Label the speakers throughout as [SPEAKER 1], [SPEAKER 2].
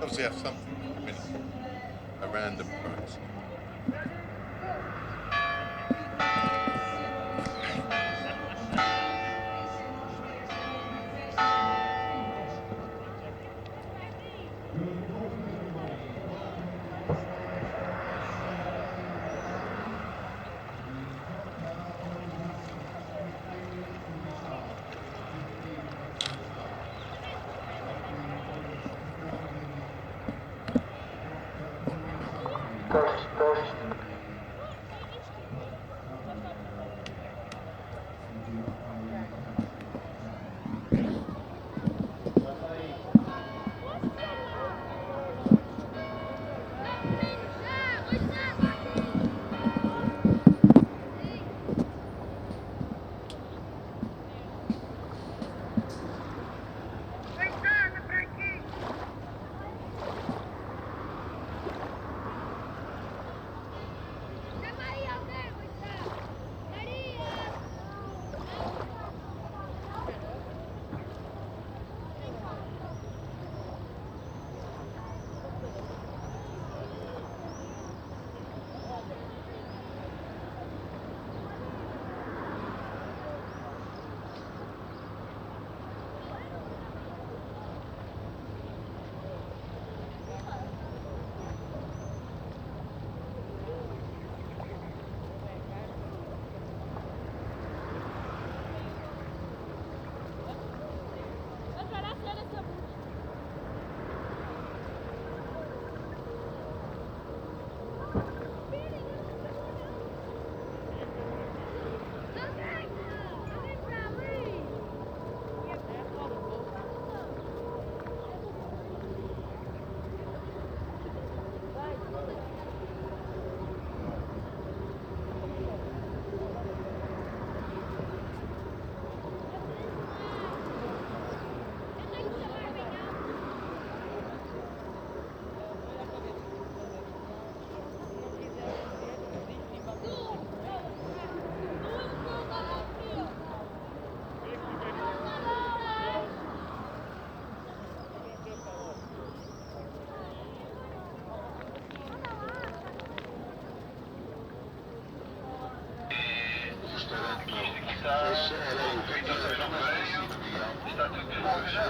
[SPEAKER 1] obviously have something. I mean, a random price.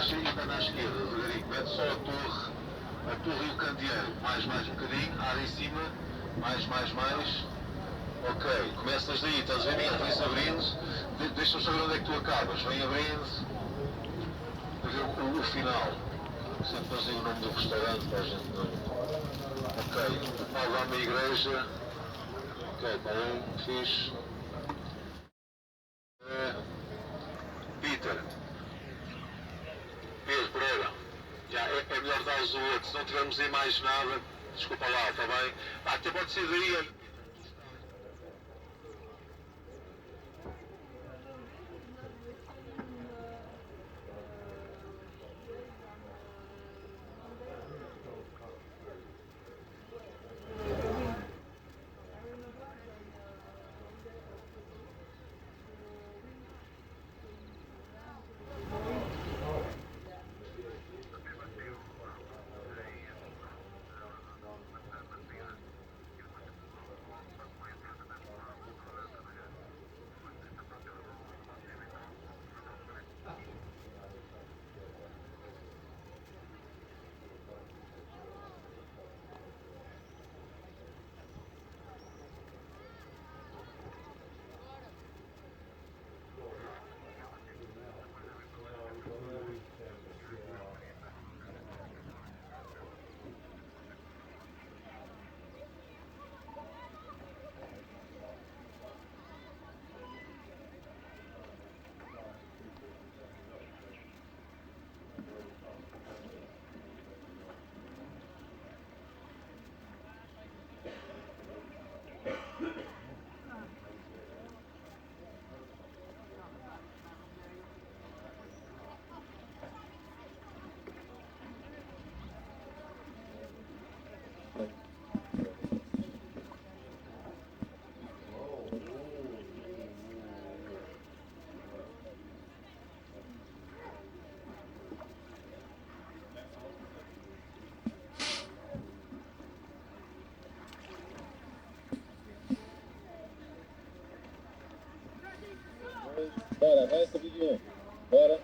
[SPEAKER 2] Está na esquerda, devagarinho, mete só a torre e o candeeiro, mais um bocadinho, área em cima, mais, ok, começas daí, estás a ver, vem-se abrindo, deixa-me saber onde é que tu acabas, vem abrindo, a ver o final, sempre fazem o nome do restaurante para a gente não... Ok, mal lá na igreja, ok, está bem, fixe. Peter, Pedro Pereira, já é melhor dar o outro, se não tivermos aí mais nada, desculpa lá, está bem? Até pode ser daí, olha.
[SPEAKER 3] Bora, vai essa vídeo. Bora.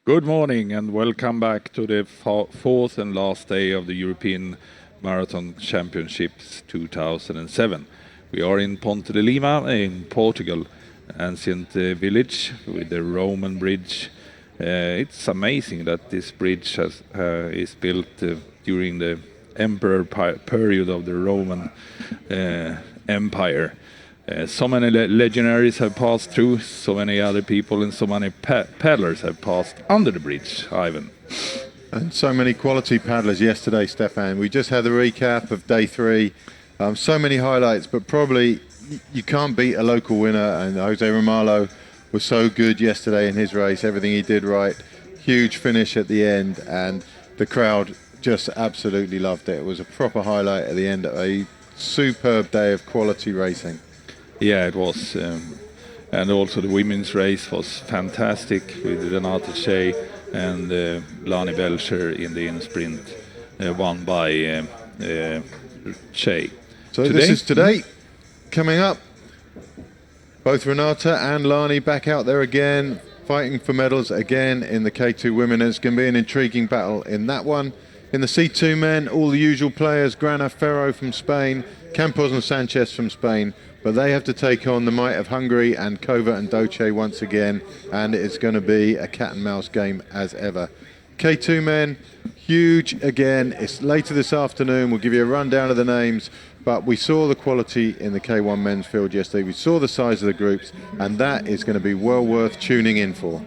[SPEAKER 4] Good morning and welcome back to the fourth and last day of the European Marathon Championships 2007. We are in Ponte de Lima in Portugal, ancient village with the Roman bridge. It's amazing that this bridge is built during the emperor period of the Roman Empire. So many legionaries have passed through, so many other people and so many paddlers have passed under the bridge, Ivan.
[SPEAKER 5] And so many quality paddlers yesterday, Stefan. We just had the recap of day 3. So many highlights, but probably you can't beat a local winner. And Jose Romalo was so good yesterday in his race, everything he did right. Huge finish at the end, and the crowd just absolutely loved it. It was a proper highlight at the end of a superb day of quality racing.
[SPEAKER 4] Yeah, it was. And also the women's race was fantastic with Renate Shea and Lani Belcher in the sprint, won by Shea.
[SPEAKER 5] So this is today. Coming up, both Renata and Lani back out there again, fighting for medals again in the K2 women. It's going to be an intriguing battle in that one. In the C2 men, all the usual players, Grana Ferro from Spain, Campos and Sanchez from Spain, but they have to take on the might of Hungary and Kova and Doce once again, and it's going to be a cat and mouse game as ever. K2 men, huge again. It's later this afternoon. We'll give you a rundown of the names, but we saw the quality in the K1 men's field yesterday. We saw the size of the groups, and that is going to be well worth tuning in for.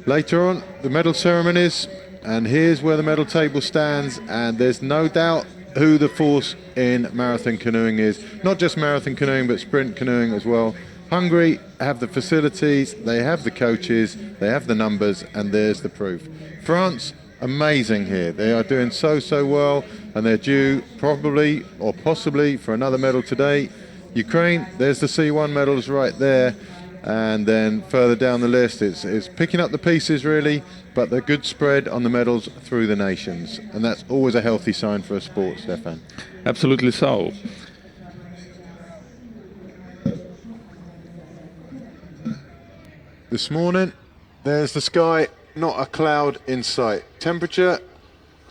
[SPEAKER 5] Later on, the medal ceremonies, and here's where the medal table stands, and there's no doubt who the force in marathon canoeing is. Not just marathon canoeing, but sprint canoeing as well. Hungary have the facilities, they have the coaches, they have the numbers, and there's the proof. France, amazing here. They are doing so well, and they're due probably or possibly for another medal today. Ukraine, there's the C1 medals right there. And then further down the list, it's picking up the pieces really, but the good spread on the medals through the nations, and that's always a healthy sign for a sport, Stefan.
[SPEAKER 4] Absolutely so.
[SPEAKER 5] this morning. There's the sky, not a cloud in sight. Temperature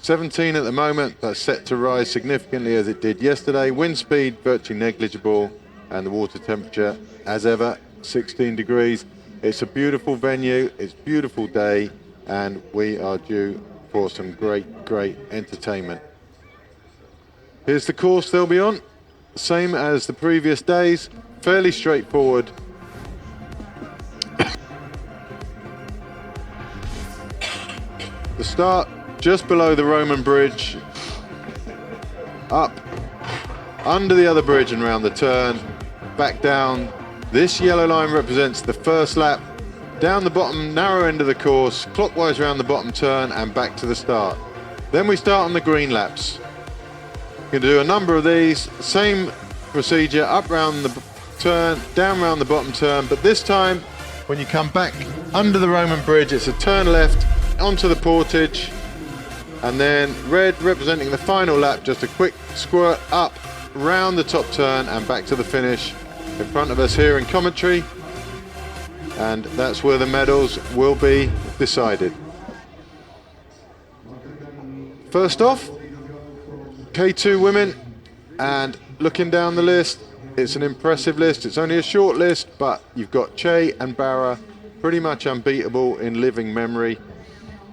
[SPEAKER 5] 17 at the moment, but set to rise significantly as it did yesterday. Wind speed virtually negligible, and the water temperature, as ever, 16 degrees. It's a beautiful venue, it's a beautiful day, and we are due for some great entertainment. Here's the course they'll be on, same as the previous days, fairly straightforward. The start just below the Roman bridge, up under the other bridge and round the turn, back down. This yellow line represents the first lap, down the bottom narrow end of the course, clockwise around the bottom turn and back to the start. Then we start on the green laps. We're going to do a number of these, same procedure, up round the turn, down round the bottom turn, but this time when you come back under the Roman bridge, it's a turn left onto the portage, and then red representing the final lap, just a quick squirt up round the top turn and back to the finish in front of us here in commentary, and that's where the medals will be decided. First off, K2 women, and looking down the list, it's an impressive list. It's only a short list, but you've got Che and Barra, pretty much unbeatable in living memory.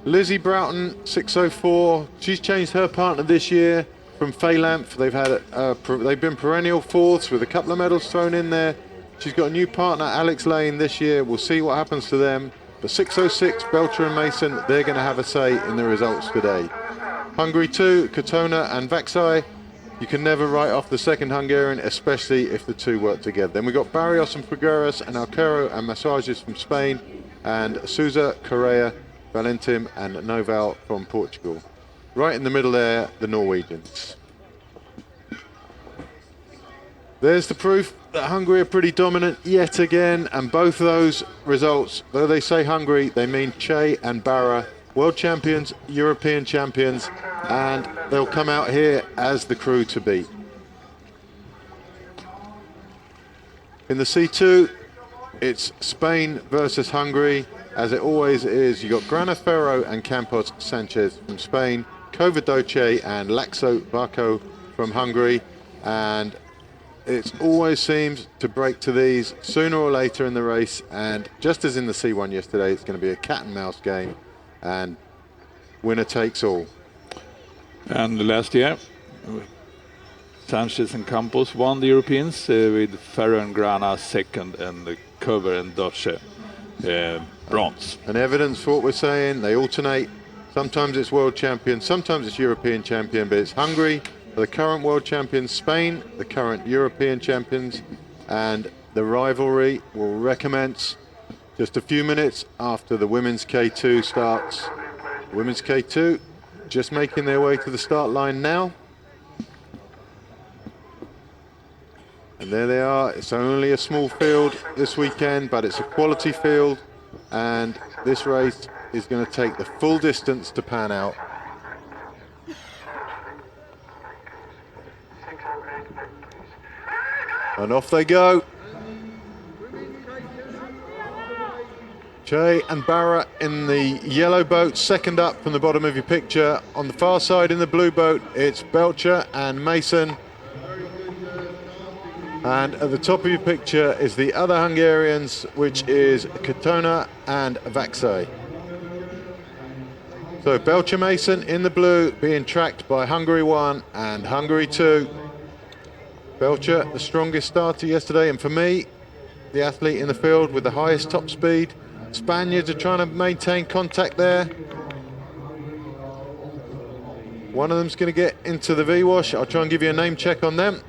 [SPEAKER 5] Lizzie Broughton, 604. She's changed her partner this year from Phalanth. They've been perennial fourths with a couple of medals thrown in there. She's got a new partner, Alex Lane, this year. We'll see what happens to them. But 606, Belcher and Mason, they're going to have a say in the results today. Hungary 2, Katona and Vaxai. You can never write off the second Hungarian, especially if the two work together. Then we've got Barrios and Figueras and Alcaro and Massages from Spain, and Souza, Correa, Valentim and Noval from Portugal. Right in the middle there, the Norwegians. There's the proof that Hungary are pretty dominant yet again, and both of those results, though they say Hungary, they mean Che and Barra, world champions, European champions, and they'll come out here as the crew to beat. In the C2, it's Spain versus Hungary. As it always is, you've got Granaferro and Campos Sanchez from Spain, Covidoce and Laxo Varco from Hungary, and it always seems to break to these sooner or later in the race, and just as in the C1 yesterday, it's going to be a cat and mouse game, and winner takes all.
[SPEAKER 4] And last year, Sanchez and Campos won the Europeans with Ferro and Grana second and Cover and Doce bronze.
[SPEAKER 5] And evidence for what we're saying, they alternate. Sometimes it's world champion, sometimes it's European champion, but it's Hungary are the current world champions, Spain the current European champions, and the rivalry will recommence just a few minutes after the women's K2 starts. Women's K2 just making their way to the start line now. And there they are. It's only a small field this weekend, but it's a quality field, and this race is going to take the full distance to pan out. And off they go. Che and Barra in the yellow boat, second up from the bottom of your picture. On the far side in the blue boat, it's Belcher and Mason. And at the top of your picture is the other Hungarians, which is Katona and Vaxai. So Belcher Mason in the blue being tracked by Hungary 1 and Hungary 2. Belcher, the strongest starter yesterday, and for me, the athlete in the field with the highest top speed. Spaniards are trying to maintain contact there. One of them's going to get into the V-wash. I'll try and give you a name check on them.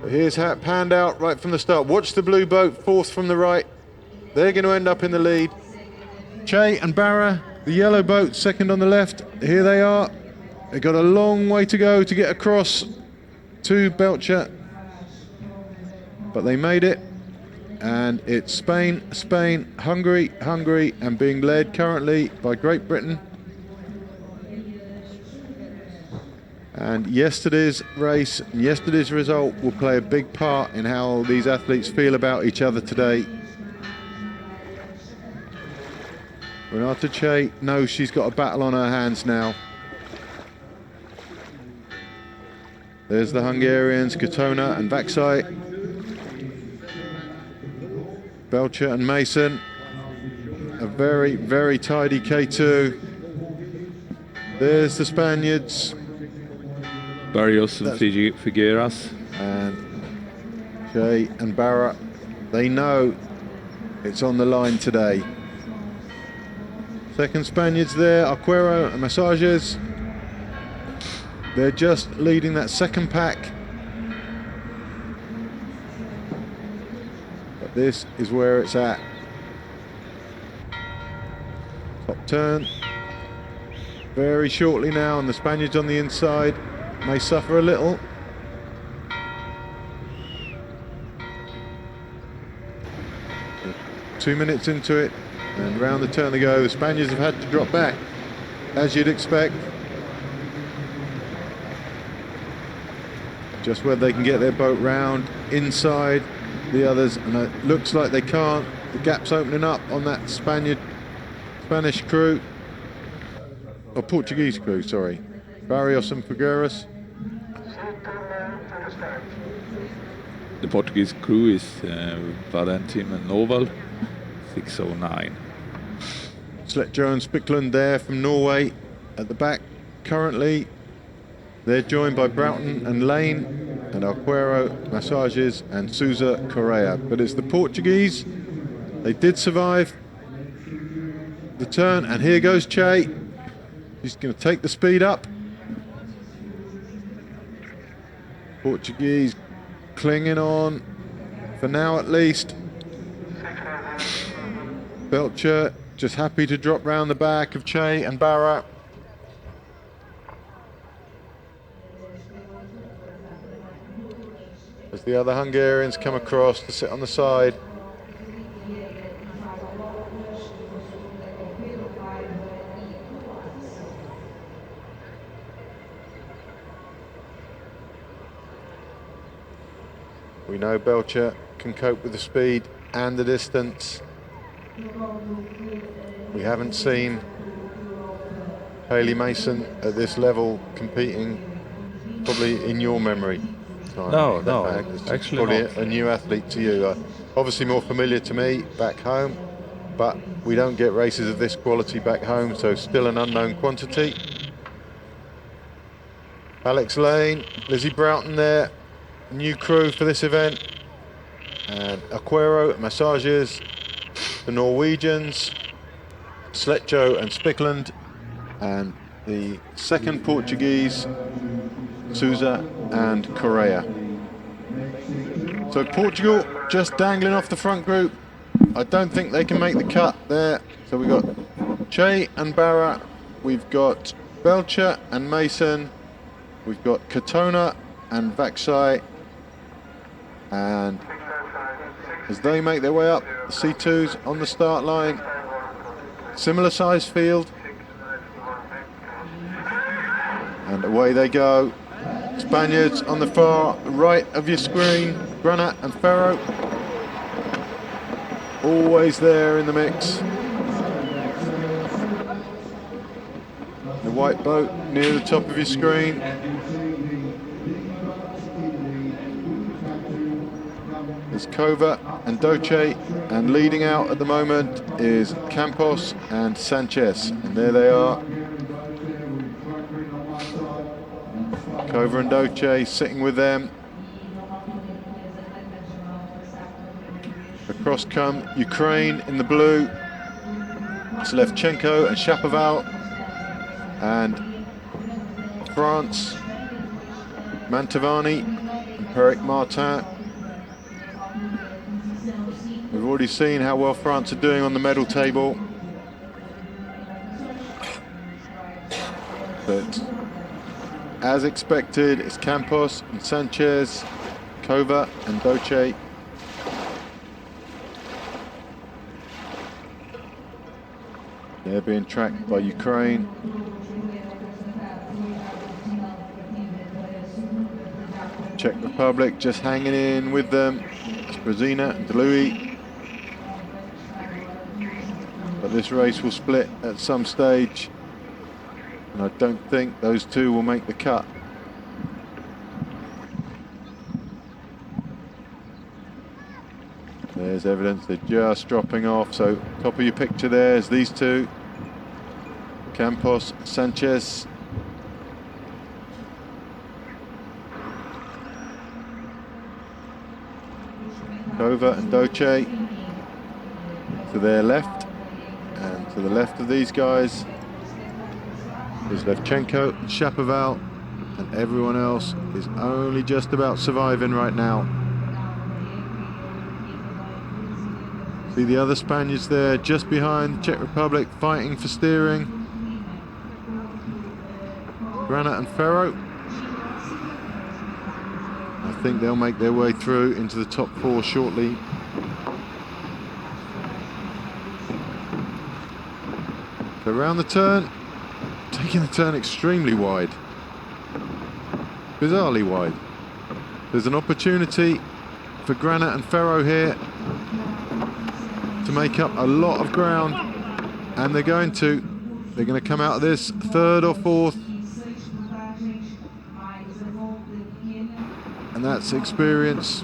[SPEAKER 5] Here's how it panned out right from the start. Watch the blue boat, fourth from the right. They're going to end up in the lead. Che and Barra, the yellow boat, second on the left. Here they are. They've got a long way to go to get across to Belcher, but they made it. And it's Spain, Spain, Hungary, Hungary, and being led currently by Great Britain. And yesterday's race, yesterday's result will play a big part in how these athletes feel about each other today. Renata Che knows she's got a battle on her hands now. There's the Hungarians, Katona and Vaxai. Belcher and Mason. A very, very tidy K2. There's the Spaniards.
[SPEAKER 4] Barrios and Figueras.
[SPEAKER 5] And Che and Barra, they know it's on the line today. Second Spaniards there, Aguero and Massages. They're just leading that second pack. But this is where it's at. Top turn. Very shortly now, and the Spaniards on the inside may suffer a little. Two minutes into it, and round the turn they go. The Spaniards have had to drop back, as you'd expect. Just whether they can get their boat round inside the others, and it looks like they can't. The gap's opening up on that Spanish crew, or Portuguese crew, sorry. Barrios and Figueras.
[SPEAKER 4] The Portuguese crew is Valentin and Noval, 609.
[SPEAKER 5] Sletjo and Spikland there from Norway at the back currently. They're joined by Broughton and Lane and Aguero, Massages and Sousa Correa. But it's the Portuguese. They did survive the turn, and here goes Che. He's going to take the speed up. Portuguese clinging on, for now at least. Belcher just happy to drop round the back of Che and Barra. As the other Hungarians come across to sit on the side. We know Belcher can cope with the speed and the distance. We haven't seen Hayley Mason at this level competing probably in your memory.
[SPEAKER 4] No, actually
[SPEAKER 5] probably
[SPEAKER 4] not.
[SPEAKER 5] a new athlete to you. Obviously more familiar to me back home, but we don't get races of this quality back home, so still an unknown quantity. Alex Lane, Lizzie Broughton there, new crew for this event, and Aguero, Massages, the Norwegians, Sletjo and Spikland, and the second Portuguese, Sousa and Correa. So Portugal just dangling off the front group. I don't think they can make the cut there. So we've got Che and Barra, we've got Belcher and Mason, we've got Katona and Vaxai, and as they make their way up, the C2s on the start line, similar size field, and away they go. Spaniards on the far right of your screen, Granat and Ferro, always there in the mix. The white boat near the top of your screen. There's Kova and Doce, and leading out at the moment is Campos and Sanchez, and there they are. Kova and Doce sitting with them. Across come Ukraine in the blue. It's Levchenko and Shapoval. And France, Mantovani and Peric Martin. We've already seen how well France are doing on the medal table. But as expected, it's Campos and Sanchez, Kova and Doce. They're being tracked by Ukraine. Czech Republic just hanging in with them. It's Brezina and DeLuey. But this race will split at some stage, and I don't think those two will make the cut. There's evidence they're just dropping off. So top of your picture there's these two, Campos, Sanchez. Kova and Doce to their left, and to the left of these guys is Levchenko and Shapoval, and everyone else is only just about surviving right now. See the other Spaniards there just behind, Czech Republic fighting for steering. Granat and Ferro. I think they'll make their way through into the top four shortly. So around the turn, taking the turn extremely wide, bizarrely wide. There's an opportunity for Granat and Ferro here to make up a lot of ground, and they're going to come out of this third or fourth, and that's experience.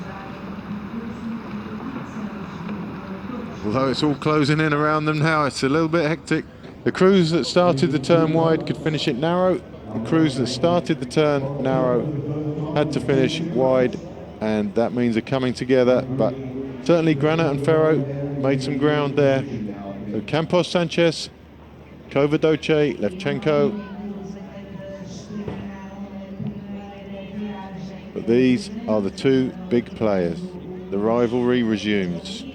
[SPEAKER 5] Although it's all closing in around them now, it's a little bit hectic. The crews that started the turn wide could finish it narrow. The crews that started the turn narrow had to finish wide, and that means they're coming together. But certainly Granat and Ferro made some ground there. So Campos, Sanchez, Kova, Doce, Levchenko. But these are the two big players. The rivalry resumes.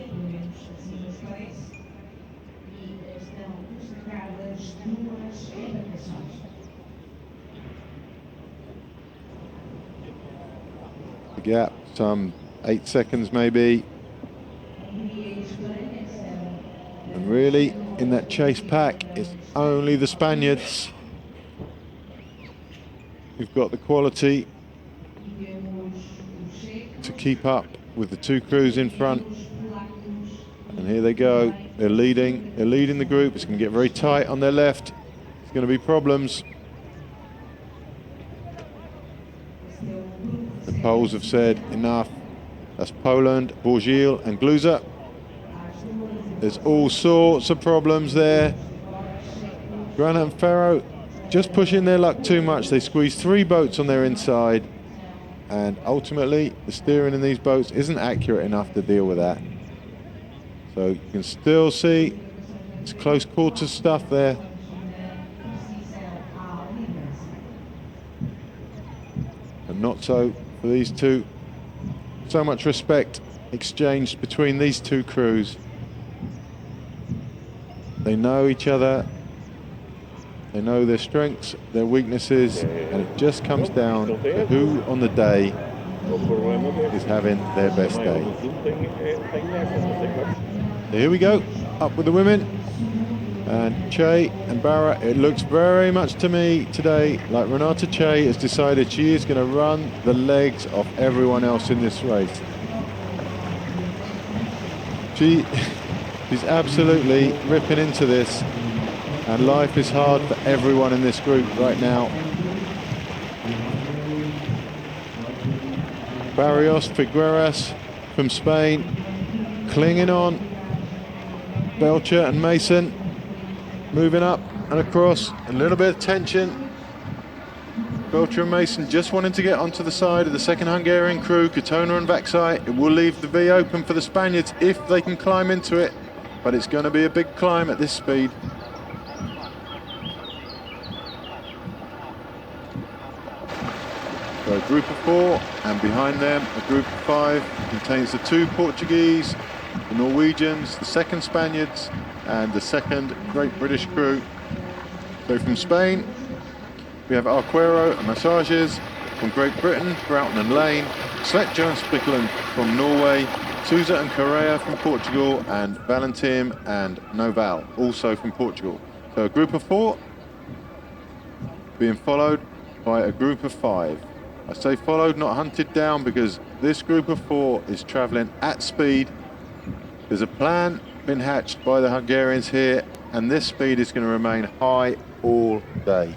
[SPEAKER 5] The gap, some 8 seconds maybe. And really, in that chase pack, it's only the Spaniards who've got the quality to keep up with the two crews in front. And here they go. They're leading the group. It's going to get very tight on their left. It's going to be problems. The Poles have said enough. That's Poland, Bourgil and Gluza. There's all sorts of problems there. Granat and Ferro just pushing their luck too much. They squeeze 3 boats on their inside, and ultimately the steering in these boats isn't accurate enough to deal with that. So you can still see it's close quarters stuff there. And not so for these two. So much respect exchanged between these two crews. They know each other, they know their strengths, their weaknesses, and it just comes down to who on the day is having their best day. So here we go, up with the women, and Che and Barra. It looks very much to me today like Renata Che has decided she is going to run the legs off everyone else in this race. She's absolutely ripping into this, and life is hard for everyone in this group right now. Barrios, Figueras from Spain, clinging on. Belcher and Mason moving up and across. A little bit of tension. Belcher and Mason just wanting to get onto the side of the second Hungarian crew, Katona and Vaxai. It will leave the V open for the Spaniards if they can climb into it, but it's going to be a big climb at this speed. So a group of 4, and behind them a group of 5 contains the 2 Portuguese, the Norwegians, the second Spaniards, and the second Great British crew. So from Spain, we have Arquero and Massages. From Great Britain, Broughton and Lane. Sletcher and Spickland from Norway. Sousa and Correa from Portugal, and Valentim and Noval, also from Portugal. So a group of 4 being followed by a group of 5. I say followed, not hunted down, because this group of 4 is travelling at speed. There's a plan been hatched by the Hungarians here, and this speed is going to remain high all day.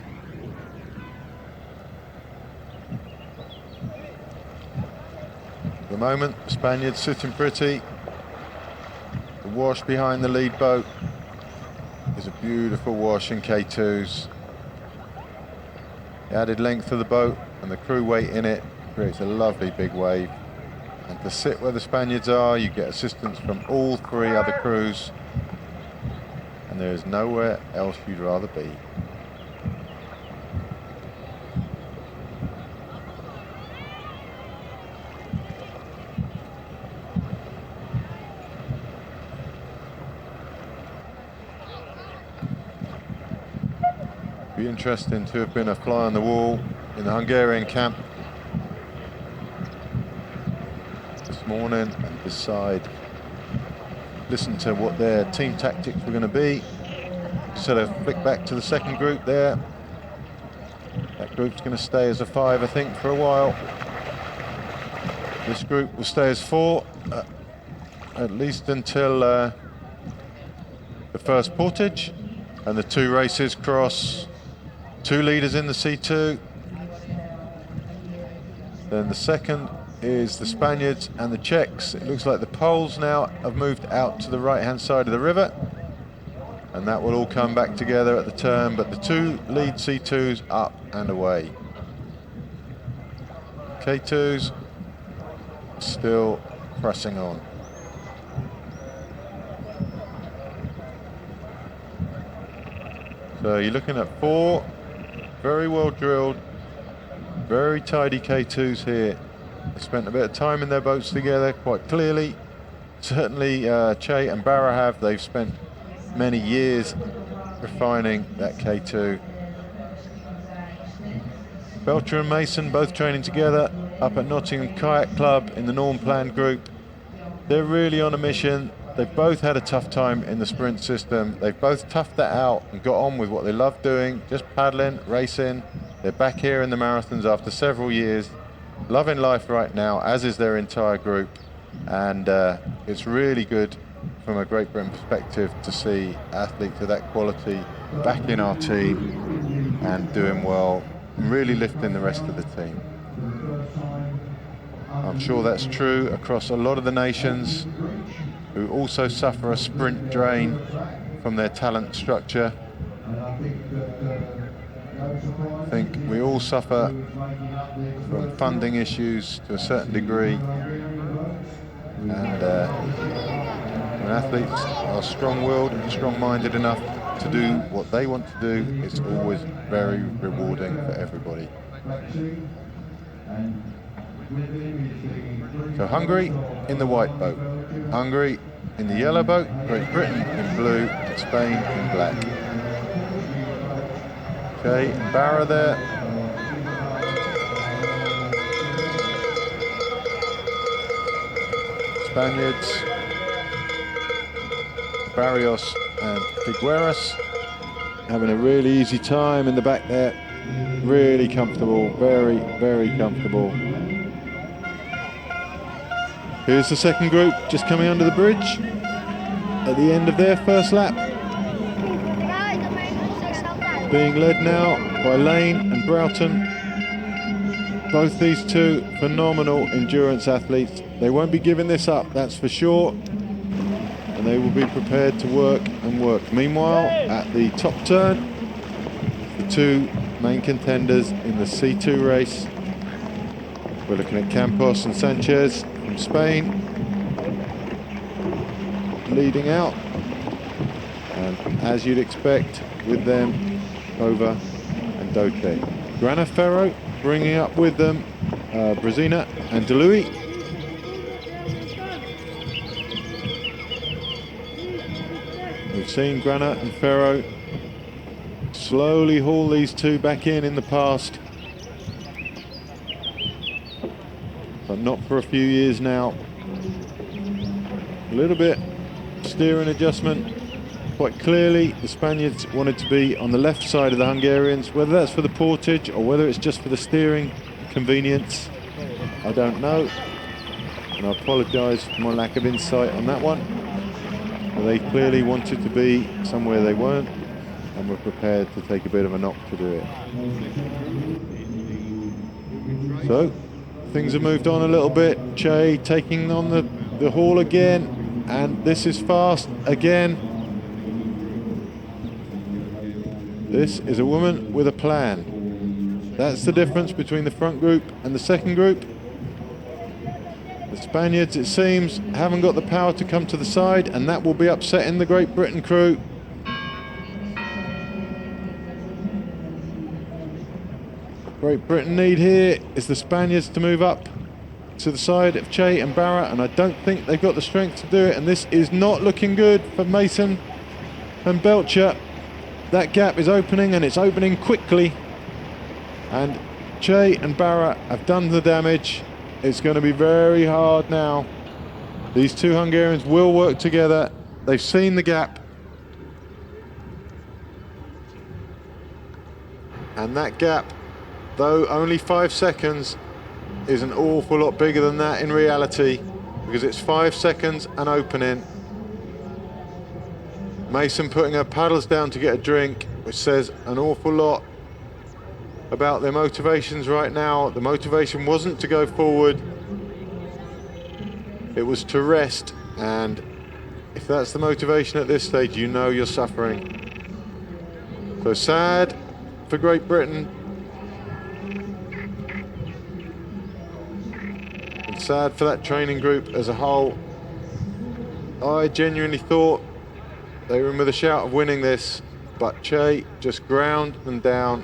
[SPEAKER 5] At the moment, the Spaniards sitting pretty. The wash behind the lead boat is a beautiful wash in K2s. The added length of the boat and the crew weight in it creates a lovely big wave. And to sit where the Spaniards are, you get assistance from all three other crews, and there is nowhere else you'd rather be. Be interesting to have been a fly on the wall in the Hungarian camp this morning and decide, listen to what their team tactics were going to be. Sort of flick back to the second group there. That group's going to stay as a 5, I think, for a while. This group will stay as 4, at least until the first portage, and the 2 races cross. 2 leaders in the C2. Then the second is the Spaniards and the Czechs. It looks like the Poles now have moved out to the right-hand side of the river, and that will all come back together at the turn, but the 2 lead C2s up and away. K2s still pressing on. So you're looking at 4 very well drilled, very tidy K2s here. They spent a bit of time in their boats together, quite clearly. Certainly Che and Barra have. They've spent many years refining that K2. Belcher and Mason both training together up at Nottingham Kayak Club in the Norm Plan group. They're really on a mission. They've both had a tough time in the sprint system. They've both toughed that out and got on with what they love doing, just paddling, racing. They're back here in the marathons after several years, loving life right now, as is their entire group. And it's really good from a Great Britain perspective to see athletes of that quality back in our team and doing well, and really lifting the rest of the team. I'm sure that's true across a lot of the nations, who also suffer a sprint drain from their talent structure. I think we all suffer from funding issues to a certain degree, and when athletes are strong-willed and strong-minded enough to do what they want to do, it's always very rewarding for everybody. So Hungary in the white boat, Hungary in the yellow boat, Great Britain in blue, and Spain in black. Okay, and Barra there. Spaniards, Barrios and Figueras having a really easy time in the back there. Really comfortable, very, very comfortable. Here's the second group just coming under the bridge at the end of their first lap. Being led now by Lane and Broughton. Both these 2 phenomenal endurance athletes. They won't be giving this up, that's for sure. And they will be prepared to work and work. Meanwhile, at the top turn, the 2 main contenders in the C2 race. We're looking at Campos and Sanchez from Spain, leading out, and as you'd expect with them, Over and Dote. Granaferro bringing up with them Brezina and DeLuy. We've seen Grana and Ferro slowly haul these 2 back in the past, but not for a few years now. A little bit steering adjustment. Quite clearly the Spaniards wanted to be on the left side of the Hungarians, whether that's for the portage or whether it's just for the steering convenience, I don't know, and I apologise for my lack of insight on that one. But they clearly wanted to be somewhere they weren't and were prepared to take a bit of a knock to do it. So things have moved on a little bit. Che taking on the haul again, and this is fast again. This is a woman with a plan. That's the difference between the front group and the second group. The Spaniards, it seems, haven't got the power to come to the side, and that will be upsetting the Great Britain crew. Great Britain need here is the Spaniards to move up to the side of Che and Barra, and I don't think they've got the strength to do it, and this is not looking good for Mason and Belcher. That gap is opening, and it's opening quickly, and Che and Barra have done the damage. It's going to be very hard now. These two Hungarians will work together. They've seen the gap, and that gap, though only 5 seconds, is an awful lot bigger than that in reality, because it's 5 seconds and opening. Mason putting her paddles down to get a drink, which says an awful lot about their motivations right now. The motivation wasn't to go forward, it was to rest, and if that's the motivation at this stage, you know you're suffering. So sad for Great Britain, and sad for that training group as a whole. I genuinely thought they were in with a shout of winning this, but Che just ground them down.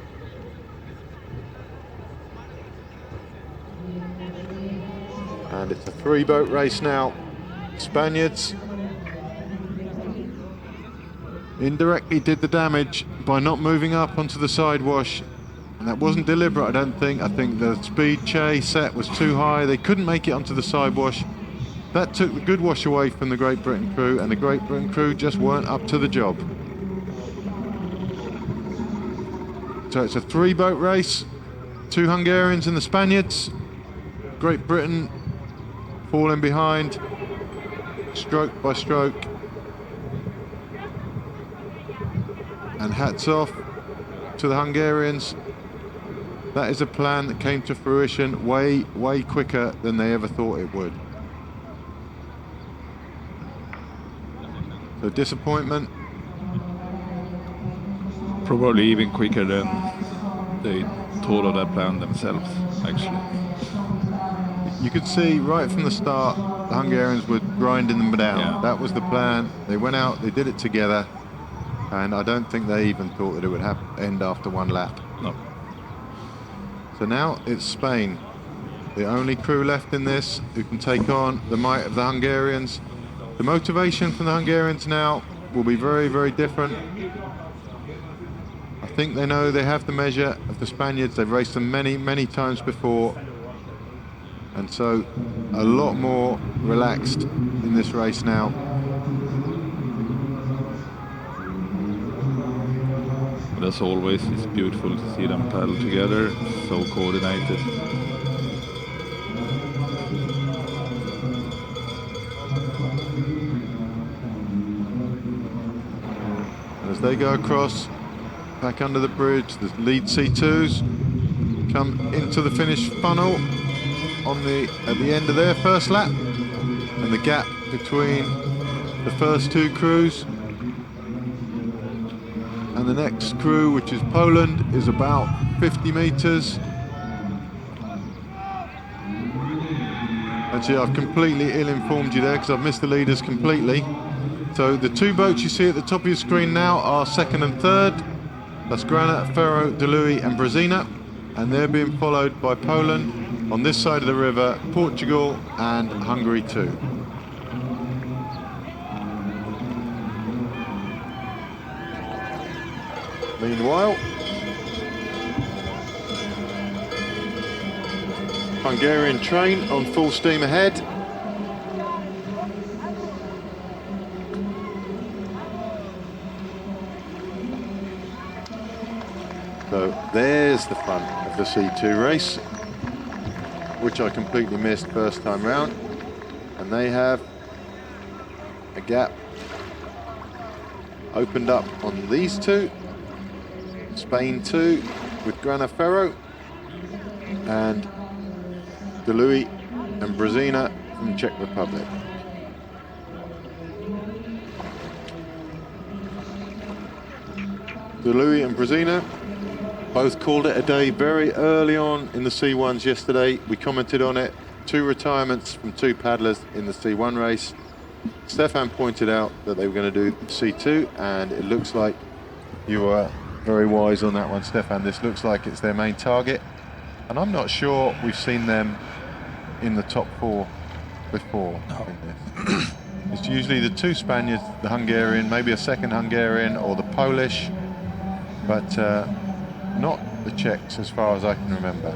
[SPEAKER 5] And it's a 3-boat race now. Spaniards indirectly did the damage by not moving up onto the side wash, and that wasn't deliberate, I don't think. I think the speed Che set was too high. They couldn't make it onto the side wash. That took the good wash away from the Great Britain crew, and the Great Britain crew just weren't up to the job. So it's a 3-boat race. 2 Hungarians and the Spaniards. Great Britain falling behind, stroke by stroke. And hats off to the Hungarians. That is a plan that came to fruition way, way quicker than they ever thought it would. So disappointment.
[SPEAKER 4] Probably even quicker than they thought of that plan themselves, actually.
[SPEAKER 5] You could see right from the start, the Hungarians were grinding them down.
[SPEAKER 4] Yeah.
[SPEAKER 5] That was the plan. They went out, they did it together, and I don't think they even thought that it would end after 1 lap.
[SPEAKER 4] No.
[SPEAKER 5] So now it's Spain, the only crew left in this who can take on the might of the Hungarians. The motivation from the Hungarians now will be very, very different. I think they know they have the measure of the Spaniards. They've raced them many, many times before, and so a lot more relaxed in this race now.
[SPEAKER 4] But as always, it's beautiful to see them paddle together, so coordinated.
[SPEAKER 5] As they go across, back under the bridge, the lead C2s come into the finish funnel at the end of their first lap, and the gap between the first 2 crews and the next crew, which is Poland, is about 50 meters. Actually, I've completely ill-informed you there because I've missed the leaders completely. So the 2 boats you see at the top of your screen now are 2nd and 3rd. That's Grana, Ferro, DeLuy and Brezina, and they're being followed by Poland on this side of the river, Portugal and Hungary too. Meanwhile, Hungarian train on full steam ahead. So there's the front of the C2 race, which I completely missed first time round, and they have a gap opened up on these two. Spain 2 with Grana Ferro and DeLuy and Brzezina from Czech Republic. DeLuy and Brzezina both called it a day very early on in the C1s yesterday. We commented on it. 2 retirements from 2 paddlers in the C1 race. Stefan pointed out that they were going to do C2, and it looks like you were very wise on that one, Stefan. This looks like it's their main target, and I'm not sure we've seen them in the top 4 before.
[SPEAKER 4] No.
[SPEAKER 5] In this. It's usually the 2 Spaniards, the Hungarian, maybe a second Hungarian or the Polish, but not the Czechs as far as I can remember.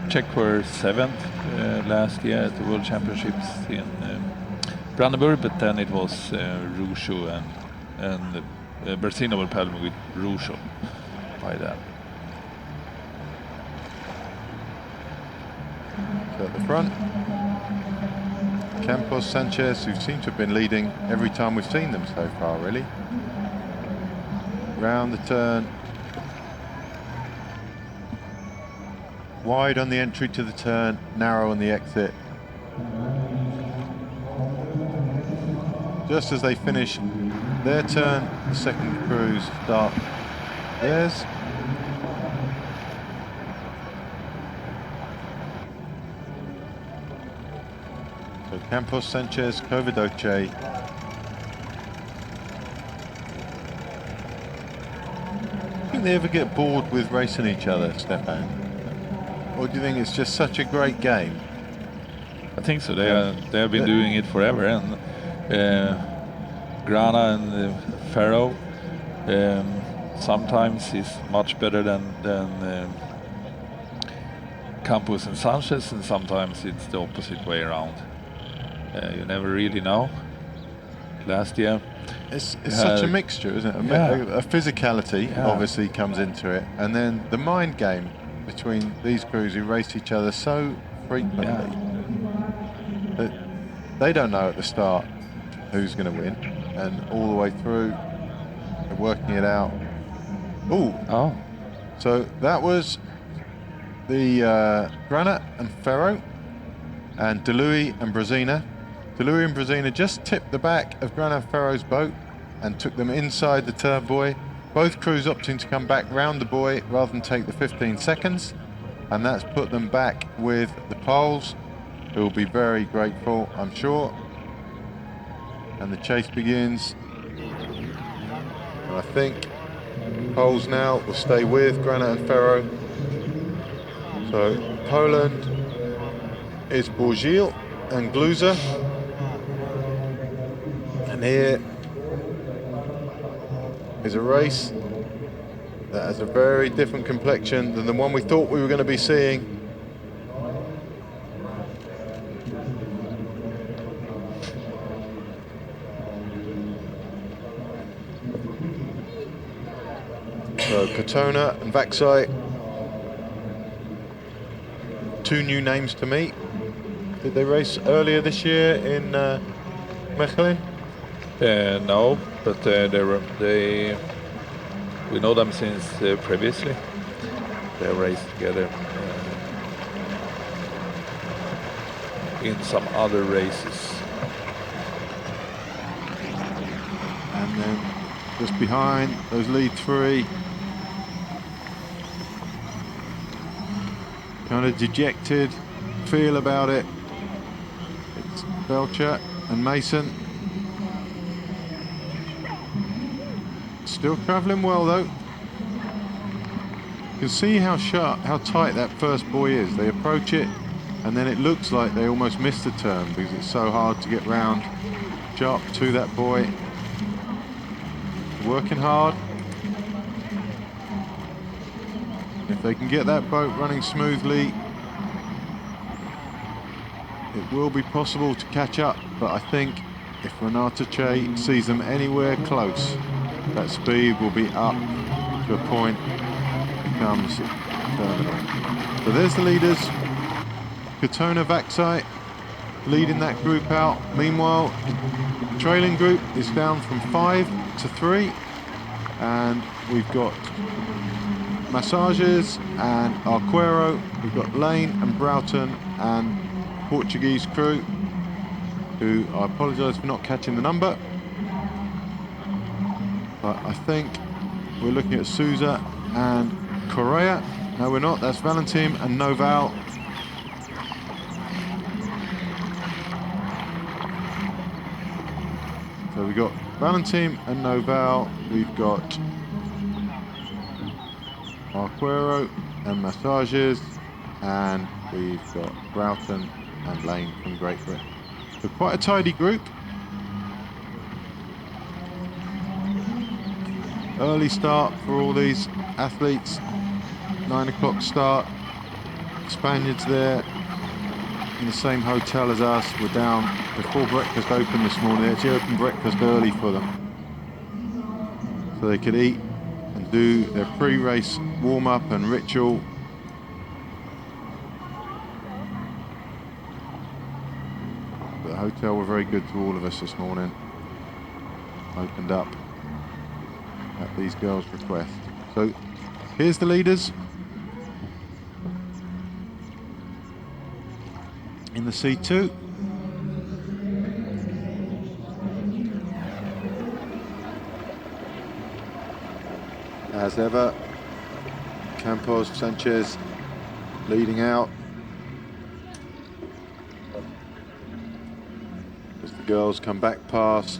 [SPEAKER 4] Czech were 7th last year at the World Championships in Brandenburg, but then it was Rusho and Brzezina were paddling with Rusho by then.
[SPEAKER 5] So at the front, Campos, Sanchez, who seem to have been leading every time we've seen them so far, really. Round the turn. Wide on the entry to the turn, narrow on the exit. Just as they finish their turn, the second crews start theirs. So Campos, Sanchez, Covidoce. Do you think they ever get bored with racing each other, Stefan? Or do you think it's just such a great game?
[SPEAKER 4] I think so. They have been doing it forever, and Grana and Ferro sometimes is much better than Campos and Sanchez, and sometimes it's the opposite way around. You never really know. Last year,
[SPEAKER 5] it's such a mixture, isn't it? A physicality obviously comes into it, and then the mind game between these crews who race each other so frequently that they don't know at the start who's going to win, and all the way through they're working it out.
[SPEAKER 4] Oh,
[SPEAKER 5] So that was the Grana and Ferro and DeLuy and Brzezina. DeLuy and Brzezina just tipped the back of Grana and Ferro's boat and took them inside the turn buoy. Both crews opting to come back round the buoy rather than take the 15 seconds, and that's put them back with the Poles, who will be very grateful, I'm sure. And the chase begins. And I think Poles now will stay with Grana and Ferro. So Poland is Bourgil and Gluza. And here is a race that has a very different complexion than the one we thought we were going to be seeing. So Katona and Vaxai, 2 new names to me. Did they race earlier this year in Mechelen?
[SPEAKER 4] no, but we know them since previously. They raced together in some other races.
[SPEAKER 5] And then just behind those lead 3, kind of dejected feel about it. It's Belcher and Mason. Still travelling well though. You can see how sharp, how tight that first buoy is. They approach it and then it looks like they almost missed the turn because it's so hard to get round sharp to that buoy. Working hard. If they can get that boat running smoothly, it will be possible to catch up, but I think if Renata Che sees them anywhere close, that speed will be up to a point it becomes terminal. So there's the leaders. Katona Vaxai leading that group out. Meanwhile, the trailing group is down from 5 to 3, and we've got Massages and Arquero. We've got Lane and Broughton and Portuguese crew, who I apologise for not catching the number. But I think we're looking at Souza and Correa. No, we're not. That's Valentin and Noval. So we've got Valentin and Noval. We've got Arquero and Massages. And we've got Broughton and Lane from Great Britain. So quite a tidy group. Early start for all these athletes. 9 o'clock start. Spaniards there in the same hotel as us. We're down before breakfast opened this morning. They actually opened breakfast early for them, so they could eat and do their pre-race warm-up and ritual. But the hotel were very good to all of us this morning. Opened up at these girls' request. So here's the leaders in the C2. As ever, Campos, Sanchez leading out. As the girls come back past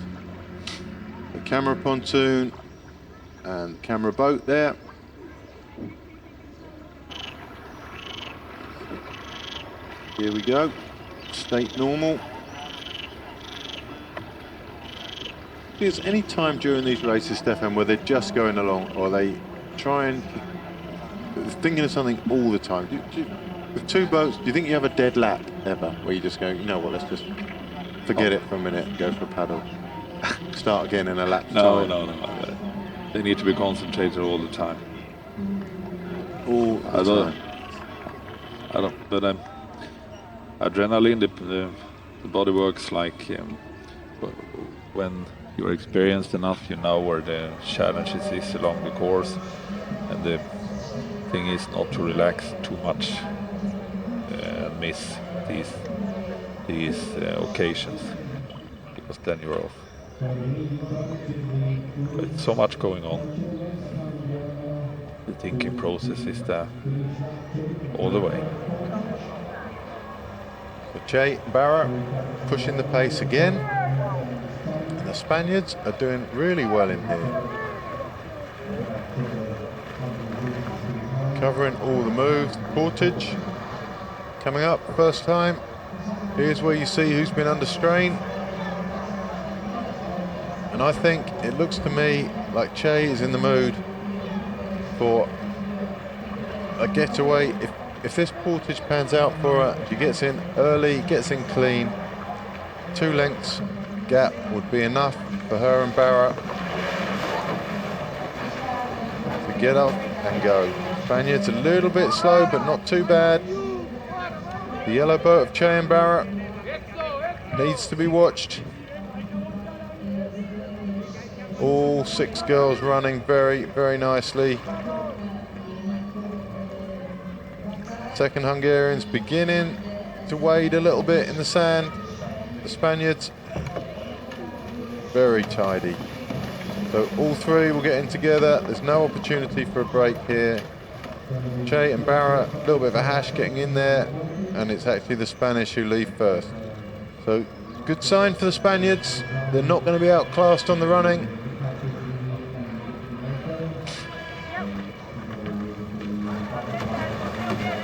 [SPEAKER 5] the camera pontoon and camera boat there. Here we go, state normal. Is any time during these races, Stefan, where they're just going along, or they try and thinking of something all the time? With two boats, do you think you have a dead lap ever, where you just go, you know what, let's just forget it for a minute and go for a paddle, start again in a lap time?
[SPEAKER 4] No. They need to be concentrated all the time.
[SPEAKER 5] All the time.
[SPEAKER 4] I don't. But adrenaline, the body works like when you're experienced enough, you know where the challenges is along the course, and the thing is not to relax too much and miss these occasions, because then you're off. But so much going on. The thinking process is there all the way.
[SPEAKER 5] So Che Barra pushing the pace again. And the Spaniards are doing really well in here. Covering all the moves. Portage coming up first time. Here's where you see who's been under strain. And I think it looks to me like Che is in the mood for a getaway. If this Portage pans out for her, she gets in early, gets in clean, 2 lengths gap would be enough for her and Barra to get up and go. Spaniards a little bit slow, but not too bad. The yellow boat of Che and Barra needs to be watched. All 6 girls running very, very nicely. Second Hungarians beginning to wade a little bit in the sand. The Spaniards very tidy. So all 3 will get in together. There's no opportunity for a break here. Che and Barra, a little bit of a hash getting in there, and it's actually the Spanish who leave first. So good sign for the Spaniards. They're not going to be outclassed on the running.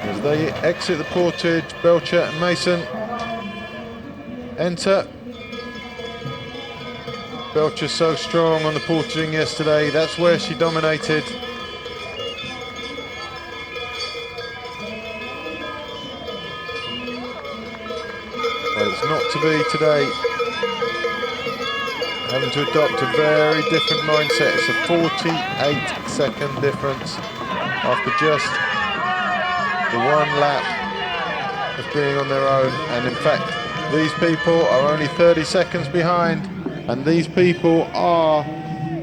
[SPEAKER 5] As they exit the Portage, Belcher and Mason enter. Belcher's so strong on the portaging yesterday. That's where she dominated. But it's not to be today. Having to adopt a very different mindset. It's a 48-second difference after just the 1 lap of being on their own, and in fact These people are only 30 seconds behind, and these people are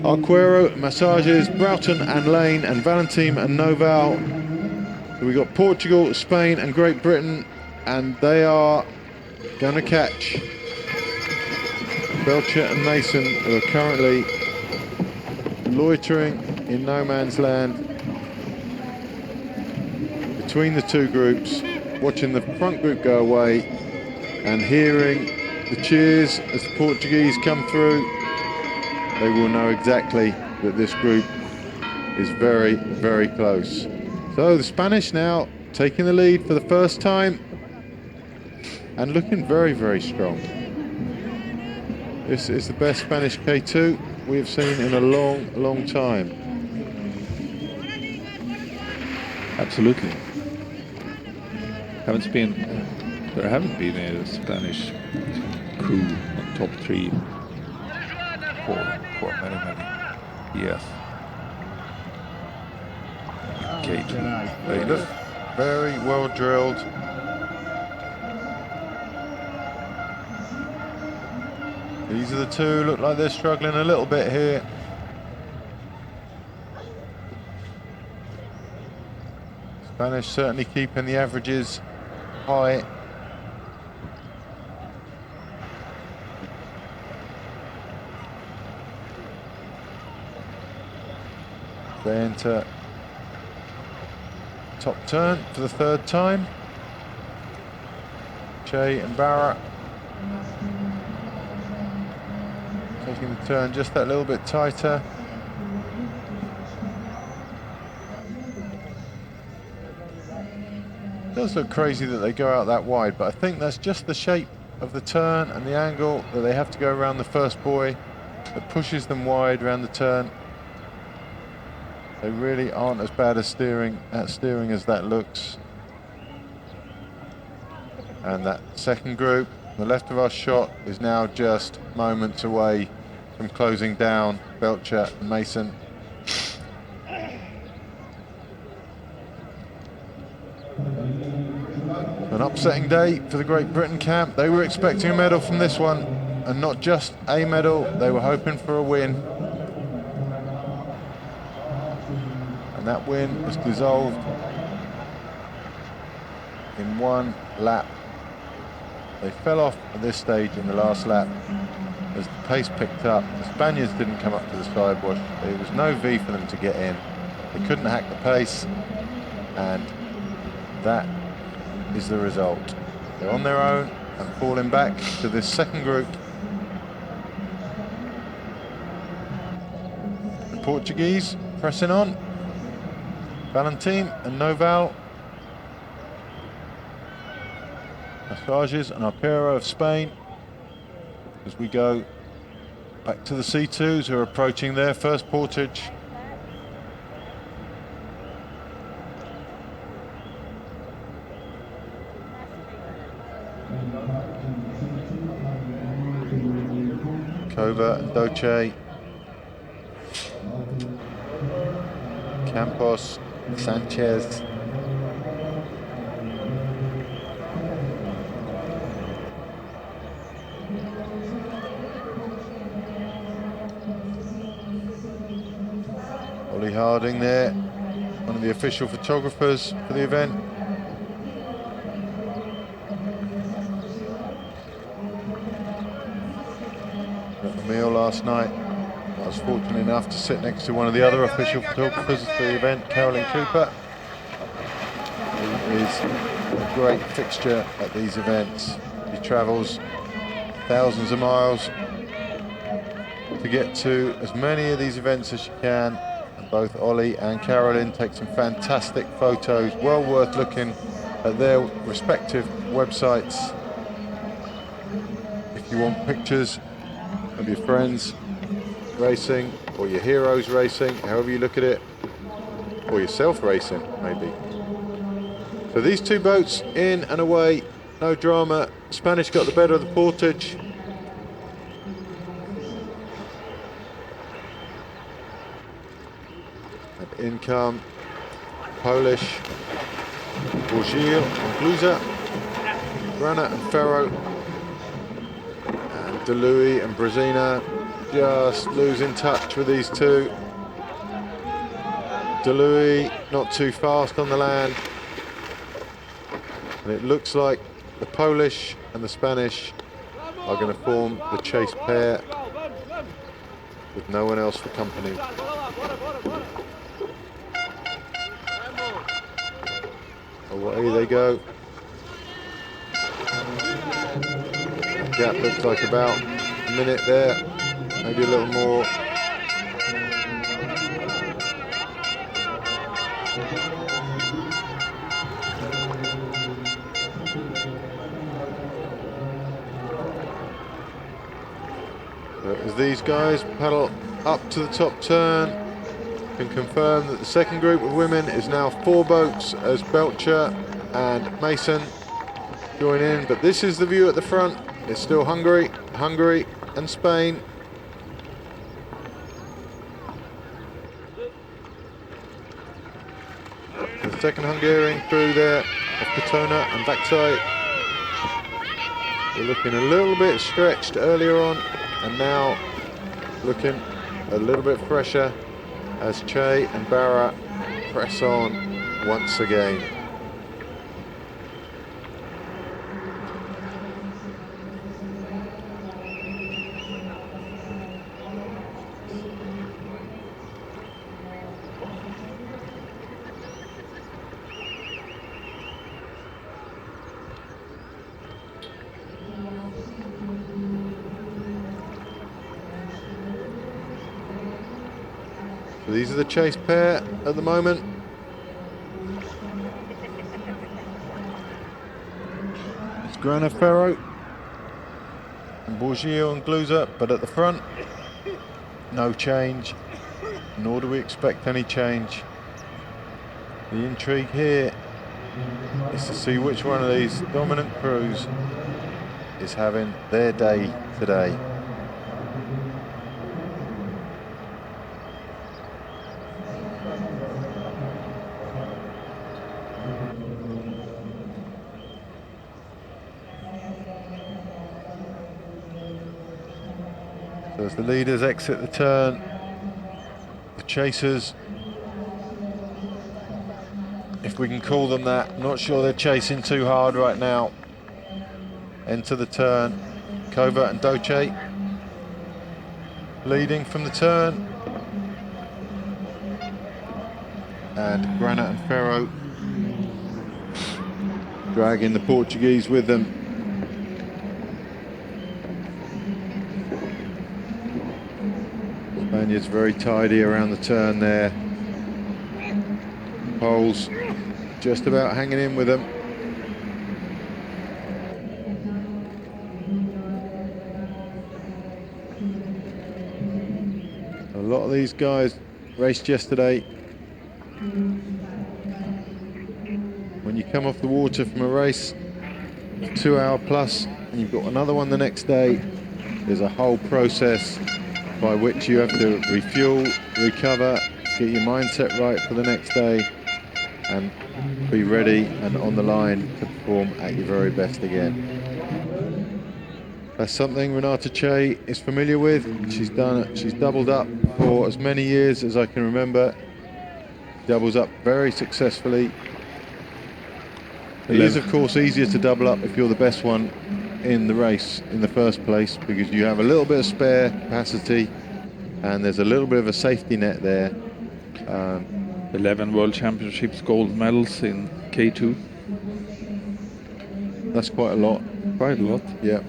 [SPEAKER 5] Arquero, Massages, Broughton and Lane, and Valentim and Noval. So we got Portugal, Spain and Great Britain, and they are going to catch Belcher and Mason, who are currently loitering in no man's land between the two groups, watching the front group go away and hearing the cheers as the Portuguese come through. They will know exactly that this group is very, very close. So the Spanish now taking the lead for the first time and looking very, very strong. This is the best Spanish K2 we have seen in a long, long time.
[SPEAKER 4] Absolutely. There haven't been a Spanish crew on top 3 for many, many years. K2.
[SPEAKER 5] They look very well drilled. These are the two, look like they're struggling a little bit here. Spanish certainly keeping the averages high. They enter top turn for the third time. Che and Barra taking the turn just that little bit tighter. It does look crazy that they go out that wide, but I think that's just the shape of the turn and the angle that they have to go around the first buoy that pushes them wide around the turn. They really aren't as bad at steering as that looks. And that second group, the left of our shot, is now just moments away from closing down Belcher and Mason. An upsetting day for the Great Britain camp. They were expecting a medal from this one, and not just a medal, they were hoping for a win. And that win was dissolved in one lap. They fell off at this stage in the last lap as the pace picked up. The Spaniards didn't come up to the sidewash. There was no V for them to get in. They couldn't hack the pace, and that is the result. They're on their own and falling back to this second group. The Portuguese pressing on. Valentim and Noval. Massages and Arquero of Spain. As we go back to the C2s who are approaching their first portage. Kova and Doce. Campos, Sanchez. Ollie Harding there, one of the official photographers for the event. At the meal last night, I was fortunate enough to sit next to one of the other official photographers for the event, Carolyn Cooper, who is a great fixture at these events. She travels thousands of miles to get to as many of these events as she can. And both Ollie and Carolyn take some fantastic photos, well worth looking at their respective websites if you want pictures of your friends racing, or your heroes racing, however you look at it, or yourself racing maybe. So these two boats in and away, no drama. Spanish got the better of the portage. And in come Polish Bourgil and Gluza, Grana and Ferro. DeLuy and Brezina just losing touch with these two. DeLuy not too fast on the land. And it looks like the Polish and the Spanish are going to form the chase pair with no one else for company. Away they go. Gap looks like about a minute there, maybe a little more. But as these guys paddle up to the top turn, can confirm that the second group of women is now 4 boats as Belcher and Mason join in. But this is the view at the front. It's still Hungary and Spain. The second Hungarian crew there of Katona and Backside. We're looking a little bit stretched earlier on, and now looking a little bit fresher as Che and Barra press on once again. So these are the chase pair at the moment. It's Grana Ferro and Bourgio and Gluser, but at the front, no change, nor do we expect any change. The intrigue here is to see which one of these dominant crews is having their day today. So as the leaders exit the turn, the chasers, if we can call them that, not sure they're chasing too hard right now, enter the turn. Covert and Doce leading from the turn, and Grana and Ferro dragging the Portuguese with them. Spaniards very tidy around the turn there. Poles just about hanging in with them. A lot of these guys raced yesterday. When you come off the water from a race, 2 hour plus, and you've got another one the next day, there's a whole process by which you have to refuel, recover, get your mindset right for the next day, and be ready and on the line to perform at your very best again. That's something Renata Che is familiar with. She's done it. She's doubled up for as many years as I can remember. Doubles up very successfully. It is, of course, easier to double up if you're the best one in the race in the first place, because you have a little bit of spare capacity and there's a little bit of a safety net there.
[SPEAKER 4] 11 World Championships gold medals in K2.
[SPEAKER 5] That's quite a lot.
[SPEAKER 4] Quite a lot.
[SPEAKER 5] Yeah.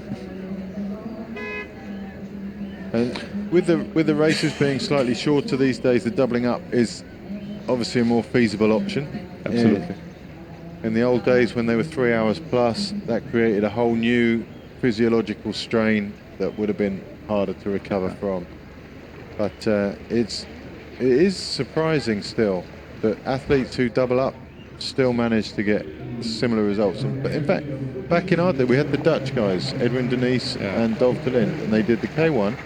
[SPEAKER 5] And with the races being slightly shorter these days, the doubling up is obviously a more feasible option.
[SPEAKER 4] Absolutely.
[SPEAKER 5] In the old days when they were 3 hours plus, that created a whole new physiological strain that would have been harder to recover from. But it is surprising still that athletes who double up still manage to get similar results. But in fact, back in our day, we had the Dutch guys, Edwin Denise and Dolf de Lint, and they did the K1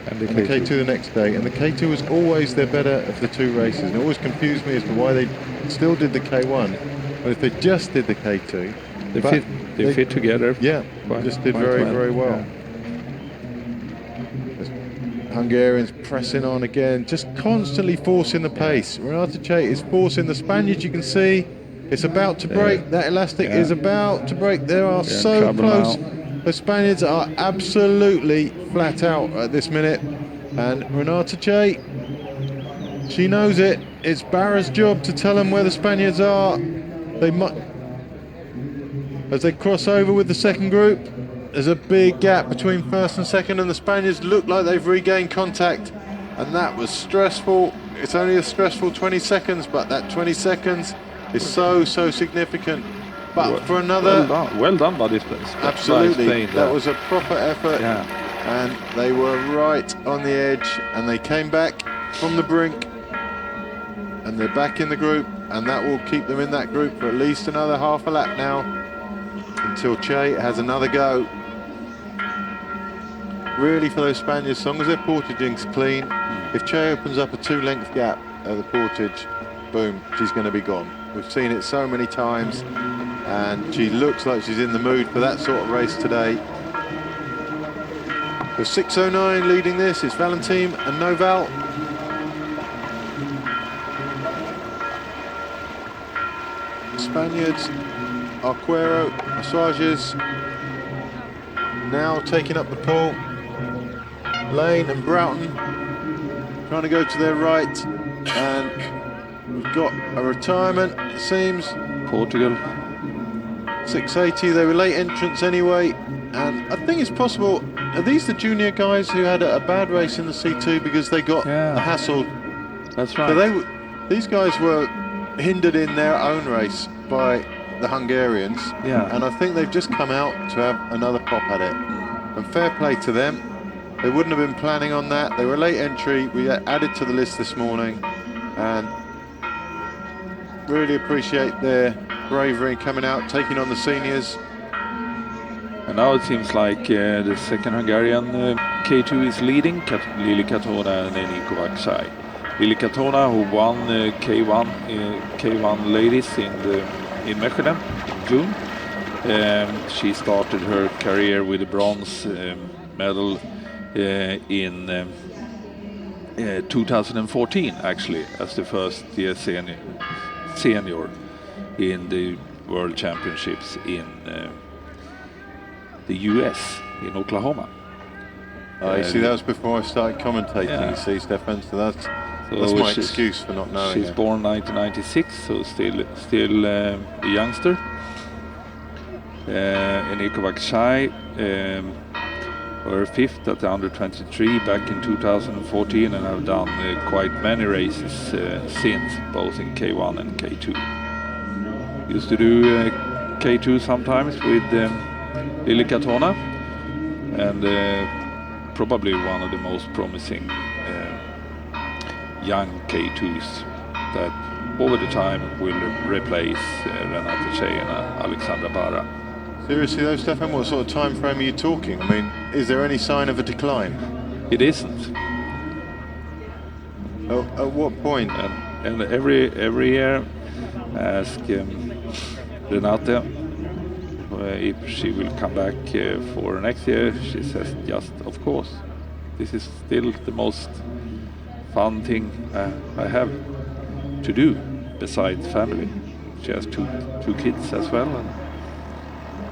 [SPEAKER 5] and the K2 the next day, and the K2 was always their better of the two races. And it always confused me as to why they still did the K1, but if they just did the K2,
[SPEAKER 4] they fit together.
[SPEAKER 5] Yeah,
[SPEAKER 4] quite,
[SPEAKER 5] just did
[SPEAKER 4] quite
[SPEAKER 5] very well.
[SPEAKER 4] Yeah.
[SPEAKER 5] Hungarians pressing on again, just constantly forcing the pace. Renata Che is forcing the Spaniards, you can see it's about to break. That elastic is about to break. They are so close.
[SPEAKER 4] Now.
[SPEAKER 5] The Spaniards are absolutely flat out at this minute. And Renata Che, she knows it. It's Barra's job to tell them where the Spaniards are. They might, as they cross over with the second group, there's a big gap between first and second, and the Spaniards look like they've regained contact, and that was stressful. It's only a stressful 20 seconds, but that 20 seconds is so significant. But for another...
[SPEAKER 4] Well done by this place.
[SPEAKER 5] Absolutely, that was a proper effort,
[SPEAKER 4] yeah.
[SPEAKER 5] And they were right on the edge, and they came back from the brink, and they're back in the group, and that will keep them in that group for at least another half a lap now, until Che has another go. Really, for those Spaniards, as long as their portaging's clean, if Che opens up a 2-length gap at the portage, boom, she's going to be gone. We've seen it so many times, and she looks like she's in the mood for that sort of race today. So 6:09 leading this is Valentine and Noval. Spaniards, Arquero, Massages, now taking up the pole. Lane and Broughton trying to go to their right, and we've got a retirement, it seems.
[SPEAKER 4] Portugal.
[SPEAKER 5] 680, they were late entrants anyway, and I think it's possible, are these the junior guys who had a bad race in the C2 because they got hassled?
[SPEAKER 4] That's right.
[SPEAKER 5] So these guys were hindered in their own race by the Hungarians, and I think they've just come out to have another pop at it. And fair play to them. They wouldn't have been planning on that. They were late entry. We added to the list this morning, and really appreciate their bravery coming out, taking on the seniors.
[SPEAKER 4] And now it seems like the second Hungarian K2 is leading, Lili Katona and Eniko Vaksai. Lili Katona, who won K1 ladies in Mechelen in June. She started her career with a bronze medal in 2014, actually, as the first year senior in the World Championships in the US, in Oklahoma.
[SPEAKER 5] You see, that was before I started commentating, you see, Stefan, so that's my excuse for not knowing.
[SPEAKER 4] She's born 1996, so still a youngster. Eniko Vaksai were fifth at the under 23 back in 2014, and have done quite many races since, both in K1 and K2. Used to do K2 sometimes with Lili Katona, and probably one of the most promising young K2s that over the time will replace Renata Che and Alexandra Barra.
[SPEAKER 5] Seriously though, Stefan, what sort of time frame are you talking? I mean, is there any sign of a decline?
[SPEAKER 4] It isn't.
[SPEAKER 5] At what point?
[SPEAKER 4] And every year ask Renata if she will come back for next year. She says, just of course. This is still the most fun thing I have to do besides family. She has two kids as well, and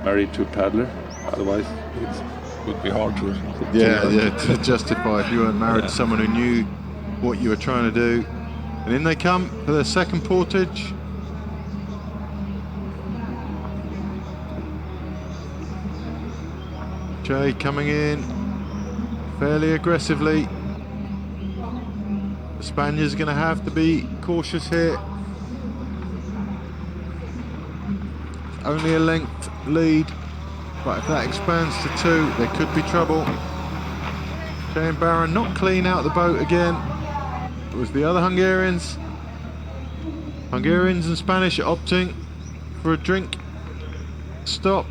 [SPEAKER 4] married to a paddler. Otherwise it would be hard to
[SPEAKER 5] to justify if you weren't married to someone who knew what you were trying to do. And in they come for their second portage. Jay coming in fairly aggressively. The Spaniards are going to have to be cautious here. Only a length lead, but if that expands to 2, there could be trouble. Jay and Barron not clean out the boat again. It was the other Hungarians. Hungarians and Spanish opting for a drink. Stop.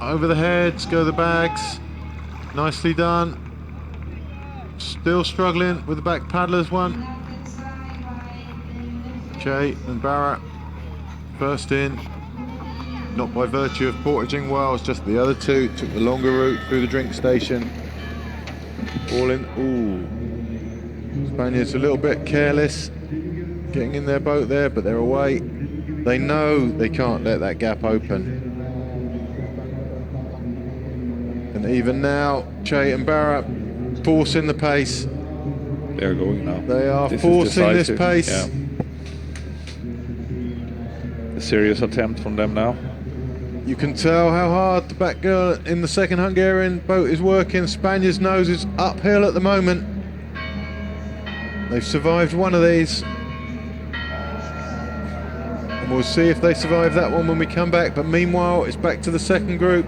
[SPEAKER 5] Over the heads go the bags. Nicely done. Still struggling with the back paddlers one. Jay and Barra first in. Not by virtue of portaging well, it's just the other two took the longer route through the drink station. All in. Ooh. Spaniards a little bit careless getting in their boat there, but they're away. They know they can't let that gap open. And even now, Che and Barra forcing the pace.
[SPEAKER 4] They are going now.
[SPEAKER 5] They are
[SPEAKER 4] This is
[SPEAKER 5] forcing this
[SPEAKER 4] decisive.
[SPEAKER 5] pace.
[SPEAKER 4] Yeah. A serious attempt from them now.
[SPEAKER 5] You can tell how hard the back girl in the second Hungarian boat is working. Spaniard's nose is uphill at the moment. They've survived one of these. And we'll see if they survive that one when we come back. But meanwhile, it's back to the second group.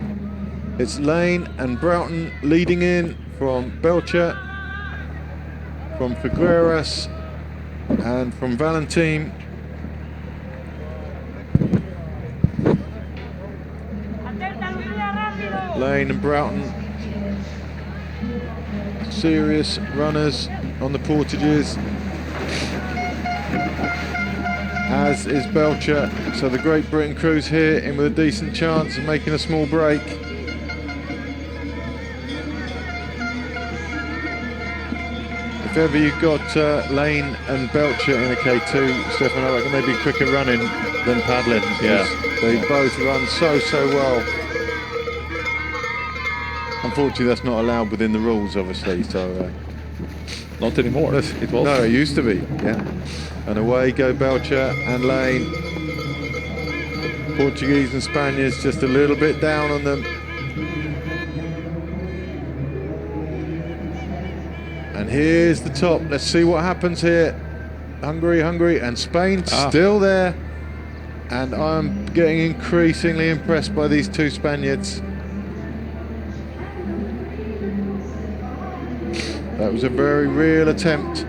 [SPEAKER 5] It's Lane and Broughton leading in from Belcher, from Figueras, and from Valentin. Lane and Broughton, serious runners on the portages, as is Belcher. So the Great Britain crew's here in with a decent chance of making a small break. If ever you've got Lane and Belcher in a K2, Stefan, I reckon they'd be quicker running than paddling.
[SPEAKER 4] Yeah.
[SPEAKER 5] They both run so well. Unfortunately, that's not allowed within the rules, obviously. So
[SPEAKER 4] Not anymore. It was.
[SPEAKER 5] no, it used to be. Yeah. And away go Belcher and Lane. Portuguese and Spaniards just a little bit down on them. And here's the top. Let's see what happens here. Hungary, and Spain still there. And I'm getting increasingly impressed by these two Spaniards. That was a very real attempt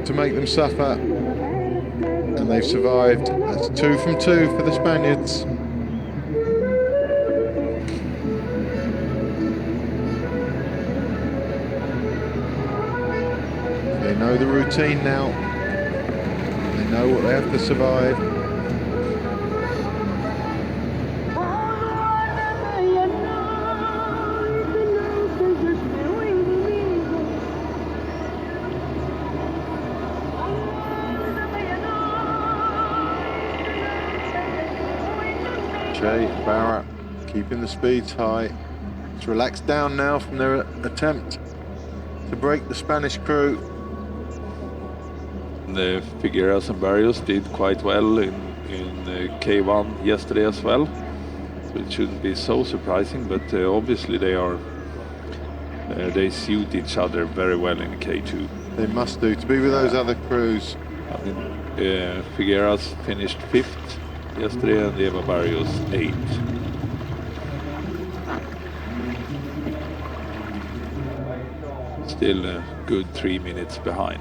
[SPEAKER 5] to make them suffer, and they've survived. That's 2 from 2 for the Spaniards. They know the routine now. They know what they have to survive. Che and Barra keeping the speeds high. It's relaxed down now from their attempt to break the Spanish crew.
[SPEAKER 4] The Figueras and Barrios did quite well in K1 yesterday as well, so it shouldn't be so surprising. But obviously they suit each other very well in K2.
[SPEAKER 5] They must do to be with those other crews.
[SPEAKER 4] I mean, Figueras finished 5th yesterday, and Eva Barrios 8th. Still a good 3 minutes behind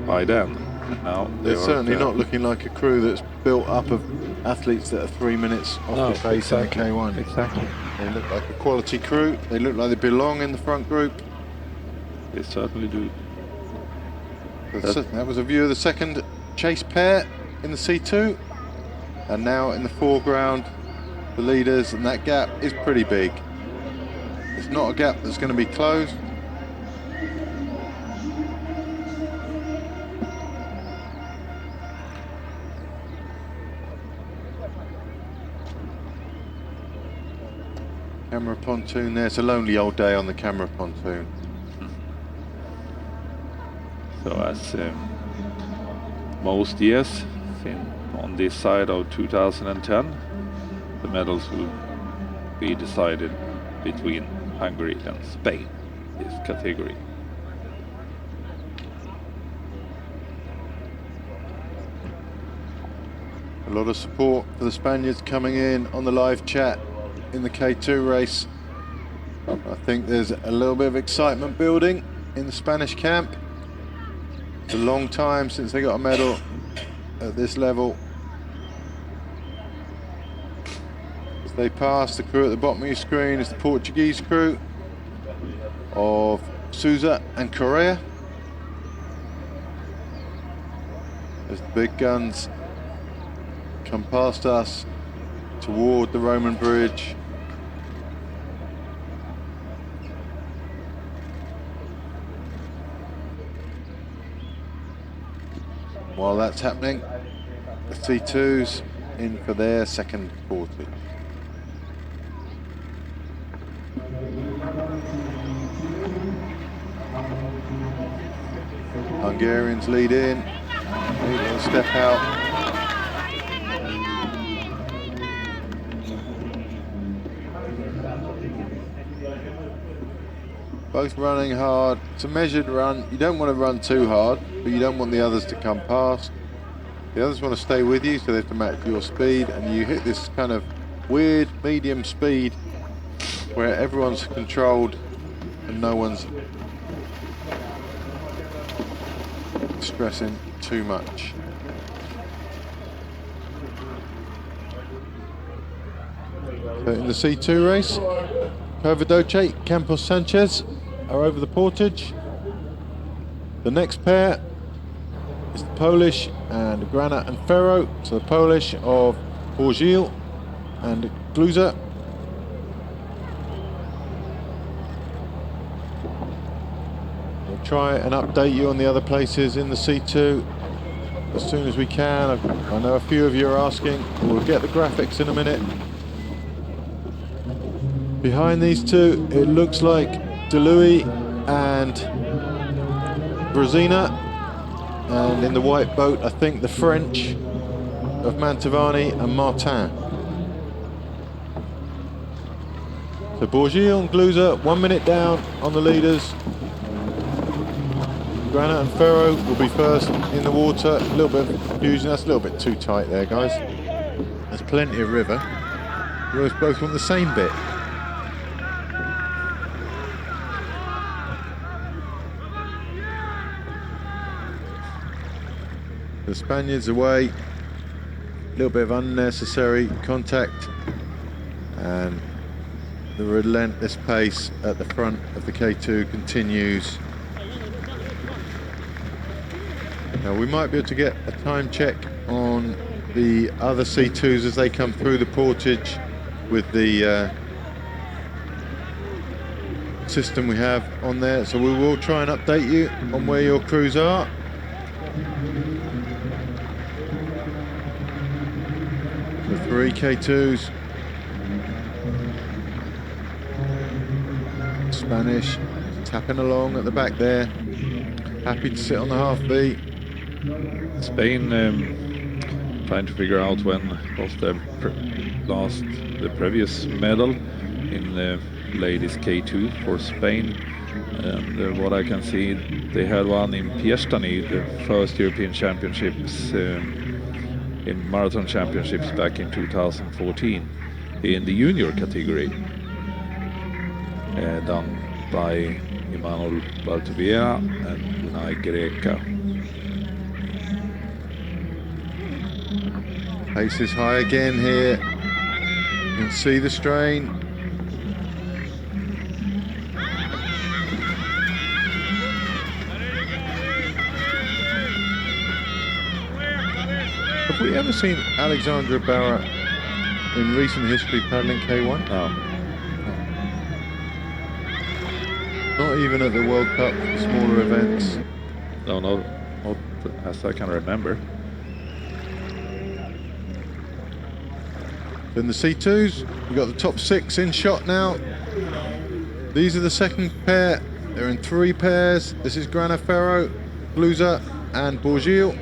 [SPEAKER 4] by them. Now
[SPEAKER 5] They're certainly not looking like a crew that's built up of athletes that are 3 minutes off the pace in the K1.
[SPEAKER 4] Exactly.
[SPEAKER 5] They look like a quality crew. They look like they belong in the front group.
[SPEAKER 4] They certainly do.
[SPEAKER 5] That was a view of the second chase pair in the C2. And now in the foreground, the leaders, and that gap is pretty big. It's not a gap that's going to be closed. Camera pontoon there. It's a lonely old day on the camera pontoon.
[SPEAKER 4] So as most years on this side of 2010, the medals will be decided between Hungary and Spain, this category.
[SPEAKER 5] A lot of support for the Spaniards coming in on the live chat in the K2 race. I think there's a little bit of excitement building in the Spanish camp. It's a long time since they got a medal at this level. As they pass, the crew at the bottom of your screen is the Portuguese crew of Souza and Correa. As the big guns come past us toward the Roman bridge. While that's happening, the C2s in for their second portage. Hungarians lead in, neat little step out. Both running hard. It's a measured run. You don't want to run too hard, but you don't want the others to come past. The others want to stay with you, so they have to match your speed, and you hit this kind of weird medium speed where everyone's controlled and no one's stressing too much. So in the C2 race, Covadoce, Campos Sanchez are over the portage. The next pair is the Polish and Grana and Ferro. So the Polish of Borgil and Gluza. We'll try and update you on the other places in the C2 as soon as we can. I know a few of you are asking. We'll get the graphics in a minute. Behind these two, it looks like DeLuy and Brezina, and in the white boat, I think the French of Mantovani and Martin. So Borgil and Gluza, 1 minute down on the leaders. Grana and Ferro will be first in the water. A little bit of confusion, that's a little bit too tight there, guys. There's plenty of river. You always both want the same bit. The Spaniards away, a little bit of unnecessary contact, and the relentless pace at the front of the K2 continues. Now we might be able to get a time check on the other C2s as they come through the portage with the system we have on there, so we will try and update you on where your crews are. The 3 K2s. Spanish tapping along at the back there. Happy to sit on the half V.
[SPEAKER 4] Spain trying to figure out when was the previous medal in the ladies K2 for Spain. And what I can see, they had one in Piestany, the first European Championships, in marathon championships back in 2014 in the junior category, done by Emmanuel Baltubia and Unai Greca.
[SPEAKER 5] Pace is high again here. You can see the strain. Have we ever seen Alexandra Barra in recent history paddling K1?
[SPEAKER 4] No.
[SPEAKER 5] Not even at the World Cup, smaller events.
[SPEAKER 4] No, not as I can remember.
[SPEAKER 5] In the C2s, we've got the top 6 in shot now. These are the second pair. They're in 3 pairs. This is Grana Ferro, Gluza and Borgil.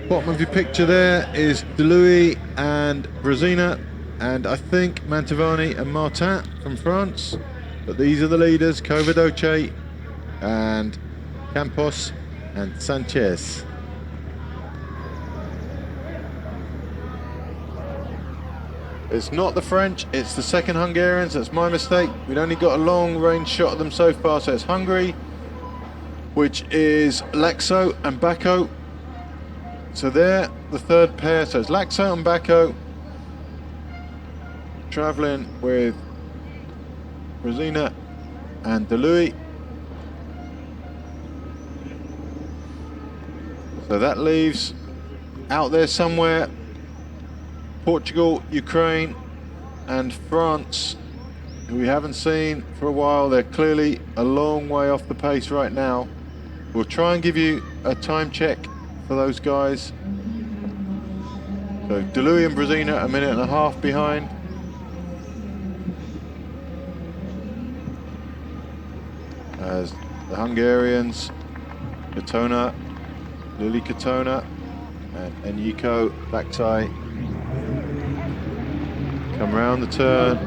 [SPEAKER 5] Bottom of your picture there is DeLuy and Brezina, and I think Mantovani and Martin from France. But these are the leaders, Covadoce and Campos and Sanchez. It's not the French, it's the second Hungarians. That's my mistake. We'd only got a long range shot of them so far. So it's Hungary, which is Laxo and Bako. So they're the third pair. So it's Laxo and Bako traveling with Brezina and DeLuy. So that leaves out there somewhere Portugal, Ukraine and France, who we haven't seen for a while. They're clearly a long way off the pace right now. We'll try and give you a time check for those guys. So Deluy and Brezina a minute and a half behind. As the Hungarians, Katona, Lily Katona and Enrico Baksai come round the turn.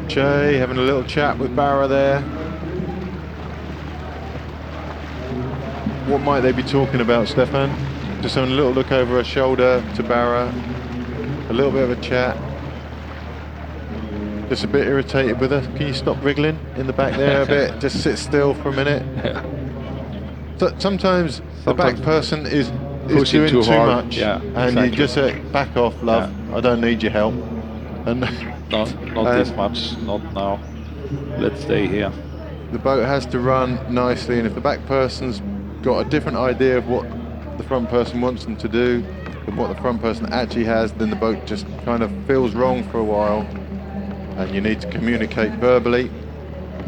[SPEAKER 5] Che having a little chat with Barra there. What might they be talking about, Stefan? Just having a little look over her shoulder to Barra. A little bit of a chat. Just a bit irritated with her. Can you stop wriggling in the back there a bit? Just sit still for a minute. So sometimes the back person is doing too much, and exactly. You just say, back off, love. I don't need your help. And
[SPEAKER 4] not this much, not now. Let's stay here.
[SPEAKER 5] The boat has to run nicely, and if the back person's got a different idea of what the front person wants them to do than what the front person actually has, then the boat just kind of feels wrong for a while, and you need to communicate verbally.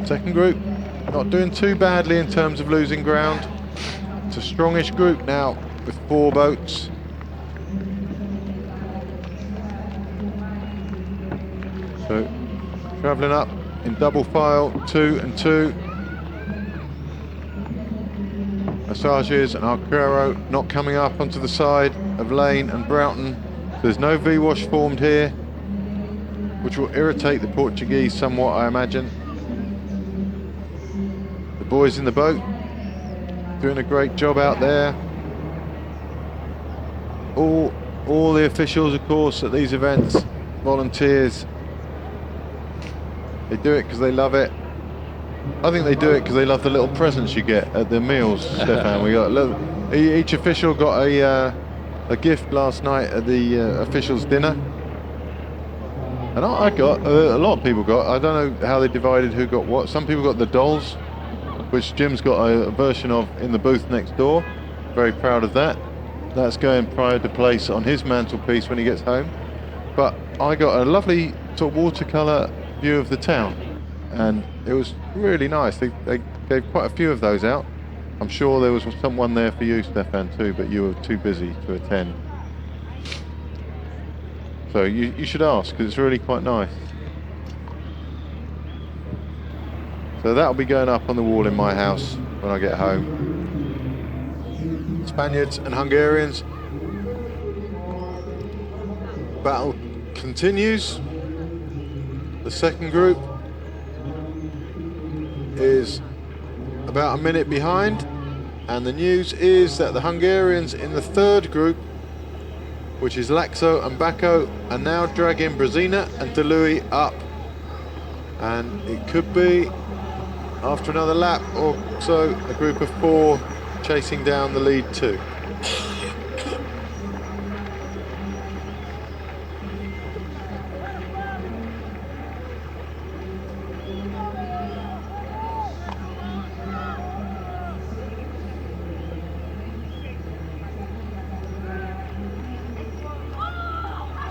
[SPEAKER 5] Second group, not doing too badly in terms of losing ground. It's a strongish group now with 4 boats. So, travelling up in double file, 2 and 2. Assages and Arquero not coming up onto the side of Lane and Broughton. There's no V-wash formed here, which will irritate the Portuguese somewhat, I imagine. The boys in the boat doing a great job out there. All the officials, of course, at these events, volunteers, they do it because they love it. I think they do it because they love the little presents you get at the meals, Stefan. We got each official got a gift last night at the officials' dinner, and I got a lot of people got. I don't know how they divided who got what. Some people got the dolls, which Jim's got a version of in the booth next door. Very proud of that. That's going pride to place on his mantelpiece when he gets home. But I got a lovely sort of watercolour view of the town, and it was really nice. They gave quite a few of those out. I'm sure there was someone there for you, Stefan, too, but you were too busy to attend. So you should ask, because it's really quite nice. So that'll be going up on the wall in my house when I get home. Spaniards and Hungarians. Battle continues. The second group is about a minute behind, and the news is that the Hungarians in the third group, which is Laxo and Bako, are now dragging Brezina and Deluy up, and it could be, after another lap or so, a group of 4 chasing down the lead 2.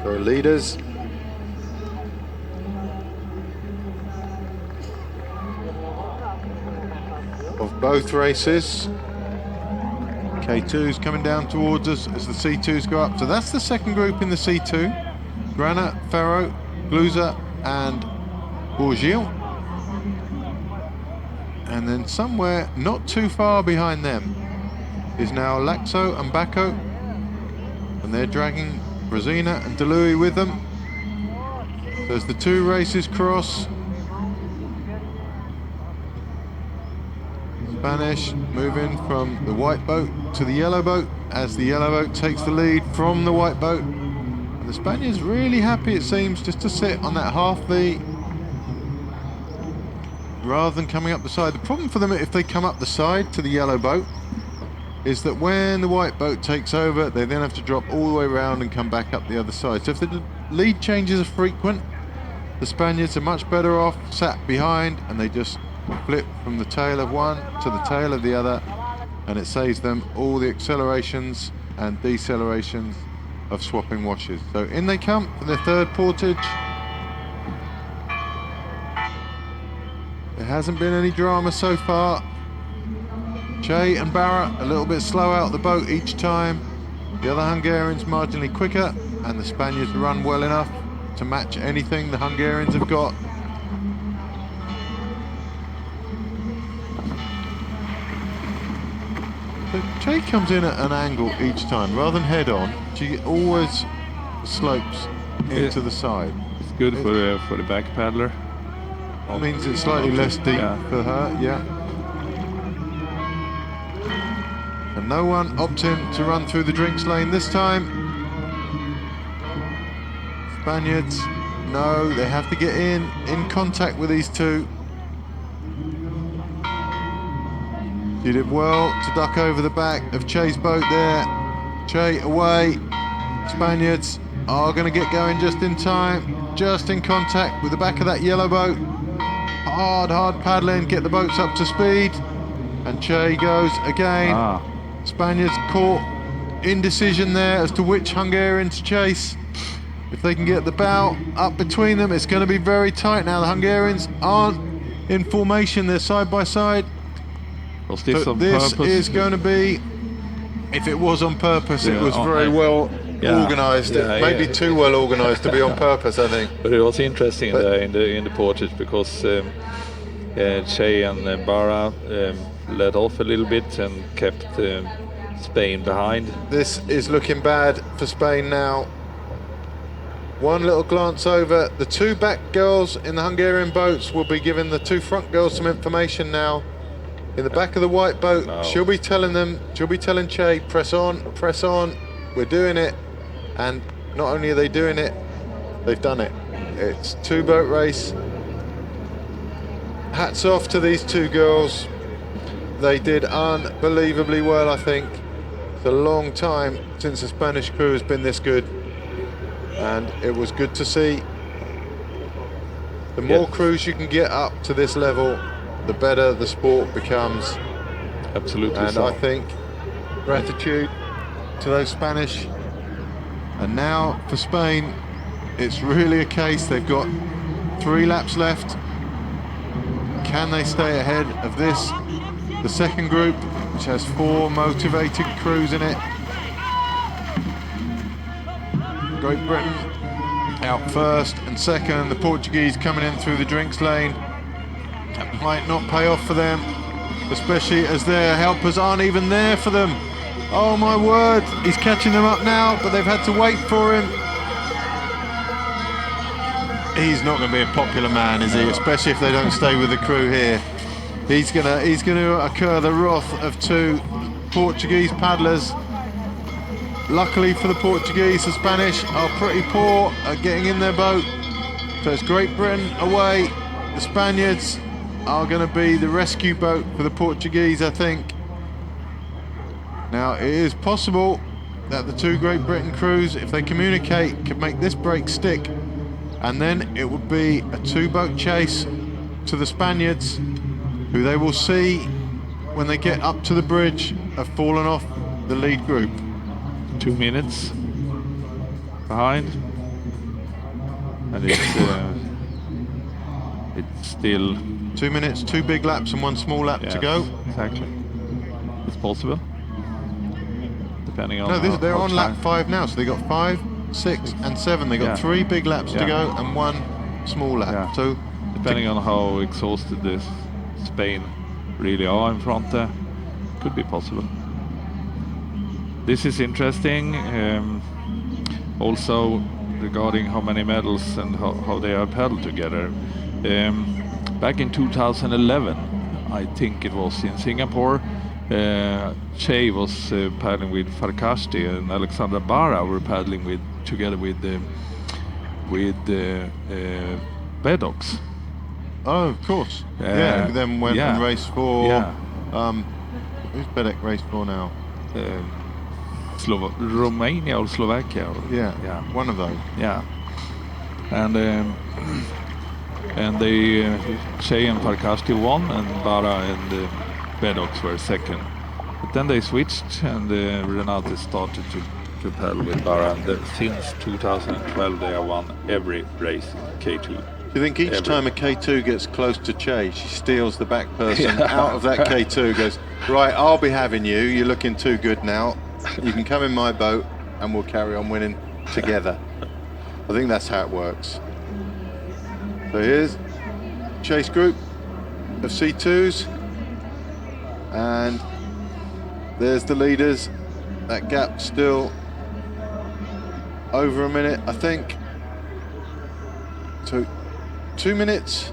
[SPEAKER 5] So leaders of both races. K2's coming down towards us as the C2s go up. So that's the second group in the C2. Grana, Ferro, Gluza and Bourgil. And then somewhere not too far behind them is now Laxo and Bako. And they're dragging Brezina and Deluy with them. So as the 2 races cross, Spanish moving from the white boat to the yellow boat as the yellow boat takes the lead from the white boat. And the Spaniards really happy, it seems, just to sit on that half V rather than coming up the side. The problem for them, if they come up the side to the yellow boat, is that when the white boat takes over, they then have to drop all the way around and come back up the other side. So if the lead changes are frequent, the Spaniards are much better off sat behind, and they just flip from the tail of one to the tail of the other, and it saves them all the accelerations and decelerations of swapping washes. So in they come for their third portage. There hasn't been any drama so far. Che and Barra a little bit slow out the boat each time. The other Hungarians marginally quicker, and the Spaniards run well enough to match anything the Hungarians have got. But Che comes in at an angle each time, rather than head on. She always slopes into the side.
[SPEAKER 4] It's good for the back paddler.
[SPEAKER 5] That means it's slightly less deep for her, yeah. And no one opting to run through the drinks lane this time. Spaniards, no, they have to get in contact with these two. She did well to duck over the back of Che's boat there. Che away. Spaniards are going to get going just in time, just in contact with the back of that yellow boat. Hard paddling, get the boats up to speed. And Che goes again. Spaniards caught indecision there as to which Hungarian to chase. If they can get the bow up between them, it's going to be very tight now. The Hungarians aren't in formation, they're side by side.
[SPEAKER 4] Was this
[SPEAKER 5] So
[SPEAKER 4] on
[SPEAKER 5] this
[SPEAKER 4] purpose?
[SPEAKER 5] is going to be, if it was on purpose, it was very well organised. Maybe too well organised to be on purpose, I think.
[SPEAKER 4] But it was interesting in the portage because Che and Barra let off a little bit and kept Spain behind.
[SPEAKER 5] This is looking bad for Spain now. One little glance over. The two back girls in the Hungarian boats will be giving the two front girls some information now. In the back of the white boat, she'll be telling Che, press on, we're doing it. And not only are they doing it, they've done it. It's two boat race. Hats off to these two girls. They did unbelievably well, I think. It's a long time since the Spanish crew has been this good. And it was good to see. The more crews you can get up to this level, the better the sport becomes.
[SPEAKER 4] Absolutely.
[SPEAKER 5] And I think gratitude to those Spanish. And now for Spain, it's really a case, they've got 3 laps left. Can they stay ahead of this? The second group, which has 4 motivated crews in it. Great Britain out first and second. The Portuguese coming in through the drinks lane. That might not pay off for them, especially as their helpers aren't even there for them. Oh my word, he's catching them up now, but they've had to wait for him. He's not going to be a popular man, is he? Especially if they don't stay with the crew here. He's gonna incur the wrath of 2 Portuguese paddlers. Luckily for the Portuguese, the Spanish are pretty poor at getting in their boat. So it's Great Britain away. The Spaniards are going to be the rescue boat for the Portuguese, I think. Now, it is possible that the 2 Great Britain crews, if they communicate, could make this break stick. And then it would be a 2-boat chase to the Spaniards, who they will see when they get up to the bridge have fallen off the lead group.
[SPEAKER 4] 2 minutes behind, and it's still
[SPEAKER 5] 2 minutes, 2 big laps and 1 small lap to go.
[SPEAKER 4] Exactly, it's possible. Depending on
[SPEAKER 5] they're on lap 5 now, so they got 5, 6, and 7. They got 3 big laps to go and 1 small lap.
[SPEAKER 4] Yeah.
[SPEAKER 5] So
[SPEAKER 4] depending on how exhausted this Spain really are in front there, could be possible. This is interesting, also regarding how many medals and how they are paddled together. Back in 2011, I think it was in Singapore, Che was paddling with Farkashti, and Alexandra Barra were paddling together with Bedox.
[SPEAKER 5] Oh, of course. Then went in race 4. Who's Bedek race 4 now?
[SPEAKER 4] Romania or Slovakia.
[SPEAKER 5] One of those.
[SPEAKER 4] Yeah, and they Che and Farkashti won, and Barra and Bedox were second. But then they switched, and Renate started to paddle with Barra. And since 2012, they have won every race in K2.
[SPEAKER 5] Do you think each time a K2 gets close to Che, she steals the back person out of that K2, goes, right, I'll be having you, you're looking too good now, you can come in my boat and we'll carry on winning together. I think that's how it works. So here's chase group of C2s, and there's the leaders. That gap still over a minute, I think. So 2 minutes,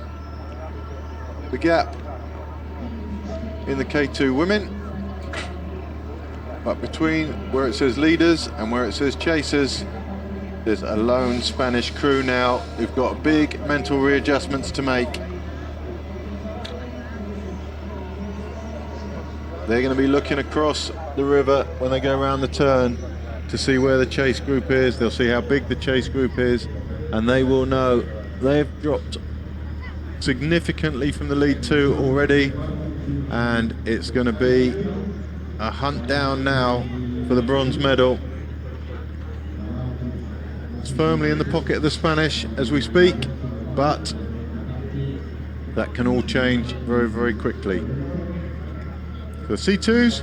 [SPEAKER 5] the gap in the K2 women. But between where it says leaders and where it says chasers, there's a lone Spanish crew now who've got big mental readjustments to make. They're going to be looking across the river when they go around the turn to see where the chase group is. They'll see how big the chase group is, and they will know they've dropped significantly from the lead two already, and it's going to be a hunt down now for the bronze medal. It's firmly in the pocket of the Spanish as we speak, but that can all change very, very quickly. The C2s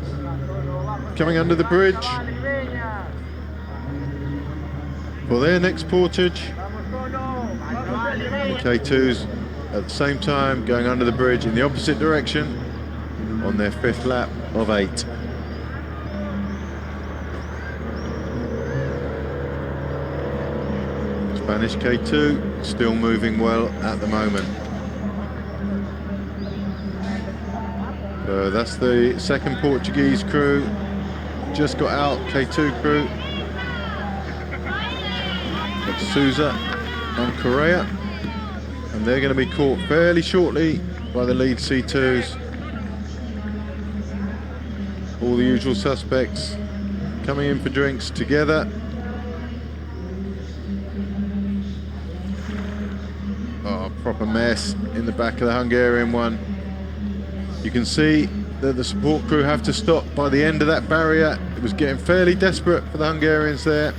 [SPEAKER 5] coming under the bridge for their next portage. The K2s at the same time going under the bridge in the opposite direction on their 5th lap of 8. Spanish K2 still moving well at the moment. So that's the second Portuguese crew. Just got out, K2 crew. It's Souza and Correa. And they're going to be caught fairly shortly by the lead C2s. All the usual suspects coming in for drinks together. Oh, proper mess in the back of the Hungarian one. You can see that the support crew have to stop by the end of that barrier. It was getting fairly desperate for the Hungarians there.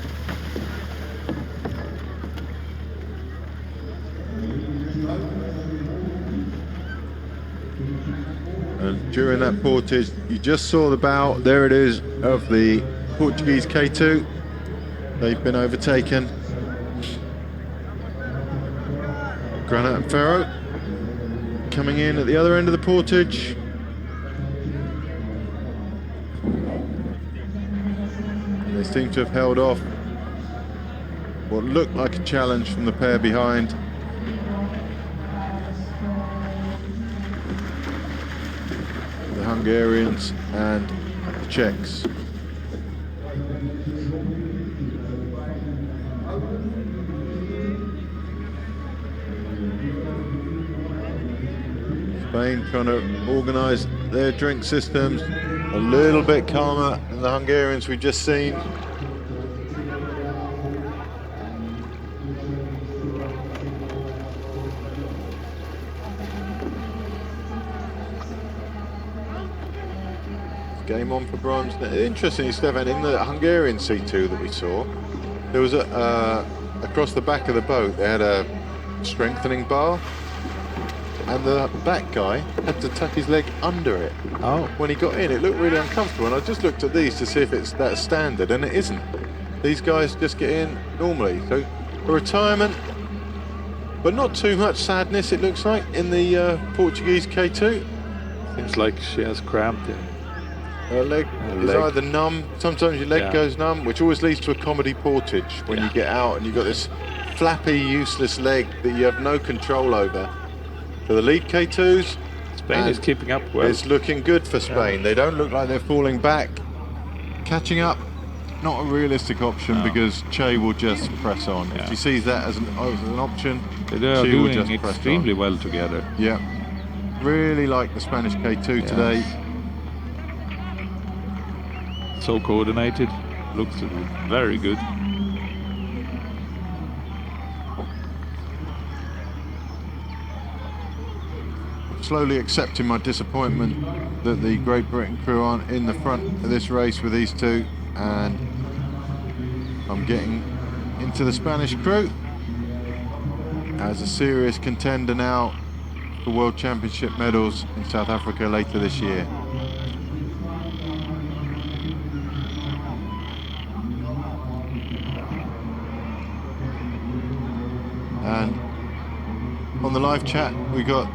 [SPEAKER 5] And during that portage, you just saw the bow, there it is, of the Portuguese K2. They've been overtaken. Granite and Ferro coming in at the other end of the portage. And they seem to have held off what looked like a challenge from the pair behind. The Hungarians and the Czechs. Spain trying to organise their drink systems a little bit calmer than the Hungarians we've just seen. Game on for bronze. Interestingly, Stefan, in the Hungarian C2 that we saw, there was across the back of the boat, they had a strengthening bar. And the back guy had to tuck his leg under it. Oh. When he got in, it looked really uncomfortable. And I just looked at these to see if it's that standard, and it isn't. These guys just get in normally. So a retirement, but not too much sadness, it looks like, in the Portuguese K2.
[SPEAKER 4] Seems like she has cramped in.
[SPEAKER 5] Her leg is either numb, sometimes your leg goes numb, which always leads to a comedy portage when you get out and you've got this flappy, useless leg that you have no control over. For the lead K2s,
[SPEAKER 4] Spain is keeping up well.
[SPEAKER 5] It's looking good for Spain. They don't look like they're falling back. Catching up, not a realistic option because Che will just press on. If she sees that as an option,
[SPEAKER 4] they are doing extremely well together.
[SPEAKER 5] Yeah, really like the Spanish K2 today.
[SPEAKER 4] So coordinated, looks very good.
[SPEAKER 5] Slowly accepting my disappointment that the Great Britain crew aren't in the front of this race with these two, and I'm getting into the Spanish crew. as a serious contender now for World Championship medals in South Africa later this year. And on the live chat, we got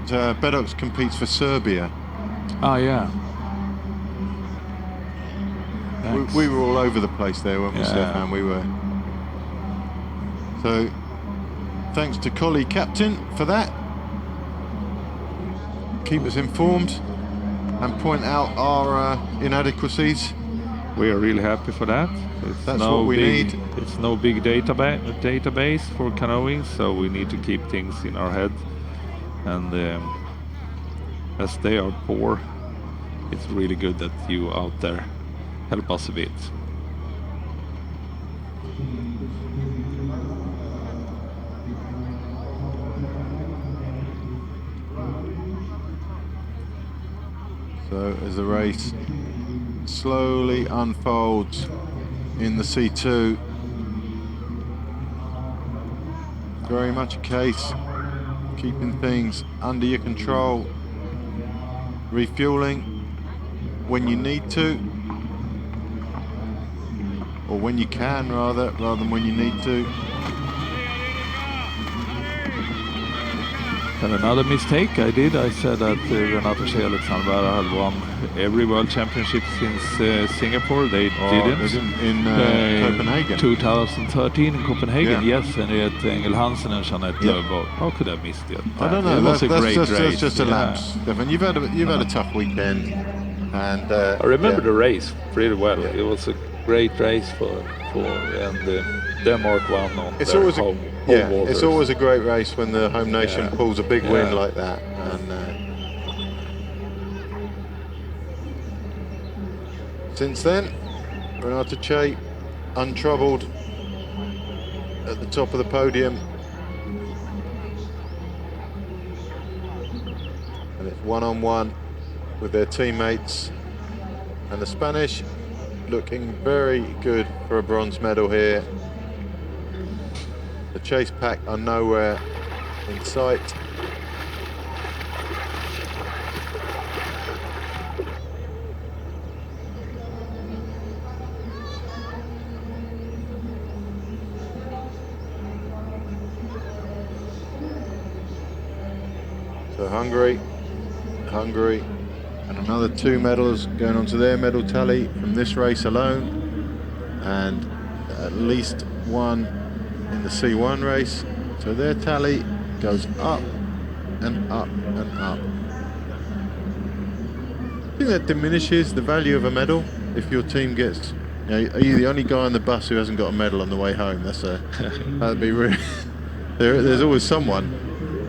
[SPEAKER 5] Bedox competes for Serbia.
[SPEAKER 4] Ah, yeah.
[SPEAKER 5] We were all over the place there, weren't we,
[SPEAKER 4] Yeah.
[SPEAKER 5] Stefan? We were. So, thanks to Collie Captain for that. Keep us informed and point out our inadequacies.
[SPEAKER 4] We are really happy for that. It's
[SPEAKER 5] That's what we need.
[SPEAKER 4] It's no big database for canoeing, so we need to keep things in our head. And as they are poor, it's really good that you out there help us a bit.
[SPEAKER 5] So as the race slowly unfolds in the C2, very much a case keeping things under your control, refueling when you need to, or when you can rather than when you need to.
[SPEAKER 4] And another mistake I did, I said that Renato Alexandra had won every World Championship since Singapore. They didn't.
[SPEAKER 5] They didn't in Copenhagen.
[SPEAKER 4] 2013 in Copenhagen,
[SPEAKER 5] Yeah.
[SPEAKER 4] yes, and it Engel Hansen and Jeanette Löfborg. How could I have missed it?
[SPEAKER 5] I don't know.
[SPEAKER 4] It was a great race.
[SPEAKER 5] That's just a
[SPEAKER 4] yeah.
[SPEAKER 5] lapse, Stefan. You've had a tough weekend, and
[SPEAKER 4] I remember
[SPEAKER 5] yeah.
[SPEAKER 4] the race pretty well.
[SPEAKER 5] Yeah.
[SPEAKER 4] It was a great race for and Denmark won on
[SPEAKER 5] It's
[SPEAKER 4] their
[SPEAKER 5] always
[SPEAKER 4] home
[SPEAKER 5] it's
[SPEAKER 4] waters.
[SPEAKER 5] always a great race when the home nation
[SPEAKER 4] Yeah.
[SPEAKER 5] pulls a big win
[SPEAKER 4] Yeah.
[SPEAKER 5] like that. And since then, Renata Che, untroubled at the top of the podium, and it's one-on-one with their teammates, and the Spanish looking very good for a bronze medal here. The chase pack are nowhere in sight. So Hungary, and another 2 medals going on to their medal tally from this race alone, and at least 1 in the C1 race. So their tally goes up and up and up. I think that diminishes the value of a medal if your team gets, you know, are you the only guy on the bus who hasn't got a medal on the way home? That'd be really, there's always someone.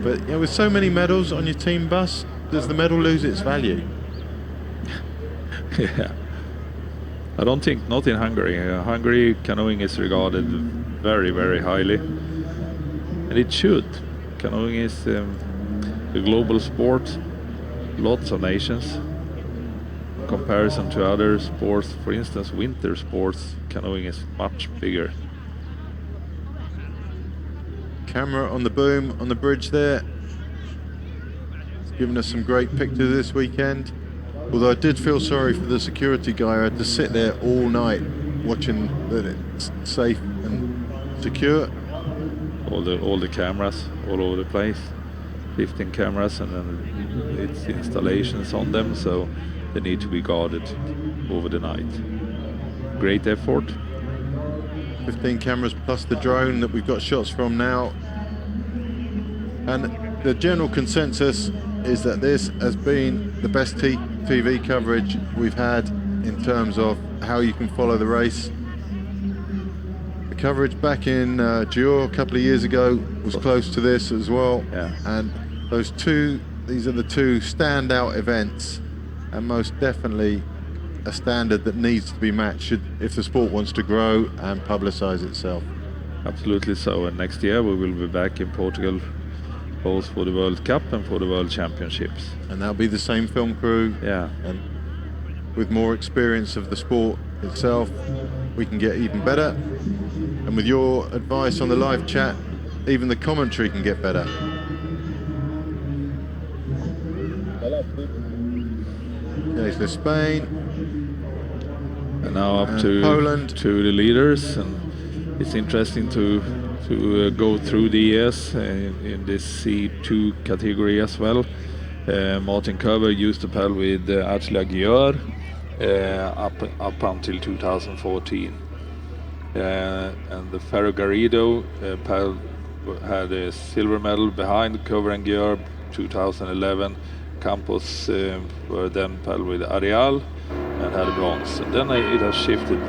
[SPEAKER 5] But you know, with so many medals on your team bus, does the medal lose its value?
[SPEAKER 4] Yeah, I don't think, not in Hungary. Hungary canoeing is regarded very, very highly, and it should. Canoeing is a global sport, lots of nations. In comparison to other sports, for instance, winter sports, canoeing is much bigger.
[SPEAKER 5] Camera on the boom on the bridge there. It's given us some great pictures this weekend. Although I did feel sorry for the security guy who had to sit there all night watching that it's safe and secure.
[SPEAKER 4] All the cameras all over the place, 15 cameras, and then it's installations on them, so they need to be guarded over the night. Great effort.
[SPEAKER 5] 15 cameras plus the drone that we've got shots from now. And the general consensus is that this has been the best TV coverage we've had in terms of how you can follow the race. The coverage back in Dior a couple of years ago was close to this as well.
[SPEAKER 4] Yeah.
[SPEAKER 5] And these are the 2 standout events, and most definitely a standard that needs to be matched if the sport wants to grow and publicize itself.
[SPEAKER 4] Absolutely so, and next year we will be back in Portugal, both for the World Cup and for the World Championships.
[SPEAKER 5] And that'll be the same film crew.
[SPEAKER 4] Yeah.
[SPEAKER 5] And with more experience of the sport itself, we can get even better. And with your advice on the live chat, even the commentary can get better. Okay, so Spain.
[SPEAKER 4] And now up
[SPEAKER 5] And
[SPEAKER 4] to
[SPEAKER 5] Poland.
[SPEAKER 4] to the leaders, and it's interesting to go through the years in this C2 category as well. Martin Koeber used to pedal with Attila Györ up until 2014, and the Ferro Garrido had a silver medal behind Koeber and Györ 2011. Campos were then pedaled with Areal and had a bronze, and then it has shifted.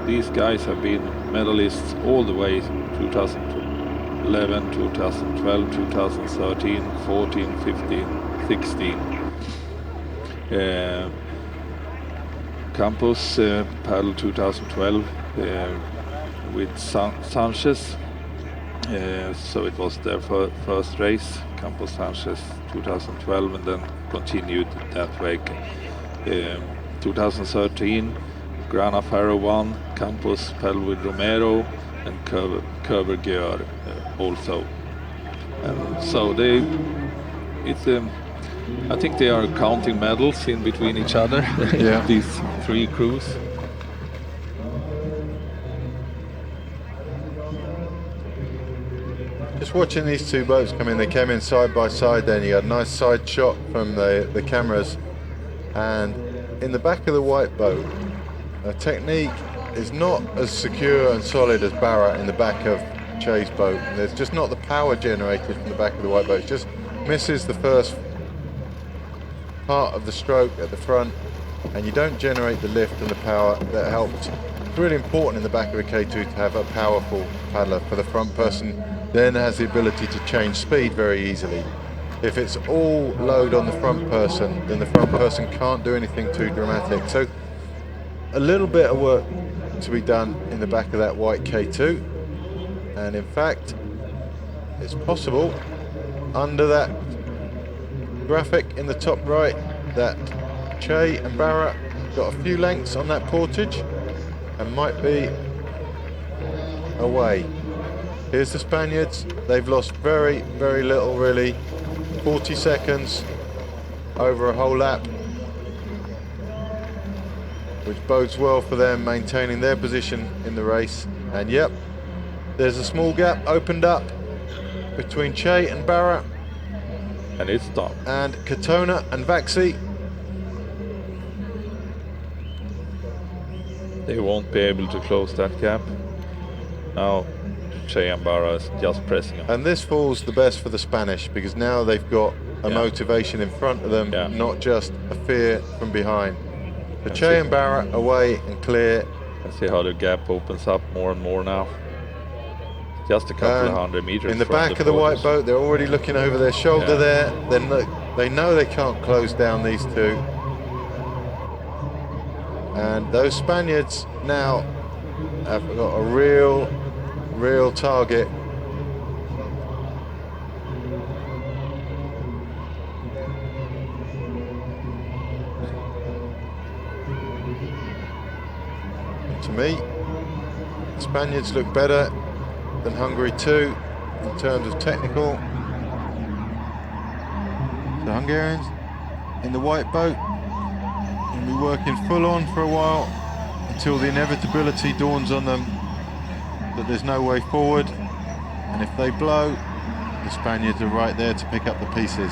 [SPEAKER 4] These guys have been medalists all the way, 2011, 2012, 2013, 14, 15, 16. Campos paddled 2012 with Sanchez, so it was their first race, Campos Sanchez 2012, and then continued that way. 2013, Grana Ferro won, Campos paddled with Romero, and Koeber Györ also. And so I think they are counting medals in between each other,
[SPEAKER 5] Yeah.
[SPEAKER 4] these three crews.
[SPEAKER 5] Just watching these two boats come in, they came in side by side then, you got a nice side shot from the cameras, and in the back of the white boat, the technique is not as secure and solid as Barra in the back of Che's boat. And there's just not the power generated from the back of the white boat. It just misses the first part of the stroke at the front, and you don't generate the lift and the power that helps. It's really important in the back of a K2 to have a powerful paddler, for the front person then has the ability to change speed very easily. If it's all load on the front person, then the front person can't do anything too dramatic. So a little bit of work to be done in the back of that white K2, and in fact it's possible under that graphic in the top right that Che and Barra got a few lengths on that portage and might be away. Here's the Spaniards. They've lost very, very little really. 40 seconds over a whole lap, which bodes well for them maintaining their position in the race. And yep, there's a small gap opened up between Che and Barra.
[SPEAKER 4] And it's stopped.
[SPEAKER 5] And Katona and Vaxi.
[SPEAKER 4] They won't be able to close that gap. Now Che and Barra is just pressing on.
[SPEAKER 5] And this falls the best for the Spanish, because now they've got a motivation in front of them, not just a fear from behind. The Che and Barra away and clear.
[SPEAKER 4] And see how the gap opens up more and more now. Just a couple of 100 meters.
[SPEAKER 5] In the back of the white boat, they're already looking over their shoulder there. Then they know they can't close down these two. And those Spaniards now have got a real target. And to me, the Spaniards look better than Hungary too in terms of technical. The Hungarians in the white boat will be working full on for a while until the inevitability dawns on them that there's no way forward, and if they blow, the Spaniards are right there to pick up the pieces.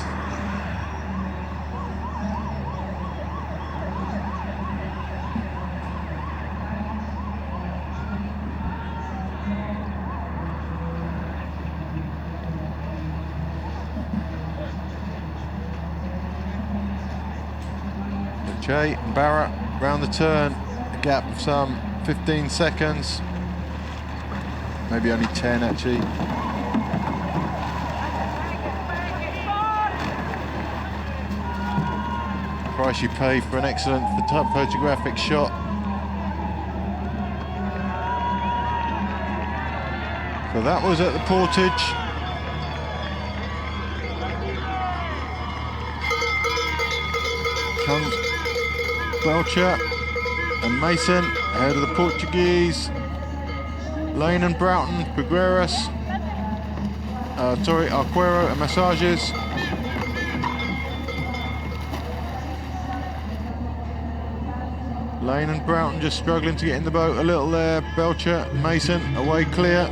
[SPEAKER 5] Che and Barra round the turn, a gap of some 15 seconds, maybe only 10 actually. Price you pay for an excellent photographic shot. So that was at the portage. Comes Belcher and Mason ahead of the Portuguese. Lane and Broughton, Figueras, Arquero and Massages. Lane and Broughton just struggling to get in the boat a little there. Belcher, Mason, away clear.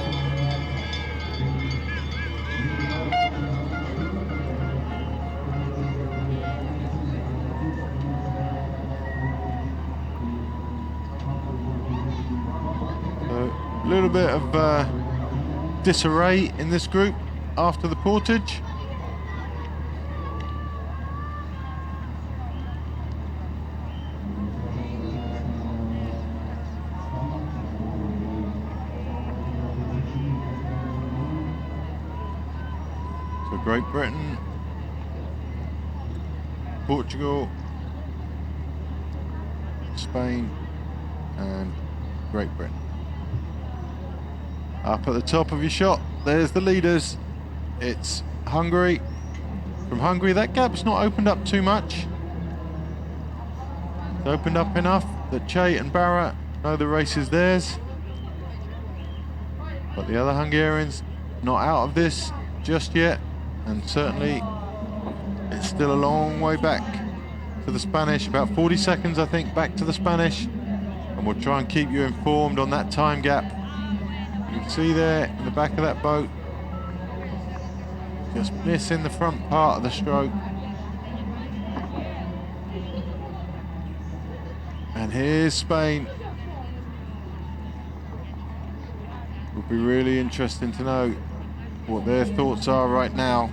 [SPEAKER 5] So, a little bit of disarray in this group after the portage. So Great Britain, Portugal, Spain and Great Britain. Up at the top of your shot, there's the leaders. It's Hungary. From Hungary, that gap's not opened up too much. It's opened up enough that Che and Barra know the race is theirs. But the other Hungarians not out of this just yet, and certainly it's still a long way back to the Spanish, about 40 seconds I think back to the Spanish, and we'll try and keep you informed on that time gap. You can see there in the back of that boat, just missing the front part of the stroke. And here's Spain. Would be really interesting to know what their thoughts are right now.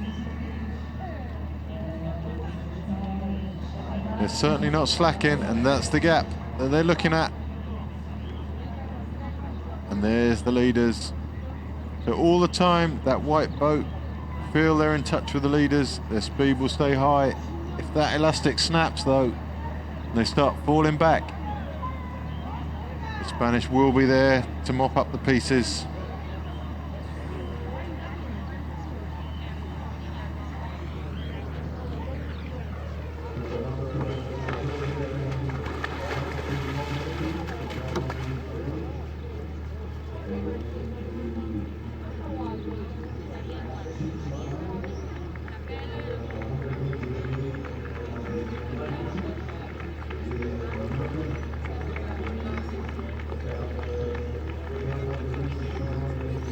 [SPEAKER 5] They're certainly not slacking, and that's the gap that they're looking at. And there's the leaders. So all the time, that white boat, feel they're in touch with the leaders, their speed will stay high. If that elastic snaps though, and they start falling back, the Spanish will be there to mop up the pieces.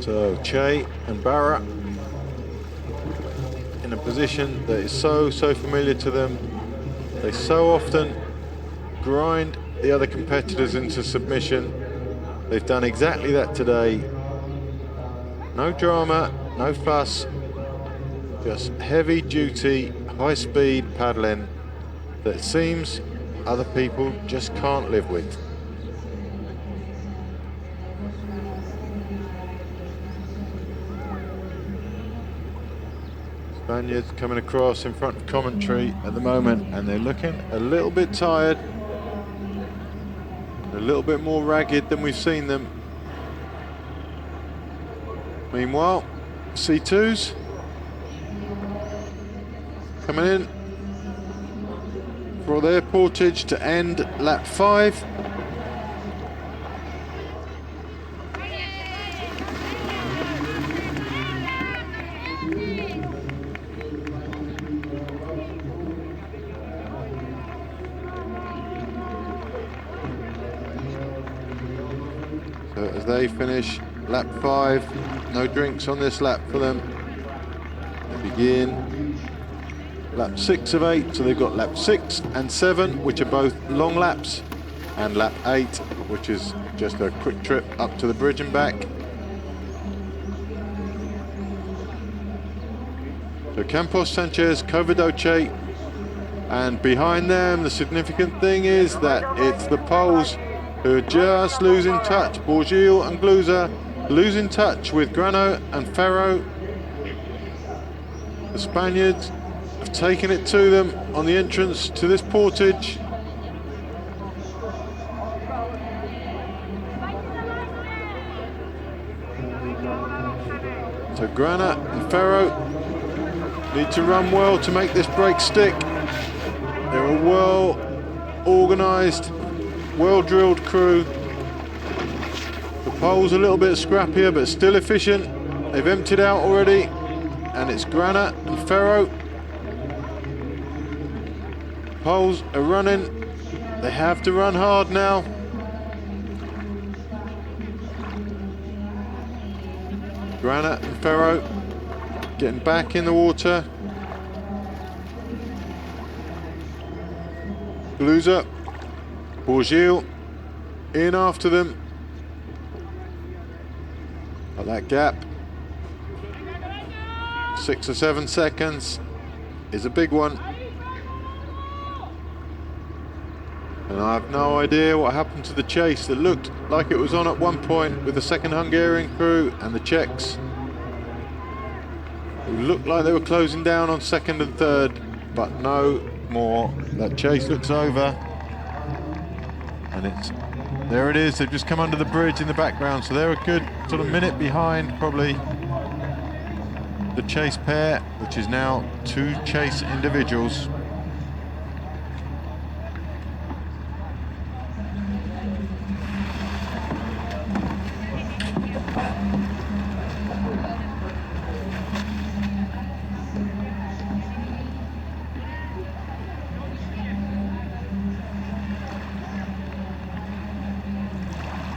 [SPEAKER 5] So Che and Barra in a position that is so familiar to them. They so often grind the other competitors into submission. They've done exactly that today. No drama, no fuss, just heavy duty, high speed paddling that seems other people just can't live with. Spaniards coming across in front of commentary at the moment, and they're looking a little bit tired, a little bit more ragged than we've seen them. Meanwhile, C2s coming in for their portage to end lap 5. So as they finish lap 5, no drinks on this lap for them. They begin lap 6 of 8, so they've got lap 6 and 7, which are both long laps, and lap 8, which is just a quick trip up to the bridge and back. So Campos, Sanchez, Covidoce, and behind them the significant thing is that it's the Poles who are just losing touch. Bourgil and Gluza losing touch with Grano and Ferro. The Spaniards have taken it to them on the entrance to this portage. So Grana and Ferro need to run well to make this break stick. They're a well organised, well-drilled crew. The Poles a little bit scrappier, but still efficient. They've emptied out already. and it's Grana and Ferro. Poles are running. They have to run hard now. Grana and Ferro getting back in the water. Bluza, Bourgil in after them. At that gap, 6 or 7 seconds is a big one. And I have no idea what happened to the chase that looked like it was on at one point with the second Hungarian crew and the Czechs. It looked like they were closing down on second and third, but no more. That chase looks over. And there it is. They've just come under the bridge in the background, so they're a good sort of minute behind probably the chase pair, which is now 2 chase individuals.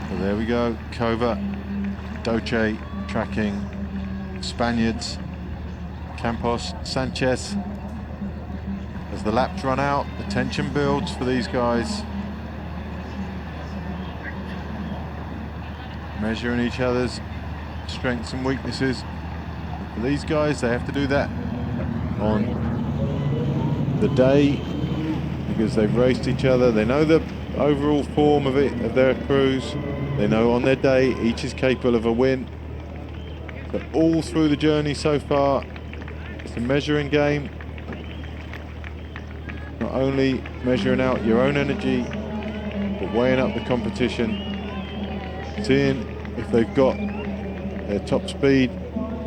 [SPEAKER 5] So there we go, Kova, Doce tracking Spaniards, Campos, Sanchez. As the laps run out, the tension builds for these guys. Measuring each other's strengths and weaknesses. For these guys, they have to do that on the day because they've raced each other. They know the overall form of their crews. They know on their day each is capable of a win. But all through the journey so far, it's a measuring game. Not only measuring out your own energy, but weighing up the competition, seeing if they've got their top speed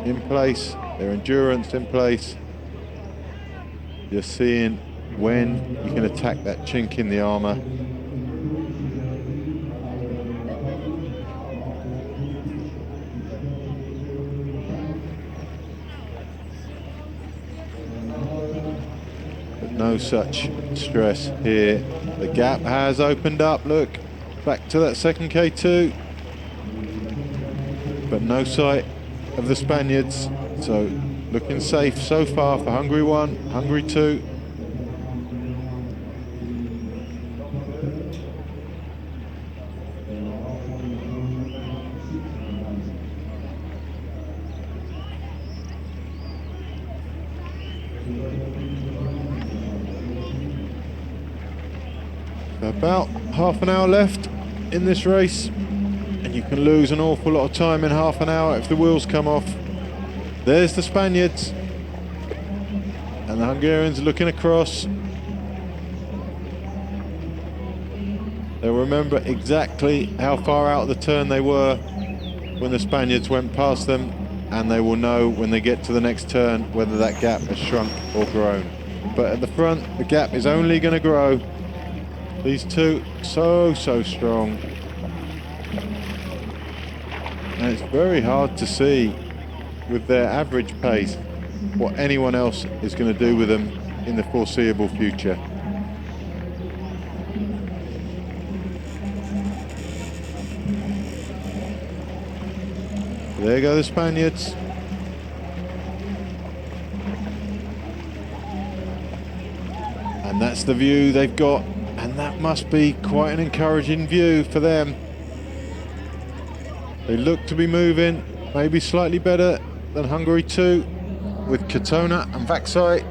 [SPEAKER 5] in place, their endurance in place. You're seeing when you can attack that chink in the armour. But no such stress here. The gap has opened up, look, back to that second K2. But no sight of the Spaniards, so looking safe so far for Hungary 1, Hungary 2. About half an hour left in this race, and you can lose an awful lot of time in half an hour if the wheels come off. There's the Spaniards, and the Hungarians looking across. They'll remember exactly how far out of the turn they were when the Spaniards went past them, and they will know when they get to the next turn whether that gap has shrunk or grown. But at the front, the gap is only going to grow. These two, so strong. And it's very hard to see with their average pace what anyone else is going to do with them in the foreseeable future. There go the Spaniards. And that's the view they've got. And that must be quite an encouraging view for them. They look to be moving, maybe slightly better than Hungary 2 with Katona and Vaxai.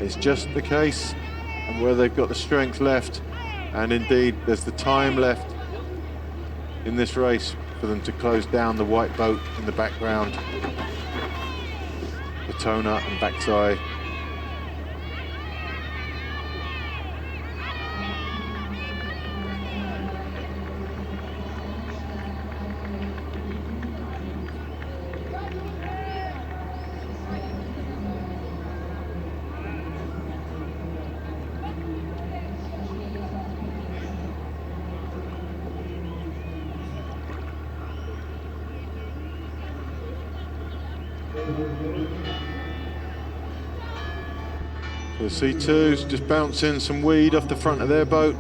[SPEAKER 5] It's just the case of where they've got the strength left, and indeed there's the time left in this race for them to close down the white boat in the background. Katona and Vaxai. The C2's just bouncing some weed off the front of their boat.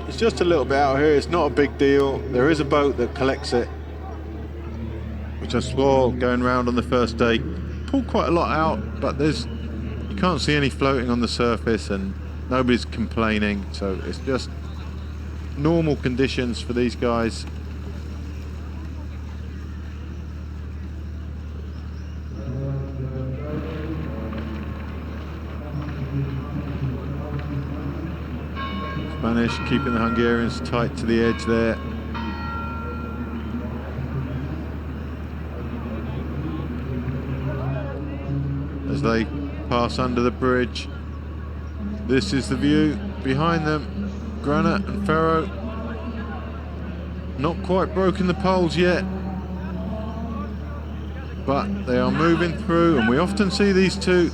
[SPEAKER 5] It's just a little bit out here, it's not a big deal. There is a boat that collects it, which I saw going around on the first day. Pulled quite a lot out, but you can't see any floating on the surface and nobody's complaining, so it's just normal conditions for these guys. Spanish keeping the Hungarians tight to the edge there. As they pass under the bridge, this is the view behind them. Granite and Ferro not quite broken the poles yet, but they are moving through, and we often see these two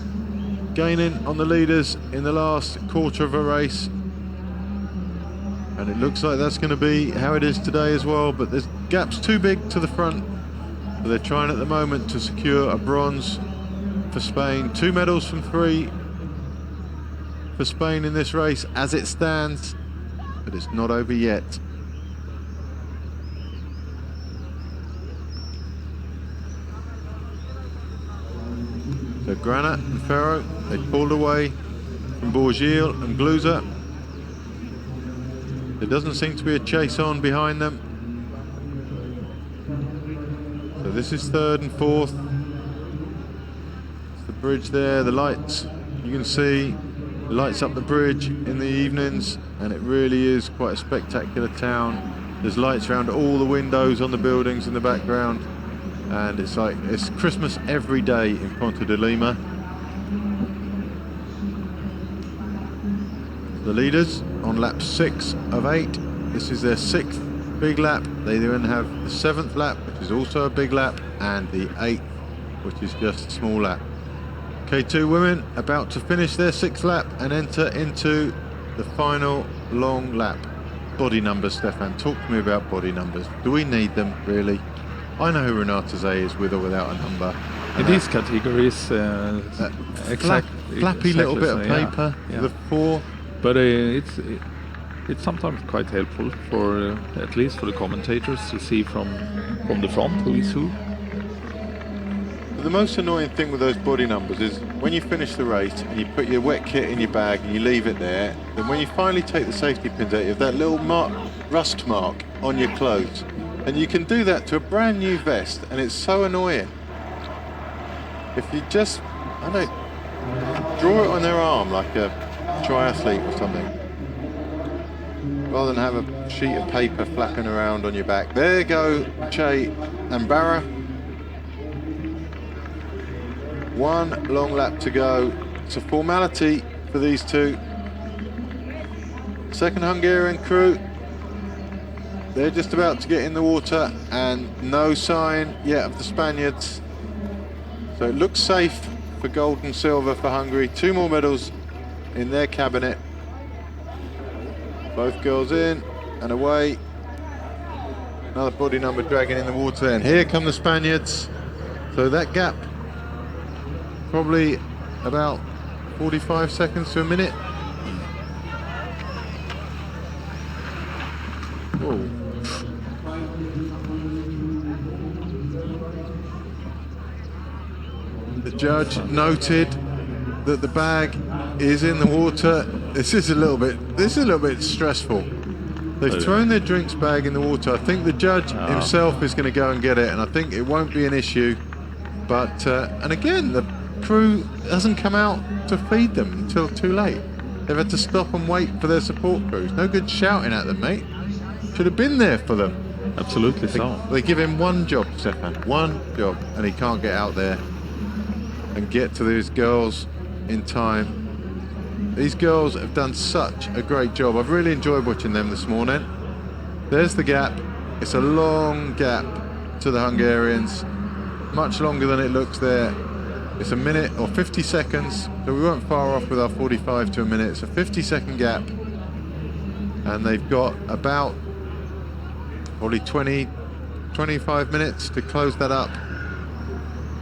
[SPEAKER 5] gaining on the leaders in the last quarter of a race. And it looks like that's going to be how it is today as well, but the gap's too big to the front. So they're trying at the moment to secure a bronze for Spain. 2 medals from 3 for Spain in this race as it stands, but it's not over yet. So Granat and Ferro, they pulled away from Bourgil and Gluza. There doesn't seem to be a chase on behind them. So this is 3rd and 4th. It's the bridge there, the lights. You can see lights up the bridge in the evenings, and it really is quite a spectacular town. There's lights around all the windows on the buildings in the background, and it's like it's Christmas every day in Ponte de Lima. The leaders on lap 6 of 8. This is their 6th big lap. They then have the 7th lap, which is also a big lap, and the 8th, which is just a small lap. K2 women about to finish their 6th lap and enter into the final long lap. Body numbers, Stefan. Talk to me about body numbers. Do we need them, really? I know who Renata Zay is with or without a number.
[SPEAKER 4] In these categories,
[SPEAKER 5] flappy little bit of paper,
[SPEAKER 4] yeah.
[SPEAKER 5] the 4.
[SPEAKER 4] But it's sometimes quite helpful for at least for the commentators to see from the front who is who.
[SPEAKER 5] The most annoying thing with those body numbers is when you finish the race and you put your wet kit in your bag and you leave it there, then when you finally take the safety pins out, you have that little rust mark on your clothes. And you can do that to a brand new vest, and it's so annoying. If you just, I don't know, draw it on their arm like a triathlete or something, rather than have a sheet of paper flapping around on your back. There go Che and Barra. 1 long lap to go. It's a formality for these two. Second Hungarian crew, they're just about to get in the water, and no sign yet of the Spaniards. So it looks safe for gold and silver for Hungary. 2 more medals in their cabinet. Both girls in and away. Another body number dragging in the water, and here come the Spaniards. So that gap, probably about 45 seconds to a minute. Whoa. The judge noted that the bag is in the water. This is a little bit stressful. They've thrown their drinks bag in the water. I think the judge himself is going to go and get it, and I think it won't be an issue. But and again, the crew hasn't come out to feed them until too late. They've had to stop and wait for their support crews. No good shouting at them, mate. Should have been there for them.
[SPEAKER 4] Absolutely so.
[SPEAKER 5] They give him one job, Stefan, one job, and he can't get out there and get to these girls in time. These girls have done such a great job. I've really enjoyed watching them this morning. There's the gap. It's a long gap to the Hungarians, much longer than it looks there. It's a minute or 50 seconds, so we weren't far off with our 45 to a minute. It's a 50-second gap, and they've got about probably 20, 25 minutes to close that up.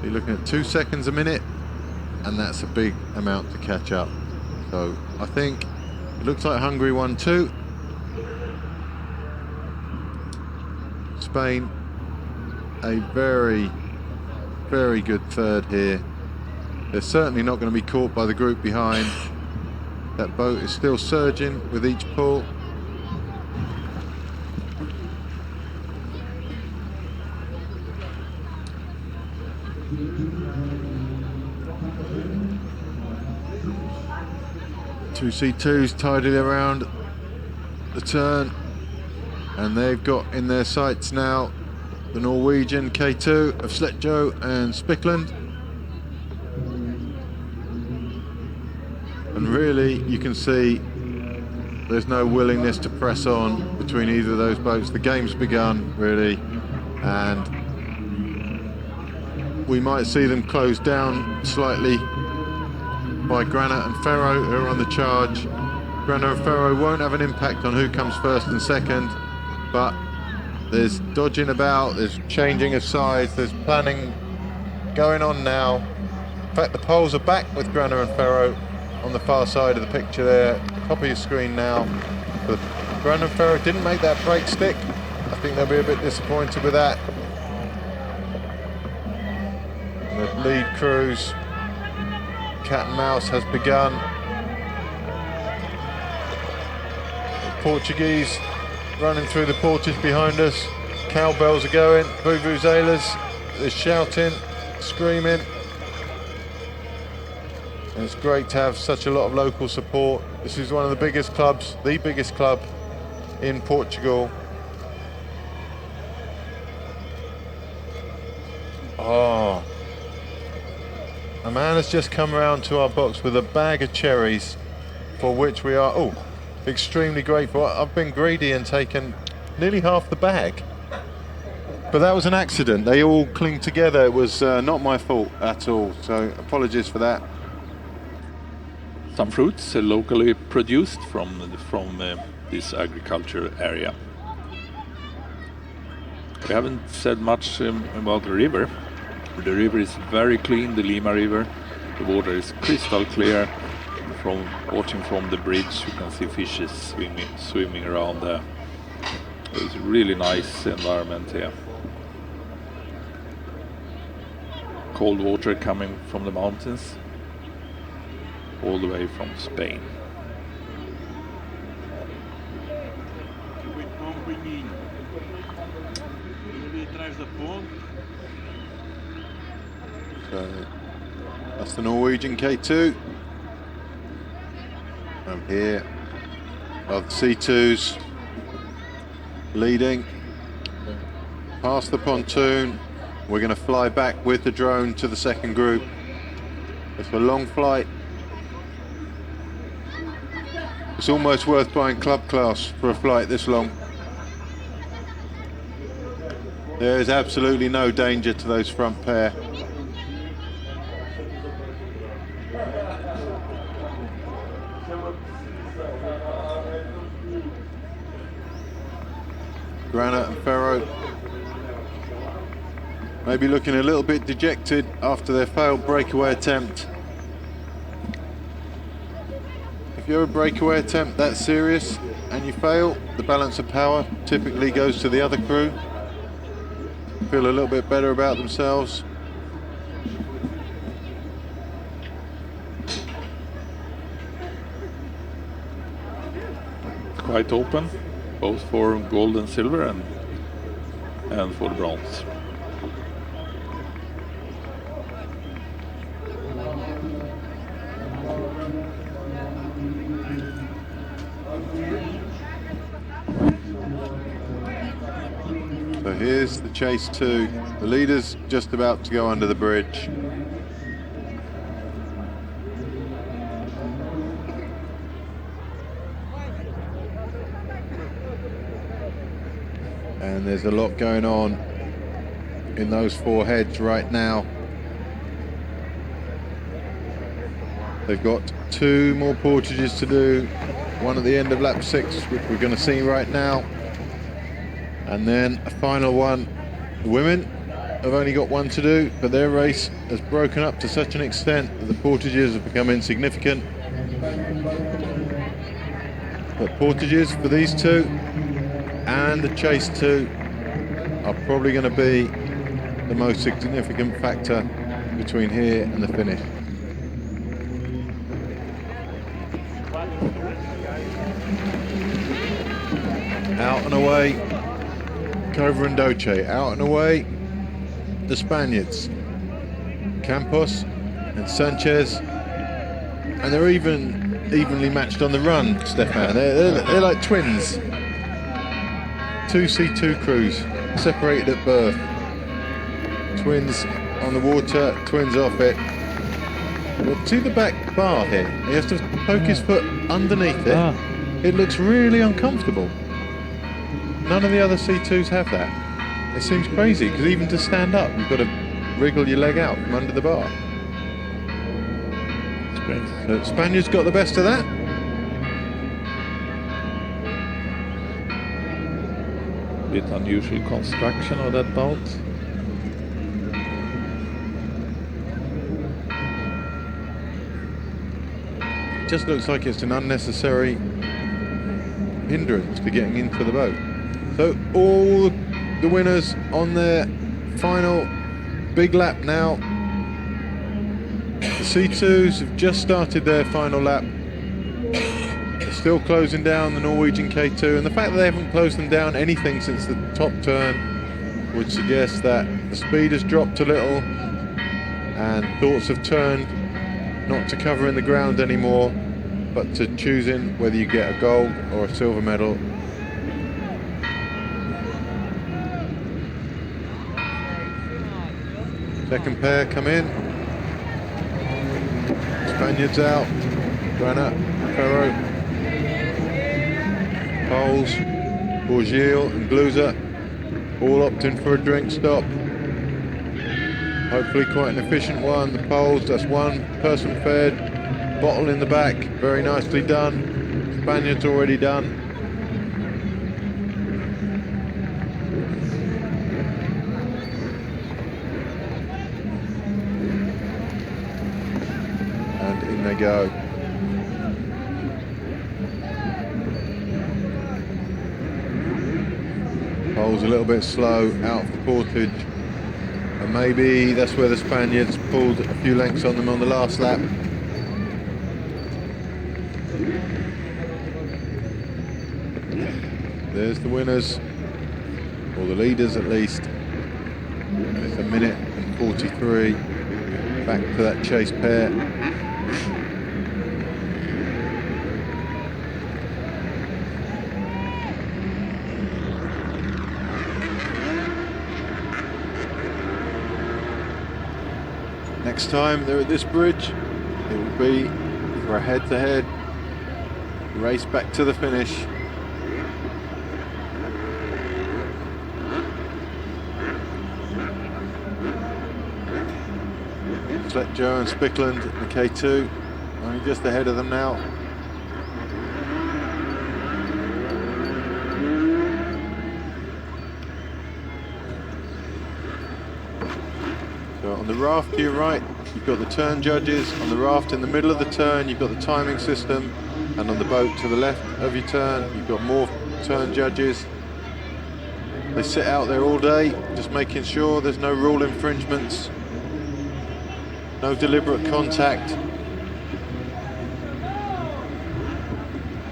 [SPEAKER 5] You're looking at 2 seconds a minute, and that's a big amount to catch up. So I think it looks like Hungary won 2. Spain, a very, very good third here. They're certainly not going to be caught by the group behind. That boat is still surging with each pull. Two C2s tidally around the turn, and they've got in their sights now the Norwegian K2 of Sletjo and Spickland. And really, you can see there's no willingness to press on between either of those boats. The game's begun, really, and we might see them close down slightly by Granite and Ferro, who are on the charge. Granite and Ferro won't have an impact on who comes first and second, but there's dodging about, there's changing of sides, there's planning going on now. In fact, the poles are back with Granite and Ferro on the far side of the picture there, top of your screen now. But Granite and Ferro didn't make that break stick. I think they'll be a bit disappointed with that. And the lead cruise, cat and mouse, has begun. The Portuguese running through the portage behind us. Cowbells are going, vuvuzelas, they're shouting, screaming. And it's great to have such a lot of local support. This is one of the biggest clubs, the biggest club in Portugal. Oh, a man has just come around to our box with a bag of cherries, for which we are extremely grateful. I've been greedy and taken nearly half the bag, but that was an accident. They all cling together. It was not my fault at all, so apologies for that.
[SPEAKER 4] Some fruits locally produced from this agriculture area. We haven't said much about the river. The river is very clean, the Lima River. The water is crystal clear. From watching from the bridge, you can see fishes swimming around there. It's a really nice environment here. Cold water coming from the mountains, all the way from Spain.
[SPEAKER 5] So that's the Norwegian K2. Over here are the C2s leading past the pontoon. We're going to fly back with the drone to the second group. It's a long flight. It's almost worth buying club class for a flight this long. There is absolutely no danger to those front pair. Granite and Ferro maybe looking a little bit dejected after their failed breakaway attempt. If you're a breakaway attempt that serious and you fail, the balance of power typically goes to the other crew. Feel a little bit better about themselves.
[SPEAKER 4] Quite open, both for gold and silver and for the bronze.
[SPEAKER 5] So here's the chase 2. The leader's just about to go under the bridge. And there's a lot going on in those 4 heads right now. They've got 2 more portages to do. One at the end of lap 6, which we're going to see right now. And then a final one. The women have only got one to do, but their race has broken up to such an extent that the portages have become insignificant. But portages for these two and the chase two are probably going to be the most significant factor between here and the finish. Out and away, Cova and Doce. Out and away, the Spaniards, Campos and Sanchez, and they're evenly matched on the run, Stefan. They're like twins. Two C2 crews, separated at birth. Twins on the water, twins off it. Well, see the back bar here? He has to poke his foot underneath it. It looks really uncomfortable. None of the other C2s have that. It seems crazy, because even to stand up, you've got to wriggle your leg out from under the bar. So Spaniards got the best of that.
[SPEAKER 4] Bit unusual construction of that boat.
[SPEAKER 5] It just looks like it's an unnecessary hindrance to getting into the boat. So all the winners on their final big lap now. The C2s have just started their final lap. They're still closing down the Norwegian K2, and the fact that they haven't closed them down anything since the top turn would suggest that the speed has dropped a little and thoughts have turned not to covering the ground anymore, but to choosing whether you get a gold or a silver medal. Second pair come in. Spaniards out. Grana, Ferro, Poles, Bourgil and Gluser all opting for a drink stop. Hopefully quite an efficient one. The Poles, that's one person fed. Bottle in the back, very nicely done. Spaniards already done. And in they go. Pole's a little bit slow out for portage. And maybe that's where the Spaniards pulled a few lengths on them on the last lap. There's the winners, or the leaders at least. It's a minute and 43. Back to that chase pair. Next time they're at this bridge, it will be for a head-to-head race back to the finish. Let Joe and Spickland, the K2, only just ahead of them now. So on the raft to your right, you've got the turn judges. On the raft in the middle of the turn, you've got the timing system. And on the boat to the left of your turn, you've got more turn judges. They sit out there all day, just making sure there's no rule infringements. No deliberate contact.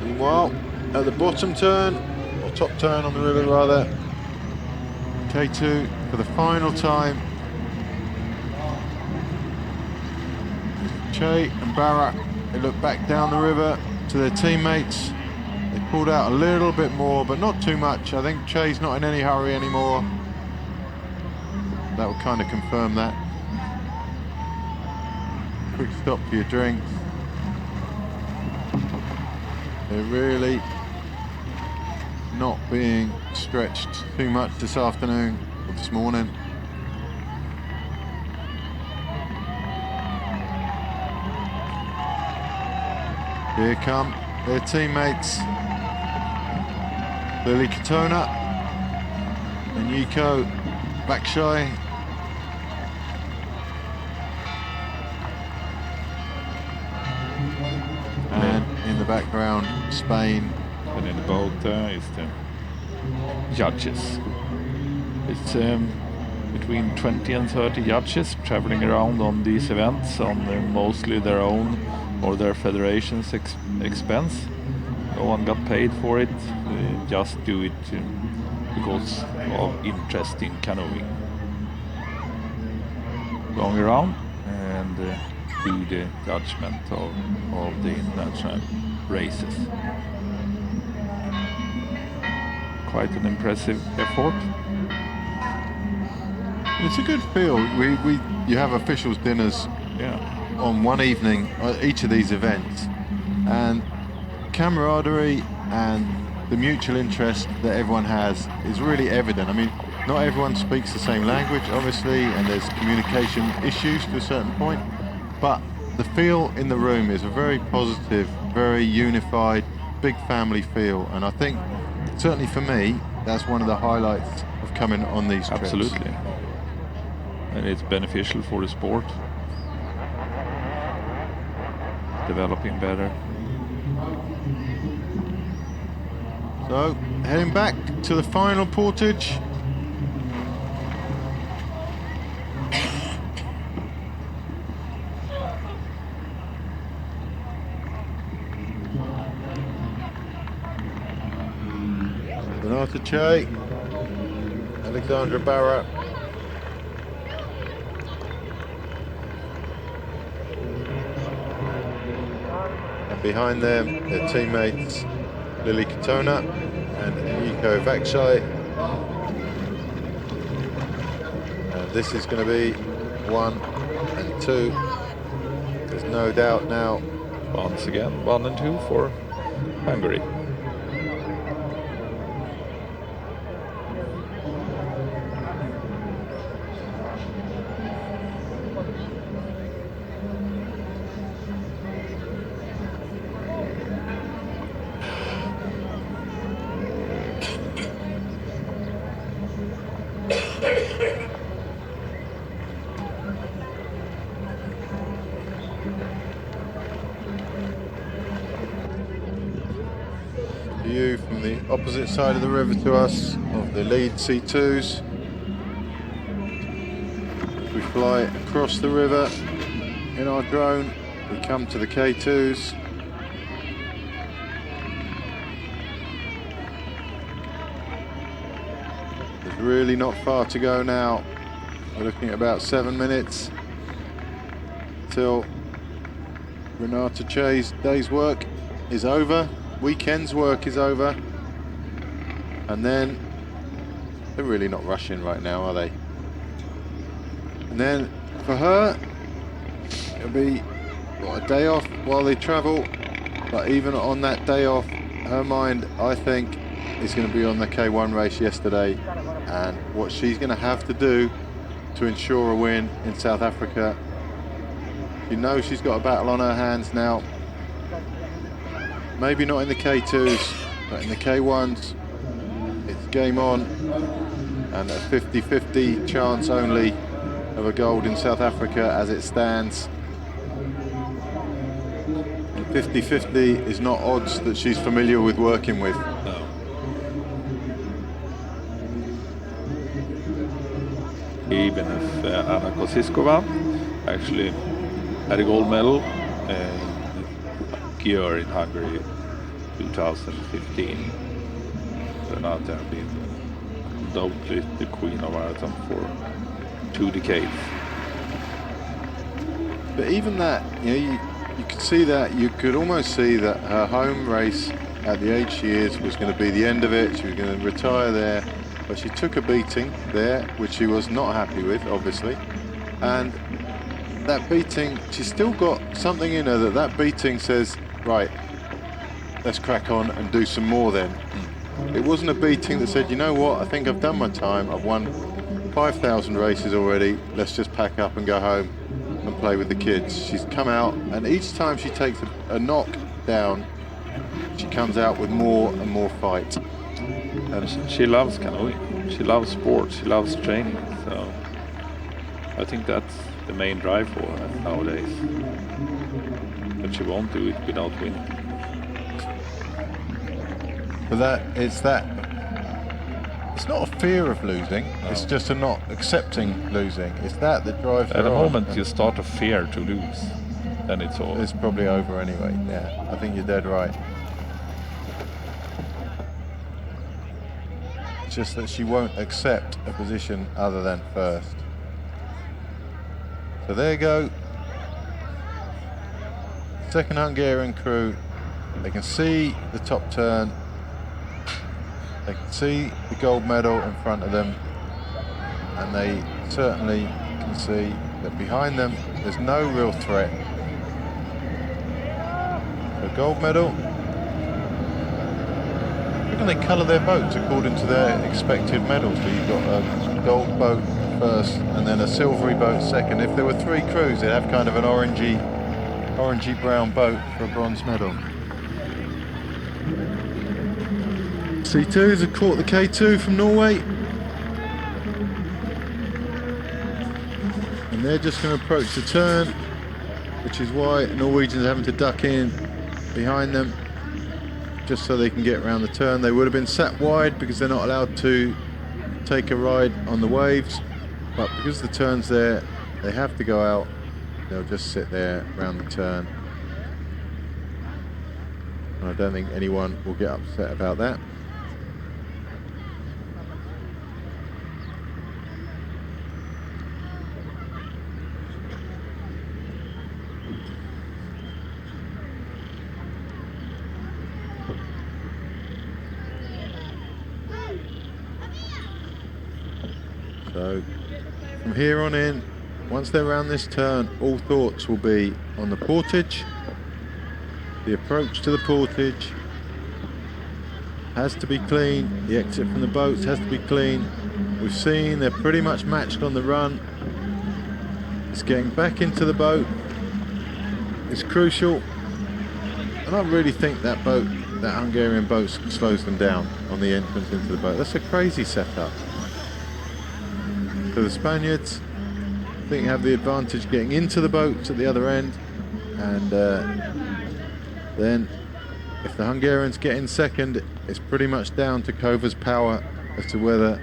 [SPEAKER 5] Meanwhile, at the bottom turn, or top turn on the river rather, K2 for the final time. Che and Barra, they look back down the river to their teammates. They pulled out a little bit more, but not too much. I think Che's not in any hurry anymore. That will kind of confirm that. Quick stop for your drinks. They're really not being stretched too much this afternoon or this morning. Here come their teammates. Lily Katona and Yiko Bakshay the background, Spain.
[SPEAKER 4] And in the boat there is the judges. It's between 20 and 30 judges traveling around on these events on mostly their own or their federation's expense. No one got paid for it, just do it because of interest in canoeing. Going around and do the judgment of the international races. Quite an impressive effort.
[SPEAKER 5] It's a good feel. You have officials dinners on one evening at each of these events, and camaraderie and the mutual interest that everyone has is really evident. I mean, not everyone speaks the same language, obviously, and there's communication issues to a certain point, but the feel in the room is a very positive, very unified, big family feel, and I think, certainly for me, that's one of the highlights of coming on these trips.
[SPEAKER 4] Absolutely. And it's beneficial for the sport. Developing better.
[SPEAKER 5] So, heading back to the final portage. Renata Che, Alexandra Barra. And behind them, their teammates Lily Katona and Enrico Vakshai. And this is going to be 1 and 2. There's no doubt now.
[SPEAKER 4] Once again, 1 and 2 for Hungary.
[SPEAKER 5] View from the opposite side of the river to us of the lead C2s. As we fly across the river in our drone, we come to the K2s. There's really not far to go now. We're looking at about 7 minutes till Renata Che's day's work is over. Weekend's work is over, and then they're really not rushing right now, are they? And then for her, it'll be a day off while they travel, but even on that day off, her mind, I think, is going to be on the K1 race yesterday, and what she's going to have to do to ensure a win in South Africa. You know she's got a battle on her hands now. Maybe not in the K2s, but in the K1s, it's game on, and a 50-50 chance only of a gold in South Africa as it stands. And 50-50 is not odds that she's familiar with working with.
[SPEAKER 4] No. Even if Anna Kosiskova actually had a gold medal year in Hungary 2015. Renata has been undoubtedly the queen of marathon for 2 decades.
[SPEAKER 5] But even that, you could see that, you could almost see that her home race at the age she is was going to be the end of it. She was going to retire there, but she took a beating there, which she was not happy with, obviously. And that beating, she's still got something in her that beating says, right, let's crack on and do some more then. It wasn't a beating that said, you know what, I think I've done my time, I've won 5,000 races already, let's just pack up and go home and play with the kids. She's come out, and each time she takes a knock down, she comes out with more and more fight.
[SPEAKER 4] And she loves canoeing, she loves sports, she loves training, so I think that's the main drive for her nowadays. But she won't do it without winning.
[SPEAKER 5] But it's not a fear of losing, it's just a not accepting losing. It's that drives her
[SPEAKER 4] At the
[SPEAKER 5] on.
[SPEAKER 4] moment you start to fear to lose, then it's all.
[SPEAKER 5] It's probably over anyway. Yeah, I think you're dead right. It's just that she won't accept a position other than first. So there you go. Second Hungarian crew. They can see the top turn. They can see the gold medal in front of them. And they certainly can see that behind them there's no real threat. The gold medal. How can they colour their boats according to their expected medals? So you've got a gold boat first and then a silvery boat second. If there were 3 crews, they'd have kind of an orangey brown boat for a bronze medal. C2s have caught the K2 from Norway. And they're just going to approach the turn, which is why Norwegians are having to duck in behind them, just so they can get around the turn. They would have been sat wide because they're not allowed to take a ride on the waves, but because the turn's there, they have to go out. They'll just sit there around the turn. And I don't think anyone will get upset about that. So from here on in, once they're around this turn, all thoughts will be on the portage. The approach to the portage has to be clean. The exit from the boats has to be clean. We've seen they're pretty much matched on the run. It's getting back into the boat. It's crucial. And I really think that Hungarian boat slows them down on the entrance into the boat. That's a crazy setup. So the Spaniards, I think, have the advantage getting into the boats at the other end, and then if the Hungarians get in second, it's pretty much down to Kova's power as to whether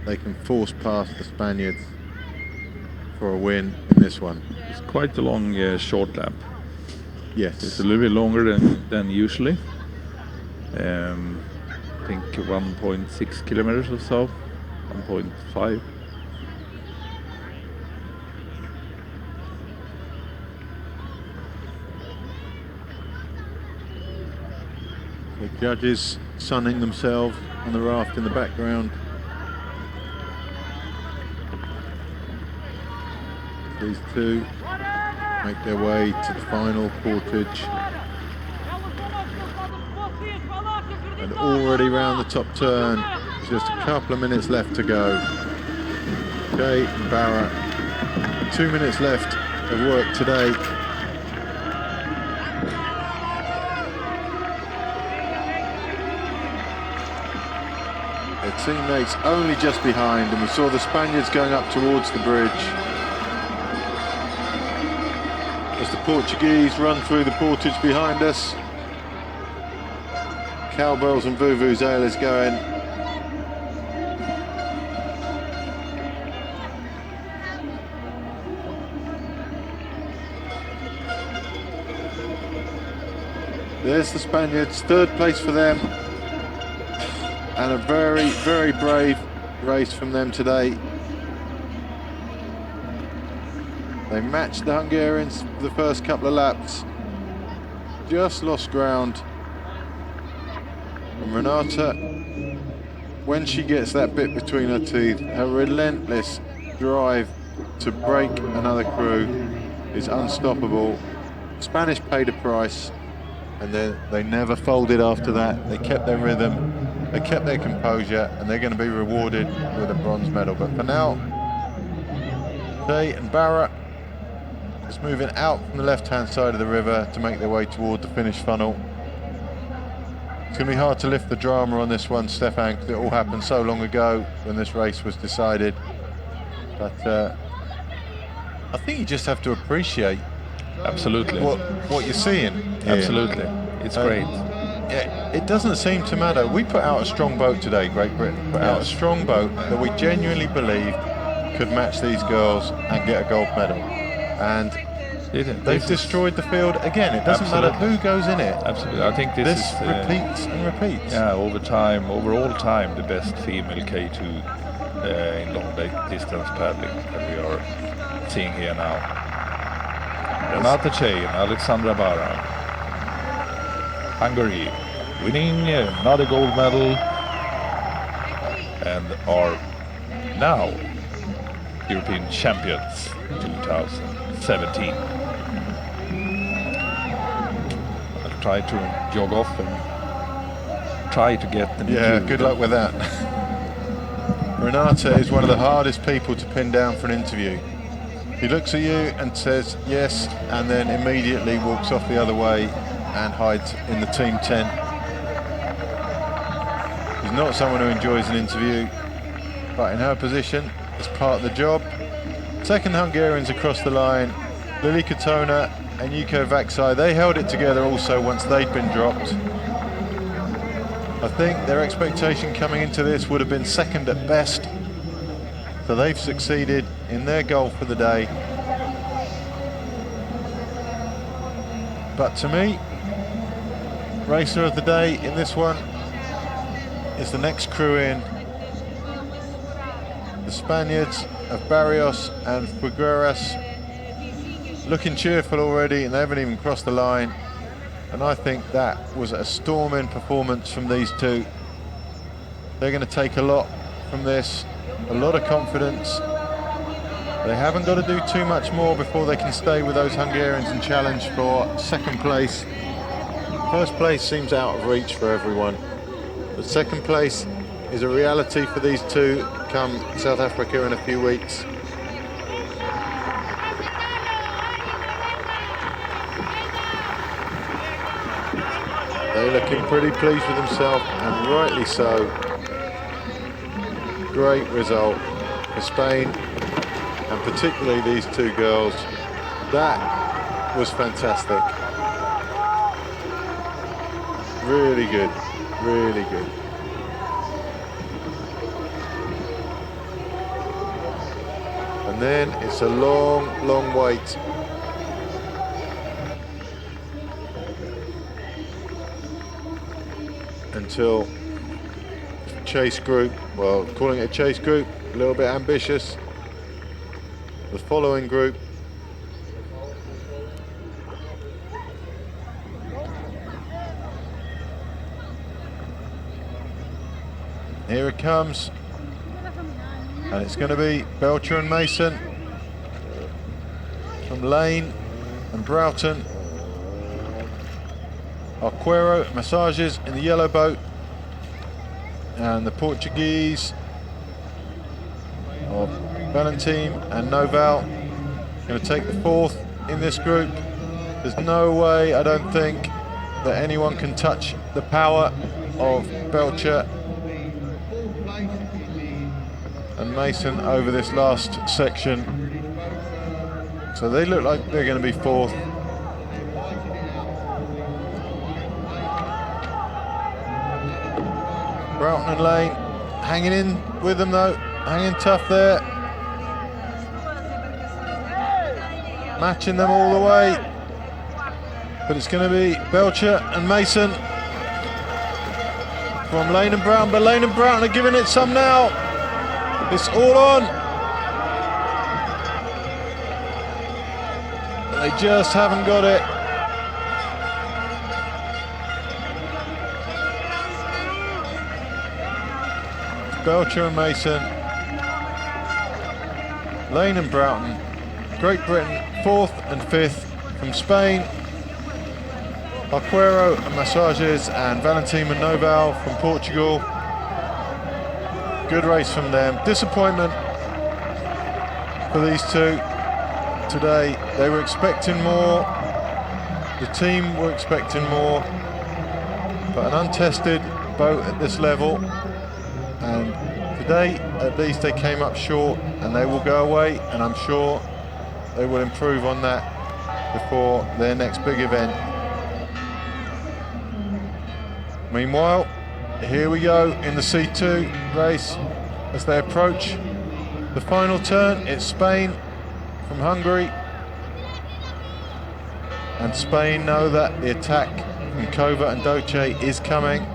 [SPEAKER 5] they can force past the Spaniards for a win in this one.
[SPEAKER 4] It's quite a long short lap.
[SPEAKER 5] Yes.
[SPEAKER 4] It's a little bit longer than usually. I think 1.6 kilometers or so, 1.5.
[SPEAKER 5] The judges sunning themselves on the raft in the background. These two make their way to the final portage. And already round the top turn, there's just a couple of minutes left to go. Jay and Barra, 2 minutes left of work today. Their teammates only just behind, and we saw the Spaniards going up towards the bridge as the Portuguese run through the portage behind us. Cowbells and vuvuzelas going. There's the Spaniards, third place for them. And a very, very brave race from them today. They matched the Hungarians for the first couple of laps. Just lost ground. And Renata, when she gets that bit between her teeth, her relentless drive to break another crew is unstoppable. Spanish paid a price, and they never folded after that. They kept their rhythm, they kept their composure, and they're going to be rewarded with a bronze medal. But for now, Jay and Barra is moving out from the left-hand side of the river to make their way toward the finish funnel. It's going to be hard to lift the drama on this one, Stefan, because it all happened so long ago when this race was decided. But I think you just have to appreciate
[SPEAKER 4] Absolutely.
[SPEAKER 5] what you're seeing here.
[SPEAKER 4] Absolutely. It's great.
[SPEAKER 5] it doesn't seem to matter. We put out a strong boat today, Great Britain put out a strong boat that we genuinely believed could match these girls and get a gold medal. And they've destroyed the field again. It doesn't matter who goes in it.
[SPEAKER 4] Absolutely. I think this is,
[SPEAKER 5] repeats and repeats.
[SPEAKER 4] Yeah, over all time, the best female K2 in long distance paddling that we are seeing here now. Renate Che and Alexandra Bara, Hungary, winning another gold medal and are now European champions 2017. I'll try to jog off and try to get the
[SPEAKER 5] good luck with that. Renate is one of the hardest people to pin down for an interview. He looks at you and says yes, and then immediately walks off the other way and hides in the team tent. He's not someone who enjoys an interview, but in her position, it's part of the job. Second Hungarians across the line, Lily Katona and Yuko Vaksai, they held it together also once they'd been dropped. I think their expectation coming into this would have been second at best. So they've succeeded in their goal for the day. But to me, racer of the day in this one is the next crew in. The Spaniards of Barrios and Figueras, looking cheerful already, and they haven't even crossed the line. And I think that was a storming performance from these two. They're going to take a lot from this, a lot of confidence. They haven't got to do too much more before they can stay with those Hungarians and challenge for second place. First place seems out of reach for everyone, but second place is a reality for these two come South Africa in a few weeks. They're looking pretty pleased with themselves, and rightly so. Great result for Spain, and particularly these two girls. That was fantastic. Really good, really good. And then it's a long, long wait. Until chase group, well, calling it a chase group, a little bit ambitious. The following group here it comes, and it's going to be Belcher and Mason from Lane and Broughton. Arquero Massages in the yellow boat, and the Portuguese of Valentim and Noval going to take the fourth in this group. There's no way, I don't think, that anyone can touch the power of Belcher and Mason over this last section. So they look like they're going to be fourth. Broughton and Lane hanging in with them though, hanging tough there. Matching them all the way. But it's going to be Belcher and Mason from Lane and Broughton, but Lane and Broughton are giving it some now. It's all on. But they just haven't got it. Belcher and Mason, Lane and Broughton, Great Britain 4th and 5th from Spain, Arquero and Massages and Valentim and Noval from Portugal. Good race from them. Disappointment for these two today. They were expecting more, the team were expecting more, but an untested boat at this level. And today, at least, they came up short, and they will go away, and I'm sure they will improve on that before their next big event. Meanwhile, here we go in the C2 race as they approach the final turn. It's Spain from Hungary. And Spain know that the attack from Kova and Doce is coming.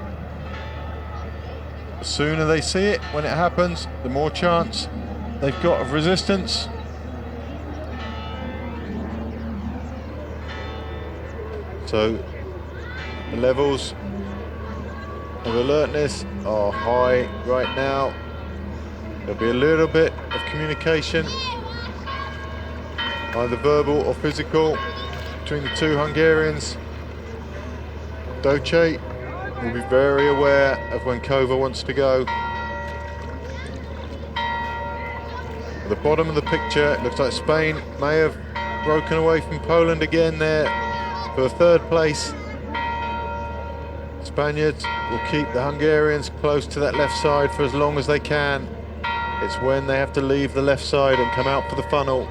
[SPEAKER 5] The sooner they see it when it happens, the more chance they've got of resistance. So the levels of alertness are high right now. There'll be a little bit of communication, either verbal or physical, between the two Hungarians. Doce will be very aware of when Kova wants to go. At the bottom of the picture, it looks like Spain may have broken away from Poland again there for third place. Spaniards will keep the Hungarians close to that left side for as long as they can. It's when they have to leave the left side and come out for the funnel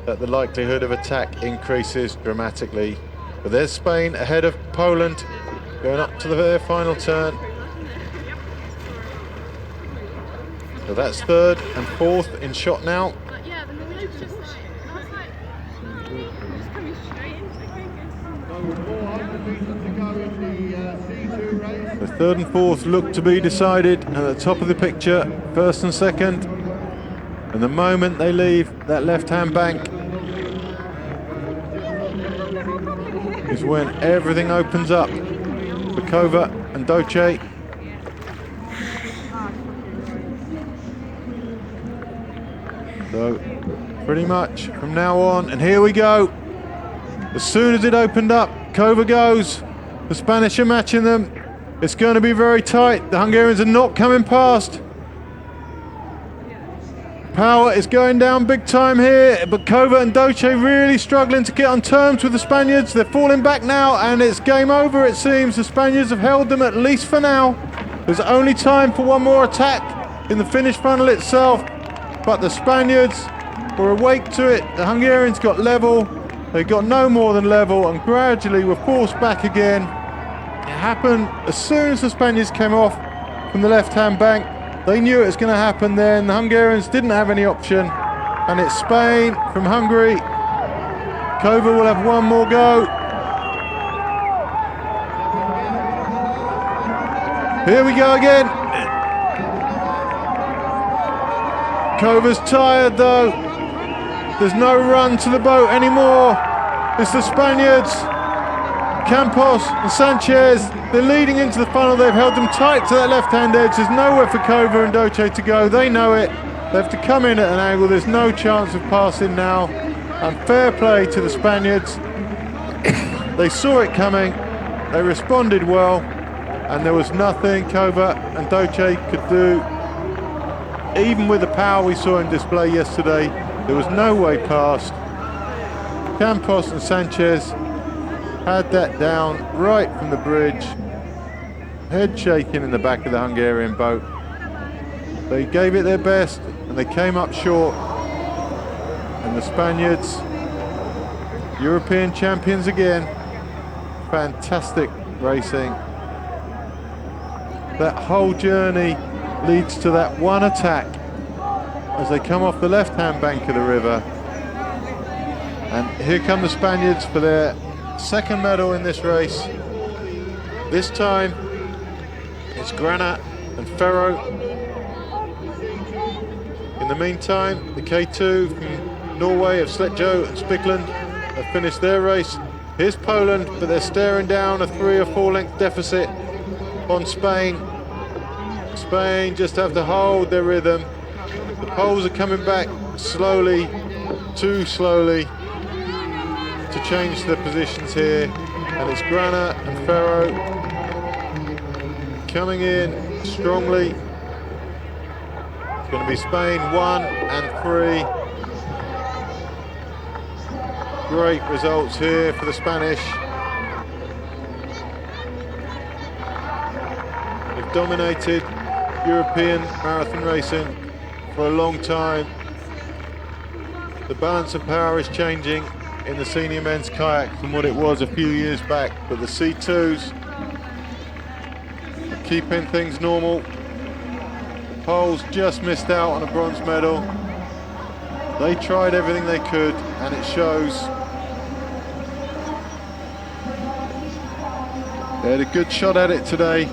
[SPEAKER 5] that the likelihood of attack increases dramatically. But there's Spain ahead of Poland, going up to their final turn. So that's third and fourth in shot now. The third and fourth look to be decided at the top of the picture, first and second. And the moment they leave that left-hand bank is when everything opens up for Kova and Doce. So pretty much from now on, and here we go. As soon as it opened up, Kova goes. The Spanish are matching them. It's going to be very tight. The Hungarians are not coming past. Power is going down big time here, but Kova and Doce really struggling to get on terms with the Spaniards. They're falling back now, and it's game over, it seems. The Spaniards have held them, at least for now. There's only time for one more attack in the finish funnel itself, but the Spaniards were awake to it. The Hungarians got level. They got no more than level, and gradually were forced back again. It happened as soon as the Spaniards came off from the left-hand bank. They knew it was going to happen then. The Hungarians didn't have any option. And it's Spain from Hungary. Kova will have one more go. Here we go again. Kova's tired though. There's no run to the boat anymore. It's the Spaniards. Campos and Sanchez, they're leading into the funnel. They've held them tight to that left-hand edge. There's nowhere for Kova and Doce to go. They know it. They have to come in at an angle. There's no chance of passing now. And fair play to the Spaniards. They saw it coming. They responded well. And there was nothing Kova and Doce could do. Even with the power we saw him display yesterday, there was no way past. Campos and Sanchez had that down right from the bridge. Head shaking in the back of the Hungarian boat. They gave it their best and they came up short. And the Spaniards, European champions again. Fantastic racing. That whole journey leads to that one attack as they come off the left-hand bank of the river. And here come the Spaniards for their second medal in this race. This time it's Grana and Ferro. In the meantime, the K2 from Norway of Sletjo and Spikland have finished their race. Here's Poland, but they're staring down a 3 or 4 length deficit on Spain. Spain just have to hold their rhythm. The Poles are coming back slowly, too slowly, to change the positions here. And it's Grana and Ferro coming in strongly. It's going to be Spain 1 and 3. Great results here for the Spanish. They've dominated European marathon racing for a long time. The balance of power is changing in the senior men's kayak from what it was a few years back, but the C2s keeping things normal. Poles just missed out on a bronze medal. They tried everything they could, and it shows. They had a good shot at it today.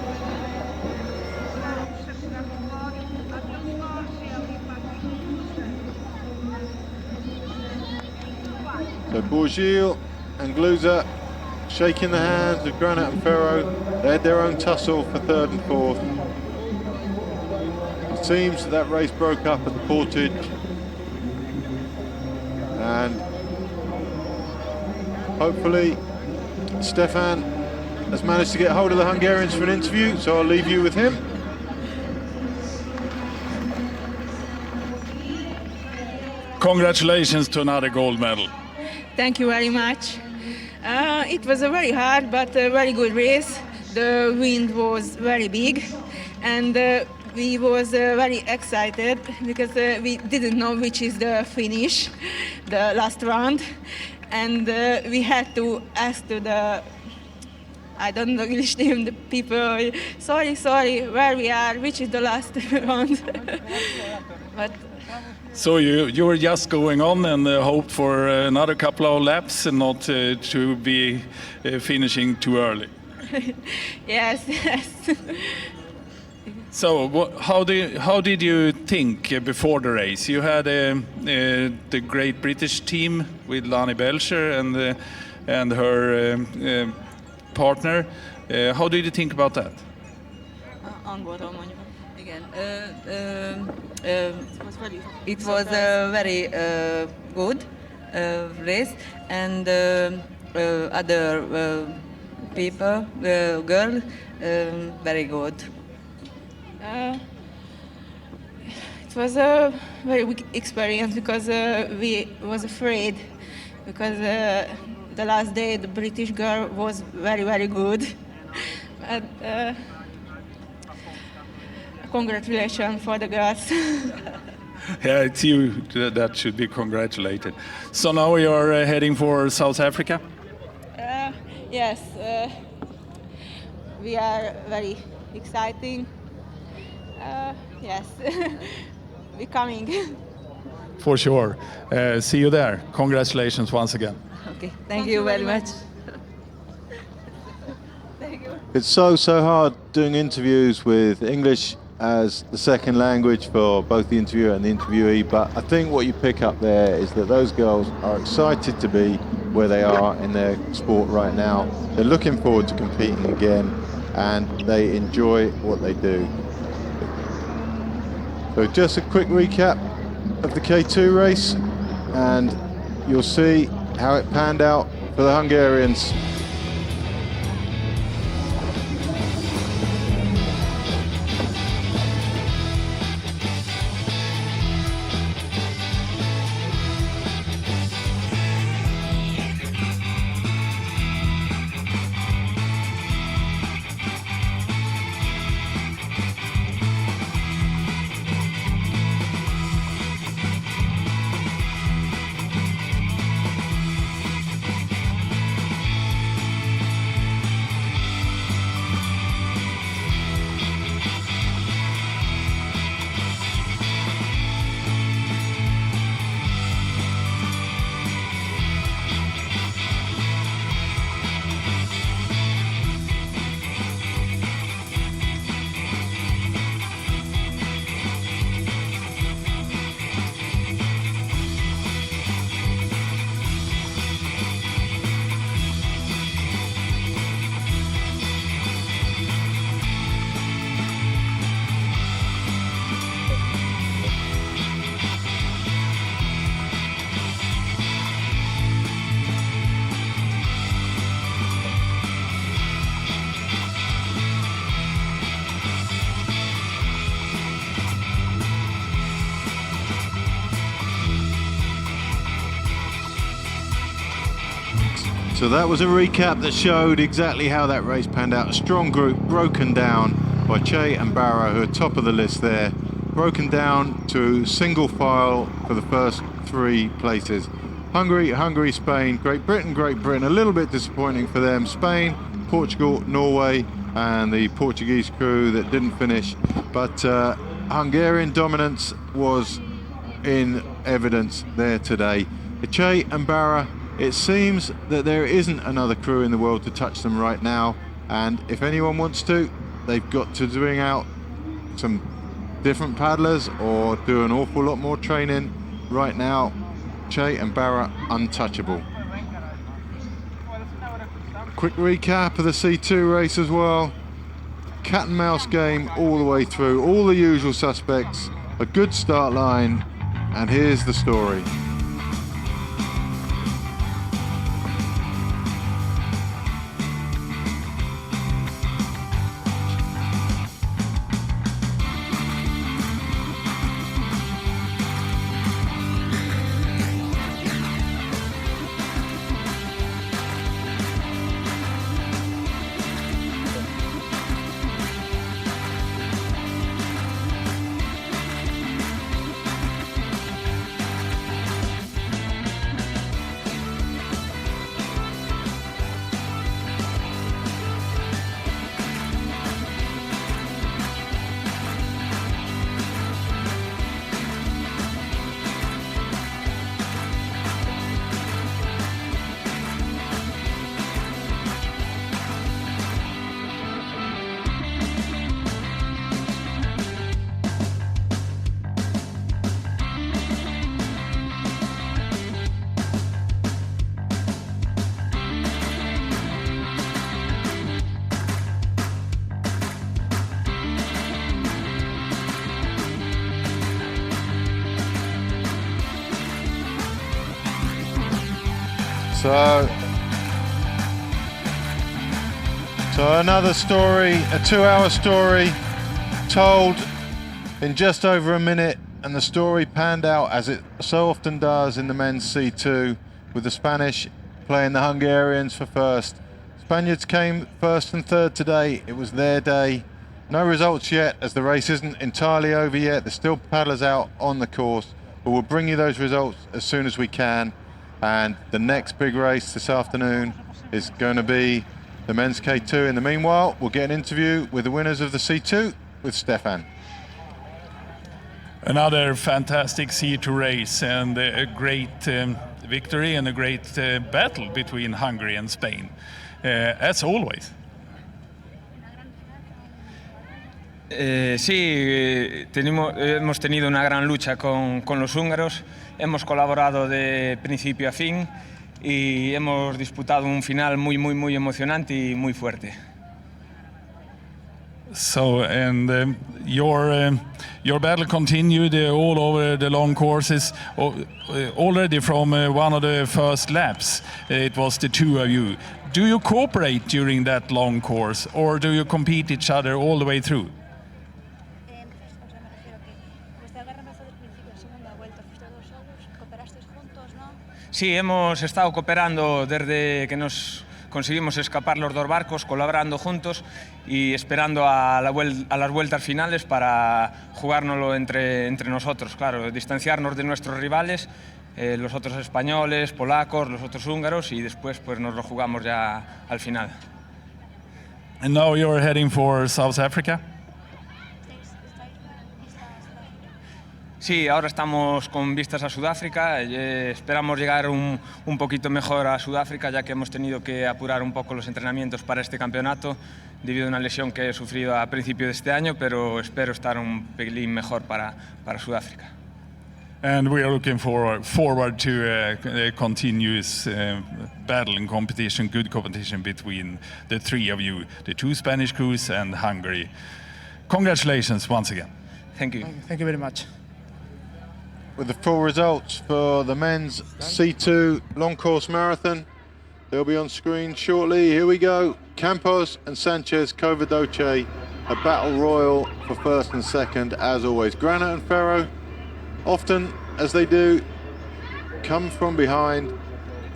[SPEAKER 5] So Bourgil and Gluza shaking the hands of Granat and Ferro. They had their own tussle for third and fourth. It seems that race broke up at the portage. And hopefully Stefan has managed to get hold of the Hungarians for an interview, so I'll leave you with him.
[SPEAKER 6] Congratulations to another gold medal.
[SPEAKER 7] Thank you very much. It was a very hard but a very good race. The wind was very big, and we was very excited because we didn't know which is the finish, the last round, and we had to ask to the, I don't know English name, the people, sorry, where we are, which is the last round. But
[SPEAKER 6] So you were just going on and hoped for another couple of laps and not to be finishing too early.
[SPEAKER 7] yes.
[SPEAKER 6] So how did you think before the race? You had the Great British team with Lani Belcher and her partner. How did you think about that?
[SPEAKER 7] Angolról mondjuk.
[SPEAKER 8] Igen. It was a very good race, and other people, girl, very good.
[SPEAKER 7] It was a very big experience because we was afraid because the last day the British girl was very good. But, congratulations for the girls.
[SPEAKER 6] Yeah, it's you that should be congratulated. So now you are heading for South Africa?
[SPEAKER 7] Yes, we are very exciting. Yes, we're coming.
[SPEAKER 6] For sure. See you there. Congratulations once again.
[SPEAKER 8] Okay, thank you very much.
[SPEAKER 5] It's so hard doing interviews with English as the second language for both the interviewer and the interviewee, but I think what you pick up there is that those girls are excited to be where they are in their sport right now. They're looking forward to competing again, and they enjoy what they do. So just a quick recap of the K2 race, and you'll see how it panned out for the Hungarians. So that was a recap that showed exactly how that race panned out. A strong group broken down by Che and Barrow, who are top of the list there. Broken down to single file for the first three places. Hungary, Spain, Great Britain. A little bit disappointing for them. Spain, Portugal, Norway, and the Portuguese crew that didn't finish, but Hungarian dominance was in evidence there today. ECA and Barra, it seems that there isn't another crew in the world to touch them right now, and if anyone wants to, they've got to bring out some different paddlers or do an awful lot more training. Right now, ECA and Barra untouchable. Quick recap of the C2 race as well. Cat and mouse game all the way through, all the usual suspects, a good start line, and here's the story. So another story, a 2-hour story told in just over a minute, and the story panned out as it so often does in the men's C2, with the Spanish playing the Hungarians for first. Spaniards came first and third today. It was their day. No results yet, as the race isn't entirely over yet. There's still paddlers out on the course, but we'll bring you those results as soon as we can. And the next big race this afternoon is going to be the men's K2. In the meanwhile, we'll get an interview with the winners of the C2 with Stefan.
[SPEAKER 6] Another fantastic C2 race, and a great victory and a great battle between Hungary and Spain, as always.
[SPEAKER 9] Sí, hemos tenido una gran lucha con los húngaros, hemos colaborado de principio a fin y hemos disputado un final muy emocionante y muy fuerte.
[SPEAKER 6] So, and your battle continued all over the long courses. Already from one of the first laps, it was the two of you. Do you cooperate during that long course, or do you compete each other all the way through?
[SPEAKER 9] Sí, hemos estado cooperando desde que nos conseguimos escapar los dos barcos, colaborando juntos y esperando a las vueltas finales para jugárnoslo entre nosotros, claro, distanciarnos de nuestros rivales, los otros españoles, polacos, los otros húngaros, y después pues nos lo jugamos ya al final.
[SPEAKER 6] And now you're heading for South Africa?
[SPEAKER 9] Sí, ahora estamos con vistas a Sudáfrica. Esperamos llegar un poquito mejor a Sudáfrica, ya que hemos tenido que apurar un poco los entrenamientos para este campeonato debido a una lesión que he sufrido a principio de este año, pero espero estar un pelín mejor para Sudáfrica.
[SPEAKER 6] And we are looking forward to continuous battle and competition, good competition between the three of you, the two Spanish crews and Hungary. Congratulations once again.
[SPEAKER 9] Thank you.
[SPEAKER 10] Thank you very much.
[SPEAKER 5] With the full results for the men's C2 long course marathon, they'll be on screen shortly. Here we go. Campos and Sanchez Covadoce, a battle royal for first and second as always. Grana and Ferro, often as they do, come from behind,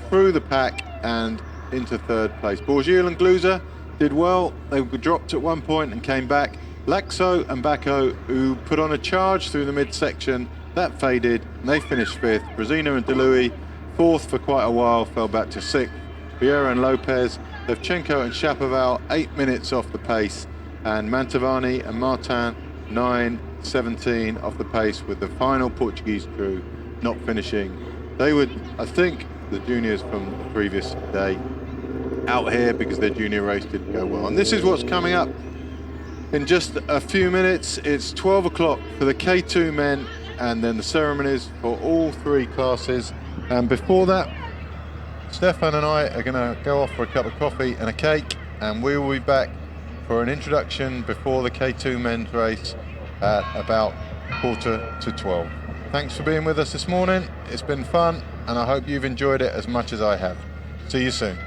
[SPEAKER 5] through the pack and into third place. Bourgil and Gluser did well. They were dropped at one point and came back. Laxo and Bacco, who put on a charge through the midsection, that faded, and they finished fifth. Brezina and DeLuey, fourth for quite a while, fell back to sixth. Vieira and Lopez Levchenko and Shapoval 8 minutes off the pace, and Mantovani and Martin 9:17 off the pace, with the final Portuguese crew not finishing. They would, I think, the juniors from the previous day out here because their junior race didn't go well. And this is what's coming up in just a few minutes. It's 12 o'clock for the K2 men, and then the ceremonies for all three classes. And before that, Stefan and I are going to go off for a cup of coffee and a cake, and we will be back for an introduction before the K2 men's race at about 11:45. Thanks for being with us this morning. It's been fun, and I hope you've enjoyed it as much as I have. See you soon.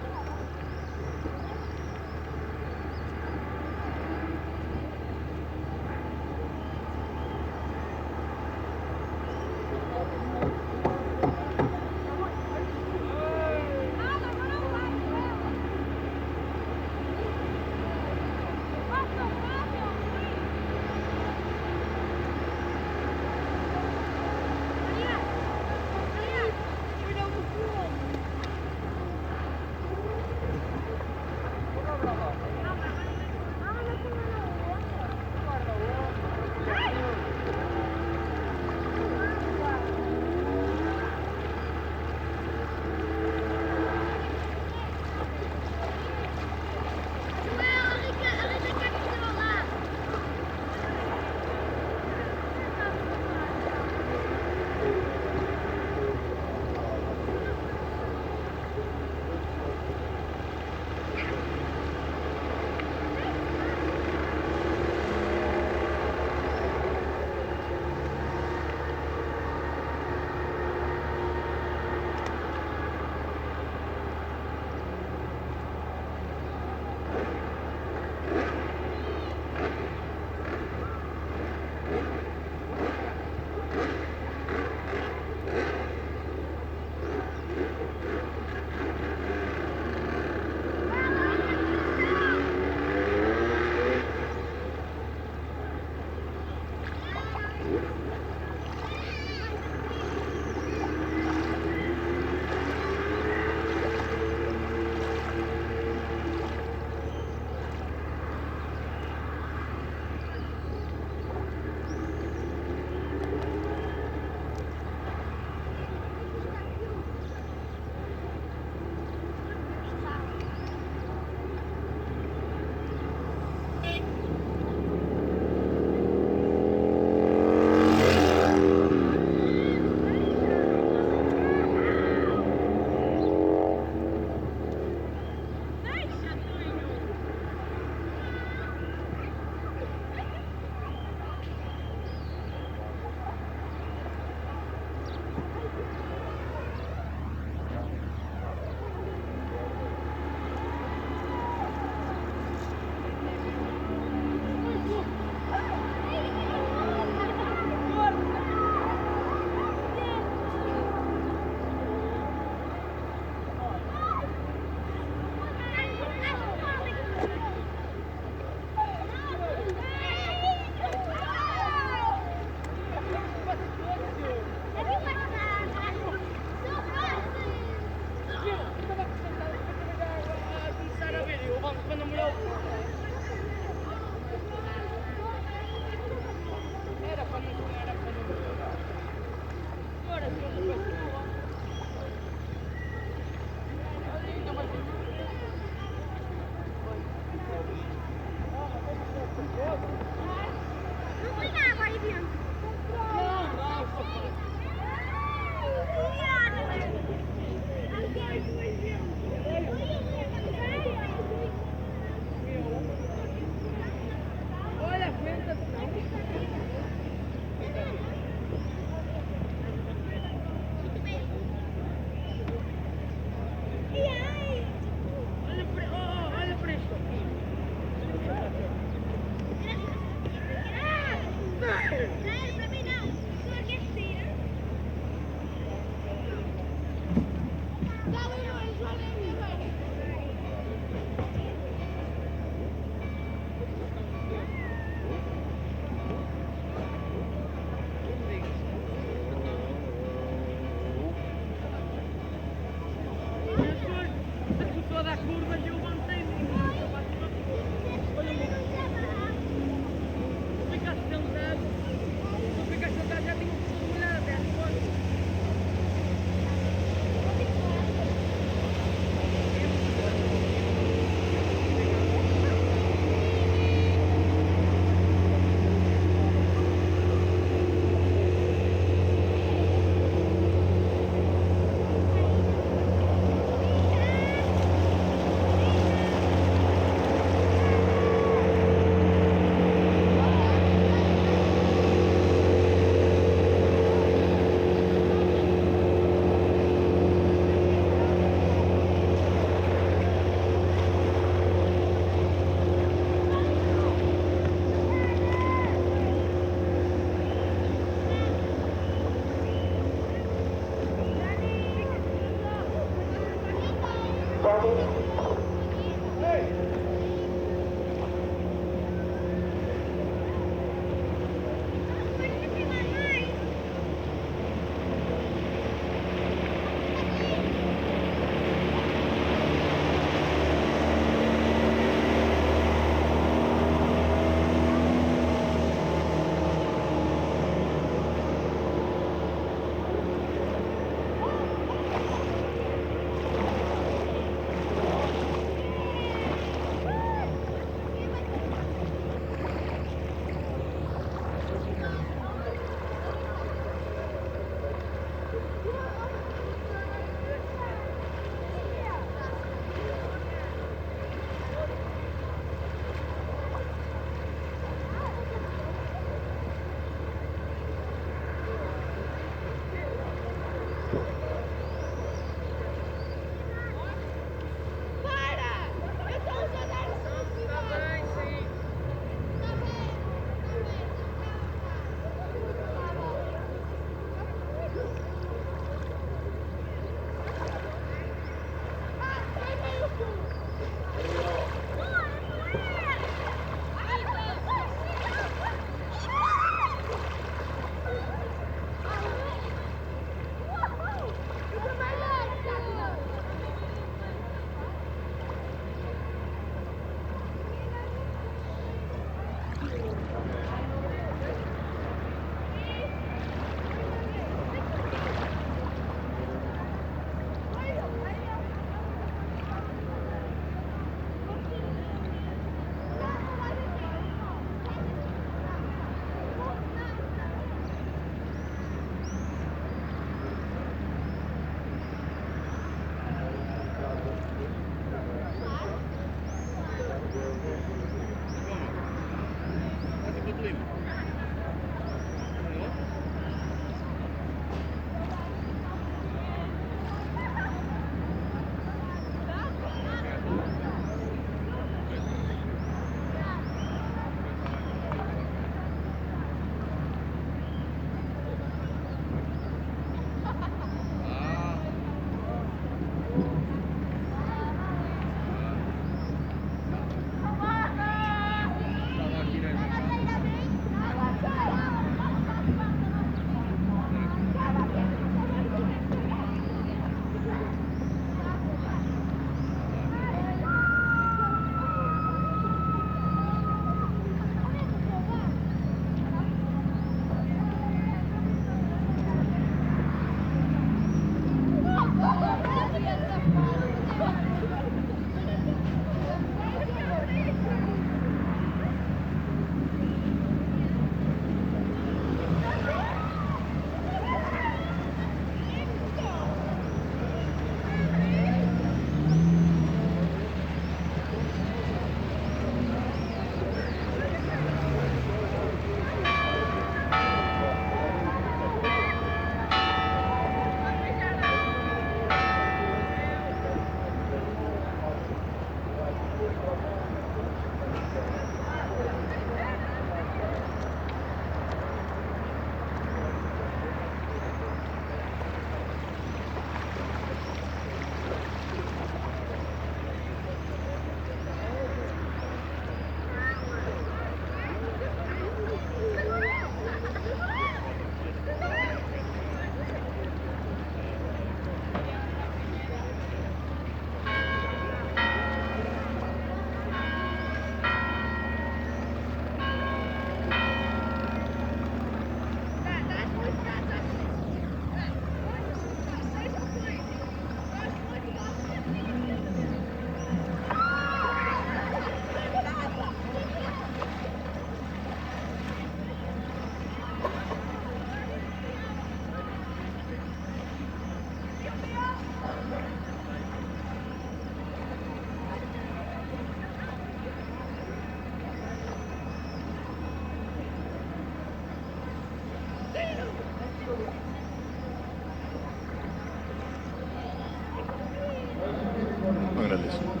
[SPEAKER 5] Dennis.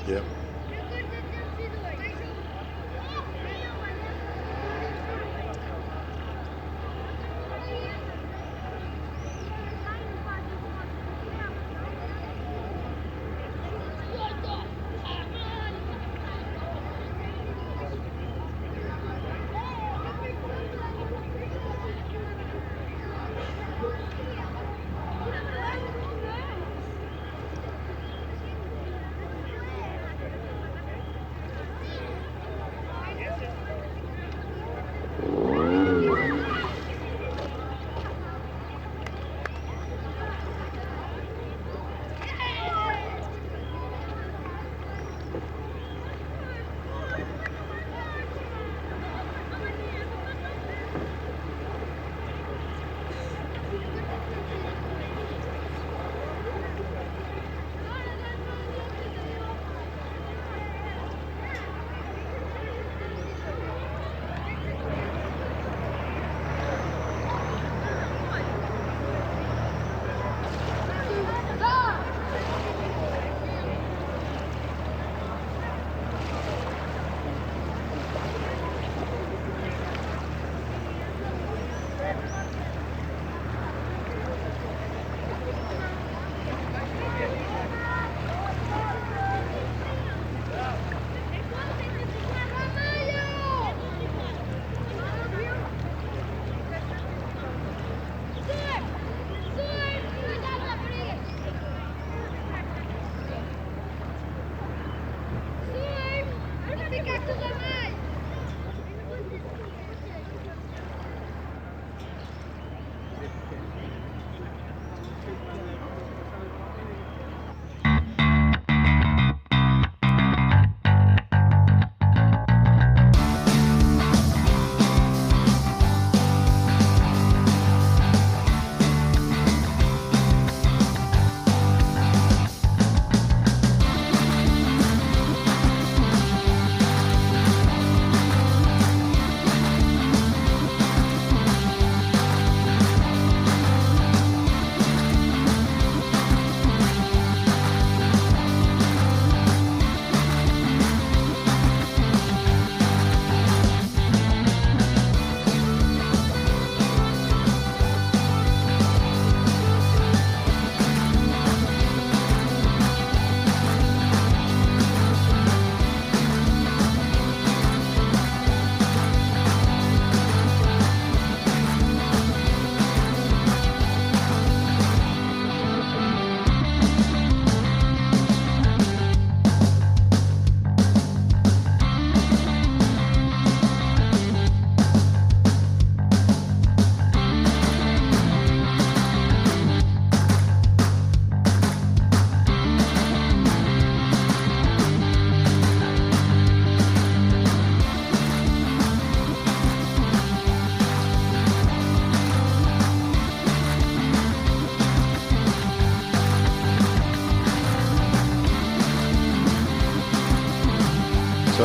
[SPEAKER 5] Yep.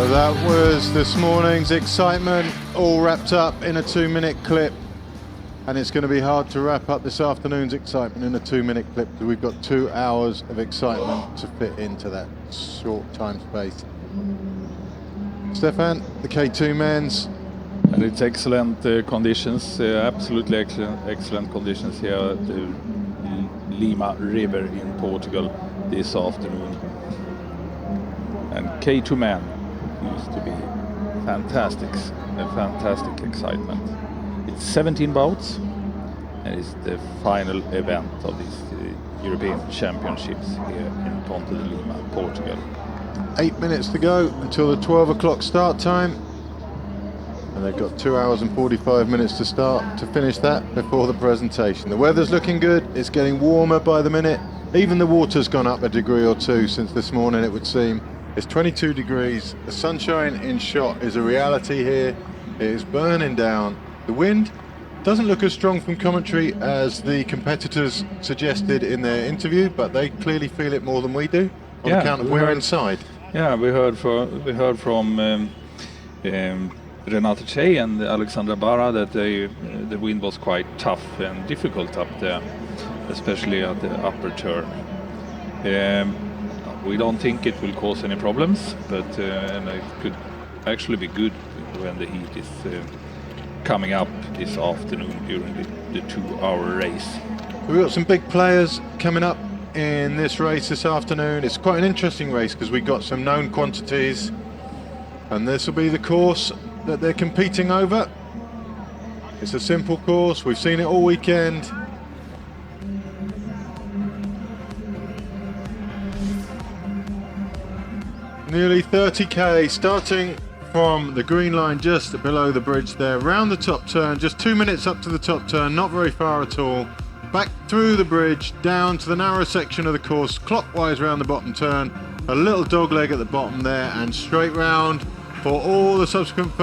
[SPEAKER 5] So that was this morning's excitement, all wrapped up in a 2-minute clip. And it's going to be hard to wrap up this afternoon's excitement in a 2-minute clip because we've got 2 hours of excitement to fit into that short time space. Stefan, the K2 men's.
[SPEAKER 4] And it's excellent conditions, absolutely excellent conditions here at the Lima River in Portugal this afternoon. And K2 men used to be fantastic, a fantastic excitement. It's 17 boats and it's the final event of these European Championships here in Ponte de Lima, Portugal.
[SPEAKER 5] 8 minutes to go until the 12 o'clock start time. And they've got 2 hours and 45 minutes to finish that before the presentation. The weather's looking good, it's getting warmer by the minute. Even the water's gone up a degree or two since this morning, it would seem. It's 22 degrees, the sunshine in shot is a reality here. It is burning down. The wind doesn't look as strong from commentary as the competitors suggested in their interview, but they clearly feel it more than we do on account of we're inside.
[SPEAKER 4] Yeah, we heard from Renate Che and Alexandra Barra that the wind was quite tough and difficult up there, especially at the upper turn. We don't think it will cause any problems, but and it could actually be good when the heat is coming up this afternoon during the 2-hour race.
[SPEAKER 5] We've got some big players coming up in this race this afternoon. It's quite an interesting race because we've got some known quantities, and this will be the course that they're competing over. It's a simple course, we've seen it all weekend. Nearly 30k starting from the green line just below the bridge there, round the top turn, just 2 minutes up to the top turn, not very far at all. Back through the bridge, down to the narrow section of the course, clockwise round the bottom turn, a little dog leg at the bottom there, and straight round for all the subsequent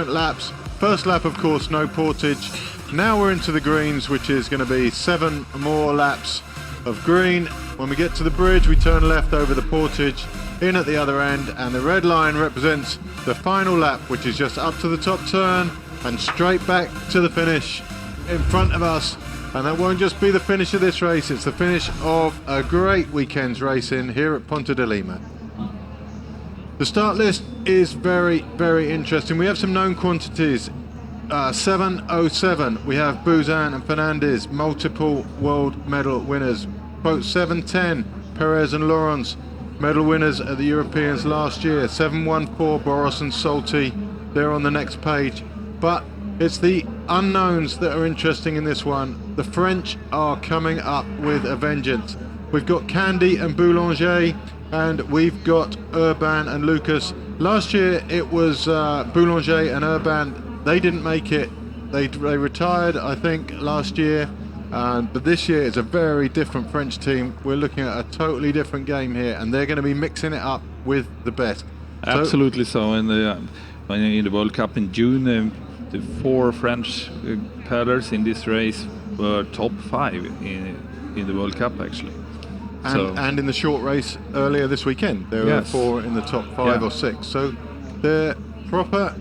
[SPEAKER 5] laps. First lap, of course, no portage. Now we're into the greens, which is going to be 7 more laps of green. When we get to the bridge, we turn left over the portage, in at the other end, and the red line represents the final lap, which is just up to the top turn and straight back to the finish in front of us. And that won't just be the finish of this race, it's the finish of a great weekend's racing here at Ponte de Lima. The start list is very, very interesting. We have some known quantities. 707, we have Buzan and Fernandez, multiple world medal winners. Boat 710, Perez and Laurens, medal winners at the Europeans last year. 714, Boros and Solti, they're on the next page. But it's the unknowns that are interesting in this one. The French are coming up with a vengeance. We've got Candy and Boulanger, and we've got Urban and Lucas. Last year it was Boulanger and Urban. They didn't make it. They retired, I think, last year. But this year it's a very different French team. We're looking at a totally different game here, and they're going to be mixing it up with the best.
[SPEAKER 4] Absolutely so. In the World Cup in June, the 4 French paddlers in this race were top 5 in the World Cup, actually.
[SPEAKER 5] And in the short race earlier this weekend, there were 4 in the top 5 or 6. So they're proper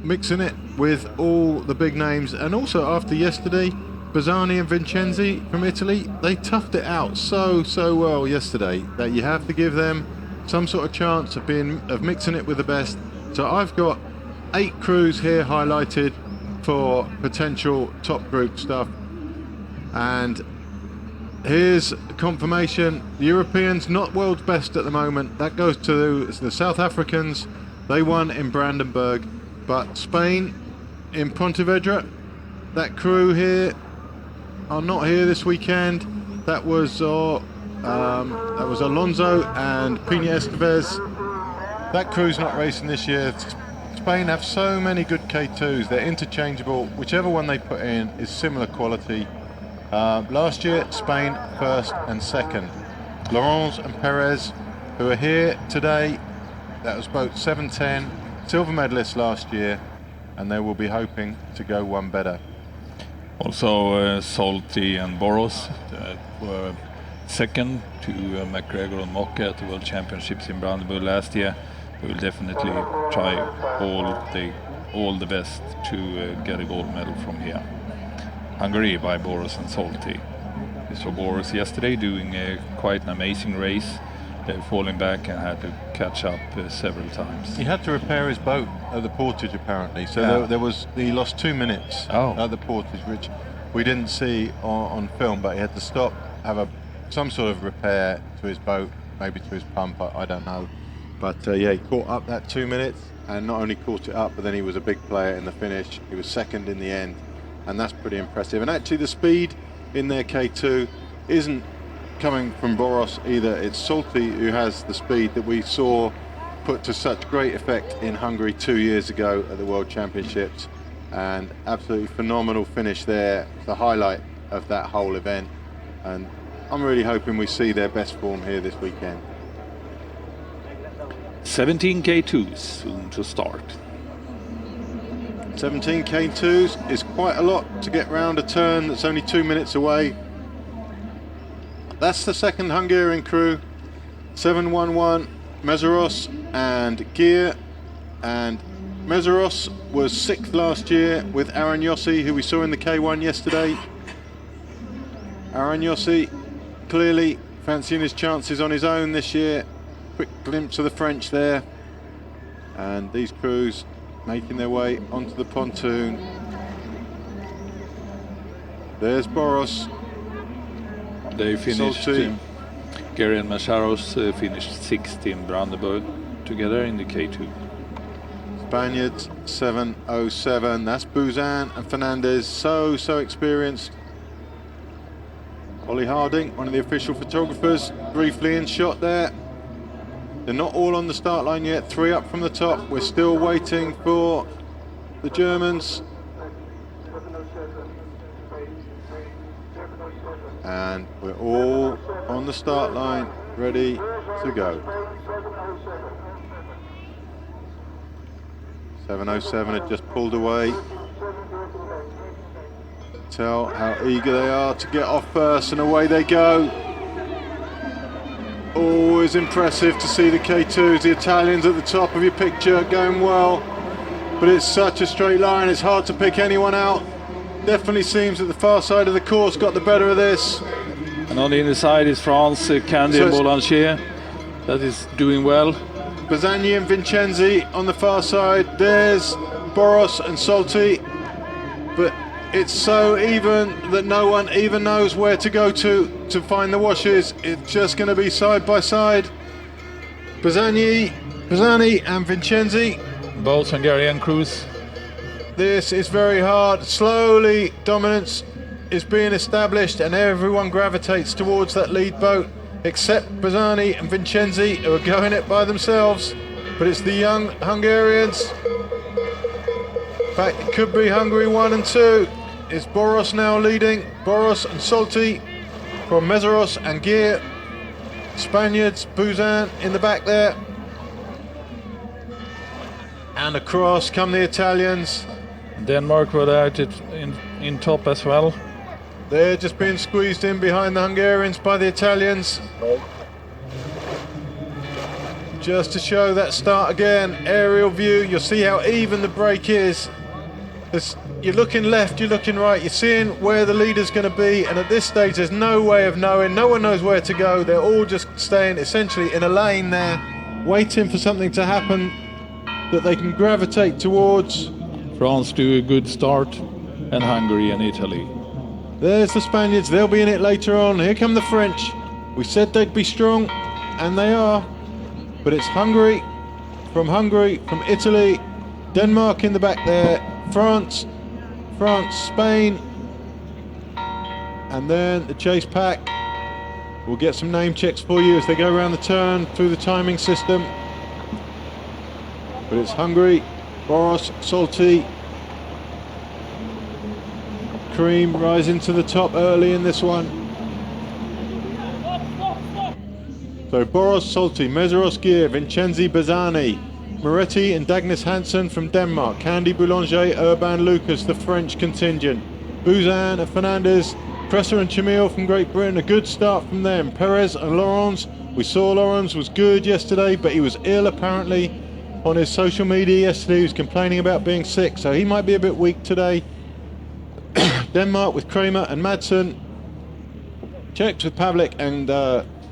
[SPEAKER 5] mixing it with all the big names. And also after yesterday, Bazzani and Vincenzi from Italy, they toughed it out so well yesterday that you have to give them some sort of chance of mixing it with the best. So I've got 8 crews here highlighted for potential top group stuff, and here's confirmation. The Europeans not world's best at the moment. That goes to the South Africans. They won in Brandenburg, but Spain in Pontevedra, that crew here are not here this weekend. That was Alonso and Pina Estevez. That crew's not racing this year. Spain have so many good K2s, they're interchangeable. Whichever one they put in is similar quality. Last year, Spain first and second. Laurens and Perez, who are here today, that was boat 710, silver medalists last year, and they will be hoping to go one better.
[SPEAKER 4] Also Solti and Boros were second to McGregor and Mocke at the World Championships in Brandenburg last year. we will definitely try all the best to get a gold medal from here. Hungary by Boros and Solti. We saw Boros yesterday doing quite an amazing race. Falling back and had to catch up several times.
[SPEAKER 5] He had to repair his boat at the portage apparently, so he lost 2 minutes at the portage, which we didn't see on film, but he had to stop, have some sort of repair to his boat, maybe to his pump, I don't know. But yeah, he caught up that 2 minutes, and not only caught it up, but then he was a big player in the finish. He was second in the end, and that's pretty impressive. And actually the speed in their K2 isn't coming from Boros either. It's Solti who has the speed that we saw put to such great effect in Hungary 2 years ago at the World Championships, and absolutely phenomenal finish there, the highlight of that whole event, and I'm really hoping we see their best form here this weekend.
[SPEAKER 4] 17 K2s soon to start.
[SPEAKER 5] 17 K2s is quite a lot to get round a turn that's only 2 minutes away. That's the second Hungarian crew, 711, Mezeros and Gear, and Mezeros was 6th last year with Aranyossi, who we saw in the K1 yesterday. Aranyossi clearly fancying his chances on his own this year. Quick glimpse of the French there, and these crews making their way onto the pontoon. There's Boros.
[SPEAKER 4] They finished, Gary and Masharos finished 6th in Brandenburg together in the K2.
[SPEAKER 5] Spaniards 707, that's Buzan and Fernandez, so experienced. Ollie Harding, one of the official photographers, briefly in shot there. They're not all on the start line yet, 3 up from the top. We're still waiting for the Germans. And we're all on the start line, ready to go. 707 had just pulled away. Tell how eager they are to get off first, and away they go. Always impressive to see the K2s, the Italians at the top of your picture, going well. But it's such a straight line, it's hard to pick anyone out. Definitely seems that the far side of the course got the better of this.
[SPEAKER 4] And on the inner side is France, Candy and Boulanger. That is doing well.
[SPEAKER 5] Bazzani and Vincenzi on the far side. There's Boros and Solti. But it's so even that no one even knows where to go to find the washes. It's just going to be side by side. Bazzani and Vincenzi.
[SPEAKER 4] Both Hungarian crews.
[SPEAKER 5] This is very hard. Slowly, dominance is being established and everyone gravitates towards that lead boat, except Bazzani and Vincenzi, who are going it by themselves. But it's the young Hungarians. In fact, it could be Hungary 1 and 2. It's Boros now leading. Boros and Solti from Mezeros and Gear. Spaniards, Buzan in the back there. And across come the Italians.
[SPEAKER 4] Denmark were out in top as well.
[SPEAKER 5] They're just being squeezed in behind the Hungarians by the Italians. Just to show that start again, aerial view, you'll see how even the break is. You're looking left, you're looking right, you're seeing where the leader's going to be, and at this stage there's no way of knowing, no one knows where to go. They're all just staying essentially in a lane there, waiting for something to happen that they can gravitate towards.
[SPEAKER 4] France do a good start, and Hungary and Italy.
[SPEAKER 5] There's the Spaniards, they'll be in it later on. Here come the French. We said they'd be strong, and they are. But it's Hungary, from Italy, Denmark in the back there, France, Spain, and then the chase pack. We'll get some name checks for you as they go around the turn through the timing system. But it's Hungary, Boros, Solti, Cream rising to the top early in this one. So Boros, Solti, Mezeros, Gear, Vincenzi, Bazzani, Moretti and Dagnes Hansen from Denmark, Candy, Boulanger, Urban, Lucas, the French contingent, Buzan and Fernandez, Presser and Chamil from Great Britain, a good start from them. Perez and Laurens, we saw Laurens was good yesterday, but he was ill apparently. on his social media yesterday. He was complaining about being sick, so he might be a bit weak today. Denmark with Kramer and Madsen. Czechs with Pavlik and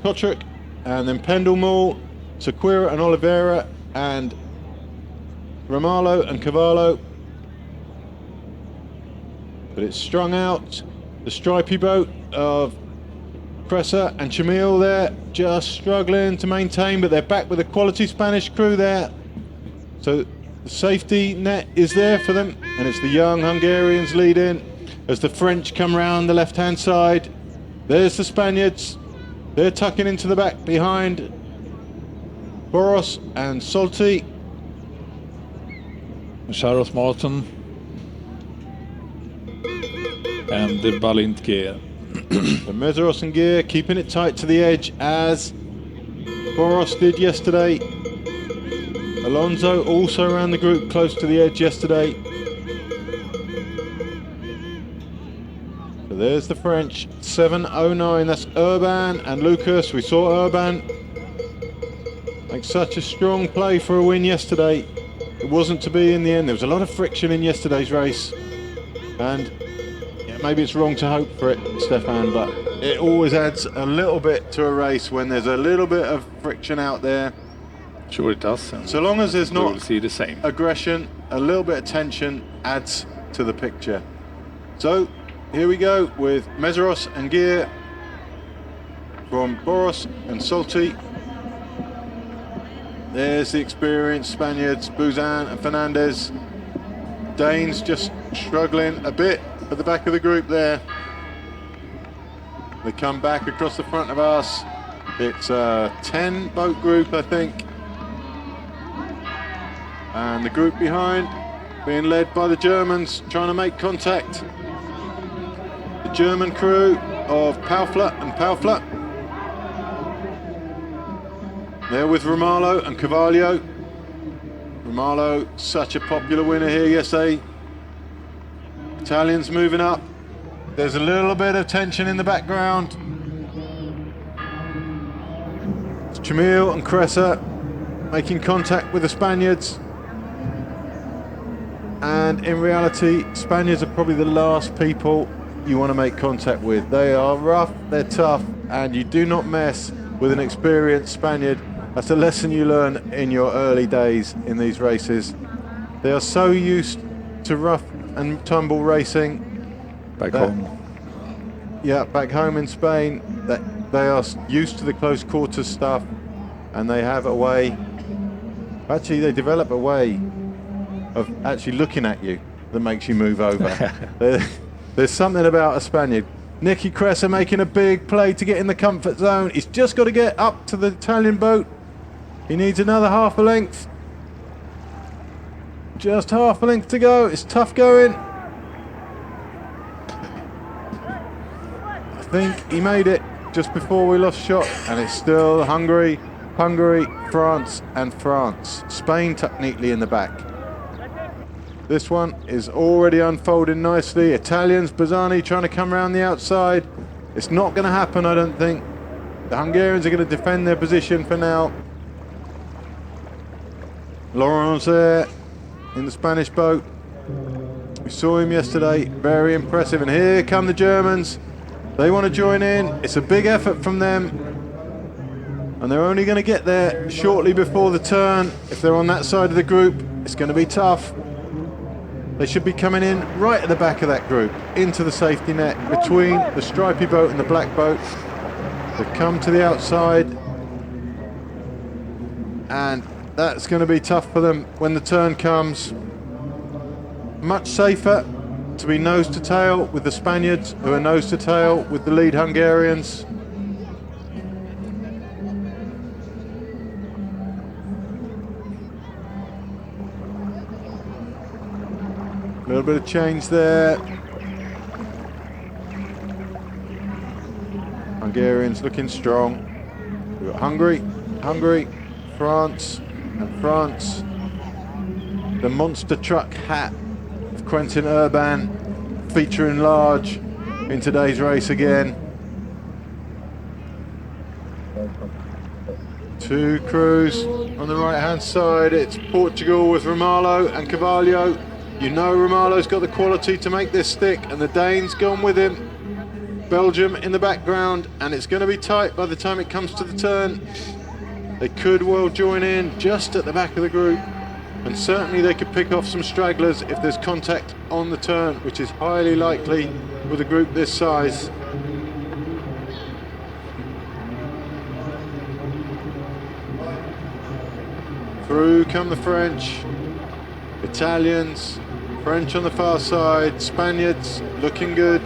[SPEAKER 5] Kotrick. And then Pendelmore, Sequira and Oliveira, and Romalo and Cavallo. But it's strung out. The stripy boat of Cressa and Chamil there, just struggling to maintain, but they're back with a quality Spanish crew there. So the safety net is there for them, and it's the young Hungarians leading as the French come round the left-hand side. There's the Spaniards. They're tucking into the back behind Boros and Solti.
[SPEAKER 4] Charles Martin and the Balint gear.
[SPEAKER 5] The Medeiros and Gear keeping it tight to the edge as Boros did yesterday. Alonso also around the group close to the edge yesterday. So there's the French, 7:09, that's Urban and Lucas. We saw Urban make such a strong play for a win yesterday. It wasn't to be in the end. There was a lot of friction in yesterday's race, and yeah, maybe it's wrong to hope for it, Stefan, but it always adds a little bit to a race when there's a little bit of friction out there.
[SPEAKER 4] Sure it does. And
[SPEAKER 5] so long as there's not
[SPEAKER 4] we'll see the same
[SPEAKER 5] aggression, a little bit of tension adds to the picture. So here we go with Medeiros and Gear from Boros and Solti. There's the experienced Spaniards, Buzan and Fernandez. Danes just struggling a bit at the back of the group there. They come back across the front of us. It's a 10 boat group, I think. And the group behind being led by the Germans trying to make contact. The German crew of Paufler and Paufler. They're with Romalo and Cavallo. Romalo, such a popular winner here yesterday. Italians moving up. There's a little bit of tension in the background. It's Chamil and Cressa making contact with the Spaniards. And in reality, Spaniards are probably the last people you want to make contact with. They are rough, they're tough, and you do not mess with an experienced Spaniard. That's a lesson you learn in your early days in these races. They are so used to rough and tumble racing.
[SPEAKER 4] Back home.
[SPEAKER 5] Yeah, back home in Spain, that they are used to the close quarters stuff, and they have a way, actually they develop a way of actually looking at you that makes you move over. There's something about a Spaniard. Nicky Cressa making a big play to get in the comfort zone. He's just got to get up to the Italian boat. He needs another half a length. Just half a length to go. It's tough going. I think he made it just before we lost shot, and it's still Hungary, France and France. Spain tucked neatly in the back. This one is already unfolding nicely. Italians, Bazzani trying to come around the outside. It's not going to happen, I don't think. The Hungarians are going to defend their position for now. Laurent's there in the Spanish boat. We saw him yesterday, very impressive. And here come the Germans. They want to join in. It's a big effort from them. And they're only going to get there shortly before the turn. If they're on that side of the group, it's going to be tough. They should be coming in right at the back of that group, into the safety net, between the stripy boat and the black boat. They've come to the outside, and that's going to be tough for them when the turn comes. Much safer to be nose to tail with the Spaniards, who are nose to tail with the lead Hungarians. A little bit of change there. Hungarians looking strong. We've got Hungary, France, and France. The monster truck hat of Quentin Urban featuring large in today's race again. Two crews on the right hand side. It's Portugal with Romalo and Carvalho. You know Romalo's got the quality to make this stick, and the Danes gone with him. Belgium in the background, and it's going to be tight by the time it comes to the turn. They could well join in just at the back of the group, and certainly they could pick off some stragglers if there's contact on the turn, which is highly likely with a group this size. Through come the French, Italians, French on the far side, Spaniards looking good.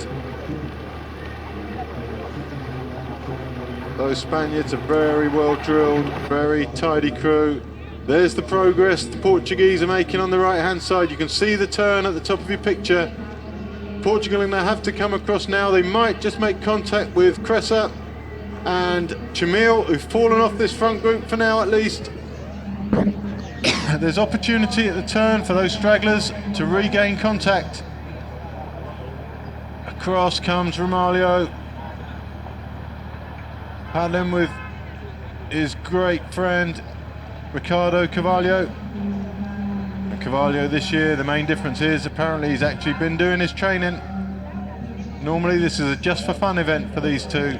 [SPEAKER 5] Those Spaniards are very well drilled, very tidy crew. There's the progress the Portuguese are making on the right hand side. You can see the turn at the top of your picture. Portugal are going to have to come across now. They might just make contact with Cressa and Chamil, who've fallen off this front group for now at least. There's opportunity at the turn for those stragglers to regain contact. Across comes Romaglio, paddling with his great friend Ricardo Carvalho. And Carvalho this year, the main difference is apparently he's actually been doing his training. Normally this is a just for fun event for these two.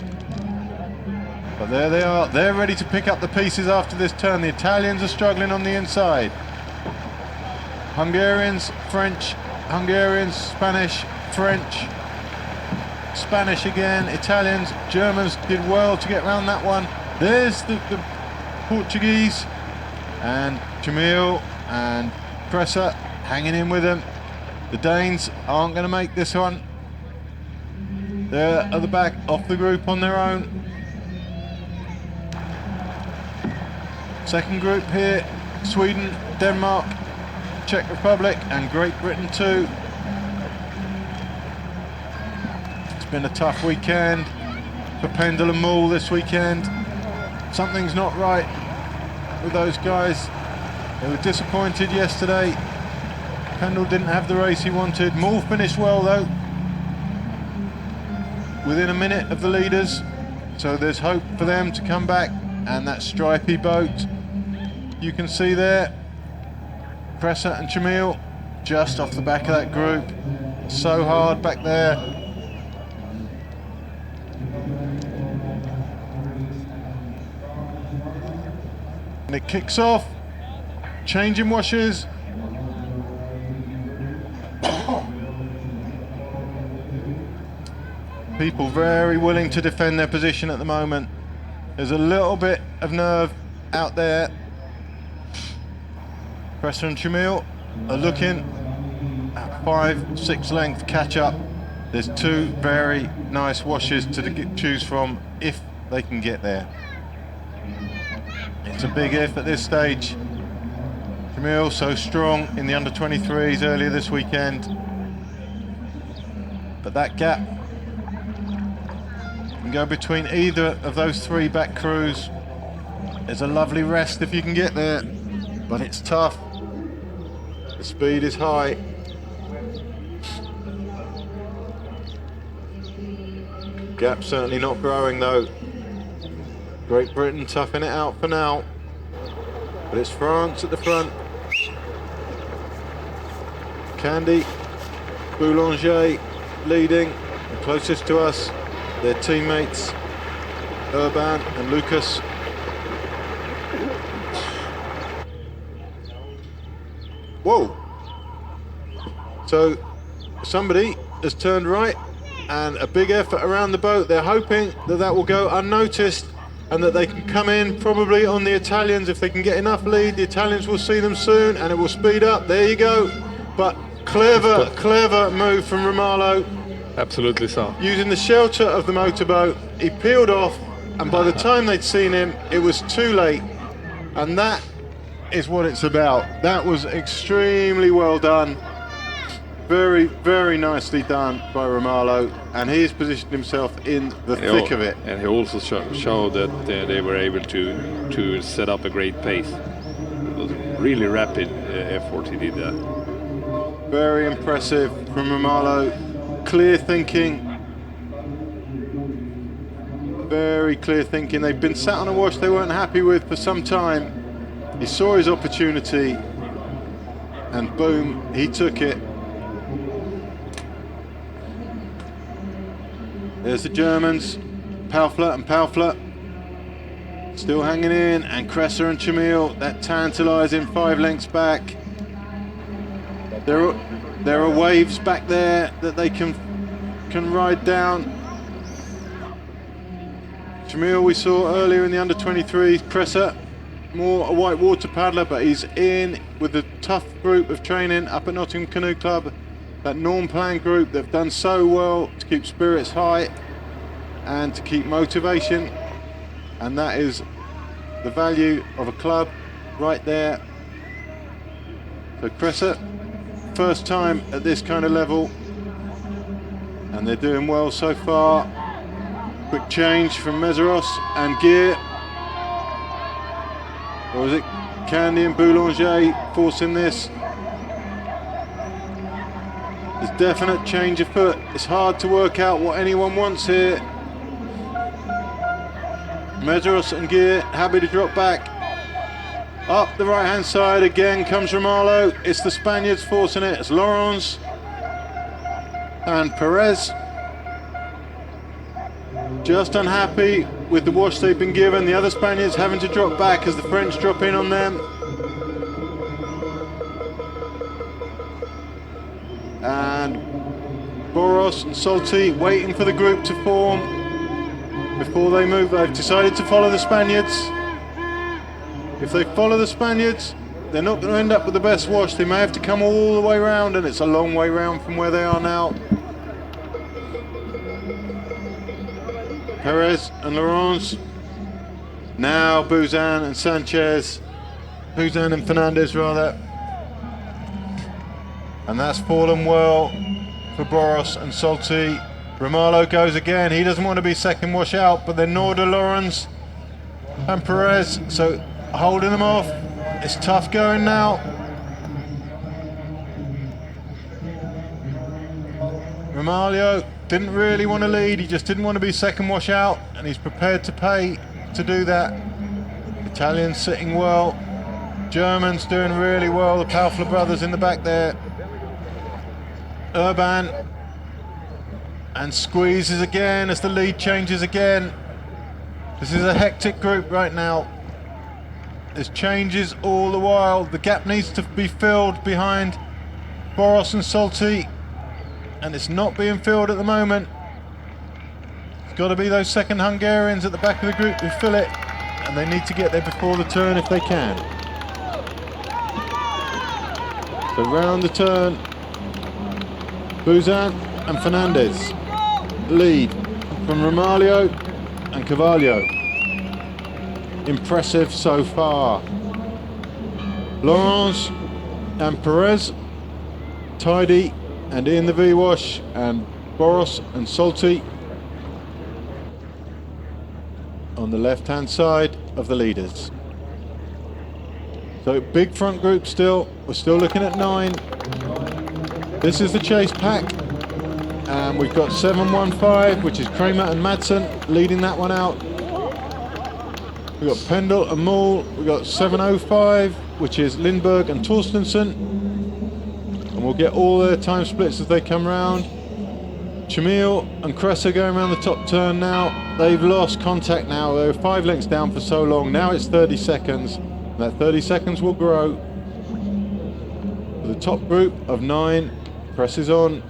[SPEAKER 5] But there they are, they're ready to pick up the pieces after this turn. The Italians are struggling on the inside. Hungarians, French, Hungarians, Spanish, French, Spanish again, Italians, Germans did well to get around that one. There's the Portuguese, and Chamil and Cressa hanging in with them. The Danes aren't going to make this one. They're at the back off the group on their own. Second group here, Sweden, Denmark, Czech Republic and Great Britain too. It's been a tough weekend for Pendulum Mall this weekend. Something's not right with those guys. They were disappointed yesterday. Pendle didn't have the race he wanted. Mall finished well though, within a minute of the leaders. So there's hope for them to come back. And that stripy boat you can see there, Cressa and Chamil just off the back of that group. So hard back there. And it kicks off, changing washes. People very willing to defend their position at the moment. There's a little bit of nerve out there. Cressa and Chamil are looking at 5-6 length catch up. There's two very nice washes to choose from if they can get there. It's a big if at this stage. Chamil so strong in the under 23s earlier this weekend. But that gap can go between either of those three back crews. There's a lovely rest if you can get there, but it's tough. The speed is high. Gap certainly not growing though. Great Britain toughing it out for now, but it's France at the front. Candy, Boulanger leading, the closest to us. Their teammates, Urban and Lucas. Whoa! So somebody has turned right, and a big effort around the boat. They're hoping that that will go unnoticed and that they can come in probably on the Italians. If they can get enough lead, the Italians will see them soon and it will speed up. There you go. But clever move from Romalo.
[SPEAKER 4] Absolutely so.
[SPEAKER 5] Using the shelter of the motorboat, he peeled off, and by the time they'd seen him, it was too late. And that is what it's about. That was extremely well done. Very, very nicely done by Romalo, and he's positioned himself in the thick of it.
[SPEAKER 4] And he also showed that they were able to set up a great pace. It was really rapid effort he did that.
[SPEAKER 5] Very impressive from Romalo. Clear thinking. very clear thinking. They've been sat on a wash they weren't happy with for some time. He saw his opportunity and boom, he took it. There's the Germans, Paufler and Paufler still hanging in, and Kresser and Chamil, that tantalising 5 lengths back. There are waves back there that they can ride down. Chamil we saw earlier in the under-23s, Kresser, more a white water paddler, but he's in with a tough group of training up at Nottingham Canoe Club. That Norm Plan group, they've done so well to keep spirits high and to keep motivation, and that is the value of a club right there. So Kresser, first time at this kind of level, and they're doing well so far. Quick change from Meseros and Gear, or is it Candy and Boulanger forcing this? There's definite change of foot. It's hard to work out what anyone wants here. Meseros and Gear happy to drop back. Up the right hand side again comes Romalo. It's the Spaniards forcing it. It's Laurens and Perez. Just unhappy with the wash they've been given. The other Spaniards having to drop back as the French drop in on them. And Boros and Solti waiting for the group to form before they move. They've decided to follow the Spaniards. If they follow the Spaniards, they're not going to end up with the best wash. They may have to come all the way round, and it's a long way round from where they are now. Perez and Laurens. Now Buzan and Sanchez. Buzan and Fernandez rather. And that's fallen well for Boros and Solti. Romalo goes again. He doesn't want to be second wash out, but then nor do Laurens and Perez. So holding them off. It's tough going now. Romaglio didn't really want to lead. He just didn't want to be second wash out, and he's prepared to pay to do that. Italians sitting well. Germans doing really well. The Paufler brothers in the back there. Urban and squeezes again as the lead changes again. This is a hectic group right now. There's changes all the while. The gap needs to be filled behind Boros and Solti, and it's not being filled at the moment. It's got to be those second Hungarians at the back of the group who fill it, and they need to get there before the turn if they can. So round the turn, Buzan and Fernandez lead from Romaglio and Carvalho. Impressive so far. Laurens and Perez tidy and in the V-wash, and Boros and Solti on the left-hand side of the leaders. So big front group still. We're still looking at 9. This is the chase pack, and we've got 715, which is Kramer and Madsen leading that one out. We've got Pendle and Mull. We've got 705, which is Lindberg and Torstensen. And we'll get all their time splits as they come round. Chamil and Kresser going around the top turn now. They've lost contact now. They were 5 lengths down for so long. Now it's 30 seconds. And that 30 seconds will grow. The top group of 9 presses on.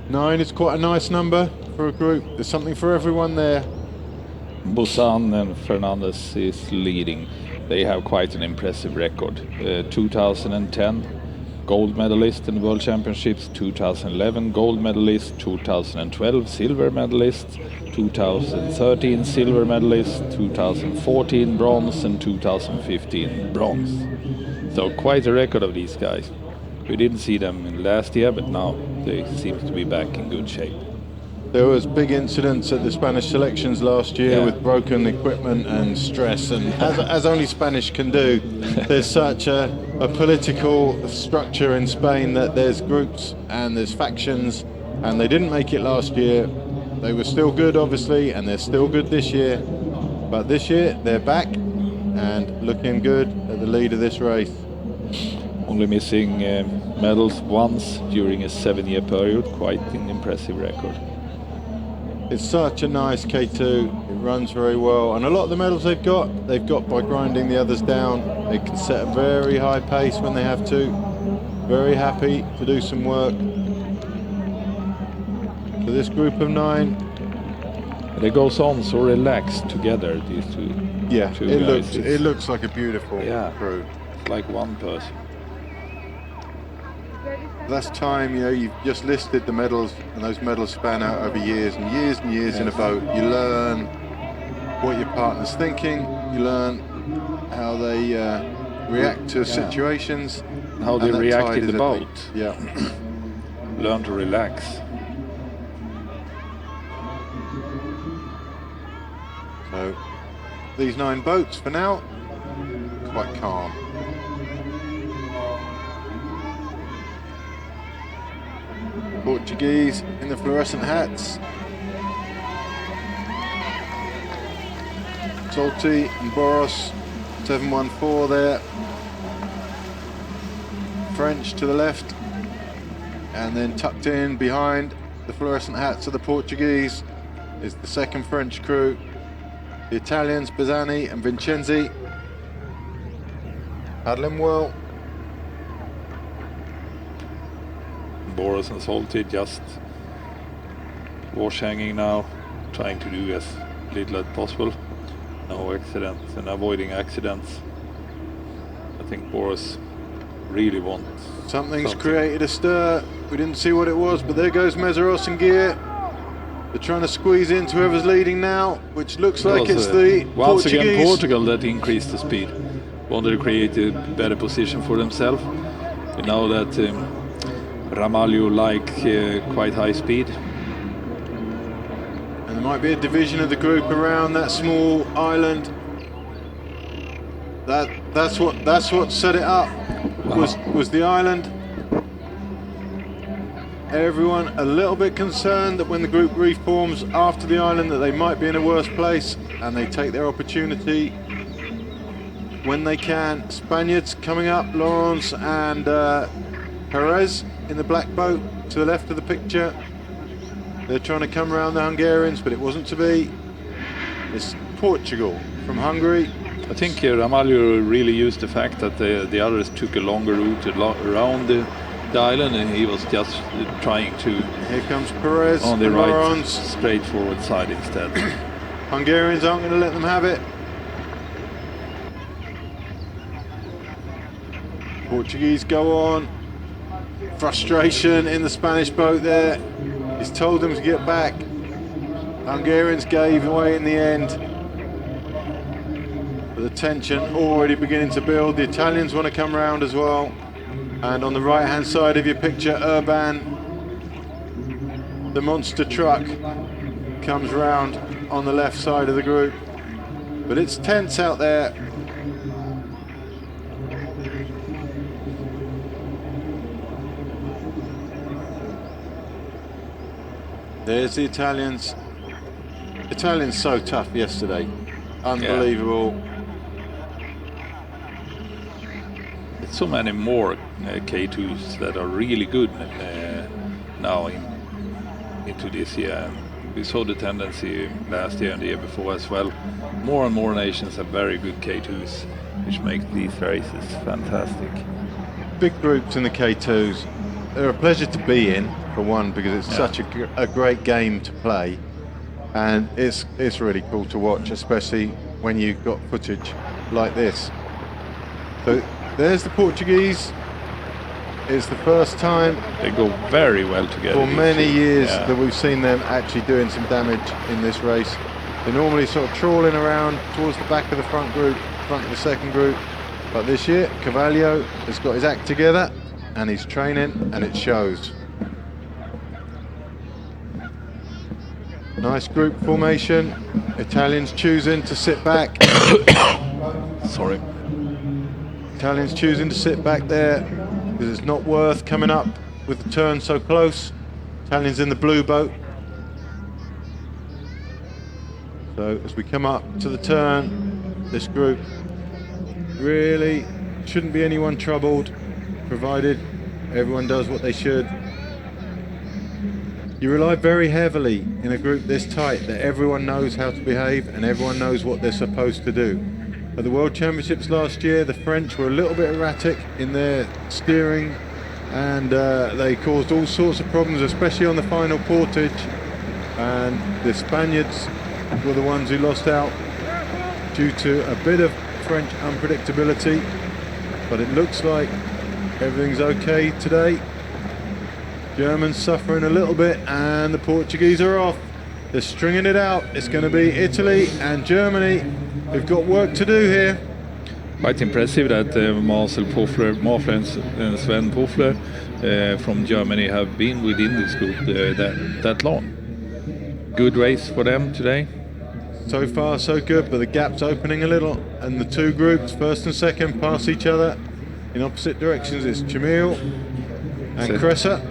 [SPEAKER 5] 9 is quite a nice number for a group. There's something for everyone there.
[SPEAKER 4] Buzan and Fernandez is leading. They have quite an impressive record. 2010 gold medalist in the World Championships, 2011 gold medalist, 2012 silver medalist, 2013 silver medalist, 2014 bronze, and 2015 bronze. So quite a record of these guys. We didn't see them in last year, but now they seem to be back in good shape.
[SPEAKER 5] There was big incidents at the Spanish selections last year with broken equipment and stress, and as only Spanish can do. There's such a political structure in Spain that there's groups and there's factions, and they didn't make it last year. They were still good, obviously, and they're still good this year. But this year, they're back and looking good at the lead of this race.
[SPEAKER 4] Only missing medals once during a 7-year period. Quite an impressive record.
[SPEAKER 5] It's such a nice K2. It runs very well, and a lot of the medals they've got by grinding the others down. They can set a very high pace when they have to. Very happy to do some work. So this group of 9.
[SPEAKER 4] They goes on so relaxed together, these two.
[SPEAKER 5] Yeah,
[SPEAKER 4] two guys.
[SPEAKER 5] it looks like a beautiful crew.
[SPEAKER 4] It's like one person.
[SPEAKER 5] Last time, you've just listed the medals, and those medals span out over years and years and years in a boat. You learn what your partner's thinking, you learn how they react to situations.
[SPEAKER 4] How they react in the boat.
[SPEAKER 5] Yeah.
[SPEAKER 4] Learn to relax.
[SPEAKER 5] So, these 9 boats for now, quite calm. Portuguese in the fluorescent hats. Salty and Boros, 714 there. French to the left, and then tucked in behind the fluorescent hats of the Portuguese is the second French crew. The Italians, Bazzani and Vincenzi, paddling well.
[SPEAKER 4] Boris and Salty just wash hanging now, trying to do as little as possible. No accidents and avoiding accidents. I think Boris really wants
[SPEAKER 5] Something's created a stir. We didn't see what it was, but there goes Meseros in gear. They're trying to squeeze into whoever's leading now, which looks like it's the
[SPEAKER 4] once
[SPEAKER 5] Portuguese.
[SPEAKER 4] again Portugal that increased the speed. Wanted to create a better position for themselves. We know that Ramalho like quite high speed.
[SPEAKER 5] And there might be a division of the group around that small island. That's what set it up. Was the island. Everyone a little bit concerned that when the group reforms after the island that they might be in a worse place, and they take their opportunity when they can. Spaniards coming up, Laurence and Perez in the black boat to the left of the picture. They're trying to come around the Hungarians, but it wasn't to be. It's Portugal from Hungary.
[SPEAKER 4] I think Ramalho really used the fact that the others took a longer route around the island, and he was just trying to.
[SPEAKER 5] Here comes Perez
[SPEAKER 4] on the
[SPEAKER 5] and
[SPEAKER 4] right,
[SPEAKER 5] Laurence.
[SPEAKER 4] straightforward side instead.
[SPEAKER 5] Hungarians aren't going to let them have it. Portuguese go on. Frustration in the Spanish boat there. He's told them to get back. Hungarians gave away in the end. But the tension already beginning to build. The Italians want to come round as well. And on the right hand side of your picture, Urban, the monster truck, comes round on the left side of the group. But it's tense out there. There's the Italians. Italians so tough yesterday. Unbelievable.
[SPEAKER 4] There's so many more K2s that are really good now into this year. We saw the tendency last year and the year before as well. More and more nations have very good K2s, which makes these races fantastic.
[SPEAKER 5] Big groups in the K2s. They're a pleasure to be in, for one, because it's such a great game to play, and it's really cool to watch, especially when you've got footage like this. So there's the Portuguese. It's the first time
[SPEAKER 4] they go very well together
[SPEAKER 5] for many years that we've seen them actually doing some damage in this race. They're normally sort of trawling around towards the back of the front of the second group, but this year Carvalho has got his act together and he's training, and it shows. Nice group formation. Italians choosing to sit back.
[SPEAKER 4] Sorry.
[SPEAKER 5] Italians choosing to sit back there because it's not worth coming up with the turn so close. Italians in the blue boat. So as we come up to the turn, this group really shouldn't be anyone troubled, provided everyone does what they should. You rely very heavily in a group this tight that everyone knows how to behave and everyone knows what they're supposed to do. At the World Championships last year, the French were a little bit erratic in their steering, and they caused all sorts of problems, especially on the final portage. And the Spaniards were the ones who lost out due to a bit of French unpredictability. But it looks like everything's okay today. Germans suffering a little bit, and the Portuguese are off. They're stringing it out. It's going to be Italy and Germany. We've got work to do here.
[SPEAKER 4] Quite impressive that Marcel Pofler and Sven Pofler from Germany have been within this group that long. Good race for them today.
[SPEAKER 5] So far so good, but the gap's opening a little, and the two groups, first and second, pass each other in opposite directions. It's Jamil and Cressa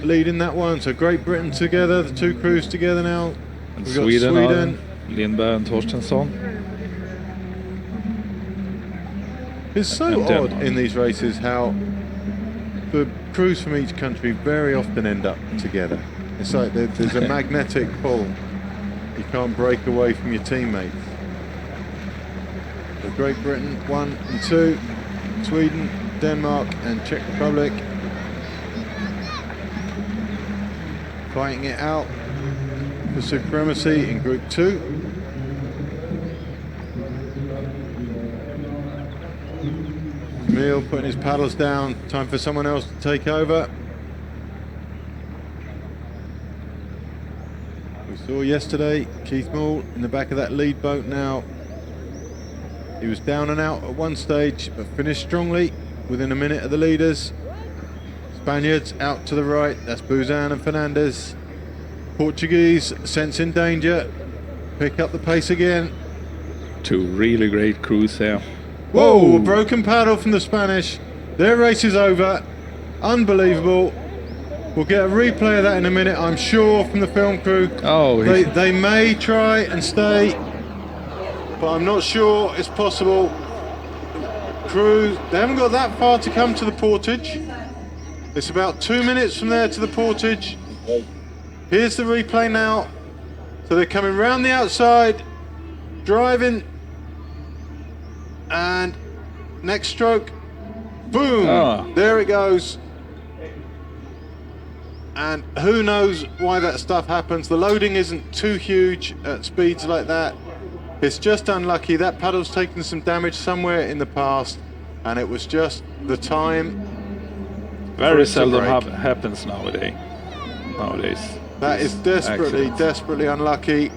[SPEAKER 5] leading that one. So Great Britain together, the two crews together now.
[SPEAKER 4] And
[SPEAKER 5] We've
[SPEAKER 4] Sweden,
[SPEAKER 5] got Sweden.
[SPEAKER 4] Lindberg and Torstensson.
[SPEAKER 5] It's so odd in these races how the crews from each country very often end up together. It's like there's a magnetic pull. You can't break away from your teammates. So Great Britain 1 and 2, Sweden, Denmark and Czech Republic fighting it out for supremacy in Group 2. Camille putting his paddles down, time for someone else to take over. We saw yesterday Keith Moore in the back of that lead boat now. He was down and out at one stage, but finished strongly within a minute of the leaders. Spaniards out to the right, that's Buzan and Fernandez. Portuguese sensing danger, pick up the pace again.
[SPEAKER 4] Two really great crews there.
[SPEAKER 5] Whoa, a broken paddle from the Spanish. Their race is over. Unbelievable. We'll get a replay of that in a minute, I'm sure, from the film crew.
[SPEAKER 4] Oh,
[SPEAKER 5] they may try and stay, but I'm not sure it's possible. Crew, they haven't got that far to come to the portage. It's about 2 minutes from there to the portage. Here's the replay now. So they're coming round the outside, driving, and next stroke, boom, there it goes. And who knows why that stuff happens. The loading isn't too huge at speeds like that. It's just unlucky. That paddle's taken some damage somewhere in the past, and it was just the time.
[SPEAKER 4] Very seldom happens nowadays.
[SPEAKER 5] That is desperately unlucky.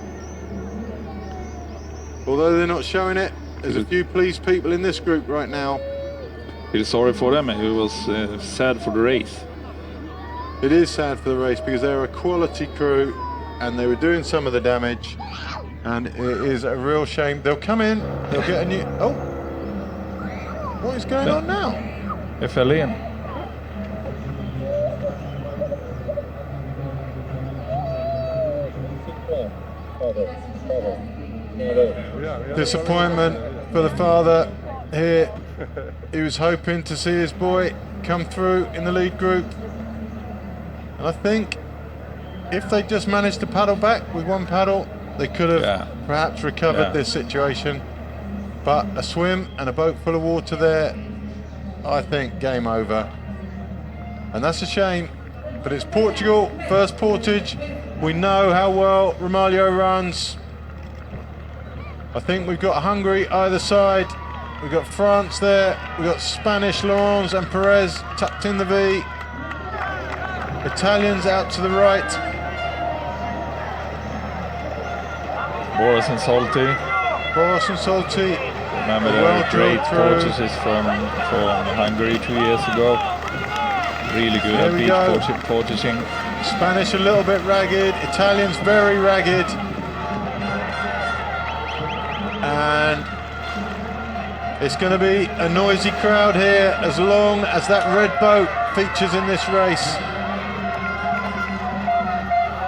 [SPEAKER 5] Although they're not showing it, there's a few pleased people in this group right now.
[SPEAKER 4] Feel sorry for them. It was sad for the race.
[SPEAKER 5] It is sad for the race because they're a quality crew and they were doing some of the damage, and it is a real shame. They'll come in, they'll get a new... Oh! What is going on now?
[SPEAKER 4] They fell in.
[SPEAKER 5] Disappointment for the father here. He was hoping to see his boy come through in the lead group. And I think if they just managed to paddle back with one paddle, they could have perhaps recovered this situation. But a swim and a boat full of water there, I think game over. And that's a shame. But it's Portugal, first portage. We know how well Ramalho runs. I think we've got Hungary either side. We've got France there. We've got Spanish, Laurens and Perez tucked in the V. Italians out to the right.
[SPEAKER 4] Boris and Salty.
[SPEAKER 5] Boris and Salty.
[SPEAKER 4] Remember the great portages from Hungary 2 years ago. Really good at beach portaging.
[SPEAKER 5] Spanish a little bit ragged. Italians very ragged. And it's going to be a noisy crowd here as long as that red boat features in this race.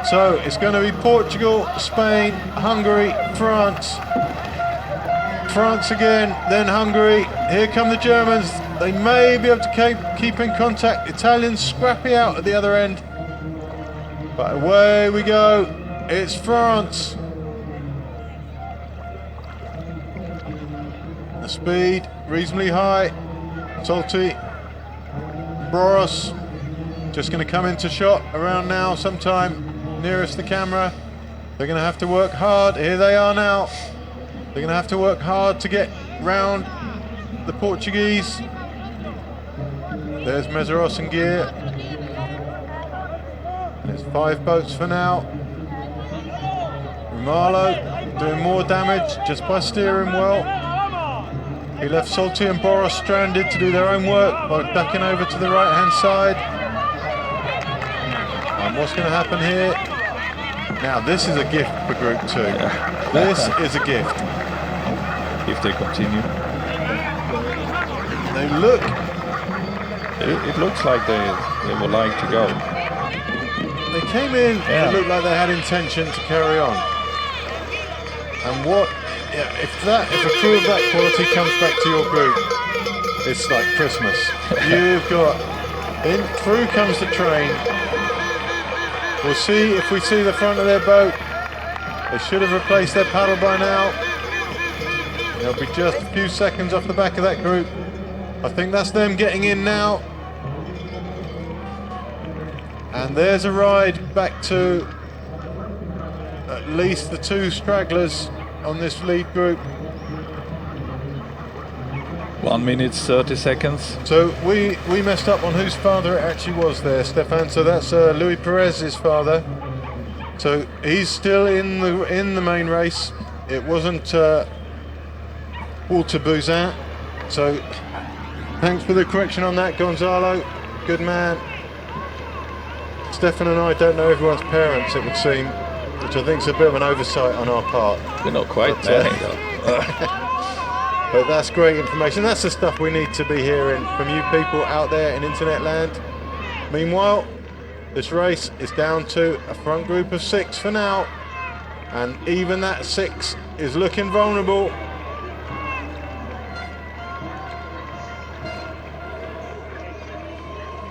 [SPEAKER 5] So it's going to be Portugal, Spain, Hungary, France. France again, then Hungary. Here come the Germans. They may be able to keep in contact. Italians scrappy out at the other end. But away we go. It's France. The speed reasonably high. Salty. Boros just going to come into shot around now sometime nearest the camera. They're going to have to work hard. Here they are now. They're going to have to work hard to get round the Portuguese. There's Messeros and Gear. There's 5 boats for now. Romalo doing more damage just by steering well. He left Salty and Boros stranded to do their own work by ducking over to the right hand side. And what's going to happen here? Now this is a gift for Group 2. This is a gift.
[SPEAKER 4] If they continue.
[SPEAKER 5] They look.
[SPEAKER 4] It looks like they would like to go.
[SPEAKER 5] They came in, it looked like they had intention to carry on. And what, if a crew of that quality comes back to your group, it's like Christmas. You've got, through comes the train. We'll see if we see the front of their boat. They should have replaced their paddle by now. They'll be just a few seconds off the back of that group. I think that's them getting in now. And there's a ride back to at least the 2 stragglers on this lead group.
[SPEAKER 4] 1 minute 30 seconds.
[SPEAKER 5] So we messed up on whose father it actually was there, Stefan. So that's Louis Perez's father. So he's still in the main race. It wasn't Walter Bouzin. So thanks for the correction on that, Gonzalo. Good man. Stefan and I don't know everyone's parents, it would seem, which I think is a bit of an oversight on our part.
[SPEAKER 4] We're not quite there, though.
[SPEAKER 5] But that's great information. That's the stuff we need to be hearing from you people out there in internet land. Meanwhile, this race is down to a front group of 6 for now, and even that 6 is looking vulnerable.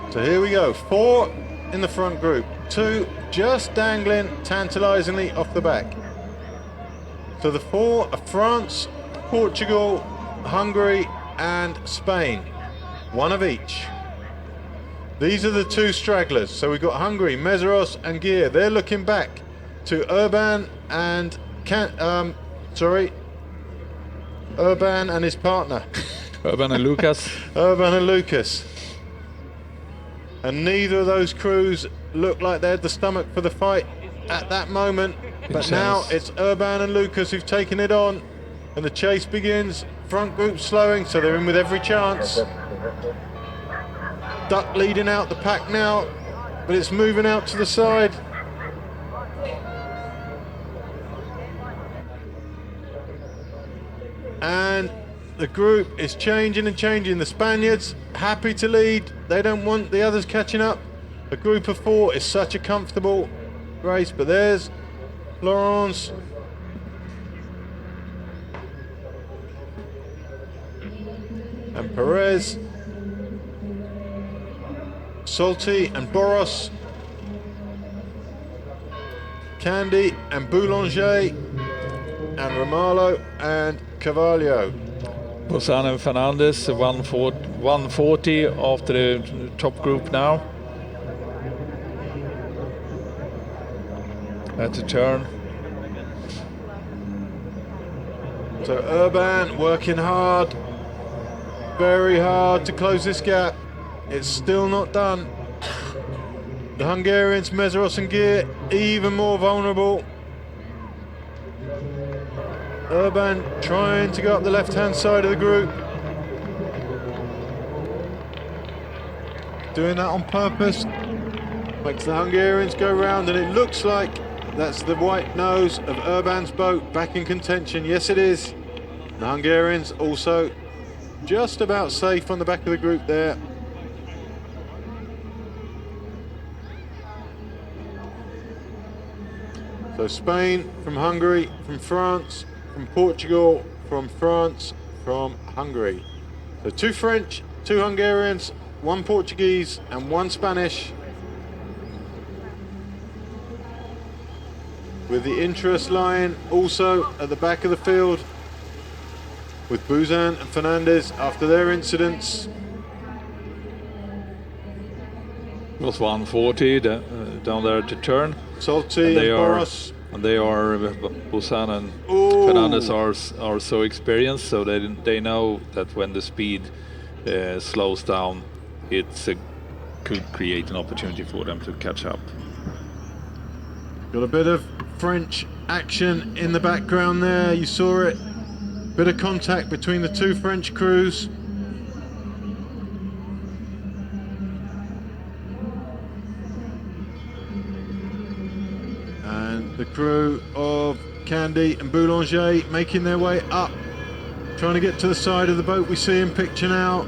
[SPEAKER 5] So here we go, 4 in the front group, 2 just dangling tantalizingly off the back. So the 4 are France, Portugal, Hungary and Spain, 1 of each. These are the 2 stragglers. So we've got Hungary, Messeros and Gear. They're looking back to Urban and Urban and his partner.
[SPEAKER 4] Urban and Lucas.
[SPEAKER 5] Urban and Lucas. And neither of those crews look like they had the stomach for the fight at that moment. But now it's Urban and Lucas who've taken it on, and the chase begins. Front group slowing, so they're in with every chance. Duck leading out the pack now, but it's moving out to the side. And the group is changing and changing. The Spaniards happy to lead. They don't want the others catching up. A group of 4 is such a comfortable race, but there's Laurence. And Perez. Salty and Boros. Candy and Boulanger. And Romalo and Carvalho.
[SPEAKER 4] Bozan and Fernandez, 140 after the top group now. At the turn.
[SPEAKER 5] So Urban working hard, very hard to close this gap. It's still not done. The Hungarians, Messeros and Gear, even more vulnerable. Urban trying to go up the left-hand side of the group. Doing that on purpose. Makes the Hungarians go round, and it looks like that's the white nose of Urban's boat back in contention. Yes, it is. The Hungarians also just about safe on the back of the group there. So Spain, from Hungary, from France, from Portugal, from France, from Hungary. So 2 French, 2 Hungarians, 1 Portuguese and 1 Spanish. With the interest line also at the back of the field with Buzan and Fernandez after their incidents.
[SPEAKER 4] It was 140 down there to turn.
[SPEAKER 5] Salty and Boros.
[SPEAKER 4] And they are Buzan and Fernandez are so experienced, so they know that when the speed slows down, could create an opportunity for them to catch up.
[SPEAKER 5] Got a bit of French action in the background there. You saw it. Bit of contact between the 2 French crews. And the crew of Candy and Boulanger making their way up, trying to get to the side of the boat we see in picture now.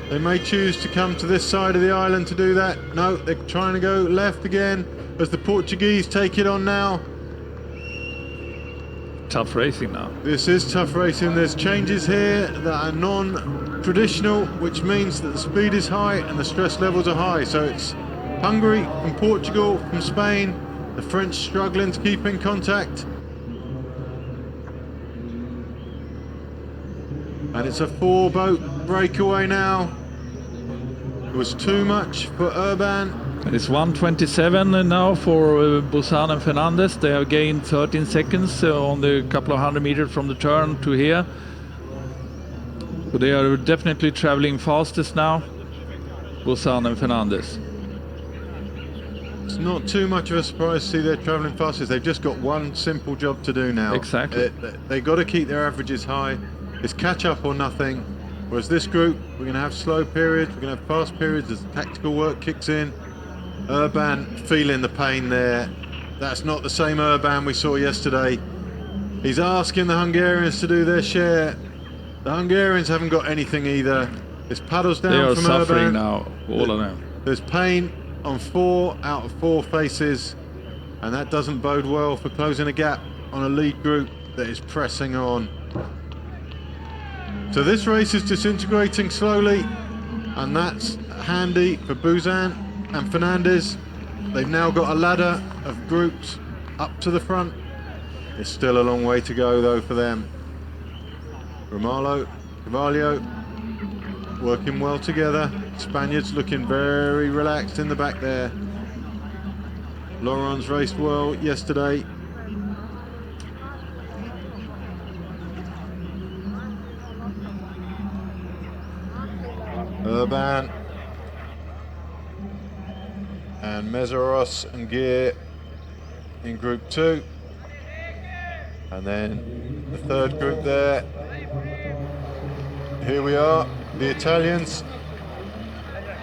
[SPEAKER 5] They may choose to come to this side of the island to do that. No, they're trying to go left again as the Portuguese take it on now.
[SPEAKER 4] Tough racing now.
[SPEAKER 5] This is tough racing. There's changes here that are non-traditional, which means that the speed is high and the stress levels are high. So it's Hungary from Portugal, from Spain, the French struggling to keep in contact. And it's a 4-boat breakaway now. It was too much for Urban.
[SPEAKER 4] And it's 1:27 now for Buzan and Fernandez. They have gained 13 seconds on the couple of 100 meters from the turn to here. So they are definitely traveling fastest now, Buzan and Fernandez.
[SPEAKER 5] It's not too much of a surprise to see they're traveling fastest. They've just got one simple job to do now.
[SPEAKER 4] Exactly.
[SPEAKER 5] They've got to keep their averages high. It's catch up or nothing. Whereas this group, we're going to have slow periods, we're going to have fast periods as the tactical work kicks in. Urban feeling the pain there. That's not the same Urban we saw yesterday. He's asking the Hungarians to do their share. The Hungarians haven't got anything either. It's paddles down from Urban.
[SPEAKER 4] They are suffering now, all of them.
[SPEAKER 5] There's pain on 4 out of 4 faces, and that doesn't bode well for closing a gap on a lead group that is pressing on. So this race is disintegrating slowly, and that's handy for Buzan and Fernandez. They've now got a ladder of groups up to the front. There's still a long way to go though for them. Romalo, Carvalho working well together. Spaniards looking very relaxed in the back there. Laurent's raced well yesterday. Urban and Meseros and Gear in group 2, and then the third group there. Here we are, the Italians,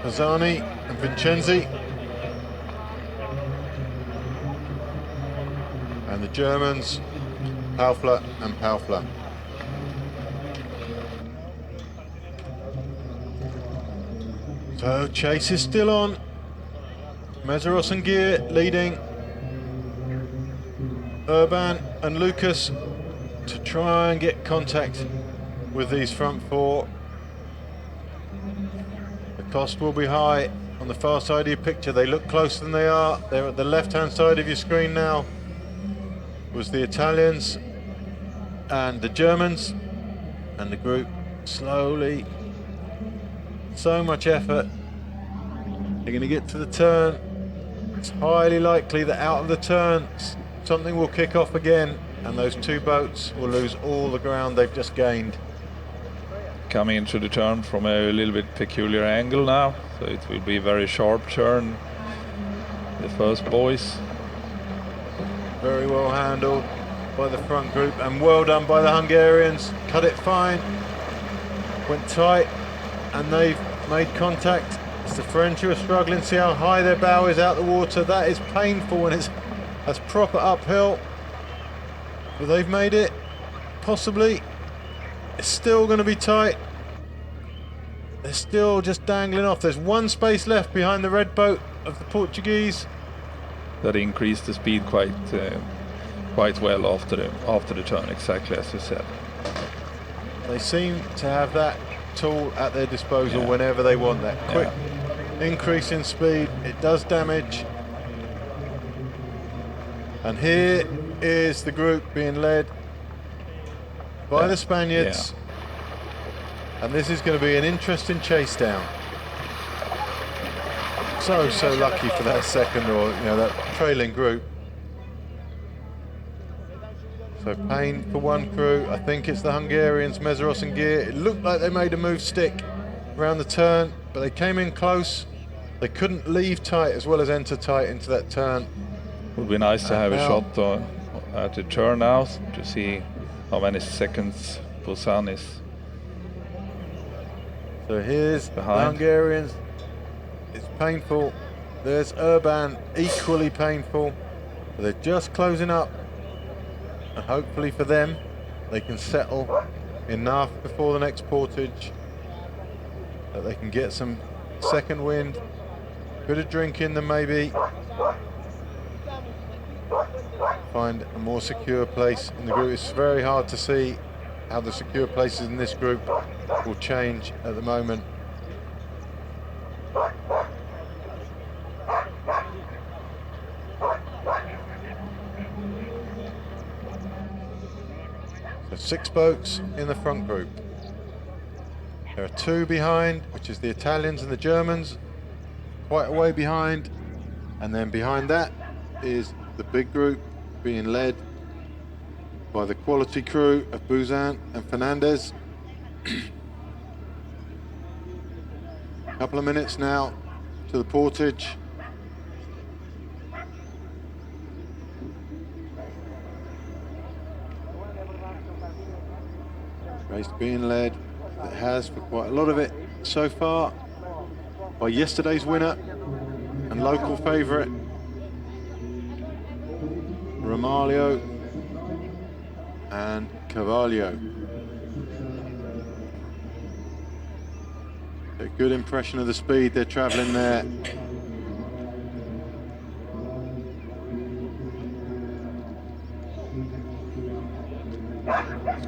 [SPEAKER 5] Pisani and Vincenzi, and the Germans, Paufler and Paufler. So chase is still on. Meseros and Gear leading. Urban and Lucas to try and get contact with these front 4. The cost will be high on the far side of your picture. They look closer than they are. They're at the left-hand side of your screen now. It was the Italians and the Germans, and the group slowly. So much effort. They're going to get to the turn. It's highly likely that out of the turn something will kick off again, and those 2 boats will lose all the ground they've just gained.
[SPEAKER 4] Coming into the turn from a little bit peculiar angle now, so it will be a very sharp turn. The first boys.
[SPEAKER 5] Very well handled by the front group, and well done by the Hungarians. Cut it fine. Went tight, and they've made contact. It's the French who are struggling. See how high their bow is out the water. That is painful when that's proper uphill. But they've made it, possibly. It's still going to be tight. They're still just dangling off. There's 1 space left behind the red boat of the Portuguese.
[SPEAKER 4] That increased the speed quite quite well after the turn, exactly as you said.
[SPEAKER 5] They seem to have that tool at their disposal whenever they want that quick increase in speed. It does damage. And here is the group being led by the Spaniards. And this is going to be an interesting chase down. So lucky for that second, or that trailing group. So pain for one crew. I think it's the Hungarians, Meseros and Gear. It looked like they made a move stick around the turn, but they came in close. They couldn't leave tight as well as enter tight into that turn.
[SPEAKER 4] Would be nice to have a shot at the turn now to see how many seconds Busan is.
[SPEAKER 5] So here's
[SPEAKER 4] behind.
[SPEAKER 5] The Hungarians. It's painful. There's Urban, equally painful. But they're just closing up. And hopefully for them, they can settle enough before the next portage that they can get some second wind. Bit of drink in them maybe. Find a more secure place in the group. It's very hard to see how the secure places in this group will change at the moment. So 6 boats in the front group. There are 2 behind, which is the Italians and the Germans, quite a way behind. And then behind that is the big group being led by the quality crew of Busan and Fernandez. Couple of minutes now to the portage. Race being led, it has for quite a lot of it so far, by yesterday's winner and local favourite Ramalho and Carvalho. A good impression of the speed they're travelling there.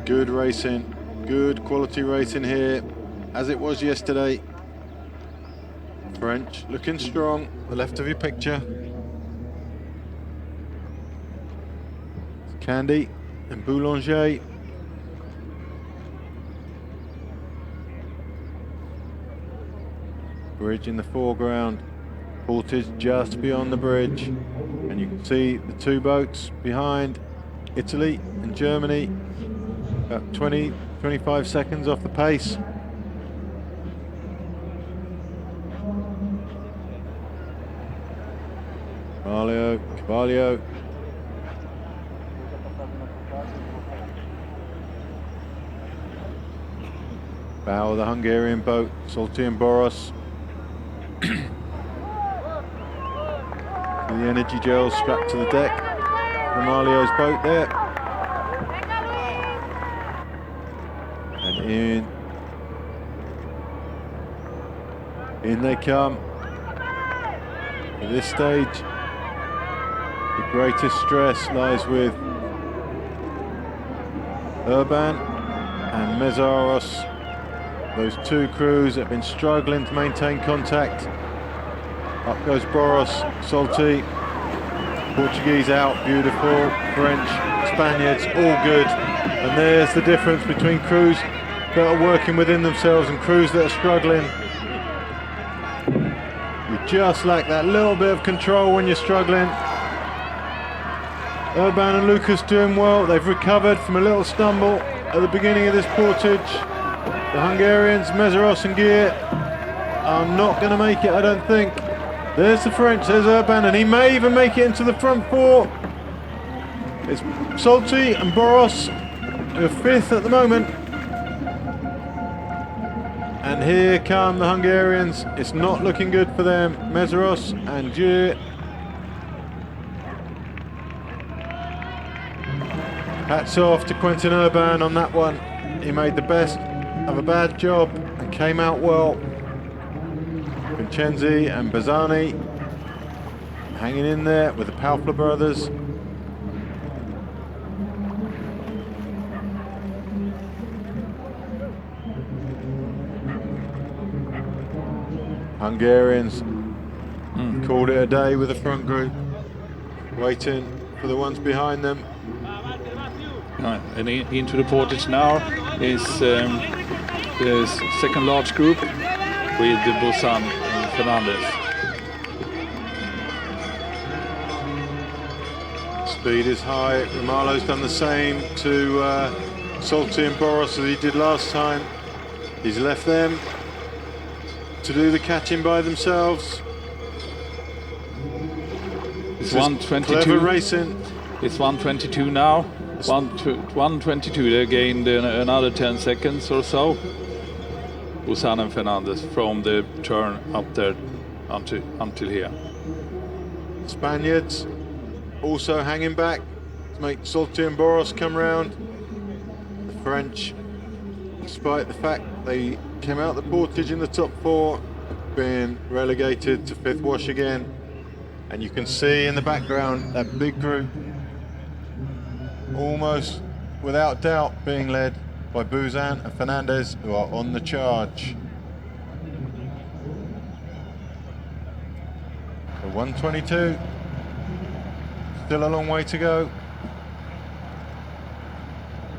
[SPEAKER 5] Good racing, good quality racing here, as it was yesterday. French looking strong, the left of your picture. Candy and Boulanger. Bridge in the foreground, portage just beyond the bridge, and you can see the 2 boats behind, Italy and Germany, about 20-25 seconds off the pace. Carvalho. Bow of the Hungarian boat, Salty and Boros. The energy gels strapped to the deck. Ramalho's boat there. And in they come. At this stage, the greatest stress lies with Urban and Meseros. Those 2 crews that have been struggling to maintain contact. Up goes Boros, Salty, Portuguese out, beautiful, French, Spaniards, all good. And there's the difference between crews that are working within themselves and crews that are struggling. You just lack that little bit of control when you're struggling. Urban and Lucas doing well. They've recovered from a little stumble at the beginning of this portage. The Hungarians, Meseros and Gear, are not going to make it, I don't think. There's the French, there's Urban, and he may even make it into the front 4. It's Salty and Boros, who are 5th at the moment. And here come the Hungarians. It's not looking good for them. Meseros and Gear. Hats off to Quentin Urban on that one. He made the best of a bad job and came out well. Vincenzi and Bazzani hanging in there with the Paufler brothers. Hungarians called it a day with the front group, waiting for the ones behind them.
[SPEAKER 4] Right, and into the portage now is the second large group with Busan and Fernandez.
[SPEAKER 5] Speed is high. Romalo's done the same to Salty and Boros as he did last time. He's left them to do the catching by themselves.
[SPEAKER 4] It's 122.
[SPEAKER 5] Clever racing.
[SPEAKER 4] It's 122 now. 122. They gained another 10 seconds or so. Busan and Fernandez from the turn up there until here.
[SPEAKER 5] Spaniards also hanging back to make Salty and Boros come round. The French, despite the fact they came out the portage in the top 4, being relegated to 5th wash again. And you can see in the background that big group, almost without doubt being led by Busan and Fernandez, who are on the charge. The 122, still a long way to go.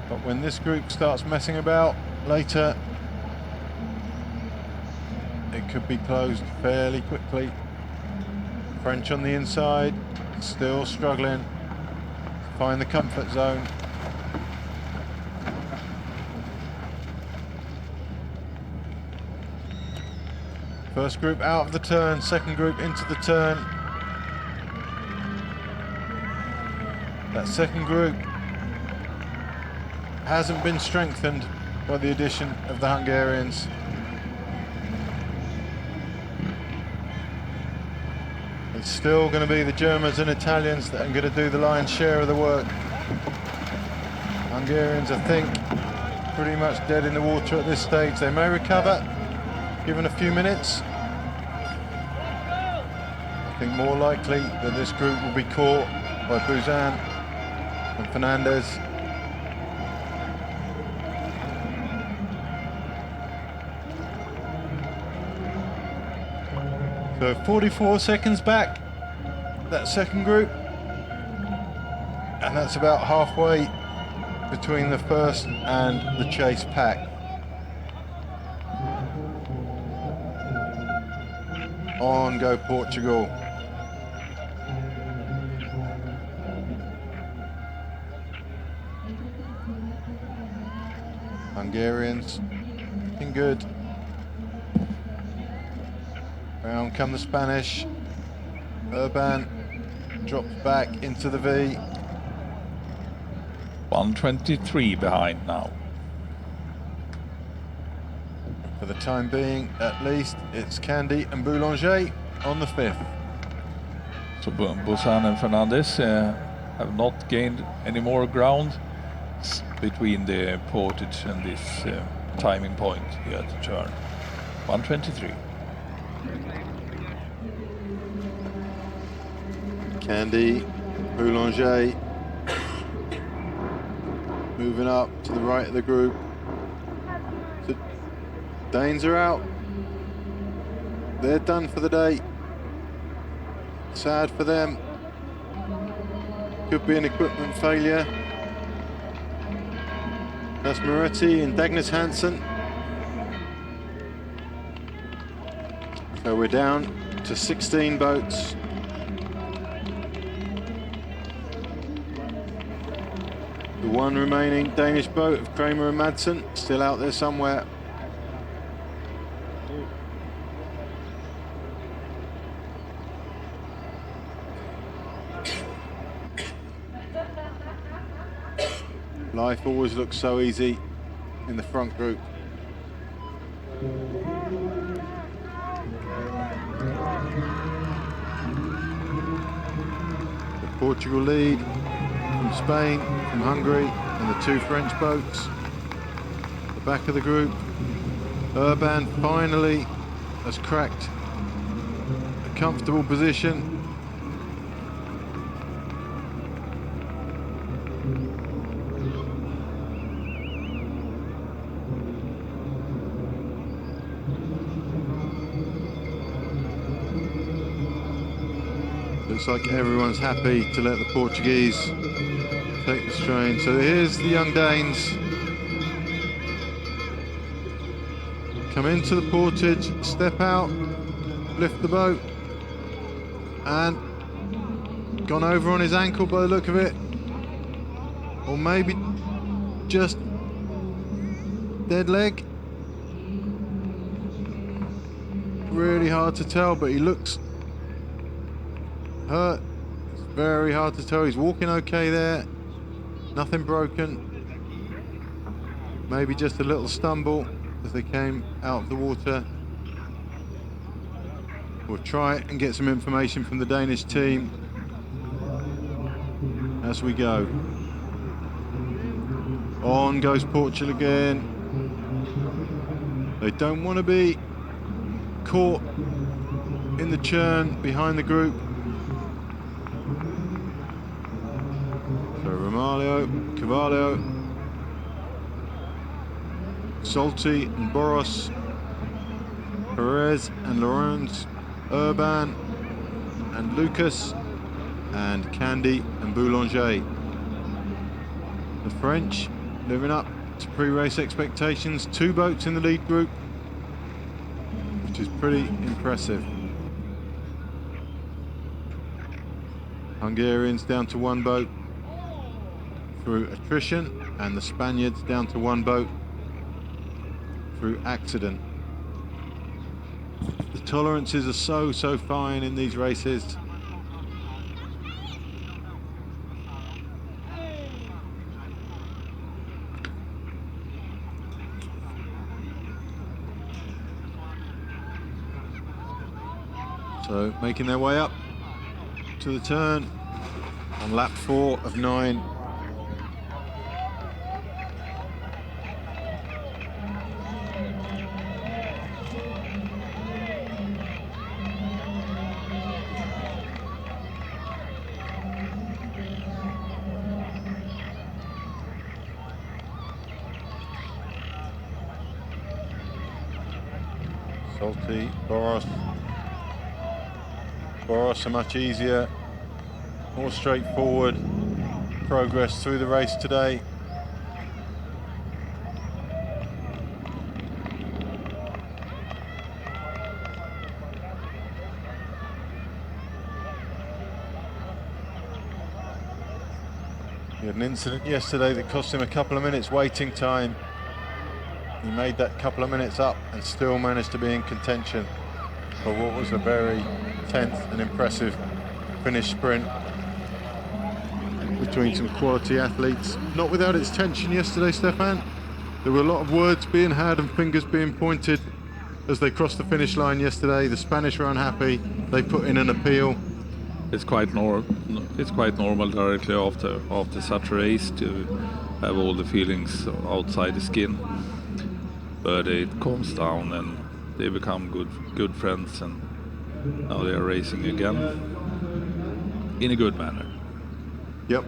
[SPEAKER 5] But when this group starts messing about later, it could be closed fairly quickly. French on the inside, still struggling to find the comfort zone. First group out of the turn, second group into the turn. That second group hasn't been strengthened by the addition of the Hungarians. It's still going to be the Germans and Italians that are going to do the lion's share of the work. Hungarians, I think, pretty much dead in the water at this stage. They may recover, given a few minutes. I think more likely that this group will be caught by Busan and Fernandez. So 44 seconds back, that second group, and that's about halfway between the first and the chase pack. On go Portugal. Hungarians looking good. Round come the Spanish. Urban drops back into the V.
[SPEAKER 4] 123 behind now.
[SPEAKER 5] For the time being, at least, it's Candy and Boulanger on the 5th.
[SPEAKER 4] So Busan and Fernandez have not gained any more ground between the portage and this timing point here at the turn. 123.
[SPEAKER 5] Candy, Boulanger moving up to the right of the group. The Danes are out. They're done for the day. Sad for them. Could be an equipment failure. That's Moretti and Dagnus Hansen. So we're down to 16 boats. The one remaining Danish boat of Kramer and Madsen still out there somewhere. Life always looks so easy in the front group. The Portugal lead from Spain, from Hungary, and the 2 French boats. The back of the group, Urban finally has cracked a comfortable position. Looks like everyone's happy to let the Portuguese take the strain. So here's the young Danes. Come into the portage, step out, lift the boat, and gone over on his ankle by the look of it. Or maybe just dead leg. Really hard to tell, but he looks hurt. It's very hard to tell. He's walking okay there. Nothing broken. Maybe just a little stumble as they came out of the water. We'll try and get some information from the Danish team as we go. On goes Portugal again. They don't want to be caught in the churn behind the group. So Romaglio, Carvalho, Salty and Boros, Perez and Laurens, Urban and Lucas, and Candy and Boulanger. The French living up to pre-race expectations. 2 boats in the lead group, which is pretty impressive. Hungarians down to 1 boat through attrition, and the Spaniards down to 1 boat through accident. The tolerances are so fine in these races. So making their way up to the turn on lap 4 of 9. Salty, Boros. Boros are much easier, more straightforward progress through the race today. He had an incident yesterday that cost him a couple of minutes waiting time. He made that couple of minutes up and still managed to be in contention for what was a very tense and impressive finish sprint between some quality athletes. Not without its tension yesterday, Stefan. There were a lot of words being had and fingers being pointed as they crossed the finish line yesterday. The Spanish were unhappy. They put in an appeal.
[SPEAKER 4] It's quite normal directly after such a race to have all the feelings outside the skin. But it calms down and they become good friends, and now they are racing again in a good manner.
[SPEAKER 5] Yep,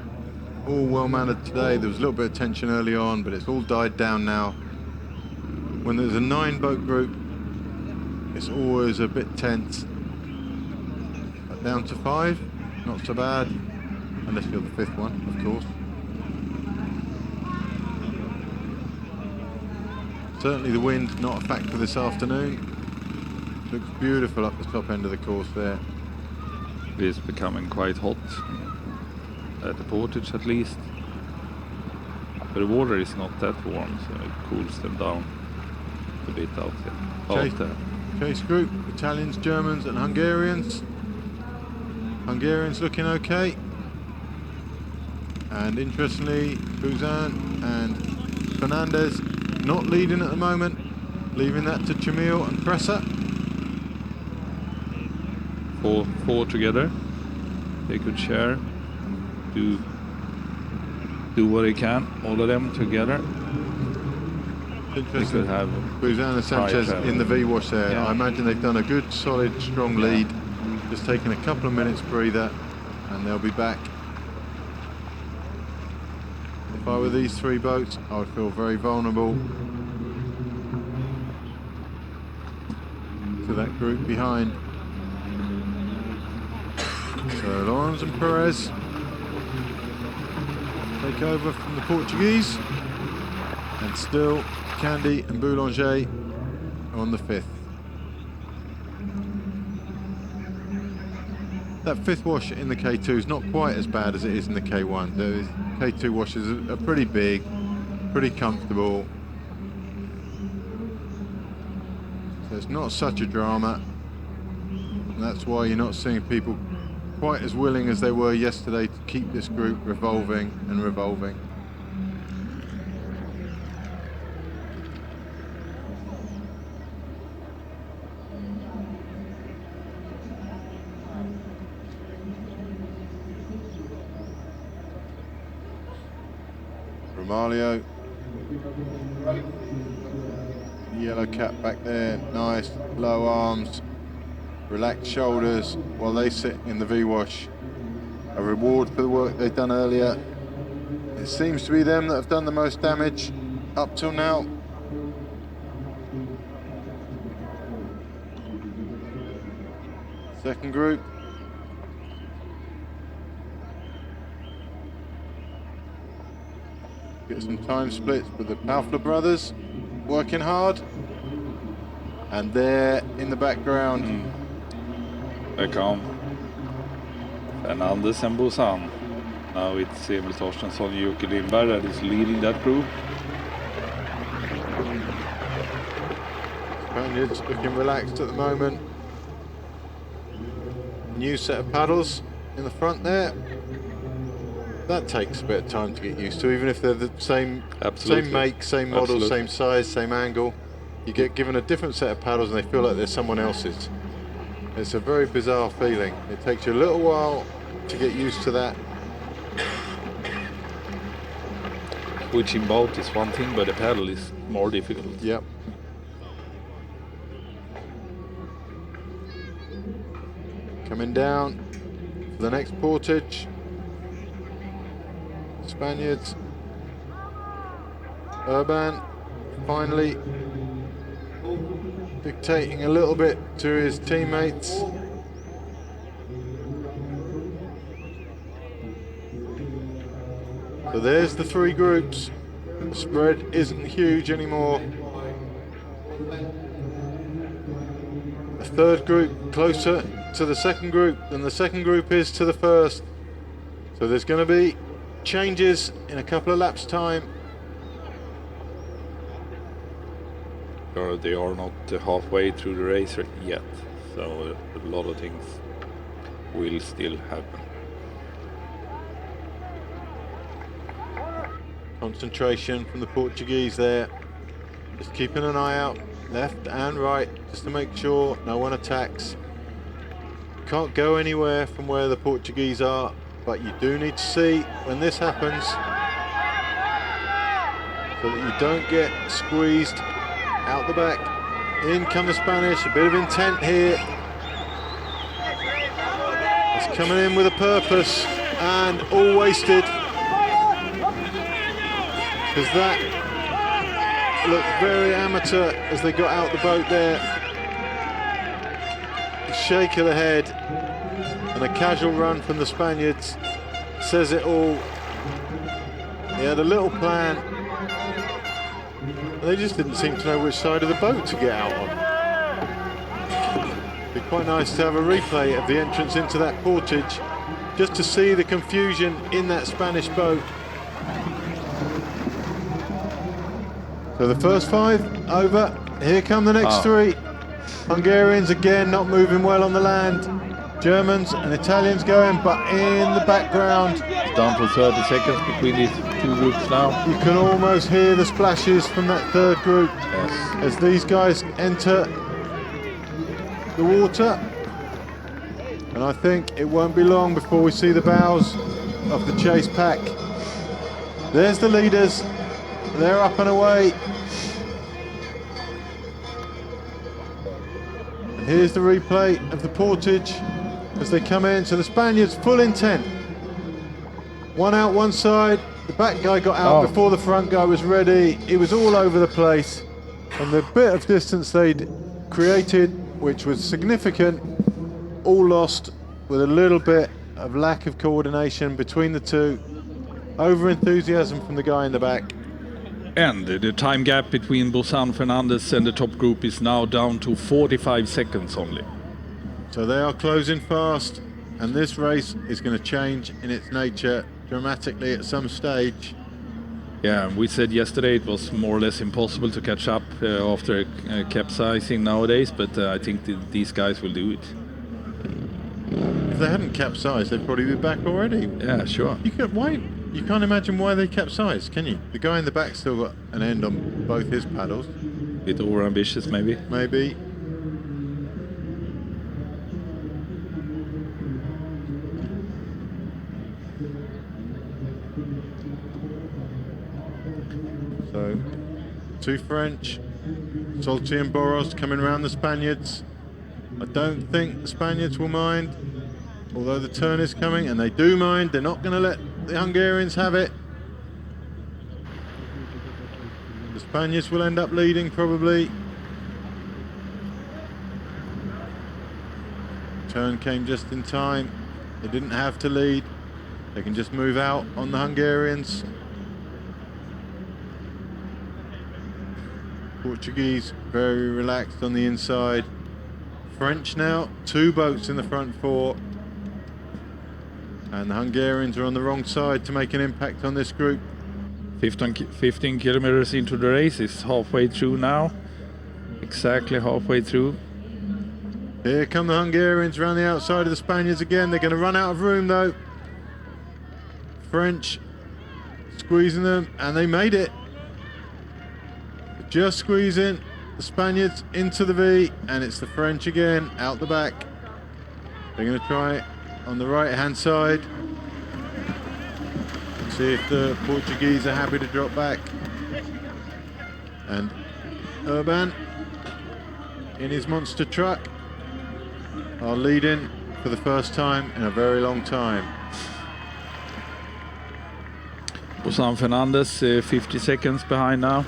[SPEAKER 5] all well mannered today. There was a little bit of tension early on, but it's all died down now. When there's a 9 boat group, it's always a bit tense. But down to 5, not so bad, unless you're the 5th one, of course. Certainly the wind not a factor this afternoon. Looks beautiful up the top end of the course there.
[SPEAKER 4] It is becoming quite hot at the portage at least. But the water is not that warm, so it cools them down a bit out there.
[SPEAKER 5] Chase group, Italians, Germans and Hungarians. Hungarians looking okay. And interestingly, Buzan and Fernandez not leading at the moment, leaving that to Chamil and Presser.
[SPEAKER 4] 4 together. They could share, do what they can, all of them together.
[SPEAKER 5] Interesting.
[SPEAKER 4] They could have
[SPEAKER 5] Buzan and Sanchez in the V-wash there.
[SPEAKER 4] Yeah.
[SPEAKER 5] I imagine they've done a good, solid, strong lead. Just taking a couple of minutes breather, and they'll be back. If I were these 3 boats, I would feel very vulnerable to that group behind. So So Lawrence and Perez take over from the Portuguese, and still Candy and Boulanger on the 5th. That 5th wash in the K2 is not quite as bad as it is in the K1. The K2 washes are pretty big, pretty comfortable. So it's not such a drama. And that's why you're not seeing people quite as willing as they were yesterday to keep this group revolving and revolving. Romaglio, yellow cap back there, nice, low arms, relaxed shoulders while they sit in the V-wash. A reward for the work they've done earlier. It seems to be them that have done the most damage up till now. Second group. Get some time splits with the Paufler brothers working hard. And there in the background.
[SPEAKER 4] There come Fernandez and Bozan. Now it's Emil Torstensson and Jocke Lindberg that is leading that group.
[SPEAKER 5] Spaniards looking relaxed at the moment. New set of paddles in the front there. That takes a bit of time to get used to, even if they're the same make, same model, same size, same angle. You get given a different set of paddles and they feel like they're someone else's. It's a very bizarre feeling. It takes you a little while to get used to that.
[SPEAKER 4] Switching boat is one thing, but the paddle is more difficult.
[SPEAKER 5] Yep. Coming down for the next portage. Spaniards. Urban finally dictating a little bit to his teammates. So there's the 3 groups. The spread isn't huge anymore. The third group closer to the second group than the second group is to the first. So there's going to be changes in a couple of laps' time.
[SPEAKER 4] They are not halfway through the race yet, so a lot of things will still happen.
[SPEAKER 5] Concentration from the Portuguese there. Just keeping an eye out left and right just to make sure no one attacks. Can't go anywhere from where the Portuguese are, but you do need to see when this happens so that you don't get squeezed out the back. In come the Spanish, a bit of intent here. It's coming in with a purpose and all wasted. Because that looked very amateur as they got out the boat there. A shake of the head and a casual run from the Spaniards says it all. He had a little plan. They just didn't seem to know which side of the boat to get out on. It'd be quite nice to have a replay of the entrance into that portage, just to see the confusion in that Spanish boat. So the first 5 over. Here come the next 3. Hungarians again not moving well on the land. Germans and Italians going, but in the background.
[SPEAKER 4] Down to 30 seconds between these 2 groups now.
[SPEAKER 5] You can almost hear the splashes from that third group as these guys enter the water. And I think it won't be long before we see the bows of the chase pack. There's the leaders. They're up and away. And here's the replay of the portage as they come in. So the Spaniards full intent. One out one side. The back guy got out before the front guy was ready. He was all over the place. And the bit of distance they'd created, which was significant, all lost with a little bit of lack of coordination between the two. Over-enthusiasm from the guy in the back.
[SPEAKER 4] And the time gap between Bouzan Fernandez and the top group is now down to 45 seconds only.
[SPEAKER 5] So they are closing fast, and this race is going to change in its nature dramatically at some stage.
[SPEAKER 4] Yeah, we said yesterday it was more or less impossible to catch up after capsizing nowadays, but I think these guys will do it.
[SPEAKER 5] If they hadn't capsized, they'd probably be back already.
[SPEAKER 4] Yeah, sure.
[SPEAKER 5] You can't imagine why they capsized, can you? The guy in the back still got an end on both his paddles.
[SPEAKER 4] Bit over-ambitious, maybe?
[SPEAKER 5] Maybe. So, two French, Salty and Boros coming around the Spaniards. I don't think the Spaniards will mind, although the turn is coming, and they do mind. They're not going to let the Hungarians have it. The Spaniards will end up leading, probably. Turn came just in time. They didn't have to lead. They can just move out on the Hungarians. Portuguese very relaxed on the inside. French now, two boats in the front four. And the Hungarians are on the wrong side to make an impact on this group.
[SPEAKER 4] 15 kilometers into the race, it's halfway through now. Exactly halfway through.
[SPEAKER 5] Here come the Hungarians around the outside of the Spaniards again. They're going to run out of room though. French squeezing them, and they made it. Just squeezing the Spaniards into the V, and it's the French again out the back. They're going to try it on the right hand side. See if the Portuguese are happy to drop back. And Urban in his monster truck are leading for the first time in a very long time.
[SPEAKER 4] Bouzan Fernandez 50 seconds behind now.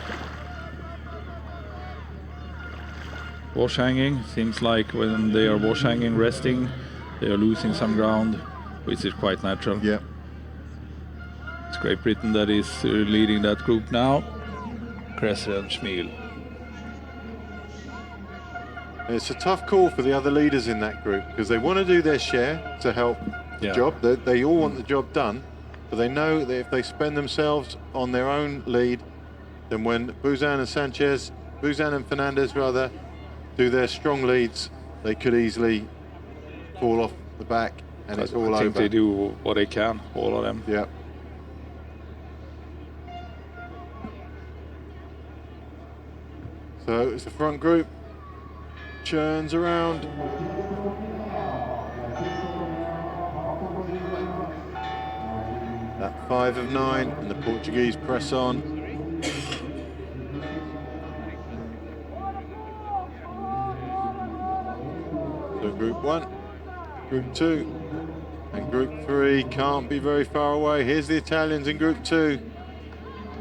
[SPEAKER 4] Wash hanging, seems like when they are wash hanging, resting, they are losing some ground, which is quite natural.
[SPEAKER 5] Yeah.
[SPEAKER 4] It's Great Britain that is leading that group now. Kresser and Schmiel.
[SPEAKER 5] It's a tough call for the other leaders in that group because they want to do their share to help the job. They all want the job done, but they know that if they spend themselves on their own lead, then when Bouzan and Fernandez rather, do their strong leads, they could easily fall off the back, and it's all over.
[SPEAKER 4] I think they do what they can, all of them.
[SPEAKER 5] Yeah. So it's the front group, churns around. That 5 of 9, and the Portuguese press on. So Group 1, Group 2, and Group 3 can't be very far away. Here's the Italians in Group 2,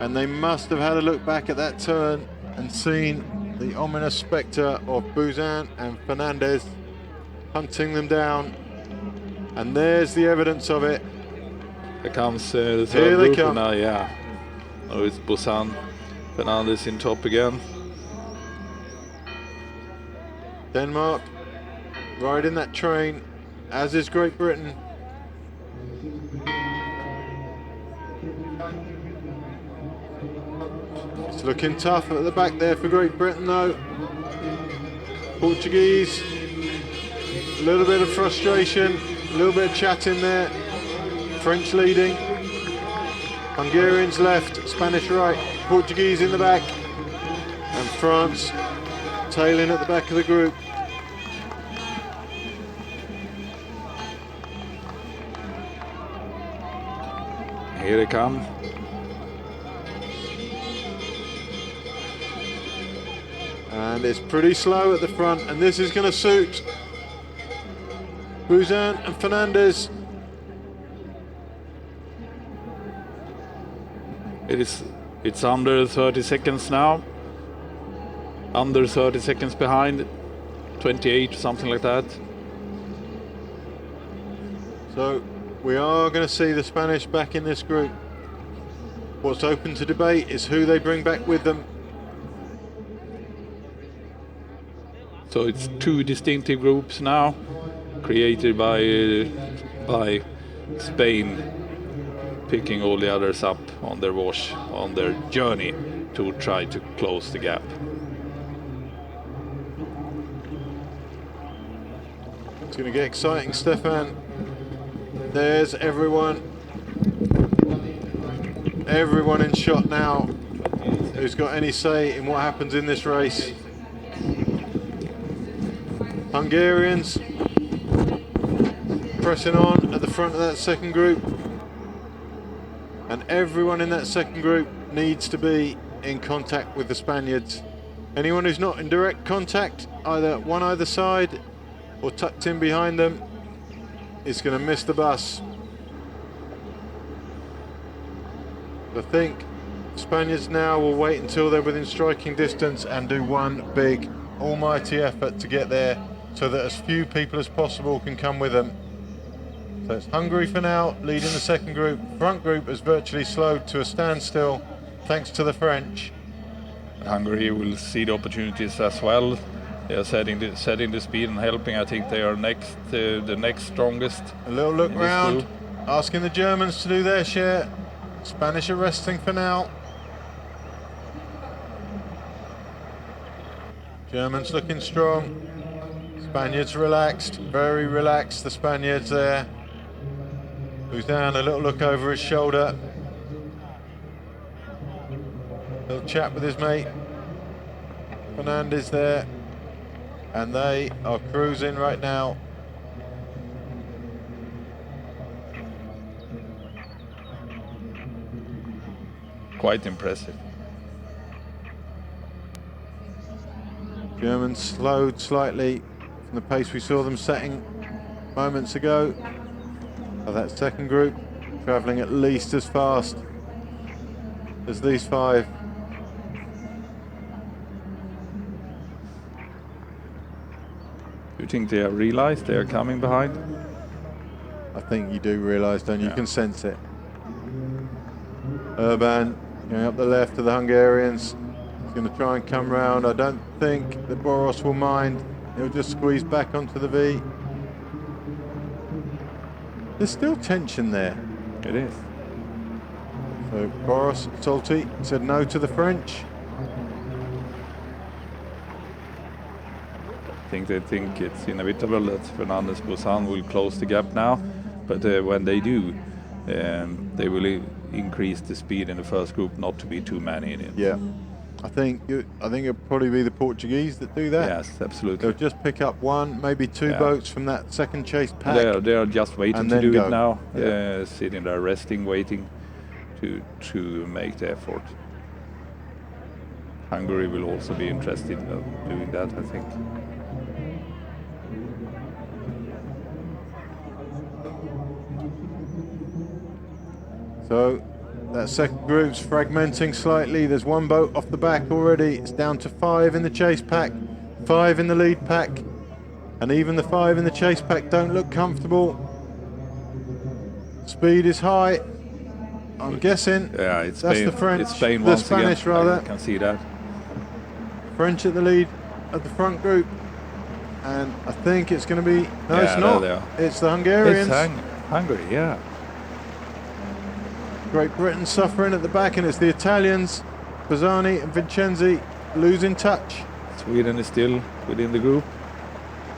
[SPEAKER 5] and they must have had a look back at that turn and seen the ominous spectre of Bouzan and Fernandez hunting them down, and there's the evidence of it.
[SPEAKER 4] Here comes the third
[SPEAKER 5] Here they
[SPEAKER 4] group,
[SPEAKER 5] come.
[SPEAKER 4] and now it's Bouzan Fernandez in top again.
[SPEAKER 5] Denmark riding that train, as is Great Britain. It's looking tough at the back there for Great Britain though. Portuguese, a little bit of frustration, a little bit of chatting there. French leading, Hungarians left, Spanish right, Portuguese in the back, and France tailing at the back of the group.
[SPEAKER 4] Here they come.
[SPEAKER 5] And it's pretty slow at the front, and this is going to suit Bouzan and Fernandez.
[SPEAKER 4] It's under 30 seconds now. Under 30 seconds behind. 28, something like that.
[SPEAKER 5] So we are going to see the Spanish back in this group. What's open to debate is who they bring back with them.
[SPEAKER 4] So it's two distinctive groups now, created by Spain, picking all the others up on their wash, on their journey to try to close the gap.
[SPEAKER 5] It's going to get exciting, Stefan. There's everyone. Everyone in shot now who's got any say in what happens in this race. Hungarians pressing on at the front of that second group. And everyone in that second group needs to be in contact with the Spaniards. Anyone who's not in direct contact, either side or tucked in behind them, is going to miss the bus. I think Spaniards now will wait until they're within striking distance and do one big almighty effort to get there so that as few people as possible can come with them. So it's Hungary for now, leading the second group. Front group has virtually slowed to a standstill thanks to the French.
[SPEAKER 4] Hungary will see the opportunities as well. They are setting the speed and helping. I think they are the next strongest.
[SPEAKER 5] A little look round, asking the Germans to do their share. Spanish are resting for now. Germans looking strong. Spaniards relaxed, very relaxed, the Spaniards there. Who's down, a little look over his shoulder. Little chat with his mate. Fernandez there. And they are cruising right now.
[SPEAKER 4] Quite impressive.
[SPEAKER 5] Germans slowed slightly from the pace we saw them setting moments ago. That second group travelling at least as fast as these five.
[SPEAKER 4] Do you think they have realized they are coming behind?
[SPEAKER 5] I think you do realise, don't you? You can sense it. Urban going up the left of the Hungarians. He's going to try and come round. I don't think that Boros will mind. He'll just squeeze back onto the V. There's still tension there.
[SPEAKER 4] It is.
[SPEAKER 5] So Boros, salty, said no to the French.
[SPEAKER 4] I think they think it's inevitable that Fernandez Busan will close the gap now, but when they do, they will increase the speed in the first group, not to be too many in it.
[SPEAKER 5] Yeah, I think it'll probably be the Portuguese that do that.
[SPEAKER 4] Yes, absolutely.
[SPEAKER 5] They'll just pick up one, maybe two boats from that second chase pack.
[SPEAKER 4] They are just waiting to do it now, sitting there resting, waiting to make the effort. Hungary will also be interested in doing that, I think.
[SPEAKER 5] So that second group's fragmenting slightly. There's one boat off the back already. It's down to 5 in the chase pack, 5 in the lead pack, and even the 5 in the chase pack don't look comfortable. Speed is high, I'm guessing.
[SPEAKER 4] Yeah, it's
[SPEAKER 5] that's
[SPEAKER 4] Spain.
[SPEAKER 5] the French.
[SPEAKER 4] It's Spain
[SPEAKER 5] the
[SPEAKER 4] once
[SPEAKER 5] Spanish
[SPEAKER 4] again.
[SPEAKER 5] rather.
[SPEAKER 4] I can see that.
[SPEAKER 5] French at the lead of the front group, and I think it's going to be. No, it's not. It's the Hungarians.
[SPEAKER 4] It's Hungary, yeah.
[SPEAKER 5] Great Britain suffering at the back, and it's the Italians, Bazzani and Vincenzi, losing touch.
[SPEAKER 4] Sweden is still within the group.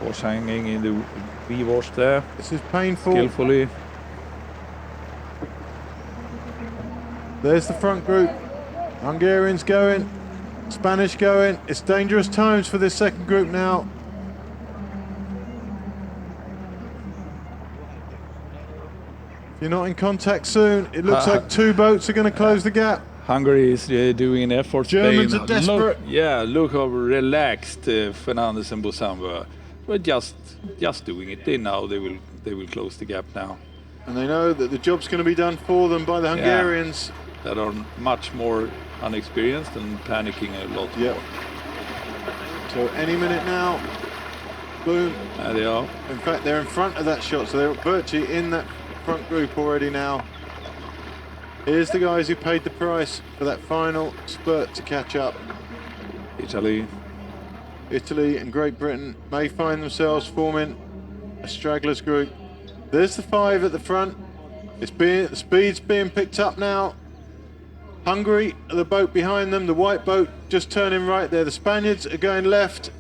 [SPEAKER 4] Wash hanging in the V-wash there.
[SPEAKER 5] This is painful.
[SPEAKER 4] Skillfully.
[SPEAKER 5] There's the front group. Hungarians going, Spanish going. It's dangerous times for this second group now. If you're not in contact soon, it looks like 2 boats are going to close the gap.
[SPEAKER 4] Hungary is doing an effort.
[SPEAKER 5] Germans
[SPEAKER 4] Spain,
[SPEAKER 5] are desperate.
[SPEAKER 4] Look how relaxed Fernandez and Busan were. We're just doing it. They know they will close the gap now.
[SPEAKER 5] And they know that the job's going to be done for them by the Hungarians.
[SPEAKER 4] That are much more unexperienced and panicking a lot more.
[SPEAKER 5] So any minute now, boom.
[SPEAKER 4] There they are.
[SPEAKER 5] In fact, they're in front of that shot, so they're virtually in that front group already now. Here's the guys who paid the price for that final spurt to catch up.
[SPEAKER 4] Italy.
[SPEAKER 5] Italy and Great Britain may find themselves forming a stragglers group. There's the 5 at the front. The speed's being picked up now. Hungary, the boat behind them, the white boat just turning right there. The Spaniards are going left.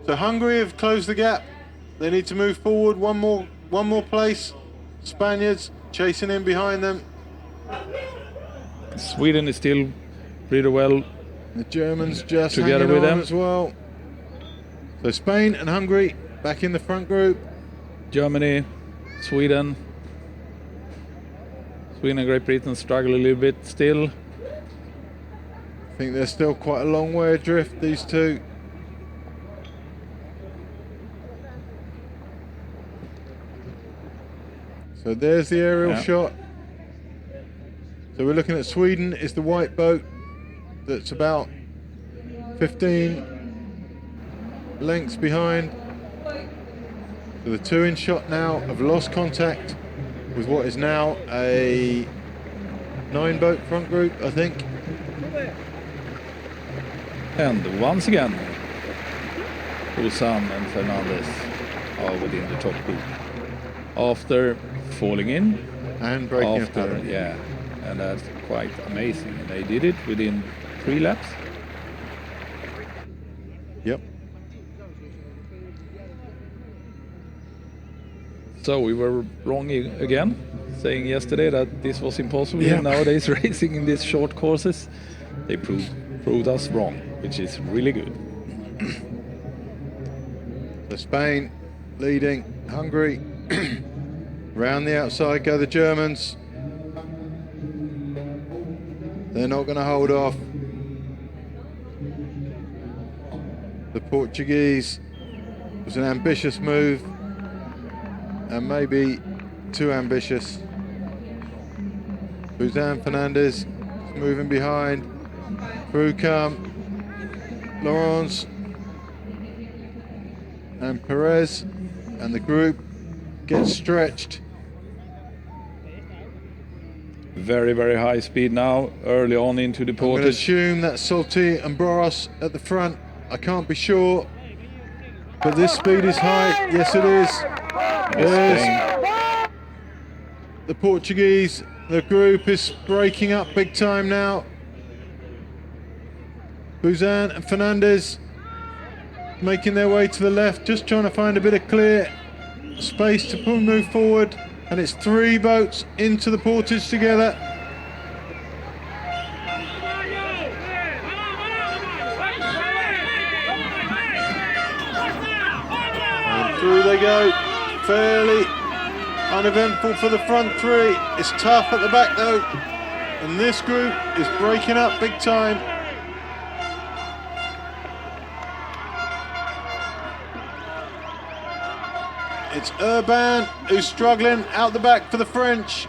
[SPEAKER 5] So Hungary have closed the gap. They need to move forward one more place. Spaniards chasing in behind them.
[SPEAKER 4] Sweden is still pretty well.
[SPEAKER 5] The Germans just
[SPEAKER 4] together
[SPEAKER 5] hanging
[SPEAKER 4] with
[SPEAKER 5] on
[SPEAKER 4] them
[SPEAKER 5] as well. So Spain and Hungary back in the front group.
[SPEAKER 4] Germany, Sweden. Sweden and Great Britain struggle a little bit still.
[SPEAKER 5] I think they're still quite a long way adrift, these two. So there's the aerial shot. So we're looking at Sweden is the white boat that's about 15 lengths behind. So the 2 in shot now have lost contact with what is now a 9 boat front group, I think.
[SPEAKER 4] And once again, Busan and Fernandez are within the top group. After falling in.
[SPEAKER 5] And breaking up.
[SPEAKER 4] Yeah, and that's quite amazing. They did it within 3 laps.
[SPEAKER 5] Yep.
[SPEAKER 4] So we were wrong again, saying yesterday that this was impossible.
[SPEAKER 5] Yeah.
[SPEAKER 4] Nowadays racing in these short courses, they proved us wrong, which is really good.
[SPEAKER 5] So Spain leading, Hungary. Round the outside go the Germans. They're not going to hold off. The Portuguese was an ambitious move, and maybe too ambitious. Busan Fernandez is moving behind. Through come Laurens and Perez, and the group gets stretched.
[SPEAKER 4] Very, very high speed now, early on into the
[SPEAKER 5] I'm going to
[SPEAKER 4] portage.
[SPEAKER 5] assume that's Salty and Boros at the front. I can't be sure, but this speed is high. Yes, it is. There's the Portuguese. The group is breaking up big time now. Busan and Fernandez making their way to the left, just trying to find a bit of clear space to move forward. And it's 3 boats into the portage together. And through they go, fairly uneventful for the front 3. It's tough at the back though, and this group is breaking up big time. It's Urban who's struggling out the back for the French.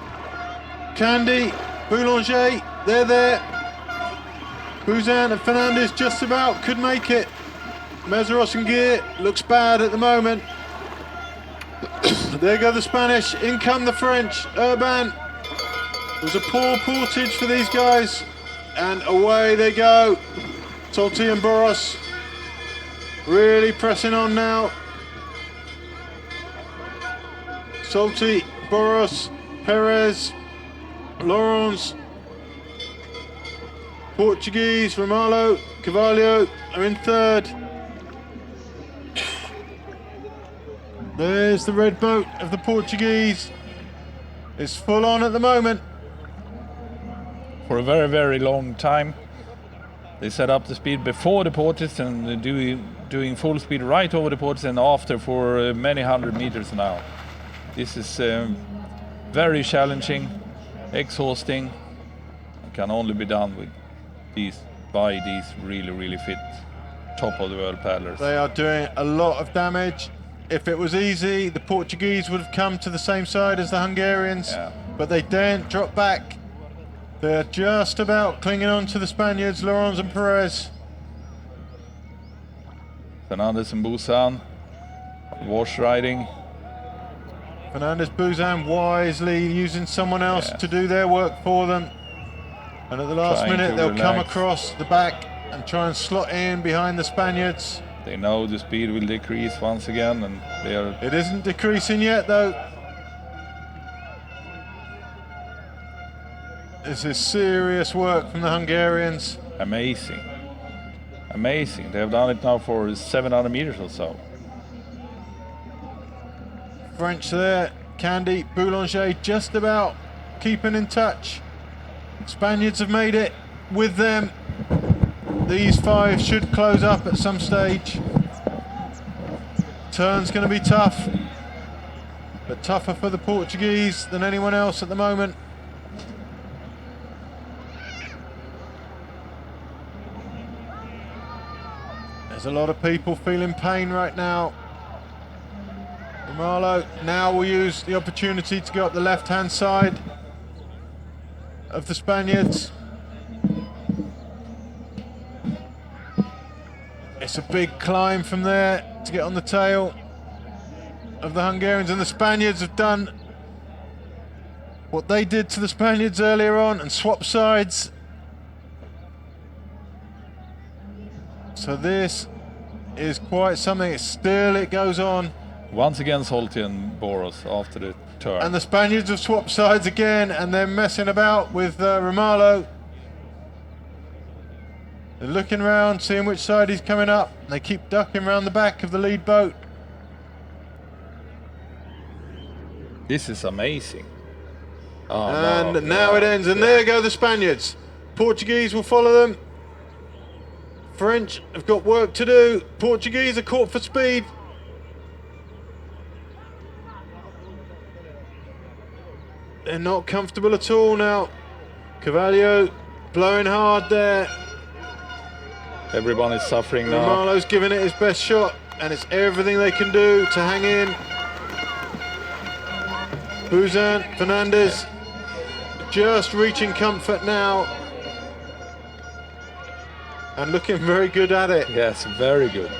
[SPEAKER 5] Candy, Boulanger, they're there. Busan and Fernandez just about could make it. Meseros and Gear looks bad at the moment. There go the Spanish, in come the French. Urban, it was a poor portage for these guys. And away they go. Salty and Boros really pressing on now. Salty, Boros, Perez, Laurens, Portuguese, Ramalho, Carvalho are in 3rd. There's the red boat of the Portuguese. It's full on at the moment.
[SPEAKER 4] For a very, very long time, they set up the speed before the portage and doing full speed right over the portage and after for many 100 meters now. This is very challenging, exhausting, and can only be done with by these really, really fit top of the world paddlers.
[SPEAKER 5] They are doing a lot of damage. If it was easy, the Portuguese would have come to the same side as the Hungarians, but they daren't drop back. They're just about clinging on to the Spaniards, Laurens and Perez.
[SPEAKER 4] Fernandez and Busan, wash riding.
[SPEAKER 5] Fernandez, Buzan wisely using someone else to do their work for them. And at the last
[SPEAKER 4] Trying
[SPEAKER 5] minute,
[SPEAKER 4] to
[SPEAKER 5] they'll come
[SPEAKER 4] relax.
[SPEAKER 5] across the back and try and slot in behind the Spaniards.
[SPEAKER 4] They know the speed will decrease once again, and they are
[SPEAKER 5] It isn't decreasing yet, though. This is serious work from the Hungarians.
[SPEAKER 4] amazing. Amazing. They have done it now for 700 meters or so.
[SPEAKER 5] French there, Candy, Boulanger just about keeping in touch. Spaniards have made it with them. These 5 should close up at some stage. Turn's going to be tough, but tougher for the Portuguese than anyone else at the moment. There's a lot of people feeling pain right now. Marlowe now will use the opportunity to go up the left-hand side of the Spaniards. It's a big climb from there to get on the tail of the Hungarians, and the Spaniards have done what they did to the Spaniards earlier on and swapped sides. So this is quite something. It goes on.
[SPEAKER 4] Once again, Solti and Boros after the turn.
[SPEAKER 5] And the Spaniards have swapped sides again, and they're messing about with Romalo. They're looking around, seeing which side he's coming up. They keep ducking around the back of the lead boat.
[SPEAKER 4] This is amazing. Oh,
[SPEAKER 5] And now it ends, and there go the Spaniards. Portuguese will follow them. French have got work to do. Portuguese are caught for speed. They're not comfortable at all now. Carvalho blowing hard there.
[SPEAKER 4] Everyone is suffering now.
[SPEAKER 5] Romalo's giving it his best shot, and it's everything they can do to hang in. Buzan, Fernandez, just reaching comfort now. And looking very good at it.
[SPEAKER 4] Yes, very good.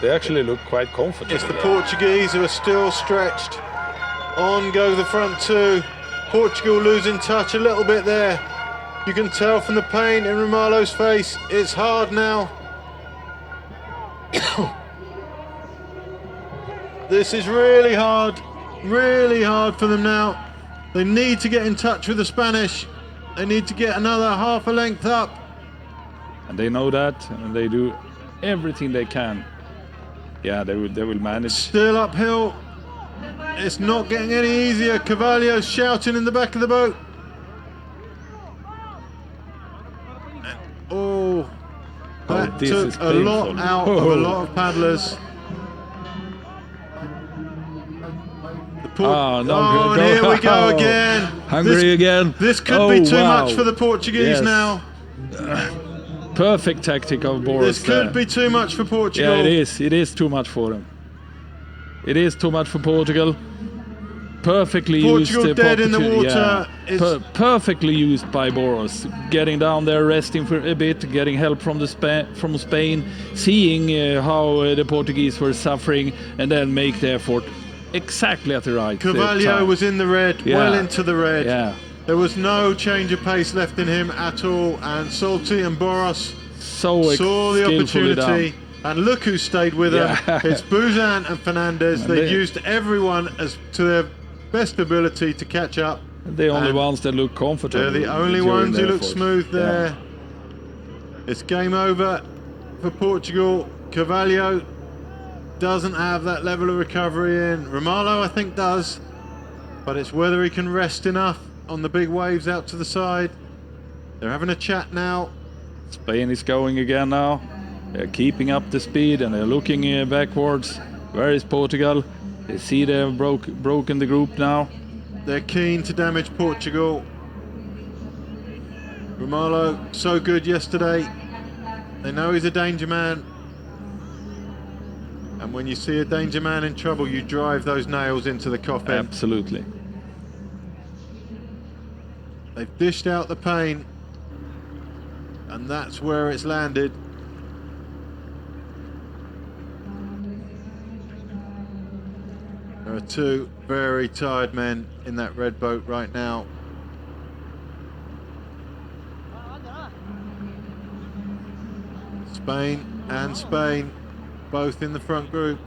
[SPEAKER 4] They actually look quite comfortable.
[SPEAKER 5] It's the Portuguese who are still stretched. On go the front 2. Portugal losing touch a little bit there. You can tell from the pain in Romalo's face. It's hard now. This is really hard for them now. They need to get in touch with the Spanish. They need to get another half a length up.
[SPEAKER 4] And they know that, and they do everything they can. Yeah, they will manage.
[SPEAKER 5] Still uphill. It's not getting any easier. Carvalho's shouting in the back of the boat. Oh, that
[SPEAKER 4] this
[SPEAKER 5] took
[SPEAKER 4] is
[SPEAKER 5] a lot
[SPEAKER 4] painful.
[SPEAKER 5] out of a lot of paddlers.
[SPEAKER 4] No,
[SPEAKER 5] and here we go again.
[SPEAKER 4] Hungary again.
[SPEAKER 5] This could be too
[SPEAKER 4] wow.
[SPEAKER 5] much for the Portuguese
[SPEAKER 4] Yes.
[SPEAKER 5] now.
[SPEAKER 4] Perfect tactic of Boris.
[SPEAKER 5] This could be too much for Portugal.
[SPEAKER 4] Yeah, it is. It is too much for them. It is too much for Portugal. Perfectly
[SPEAKER 5] Portugal
[SPEAKER 4] used.
[SPEAKER 5] dead in the water.
[SPEAKER 4] Yeah. Perfectly used by Boros. Getting down there, resting for a bit, getting help from from Spain, seeing how the Portuguese were suffering, and then make the effort exactly at the right
[SPEAKER 5] Carvalho
[SPEAKER 4] time.
[SPEAKER 5] was in the red, well into the red.
[SPEAKER 4] Yeah.
[SPEAKER 5] There was no change of pace left in him at all, and Solti and Boros saw the opportunity. And look who stayed with them. It's Buzan and Fernandez. They've used everyone as to their best ability to catch up.
[SPEAKER 4] The only ones that look comfortable.
[SPEAKER 5] They're the only ones who look smooth there. Yeah. It's game over for Portugal. Carvalho doesn't have that level of recovery in. Romalo, I think, does. But it's whether he can rest enough on the big waves out to the side. They're having a chat now.
[SPEAKER 4] Spain is going again now. They're keeping up the speed and they're looking backwards. Where is Portugal? They see they've broken the group now.
[SPEAKER 5] They're keen to damage Portugal. Romalo, so good yesterday. They know he's a danger man. And when you see a danger man in trouble, you drive those nails into the coffin.
[SPEAKER 4] Absolutely.
[SPEAKER 5] They've dished out the pain. And that's where it's landed. There are two very tired men in that red boat right now. Spain and Spain, both in the front group.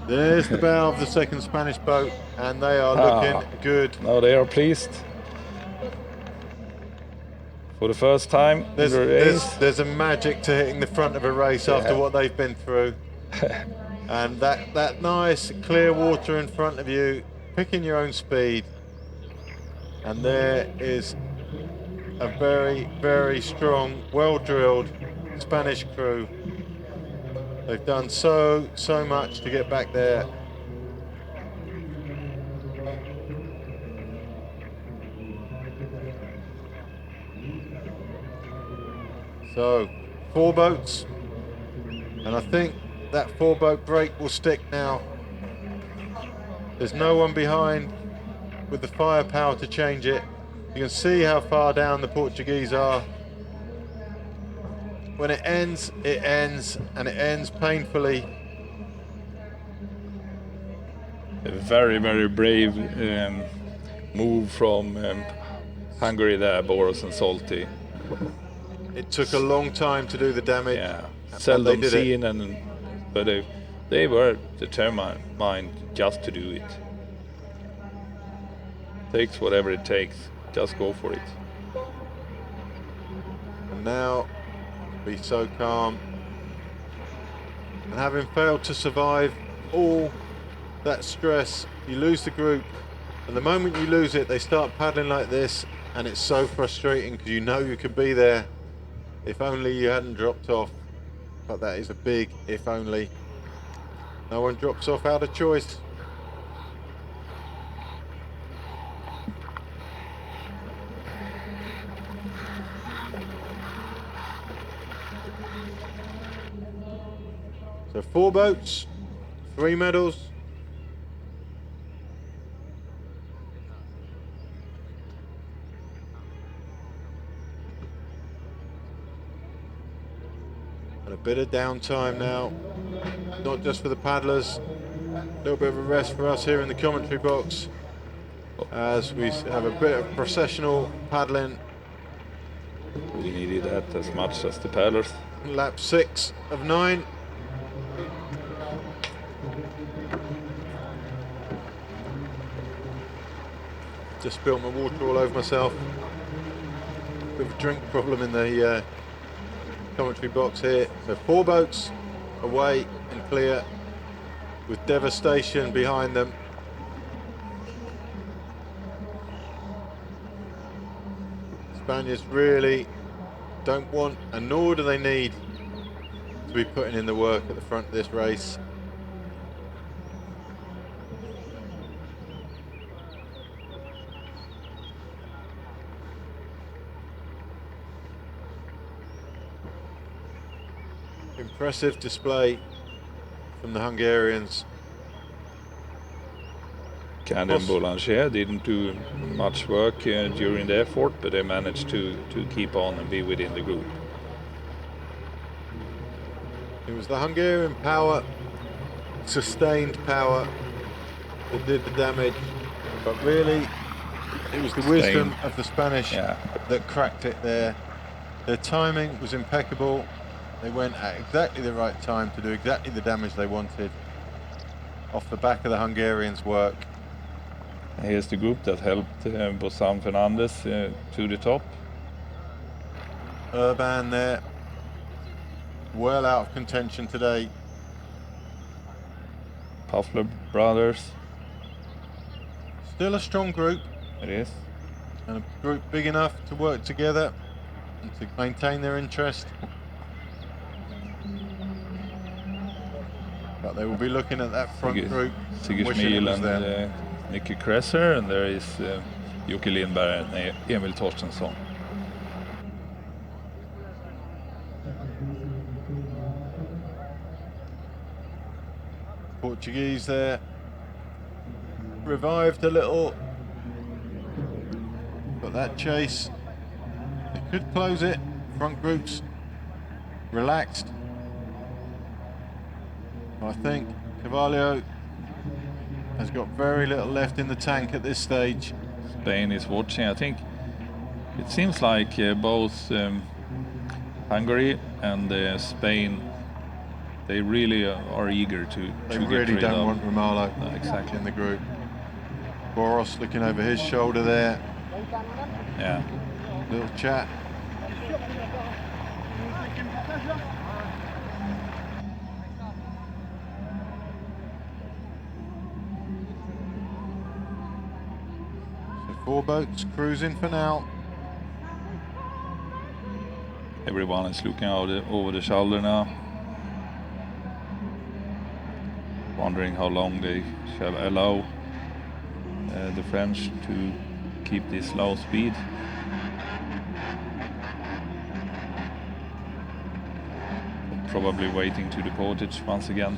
[SPEAKER 5] There's the bow of the second Spanish boat, and they are looking good.
[SPEAKER 4] Now they are pleased. For the first time in the race.
[SPEAKER 5] There's a magic to hitting the front of a race after what they've been through. And that nice clear water in front of you, picking your own speed. And there is a very, very strong, well-drilled Spanish crew. They've done so much to get back there. So, 4 boats, and I think that 4-boat break will stick now. There's no one behind with the firepower to change it. You can see how far down the Portuguese are. When it ends, and it ends painfully.
[SPEAKER 4] A very, very brave move from Hungary there, Boros and Salty.
[SPEAKER 5] It took a long time to do the damage.
[SPEAKER 4] Yeah, seldom seen, but they were determined just to do it. Takes whatever it takes, just go for it.
[SPEAKER 5] And now, be so calm. And having failed to survive all that stress, you lose the group. And the moment you lose it, they start paddling like this, and it's so frustrating because you know you could be there if only you hadn't dropped off. But that is a big if only. No one drops off out of choice. So 4 boats, 3 medals. And a bit of downtime now, not just for the paddlers, a little bit of a rest for us here in the commentary box as we have a bit of processional paddling.
[SPEAKER 4] We needed that as much as the paddlers.
[SPEAKER 5] Lap 6 of 9. Just spilled my water all over myself. Bit of a drink problem in the commentary box here. So 4 boats away and clear with devastation behind them. Spaniards really don't want, and nor do they need, to be putting in the work at the front of this race. Impressive display from the Hungarians.
[SPEAKER 4] Canoe and Boulanger didn't do much work during the effort, but they managed to keep on and be within the group.
[SPEAKER 5] It was the Hungarian power, sustained power, that did the damage, but really it was the wisdom of the Spanish that cracked it there. Their timing was impeccable. They went at exactly the right time to do exactly the damage they wanted off the back of the Hungarians' work.
[SPEAKER 4] Here's the group that helped Bossan Fernandez to the top.
[SPEAKER 5] Urban there, well out of contention today.
[SPEAKER 4] Puffler brothers.
[SPEAKER 5] Still a strong group.
[SPEAKER 4] It is.
[SPEAKER 5] And a group big enough to work together and to maintain their interest. But they will be looking at that front group.
[SPEAKER 4] Sigurdsmil and Nicky Kresser, and there is Jocke Lindberg and Emil Torstensson.
[SPEAKER 5] Portuguese there, revived a little, but that chase, they could close it. Front groups relaxed. I think Carvalho has got very little left in the tank at this stage.
[SPEAKER 4] Spain is watching. I think it seems like both Hungary and Spain, they really are eager to
[SPEAKER 5] They
[SPEAKER 4] get
[SPEAKER 5] really
[SPEAKER 4] rid
[SPEAKER 5] don't
[SPEAKER 4] of.
[SPEAKER 5] want Romalo
[SPEAKER 4] Exactly
[SPEAKER 5] in the group. Boros looking over his shoulder there.
[SPEAKER 4] Yeah.
[SPEAKER 5] Little chat. So 4 boats cruising for now.
[SPEAKER 4] Everyone is looking out over the shoulder now, wondering how long they shall allow the French to keep this low speed. Probably waiting to the portage once again.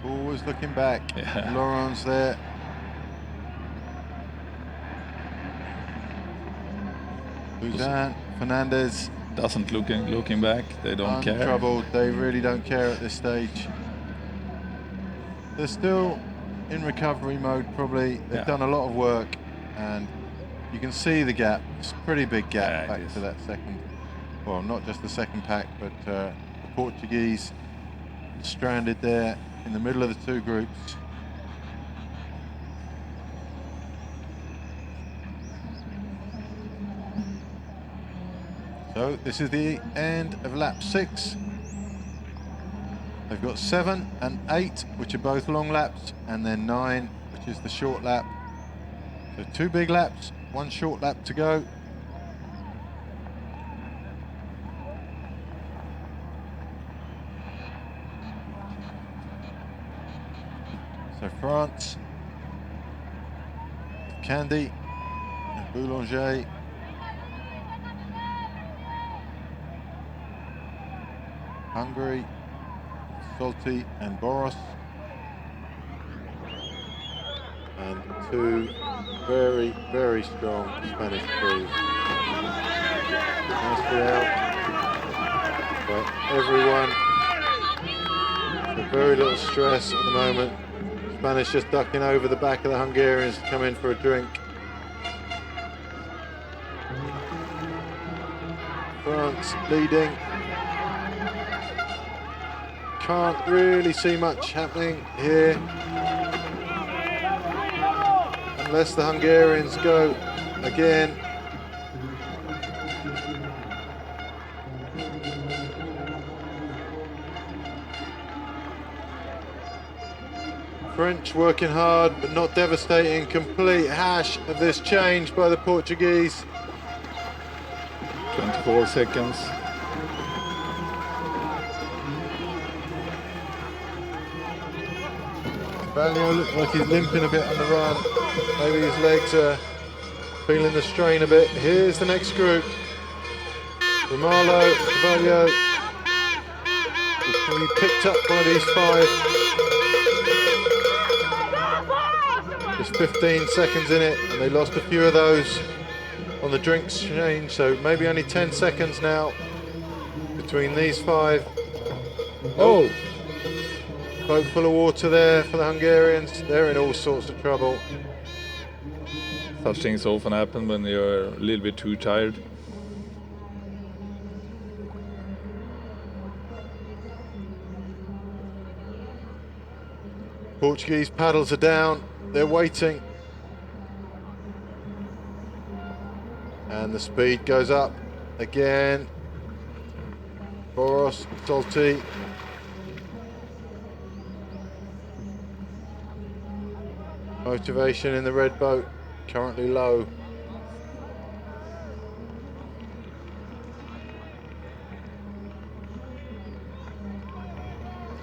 [SPEAKER 5] Always looking back.
[SPEAKER 4] Yeah.
[SPEAKER 5] Laurent's there. Suzanne, Fernandez.
[SPEAKER 4] Doesn't looking back. They don't care.
[SPEAKER 5] Untroubled. They really don't care at this stage. They're still in recovery mode probably. They've done a lot of work and you can see the gap. It's a pretty big gap back to that second. Well, not just the second pack, but the Portuguese stranded there in the middle of the 2 groups. So this is the end of lap 6. They've got 7 and 8, which are both long laps, and then 9, which is the short lap. So 2 big laps, 1 short lap to go. So France, Candy, and Boulanger. Hungary, Solti and Boros. And 2 very, very strong Spanish crews. Nicely out by everyone. So very little stress at the moment. Spanish just ducking over the back of the Hungarians to come in for a drink. France leading. Can't really see much happening here unless the Hungarians go again. French working hard but not devastating. Complete hash of this change by the Portuguese.
[SPEAKER 4] 24 seconds.
[SPEAKER 5] Valio looks like he's limping a bit on the run. Maybe his legs are feeling the strain a bit. Here's the next group. Romalo, Valio will be picked up by these 5. There's 15 seconds in it, and they lost a few of those on the drinks change, so maybe only 10 seconds now between these 5. Oh! Boat full of water there for the Hungarians. They're in all sorts of trouble.
[SPEAKER 4] Such things often happen when you're a little bit too tired.
[SPEAKER 5] Portuguese paddles are down. They're waiting. And the speed goes up again. Boros, Solti. Motivation in the red boat, currently low.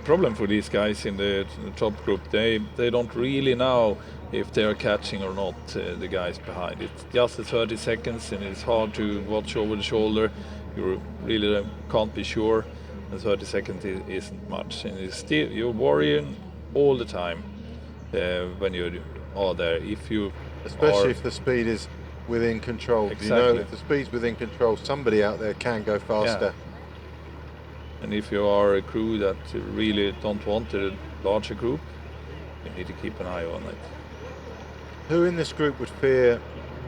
[SPEAKER 4] Problem for these guys in the top group, they don't really know if they are catching or not the guys behind. It's just 30 seconds and it's hard to watch over the shoulder. You really can't be sure, and 30 seconds isn't much, and it's still, you're worrying all the time when you are there.
[SPEAKER 5] Especially if the speed is within control.
[SPEAKER 4] Exactly.
[SPEAKER 5] You know, if the speed's within control, somebody out there can go faster.
[SPEAKER 4] And if you are a crew that really don't want a larger group, you need to keep an eye on it.
[SPEAKER 5] Who in this group would fear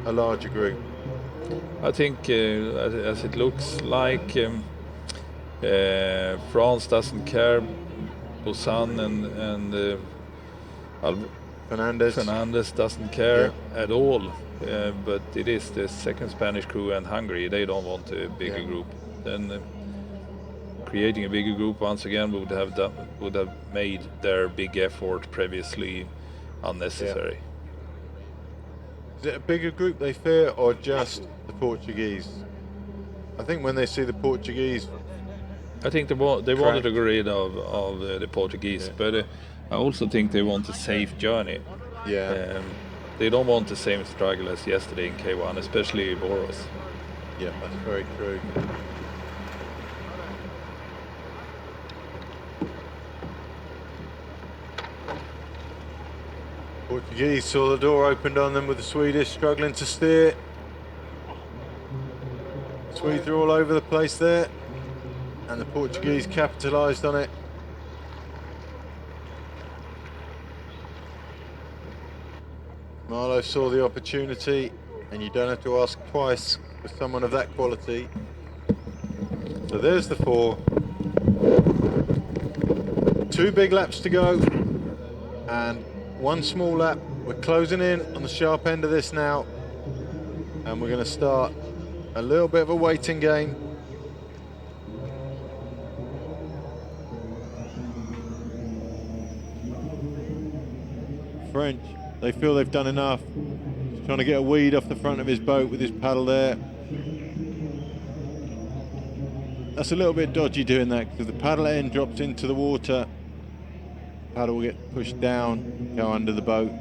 [SPEAKER 5] a larger group?
[SPEAKER 4] I think, as it looks like, France doesn't care. Busan and Fernandez doesn't care at all. But it is the second Spanish crew and Hungary. They don't want a bigger group. Then creating a bigger group once again would have made their big effort previously unnecessary.
[SPEAKER 5] Is it a bigger group they fear, or just the Portuguese? I think when they see the Portuguese,
[SPEAKER 4] I think they wanted to get rid of the Portuguese, but I also think they want a safe journey. They don't want the same struggle as yesterday in K1, especially Boros.
[SPEAKER 5] Yeah, that's very true. Portuguese saw the door opened on them with the Swedish struggling to steer. Swedes are all over the place there, and the Portuguese capitalised on it. Marlowe saw the opportunity, and you don't have to ask twice for someone of that quality. So there's the 4. 2 big laps to go, and 1 small lap. We're closing in on the sharp end of this now, and we're going to start a little bit of a waiting game. French, they feel they've done enough. He's trying to get a weed off the front of his boat with his paddle there. That's a little bit dodgy doing that, because if the paddle end drops into the water, paddle will get pushed down, go under the boat.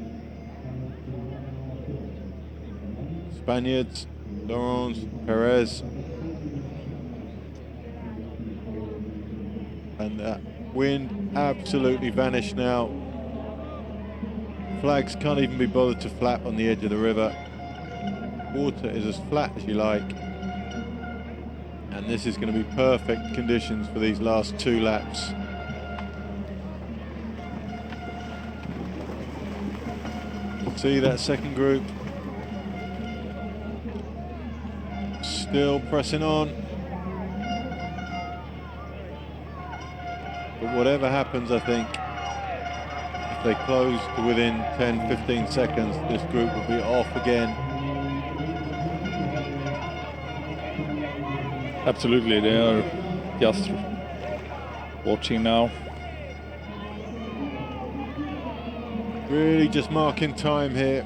[SPEAKER 5] Spaniards, Laurence, Perez. And that wind absolutely vanished now. Flags can't even be bothered to flap on the edge of the river. Water is as flat as you like. And this is going to be perfect conditions for these last 2 laps. See that second group still pressing on, but whatever happens, I think if they close to within 10-15 seconds, this group will be off again.
[SPEAKER 4] Absolutely, they are just watching now.
[SPEAKER 5] Really just marking time here.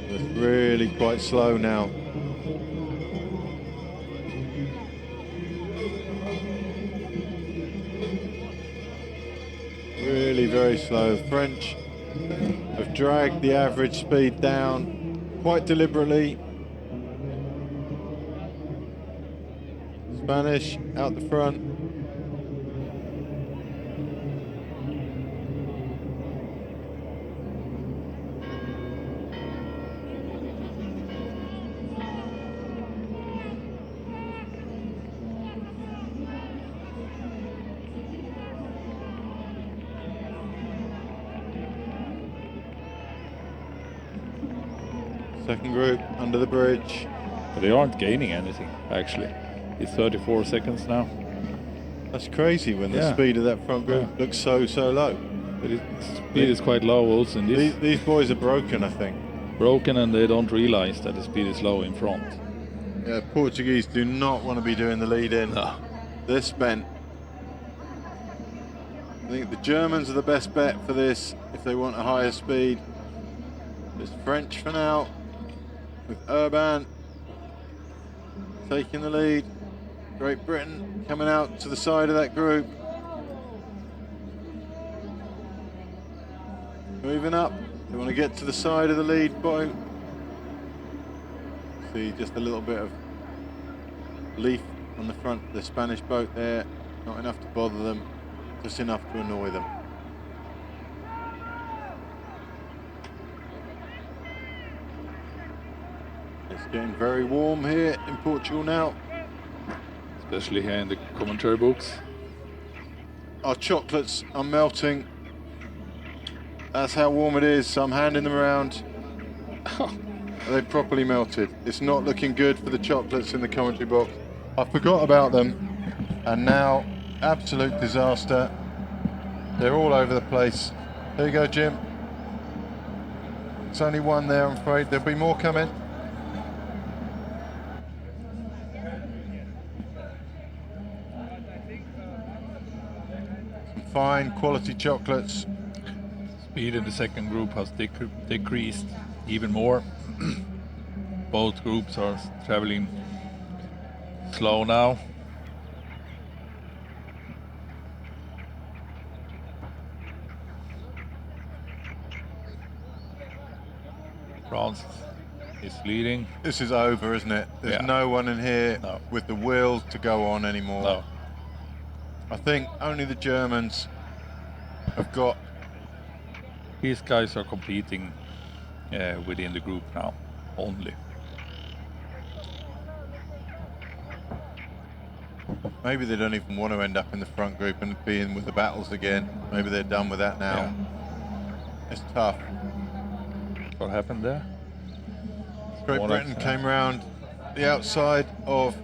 [SPEAKER 5] It's really quite slow now. Really very slow. French have dragged the average speed down quite deliberately. Spanish out the front. Second group under the bridge.
[SPEAKER 4] But they aren't gaining anything, actually. It's 34 seconds now.
[SPEAKER 5] That's crazy when the speed of that front group looks so low.
[SPEAKER 4] But speed is quite low also in this.
[SPEAKER 5] These boys are broken, I think.
[SPEAKER 4] Broken, and they don't realize that the speed is low in front.
[SPEAKER 5] Yeah, Portuguese do not want to be doing the lead in.
[SPEAKER 4] No.
[SPEAKER 5] They're spent. I think the Germans are the best bet for this if they want a higher speed. It's French for now, with Urban taking the lead. Great Britain coming out to the side of that group. Moving up, they want to get to the side of the lead boat. See just a little bit of leaf on the front of the Spanish boat there, not enough to bother them. just enough to annoy them. It's getting very warm here in Portugal now.
[SPEAKER 4] Especially here in the commentary books.
[SPEAKER 5] Our chocolates are melting. That's how warm it is, so I'm handing them around. Are they properly melted? It's not looking good for the chocolates in the commentary box. I forgot about them, and now, absolute disaster. They're all over the place. There you go, Jim. It's only one there, I'm afraid. There'll be more coming. Some fine quality chocolates.
[SPEAKER 4] Speed in the second group has decreased even more. Both groups are traveling slow now. France is leading.
[SPEAKER 5] This is over, isn't it? There's no one in here with the will to go on anymore.
[SPEAKER 4] No.
[SPEAKER 5] I think only the Germans have got...
[SPEAKER 4] These guys are competing within the group now, only.
[SPEAKER 5] Maybe they don't even want to end up in the front group and be in with the battles again. Maybe they're done with that now.
[SPEAKER 4] Yeah.
[SPEAKER 5] It's tough.
[SPEAKER 4] What happened there?
[SPEAKER 5] Great Britain came round the outside of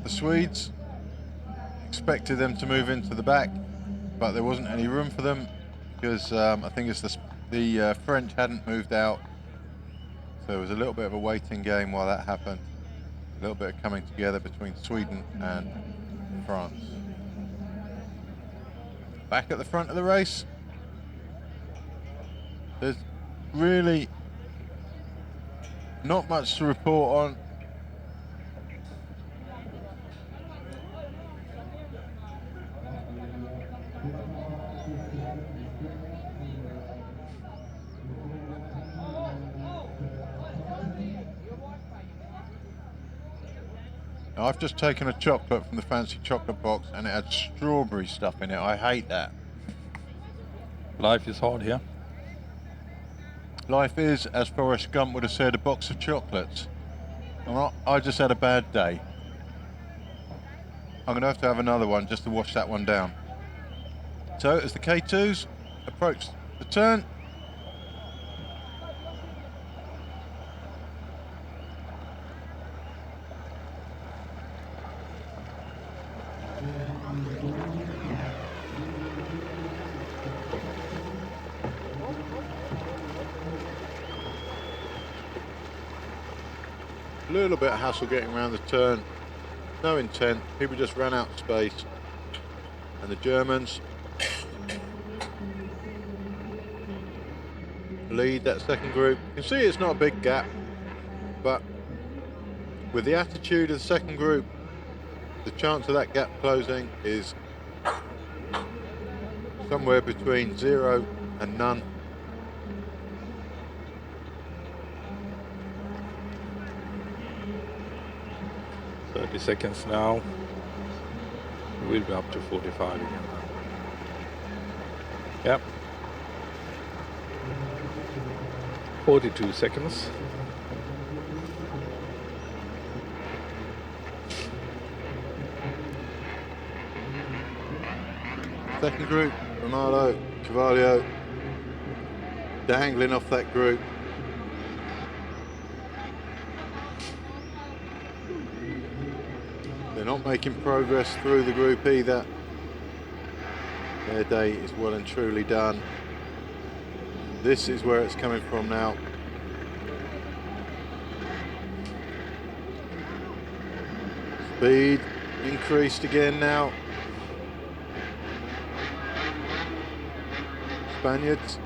[SPEAKER 5] the Swedes. Expected them to move into the back, but there wasn't any room for them because I think it's the French hadn't moved out. So it was a little bit of a waiting game while that happened. A little bit of coming together between Sweden and France. Back at the front of the race. There's really not much to report on. Now, I've just taken a chocolate from the fancy chocolate box and it had strawberry stuff in it. I hate that.
[SPEAKER 4] Life is hard here.
[SPEAKER 5] Life is, as Forrest Gump would have said, a box of chocolates. I just had a bad day. I'm going to have another one just to wash that one down. So as the K2s approach the turn, a little bit of hassle getting around the turn, no intent, people just ran out of space, and the Germans lead that second group. You can see it's not a big gap, but with the attitude of the second group, the chance of that gap closing is somewhere between 0 and none.
[SPEAKER 4] 30 seconds now. We'll be up to 45 again. Yep. 42 seconds.
[SPEAKER 5] Second group, Romano, Carvalho, dangling off that group. They're not making progress through the group either. Their day is well and truly done. This is where it's coming from now. Speed increased again now. Spaniards.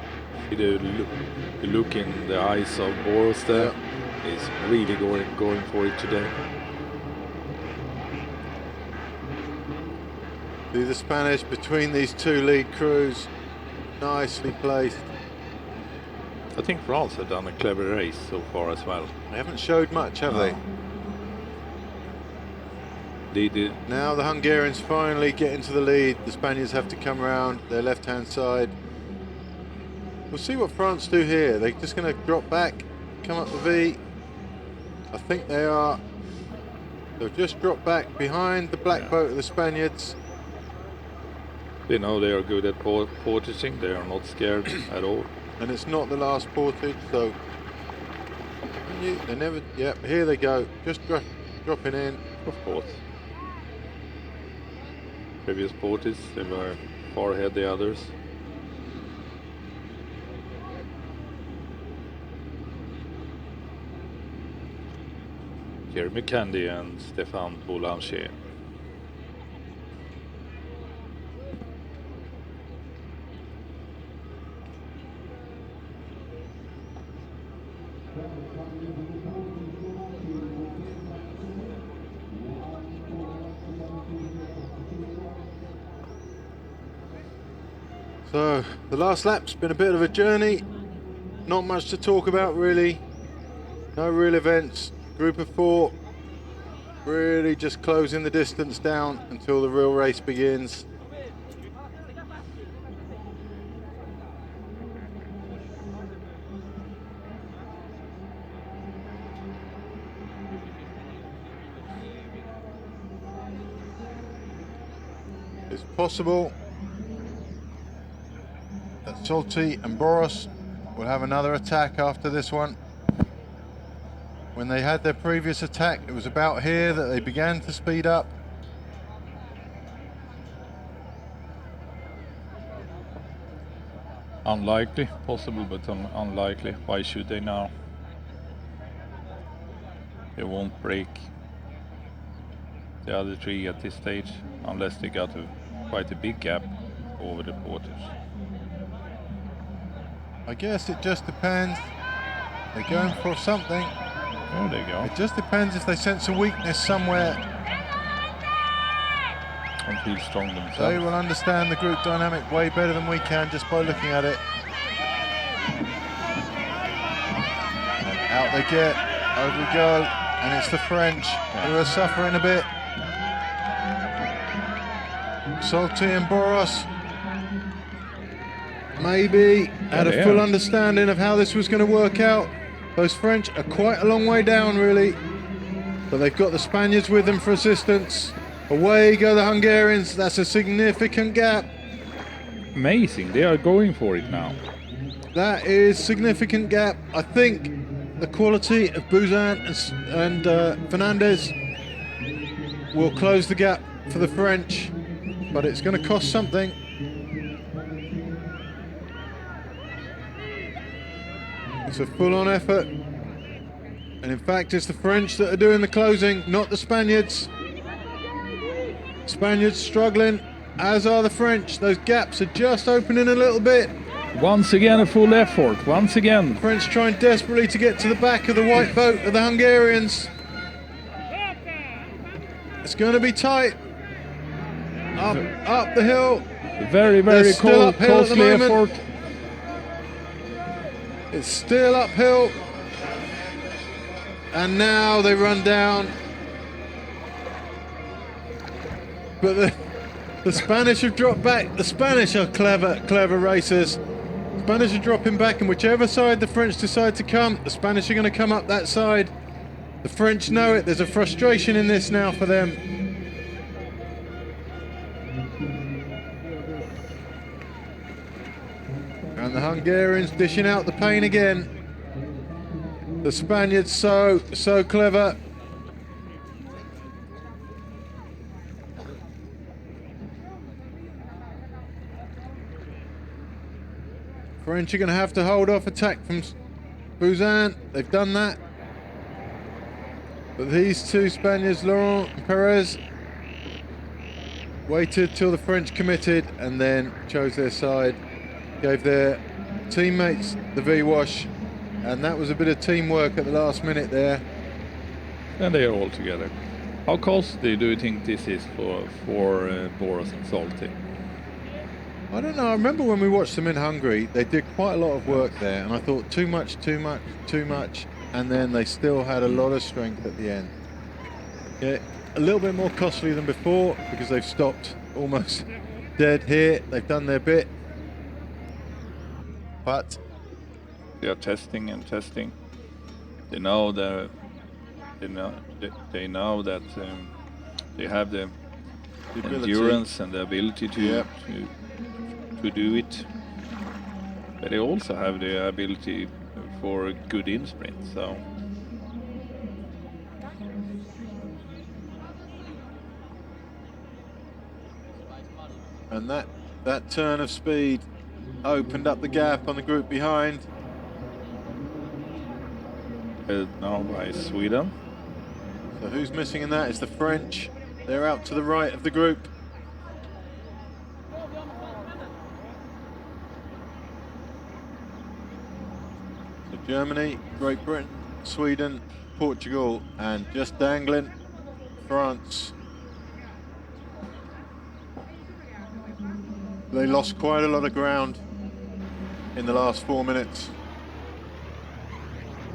[SPEAKER 4] The look in the eyes of Boros there is really going for it today.
[SPEAKER 5] See the Spanish between these two lead crews, nicely placed.
[SPEAKER 4] I think France have done a clever race so far as well.
[SPEAKER 5] They haven't showed much, have they? Now the Hungarians finally get into the lead. The Spaniards have to come around their left-hand side. We'll see what France do here. They're just going to drop back, come up the V. I think they are. They'll just drop back behind the black boat of the Spaniards.
[SPEAKER 4] They know they are good at portaging. They are not scared at all.
[SPEAKER 5] And it's not the last portage, so they never. Yeah, here they go. Just dropping in.
[SPEAKER 4] Of course. Previous portages, they were far ahead the others. Jeremy Candy and Stéphane Boulanger.
[SPEAKER 5] So the last lap's been a bit of a journey. Not much to talk about really. No real events. Group of 4 really just closing the distance down until the real race begins. It's possible that Solti and Boros will have another attack after this one. When they had their previous attack, it was about here that they began to speed up.
[SPEAKER 4] Unlikely, possible, but unlikely. Why should they now? They won't break the other 3 at this stage, unless they got quite a big gap over the portage.
[SPEAKER 5] I guess it just depends. They're going for something.
[SPEAKER 4] There they go.
[SPEAKER 5] It just depends if they sense a weakness somewhere.
[SPEAKER 4] And feel strong themselves.
[SPEAKER 5] They will understand the group dynamic way better than we can just by looking at it. And out they get, over we go, and it's the French who are suffering a bit. Solti and Boros maybe had a full understanding of how this was going to work out. Those French are quite a long way down really, but they've got the Spaniards with them for assistance. Away go the Hungarians. That's a significant gap.
[SPEAKER 4] Amazing, they are going for it now.
[SPEAKER 5] That is significant gap. I think the quality of Buzyn and Fernandez will close the gap for the French, but it's going to cost something. It's a full-on effort, and in fact it's the French that are doing the closing, not the Spaniards. Spaniards struggling, as are the French. Those gaps are just opening a little bit.
[SPEAKER 4] Once again a full effort, once again.
[SPEAKER 5] French trying desperately to get to the back of the white boat of the Hungarians. It's going to be tight. Up the hill.
[SPEAKER 4] Very costly effort.
[SPEAKER 5] It's still uphill, and now they run down. But the Spanish have dropped back. The Spanish are clever racers. Spanish are dropping back, and whichever side the French decide to come, the Spanish are going to come up that side. The French know it. There's a frustration in this now for them. And the Hungarians dishing out the pain again. The Spaniards so clever. French are going to have to hold off attack from Buzyn. They've done that. But these 2 Spaniards, Laurent and Perez, waited till the French committed and then chose their side. Gave their teammates the V-wash, and that was a bit of teamwork at the last minute there.
[SPEAKER 4] And they are all together. How costly do you think this is for Boros and Solti?
[SPEAKER 5] I don't know. I remember when we watched them in Hungary, they did quite a lot of work there, and I thought too much, and then they still had a lot of strength at the end. Yeah, a little bit more costly than before because they've stopped almost dead here. They've done their bit, but
[SPEAKER 4] they are testing and testing. They know that they know that they have the endurance and the ability to do it. But they also have the ability for a good in sprint. So.
[SPEAKER 5] And that turn of speed opened up the gap on the group behind.
[SPEAKER 4] Now by Sweden.
[SPEAKER 5] So who's missing in that? It's the French. They're out to the right of the group. So Germany, Great Britain, Sweden, Portugal, and just dangling, France. They lost quite a lot of ground in the last 4 minutes.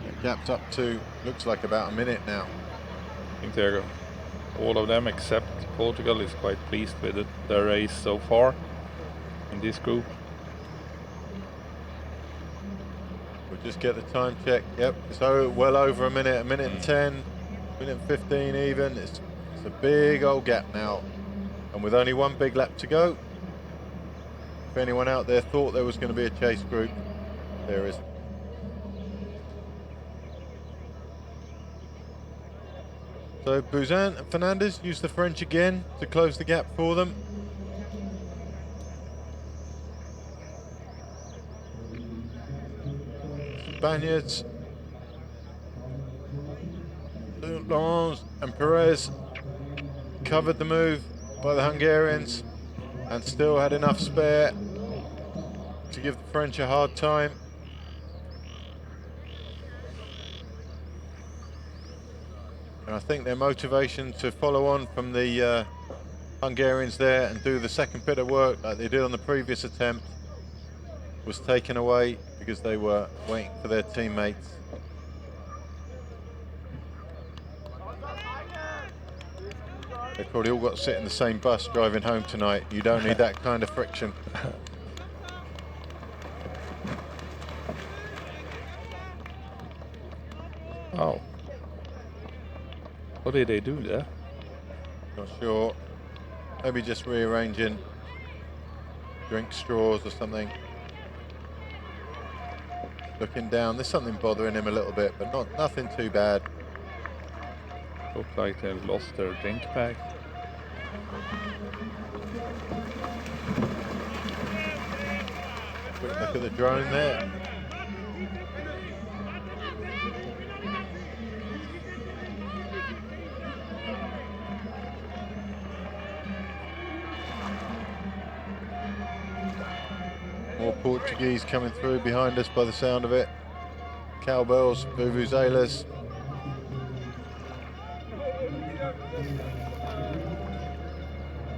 [SPEAKER 5] It gapped up to, looks like about a minute now.
[SPEAKER 4] I think they're, all of them except Portugal is quite pleased with their race so far in this group.
[SPEAKER 5] We'll just get the time check. Yep, so well over a minute and 10, minute and 15 even. It's a big old gap now. And with only one big lap to go, if anyone out there thought there was going to be a chase group, there isn't. So Buzyn and Fernandez use the French again to close the gap for them. Spaniards, Laurens and Perez covered the move by the Hungarians and still had enough spare to give the French a hard time. And I think their motivation to follow on from the Hungarians there and do the second bit of work like they did on the previous attempt was taken away because they were waiting for their teammates. They've probably all got to sit in the same bus driving home tonight. You don't need that kind of friction.
[SPEAKER 4] Oh. What did they do there?
[SPEAKER 5] Not sure. Maybe just rearranging drink straws or something. Looking down, there's something bothering him a little bit, but nothing too bad.
[SPEAKER 4] Looked like they lost their drink bag.
[SPEAKER 5] Quick look at the drone there. More Portuguese coming through behind us by the sound of it. Cowbells, vuvuzelas.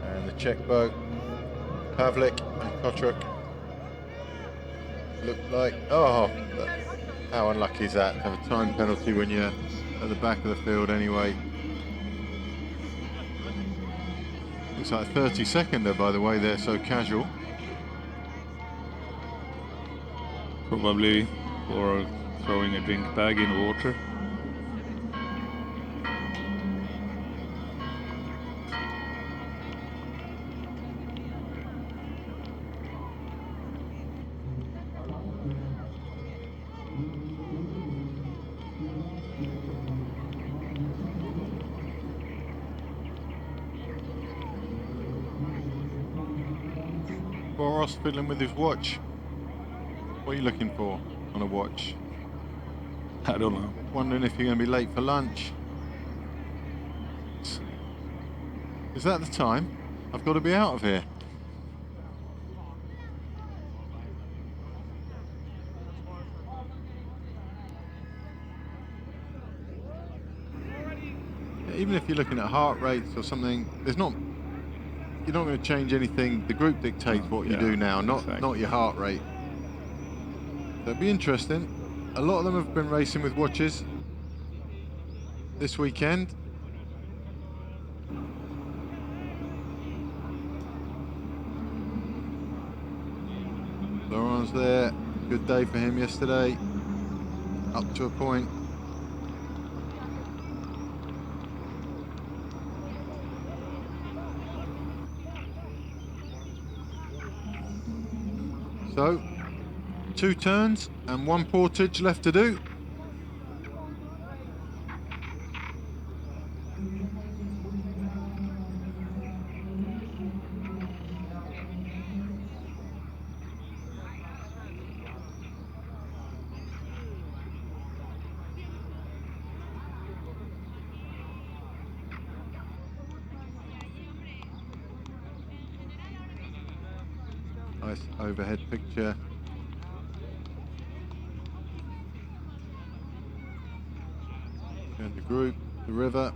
[SPEAKER 5] And the Czech boat, Pavlik and Kotruk. Look like, oh, how unlucky is that to have a time penalty when you're at the back of the field anyway. Looks like a 30-seconder, by the way, they're so casual.
[SPEAKER 4] Probably for throwing a drink bag in water.
[SPEAKER 5] Boros fiddling with his watch. What are you looking for on a watch?
[SPEAKER 4] I don't know.
[SPEAKER 5] Wondering if you're going to be late for lunch. Is that the time? I've got to be out of here. Yeah, even if you're looking at heart rates or something, you're not going to change anything. The group dictates what you do now, not your heart rate. So it'll be interesting. A lot of them have been racing with watches this weekend. John's there. Good day for him yesterday. Up to a point. So, 2 turns and 1 portage left to do. Nice overhead picture. And the group, the river,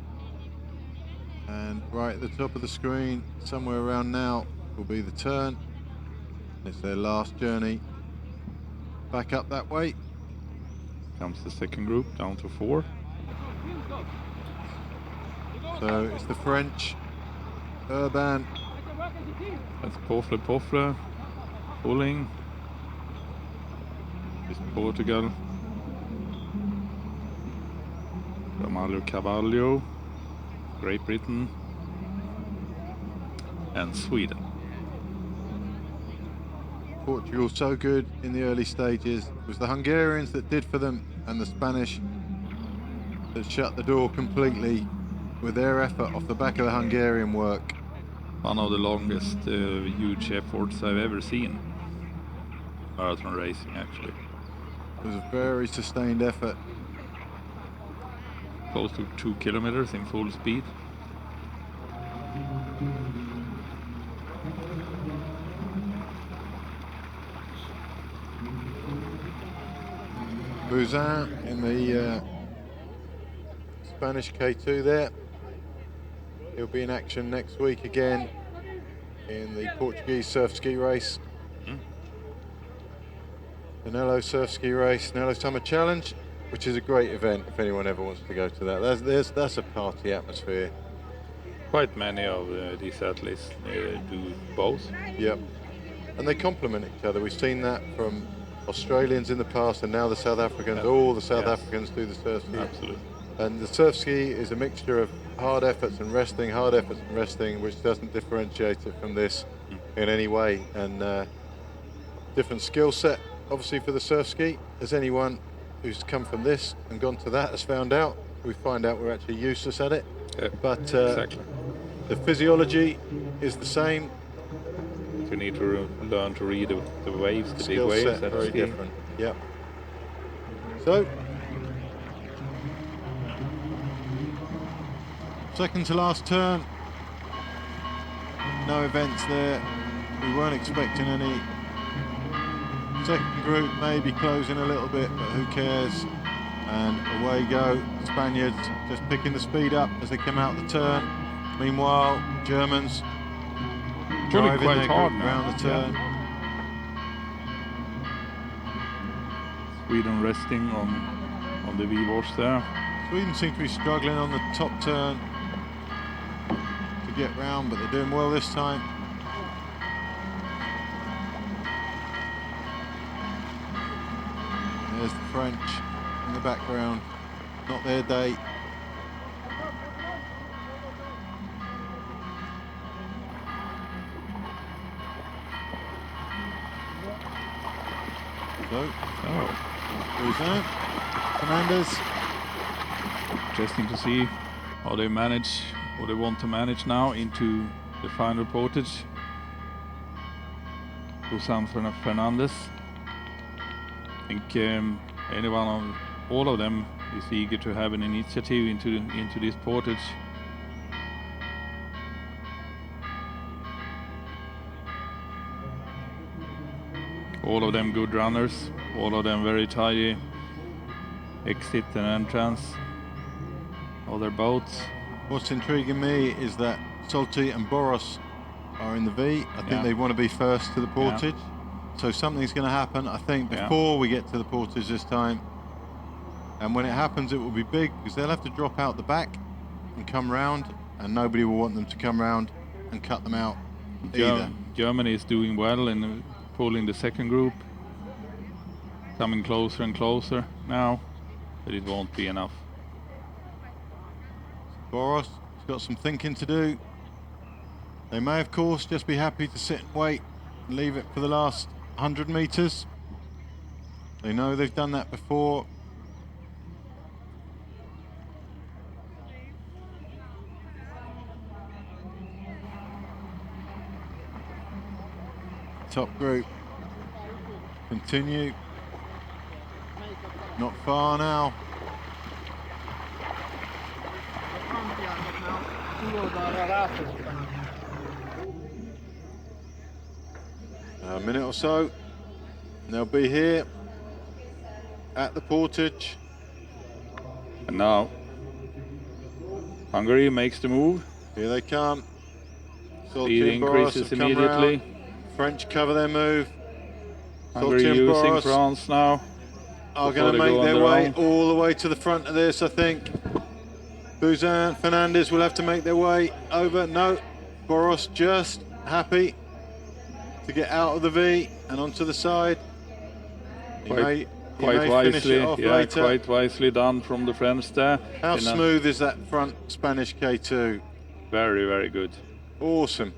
[SPEAKER 5] and right at the top of the screen, somewhere around now, will be the turn. It's their last journey back up that way.
[SPEAKER 4] Comes the second group down to 4.
[SPEAKER 5] So it's the French, Urban.
[SPEAKER 4] That's Pofle, pulling. It's Portugal. Ramalho Carvalho, Great Britain, and Sweden.
[SPEAKER 5] Portugal so good in the early stages. It was the Hungarians that did for them, and the Spanish that shut the door completely with their effort off the back of the Hungarian work.
[SPEAKER 4] One of the longest huge efforts I've ever seen. Marathon racing, actually.
[SPEAKER 5] It was a very sustained effort.
[SPEAKER 4] Close to 2 kilometers in full speed.
[SPEAKER 5] Buzin in the Spanish K2 there. He'll be in action next week again in the Portuguese surf ski race. The Nello surf ski race, Nello Summer Challenge, which is a great event if anyone ever wants to go to that. That's a party atmosphere.
[SPEAKER 4] Quite many of these athletes do both.
[SPEAKER 5] Yep. And they complement each other. We've seen that from Australians in the past, and now the South Africans. All the South Africans do the surf ski.
[SPEAKER 4] Absolutely.
[SPEAKER 5] And the surf ski is a mixture of hard efforts and resting, which doesn't differentiate it from this in any way. And different skill set, obviously, for the surf ski. As anyone who's come from this and gone to that has found out, we find out we're actually useless at it.
[SPEAKER 4] Yeah,
[SPEAKER 5] but
[SPEAKER 4] exactly.
[SPEAKER 5] The physiology is the same.
[SPEAKER 4] You need to learn to read the waves, the
[SPEAKER 5] Skill
[SPEAKER 4] big waves.
[SPEAKER 5] set very different. Yep. So, second to last turn. No events there. We weren't expecting any. Second group maybe closing a little bit, but who cares? And away go. Spaniards just picking the speed up as they come out the turn. Meanwhile, Germans driving
[SPEAKER 4] quite
[SPEAKER 5] their
[SPEAKER 4] hard
[SPEAKER 5] group
[SPEAKER 4] now.
[SPEAKER 5] around the turn.
[SPEAKER 4] Sweden resting on the V-wash there.
[SPEAKER 5] Sweden seem to be struggling on the top turn to get round, but they're doing well this time. There's the French in the background. Not their day. So, Buzin, Fernandez.
[SPEAKER 4] Interesting to see how they manage, or they want to manage now into the final portage. Buzin Fernandez. I think all of them is eager to have an initiative into this portage. All of them good runners, all of them very tidy exit and entrance of their boats.
[SPEAKER 5] What's intriguing me is that Solti and Boros are in the V. I think they want to be first to the portage. So something's going to happen, I think, before we get to the portage this time. And when it happens, it will be big, because they'll have to drop out the back and come round, and nobody will want them to come round and cut them out either.
[SPEAKER 4] Germany is doing well in pulling the second group.
[SPEAKER 6] Coming closer and closer now, but it won't be enough.
[SPEAKER 5] Boros has got some thinking to do. They may, of course, just be happy to sit and wait and leave it for the last 100 metres. They know they've done that before. Top group continue. Not far now. A minute or so, they'll be here at the portage.
[SPEAKER 6] And now Hungary makes the move.
[SPEAKER 5] Here they come.
[SPEAKER 6] Speed increases immediately.
[SPEAKER 5] French cover their move.
[SPEAKER 6] Hungary using France now.
[SPEAKER 5] Are going to make their way all the way to the front of this, I think. Buzan, Fernandez will have to make their way over. No, Boros just happy to get out of the V and onto the side.
[SPEAKER 6] Quite wisely done from the French there.
[SPEAKER 5] How smooth is that front Spanish K2?
[SPEAKER 6] Very, very good.
[SPEAKER 5] Awesome.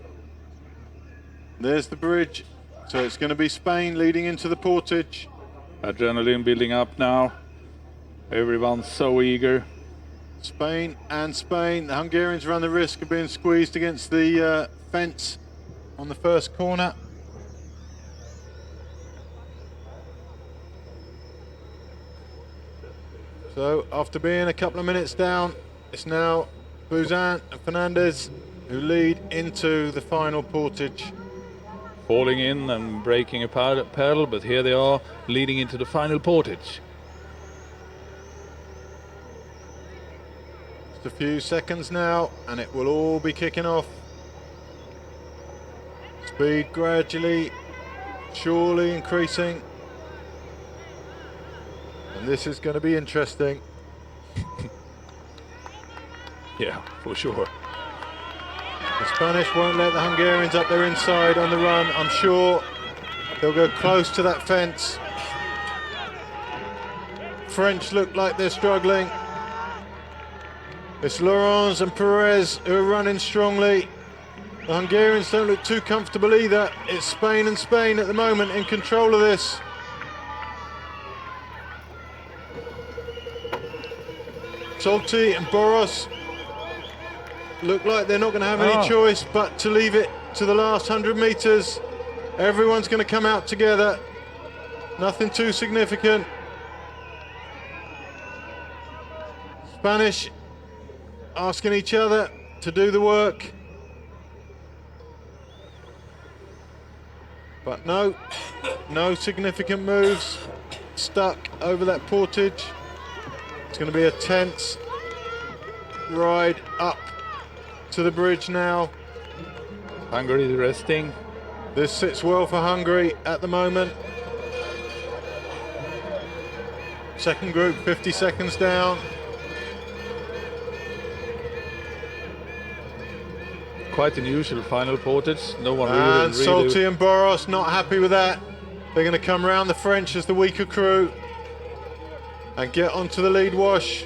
[SPEAKER 5] There's the bridge. So it's going to be Spain leading into the portage.
[SPEAKER 6] Adrenaline building up now. Everyone's so eager.
[SPEAKER 5] Spain and Spain. The Hungarians run the risk of being squeezed against the fence on the first corner. So after being a couple of minutes down, it's now Buzan and Fernandez who lead into the final portage.
[SPEAKER 6] Falling in and breaking a pedal, but here they are leading into the final portage.
[SPEAKER 5] Just a few seconds now and it will all be kicking off. Speed gradually, surely increasing. And this is going to be interesting.
[SPEAKER 6] Yeah, for sure.
[SPEAKER 5] The Spanish won't let the Hungarians up their inside on the run. I'm sure they'll go close to that fence. French look like they're struggling. It's Laurens and Perez who are running strongly. The Hungarians don't look too comfortable either. It's Spain and Spain at the moment in control of this. Solti and Boros look like they're not going to have any choice but to leave it to the last 100 metres. Everyone's going to come out together. Nothing too significant. Spanish asking each other to do the work. But no significant moves. Stuck over that portage. It's going to be a tense ride up to the bridge now.
[SPEAKER 6] Hungary is resting.
[SPEAKER 5] This sits well for Hungary at the moment. Second group 50 seconds down.
[SPEAKER 6] Quite unusual final portage. No one
[SPEAKER 5] And
[SPEAKER 6] really
[SPEAKER 5] Solti and Boros not happy with that. They're going to come round the French as the weaker crew and get onto the lead wash.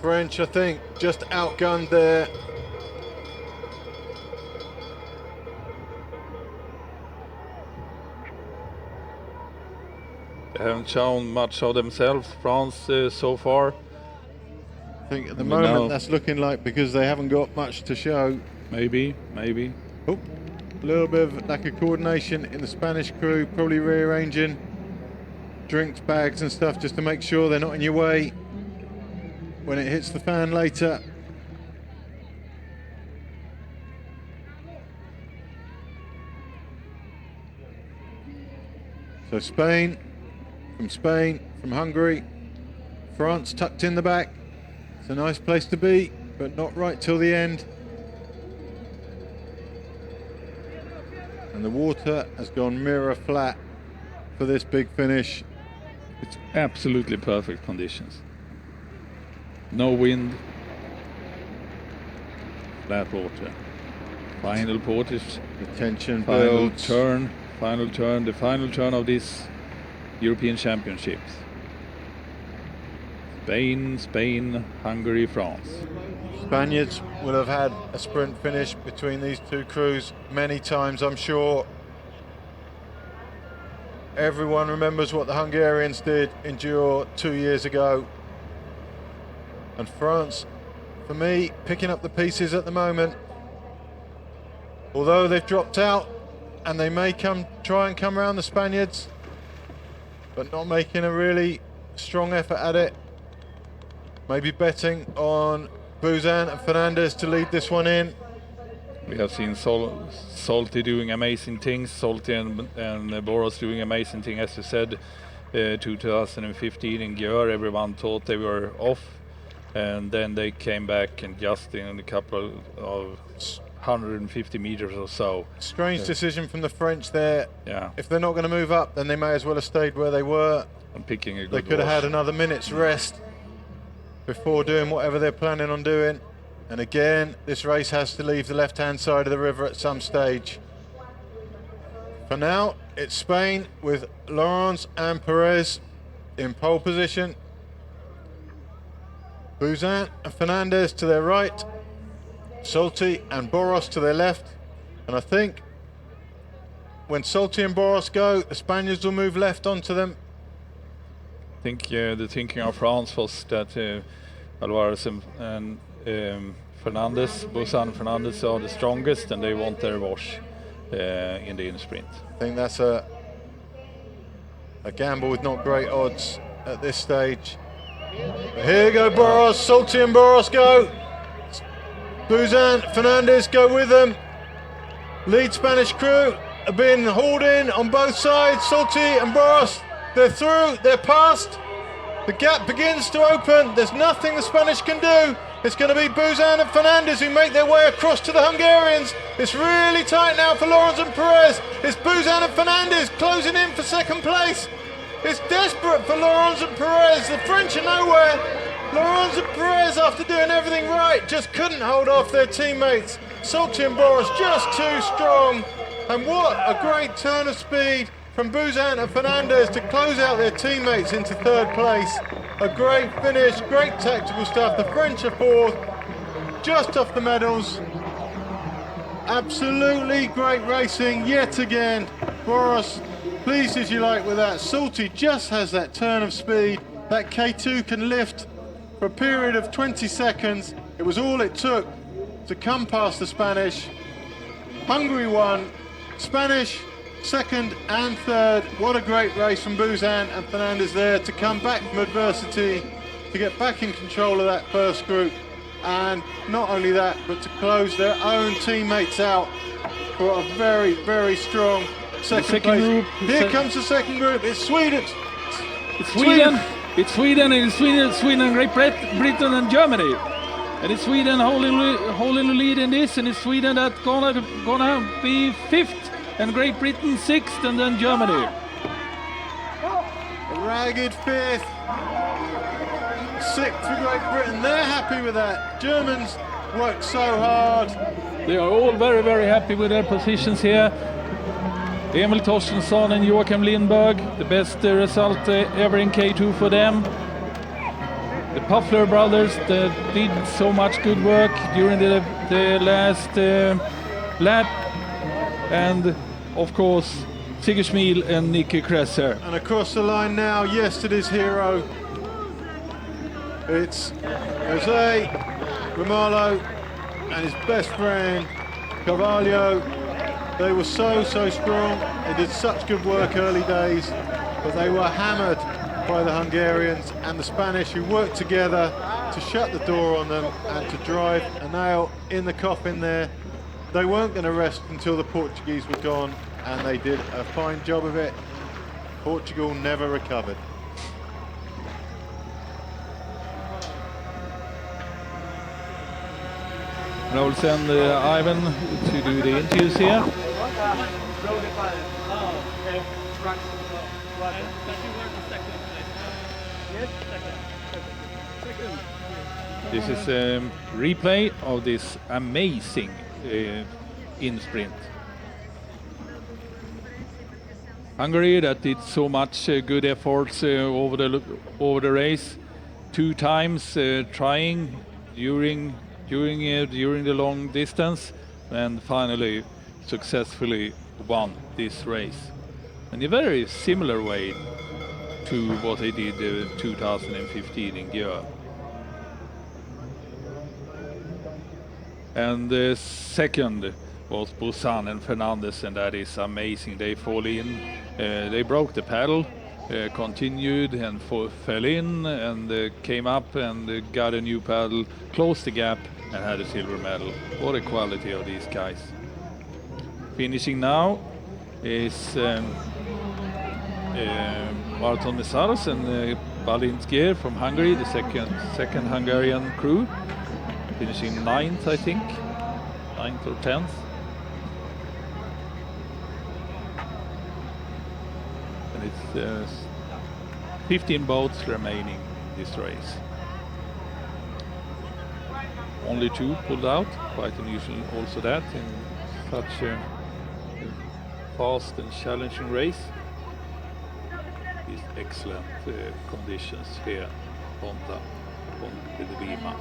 [SPEAKER 5] French, I think, just outgunned there.
[SPEAKER 6] They haven't shown much of themselves, France, so far.
[SPEAKER 5] I think at the moment that's looking like because they haven't got much to show.
[SPEAKER 6] Maybe.
[SPEAKER 5] Oh, a little bit of lack of coordination in the Spanish crew, probably rearranging drinks, bags and stuff just to make sure they're not in your way when it hits the fan later. So Spain, from Hungary, France tucked in the back. It's a nice place to be, but not right till the end. And the water has gone mirror flat for this big finish.
[SPEAKER 6] It's absolutely perfect conditions. No wind.
[SPEAKER 4] flat water. Final Portage,
[SPEAKER 5] The tension
[SPEAKER 4] final
[SPEAKER 5] builds.
[SPEAKER 4] turn, the final turn of this European Championships. Spain, Hungary, France.
[SPEAKER 5] Spaniards will have had a sprint finish between these two crews many times, I'm sure. Everyone remembers what the Hungarians did endure 2 years ago. And France, for me, picking up the pieces at the moment. Although they've dropped out and they may try and come around the Spaniards, but not making a really strong effort at it. Maybe betting on Buzan and Fernandez to lead this one in.
[SPEAKER 4] We have seen Salty doing amazing things, Salty and Boros doing amazing things, as you said. 2015 in Gjör, everyone thought they were off, and then they came back and just in a couple of 150 meters or so.
[SPEAKER 5] Strange decision from the French there.
[SPEAKER 4] Yeah.
[SPEAKER 5] If they're not going to move up, then they may as well have stayed where they were.
[SPEAKER 4] And picking a good
[SPEAKER 5] They could have
[SPEAKER 4] wash.
[SPEAKER 5] had another minute's rest before doing whatever they're planning on doing. And again, this race has to leave the left-hand side of the river at some stage. For now, it's Spain with Laurens and Perez in pole position. Buzan and Fernandez to their right. Salty and Boros to their left. And I think when Salty and Boros go, the Spaniards will move left onto them.
[SPEAKER 4] I think the thinking of France was that Alvarez and Fernandez, Buzan and Fernandez are the strongest, and they want their wash in the sprint.
[SPEAKER 5] I think that's a gamble with not great odds at this stage. But here go Boros, Salty and Boros go. Buzan, Fernandez go with them. Lead Spanish crew have been hauled in on both sides. Salty and Boros, they're through, they're past. The gap begins to open. There's nothing the Spanish can do. It's going to be Buzan and Fernandez who make their way across to the Hungarians. It's really tight now for Laurens and Perez. It's Buzan and Fernandez closing in for second place. It's desperate for Laurens and Perez. The French are nowhere. Laurens and Perez, after doing everything right, just couldn't hold off their teammates. Salty and Boros just too strong. And what a great turn of speed from Buzan and Fernandez to close out their teammates into third place. A great finish, great tactical stuff. The French are fourth, just off the medals. Absolutely great racing yet again. Boros, pleased as you like with that. Salty just has that turn of speed. That K2 can lift for a period of 20 seconds. It was all it took to come past the Spanish. Hungary won, Spanish second and third. What a great race from Buzan and Fernandez there to come back from adversity, to get back in control of that first group, and not only that, but to close their own teammates out for a very, very strong second place.
[SPEAKER 4] Group.
[SPEAKER 5] Here comes the second group. It's Sweden.
[SPEAKER 4] It's Sweden. It's Sweden, Great Britain and Germany. And it's Sweden holding the lead in this, and it's Sweden that's gonna be fifth, and Great Britain sixth, and then Germany.
[SPEAKER 5] A ragged fifth. Sixth for Great Britain. They're happy with that. Germans worked so hard.
[SPEAKER 4] They are all very, very happy with their positions here. Emil Torstensson and Joachim Lindberg, the best result ever in K2 for them. The Puffler brothers that did so much good work during the last lap. And of course, Sigurd Schmil and Nicky Kresser.
[SPEAKER 5] And across the line now, yesterday's hero. It's Jose Romalo and his best friend, Carvalho. They were so strong. They did such good work early days, but they were hammered by the Hungarians and the Spanish, who worked together to shut the door on them and to drive a nail in the coffin there. They weren't going to rest until the Portuguese were gone, and they did a fine job of it. Portugal never recovered.
[SPEAKER 4] And I will send Ivan to do the interviews here. This is a replay of this amazing in sprint. Hungary that did so much good efforts over the race, 2 times trying during the long distance, and finally successfully won this race. In a very similar way to what they did 2015 in Geo. And the second was Busan and Fernandez, and that is amazing. They fall in, they broke the paddle, continued and fell in, and came up and got a new paddle, closed the gap, and had a silver medal. What a quality of these guys. Finishing now is Marathon Mesaros and Balinskier from Hungary, the second Hungarian crew, finishing 9th, I think, 9th or 10th. And it's 15 boats remaining in this race. Only 2 pulled out, quite unusual also that in such a fast and challenging race. These excellent conditions here, Ponte de Lima.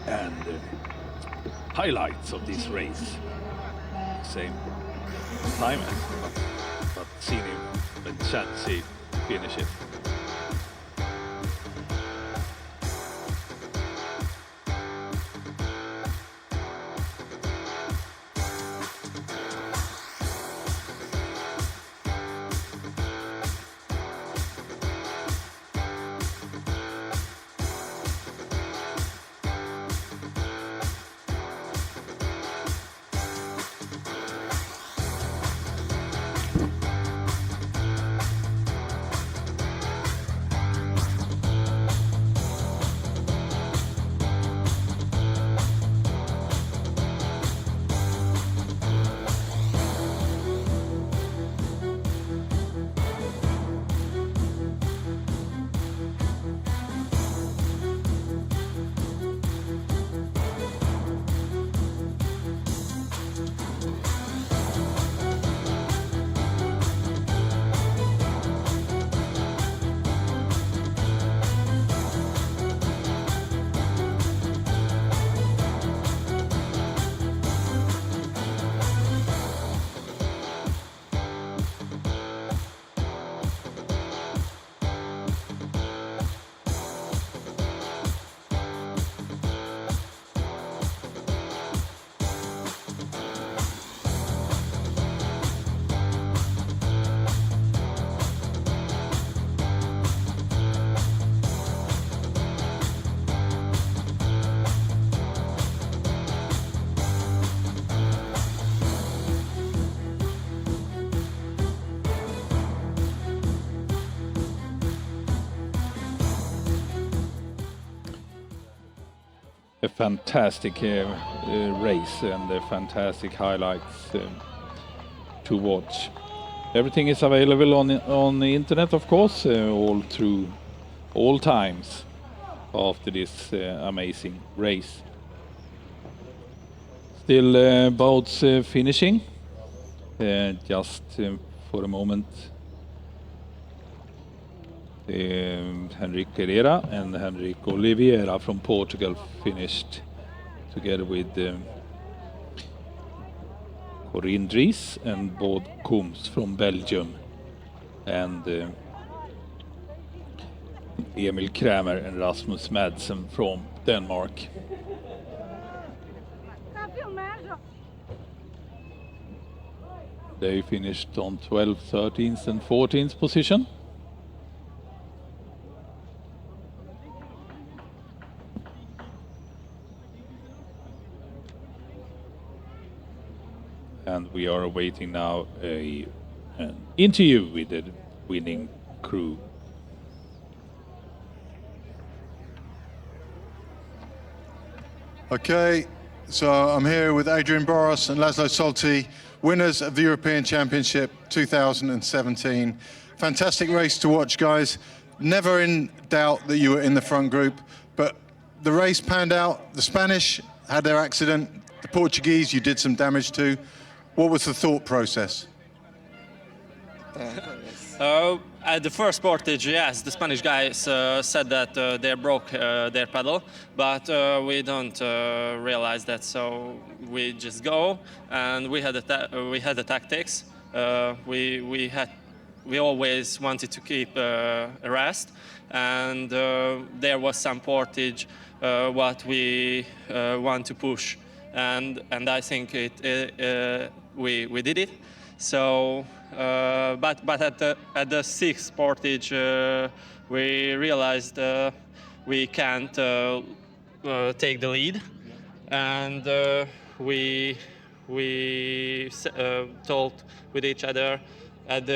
[SPEAKER 4] And highlights of this race. Same time, but seen him and Chansey finish it. A fantastic race and fantastic highlights to watch. Everything is available on the internet, of course, all through all times after this amazing race. Still boats finishing, just for a moment. Henrique Herrera and Henrique Oliveira from Portugal finished together with Corinne Dries and Baud Coombs from Belgium, and Emil Kramer and Rasmus Madsen from Denmark. They finished on 12th, 13th and 14th position. And we are awaiting now an interview with the winning crew.
[SPEAKER 5] Okay, So I'm here with Adrian Boros and Laszlo Solti, winners of the European Championship 2017. Fantastic race to watch, guys. Never in doubt that you were in the front group, but the race panned out. The Spanish had their accident. The Portuguese you did some damage to. What was the thought process?
[SPEAKER 10] At the first portage, yes, the Spanish guys said that they broke their pedal, but we don't realize that, so we just go and we had the tactics. We always wanted to keep a rest, and there was some portage what we want to push, and I think we did it. So. But at the sixth portage, we realized we can't take the lead, and we told with each other in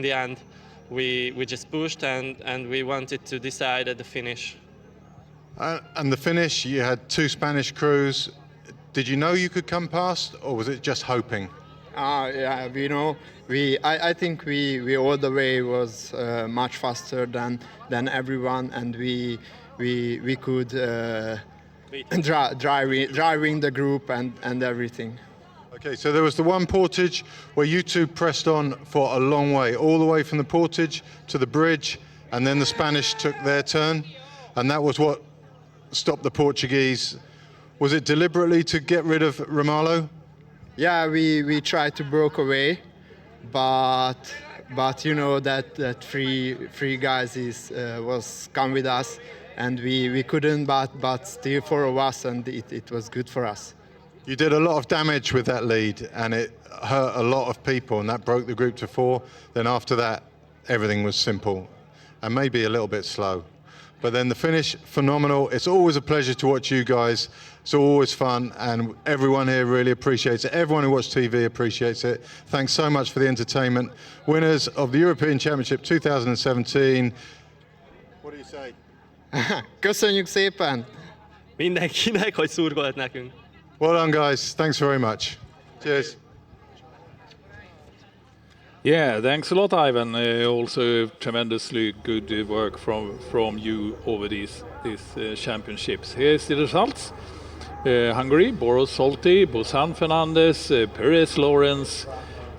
[SPEAKER 10] the end we just pushed and we wanted to decide at the finish.
[SPEAKER 5] And the finish, you had two Spanish crews. Did you know you could come past, or was it just hoping?
[SPEAKER 11] Yeah, I think we all the way was much faster than everyone, and we could driving the group and everything.
[SPEAKER 5] Okay, so there was the one portage where you two pressed on for a long way, all the way from the portage to the bridge, and then the Spanish took their turn, and that was what stopped the Portuguese. Was it deliberately to get rid of Ramalho?
[SPEAKER 11] Yeah, we tried to break away, but you know that three guys was come with us, and we couldn't, but still 4 of us, and it was good for us.
[SPEAKER 5] You did a lot of damage with that lead, and it hurt a lot of people, and that broke the group to 4. Then after that, everything was simple, and maybe a little bit slow. But then the finish, phenomenal. It's always a pleasure to watch you guys. It's always fun, and everyone here really appreciates it. Everyone who watches TV appreciates it. Thanks so much for the entertainment. Winners of the European Championship 2017. What do you say?
[SPEAKER 11] Köszönjük szépen!
[SPEAKER 10] Mindenkinek, hogy szurkolt nekünk.
[SPEAKER 5] Well done, guys. Thanks very much. Cheers.
[SPEAKER 4] Yeah, thanks a lot, Ivan. Also, tremendously good work from you over these championships. Here's the results. Hungary, Boros Solti, Busan Fernandez, Perez Lawrence.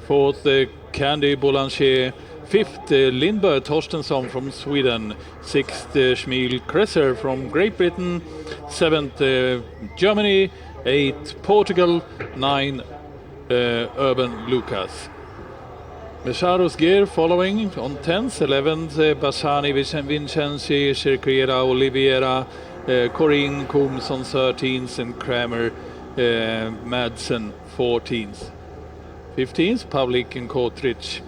[SPEAKER 4] Fourth, Candy Boulanger. Fifth, Lindberg Torstensson from Sweden. Sixth, Schmiel Kresser from Great Britain. Seventh, Germany. Eighth, Portugal. 9, Urban Lucas. Mecharos Gear following on 10th, 11th, Bassani Vincenzi, Cerquera Oliveira, Corinne Coombs on 13th, and Kramer Madsen 14th. 15th, Pavlik and Kotrich.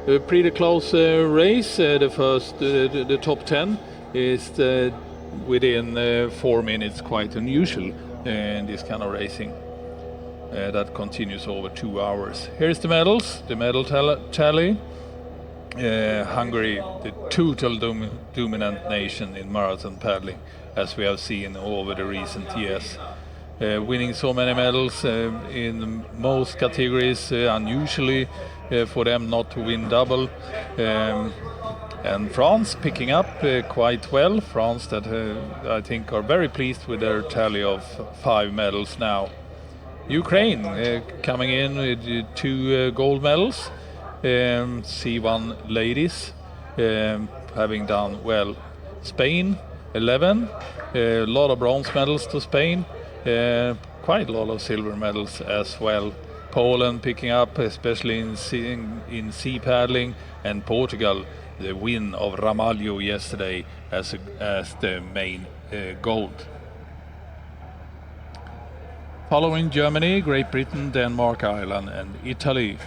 [SPEAKER 4] A pretty close race. The top 10 is within 4 minutes, quite unusual in this kind of racing. That continues over 2 hours. Here's the medals, the medal tally. Hungary, the total dominant nation in marathon paddling, as we have seen over the recent years. Winning so many medals in most categories, unusually for them not to win double. And France picking up quite well. France that I think are very pleased with their tally of 5 medals now. Ukraine coming in with 2 gold medals. C1 ladies having done well. Spain 11, a lot of bronze medals to Spain, quite a lot of silver medals as well. Poland picking up, especially in sea paddling, and Portugal, the win of Ramalho yesterday as the main gold. Following Germany, Great Britain, Denmark, Ireland and Italy.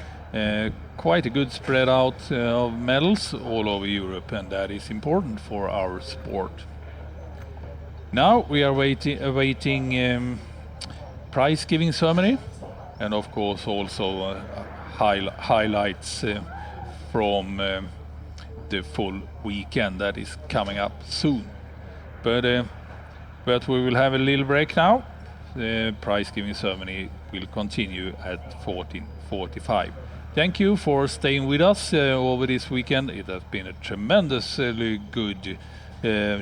[SPEAKER 4] Quite a good spread out of medals all over Europe, and that is important for our sport. Now we are awaiting prize giving ceremony, and of course also highlights from the full weekend that is coming up soon. But we will have a little break now the prize giving ceremony will continue at 14:45. Thank you for staying with us over this weekend. It has been a tremendously good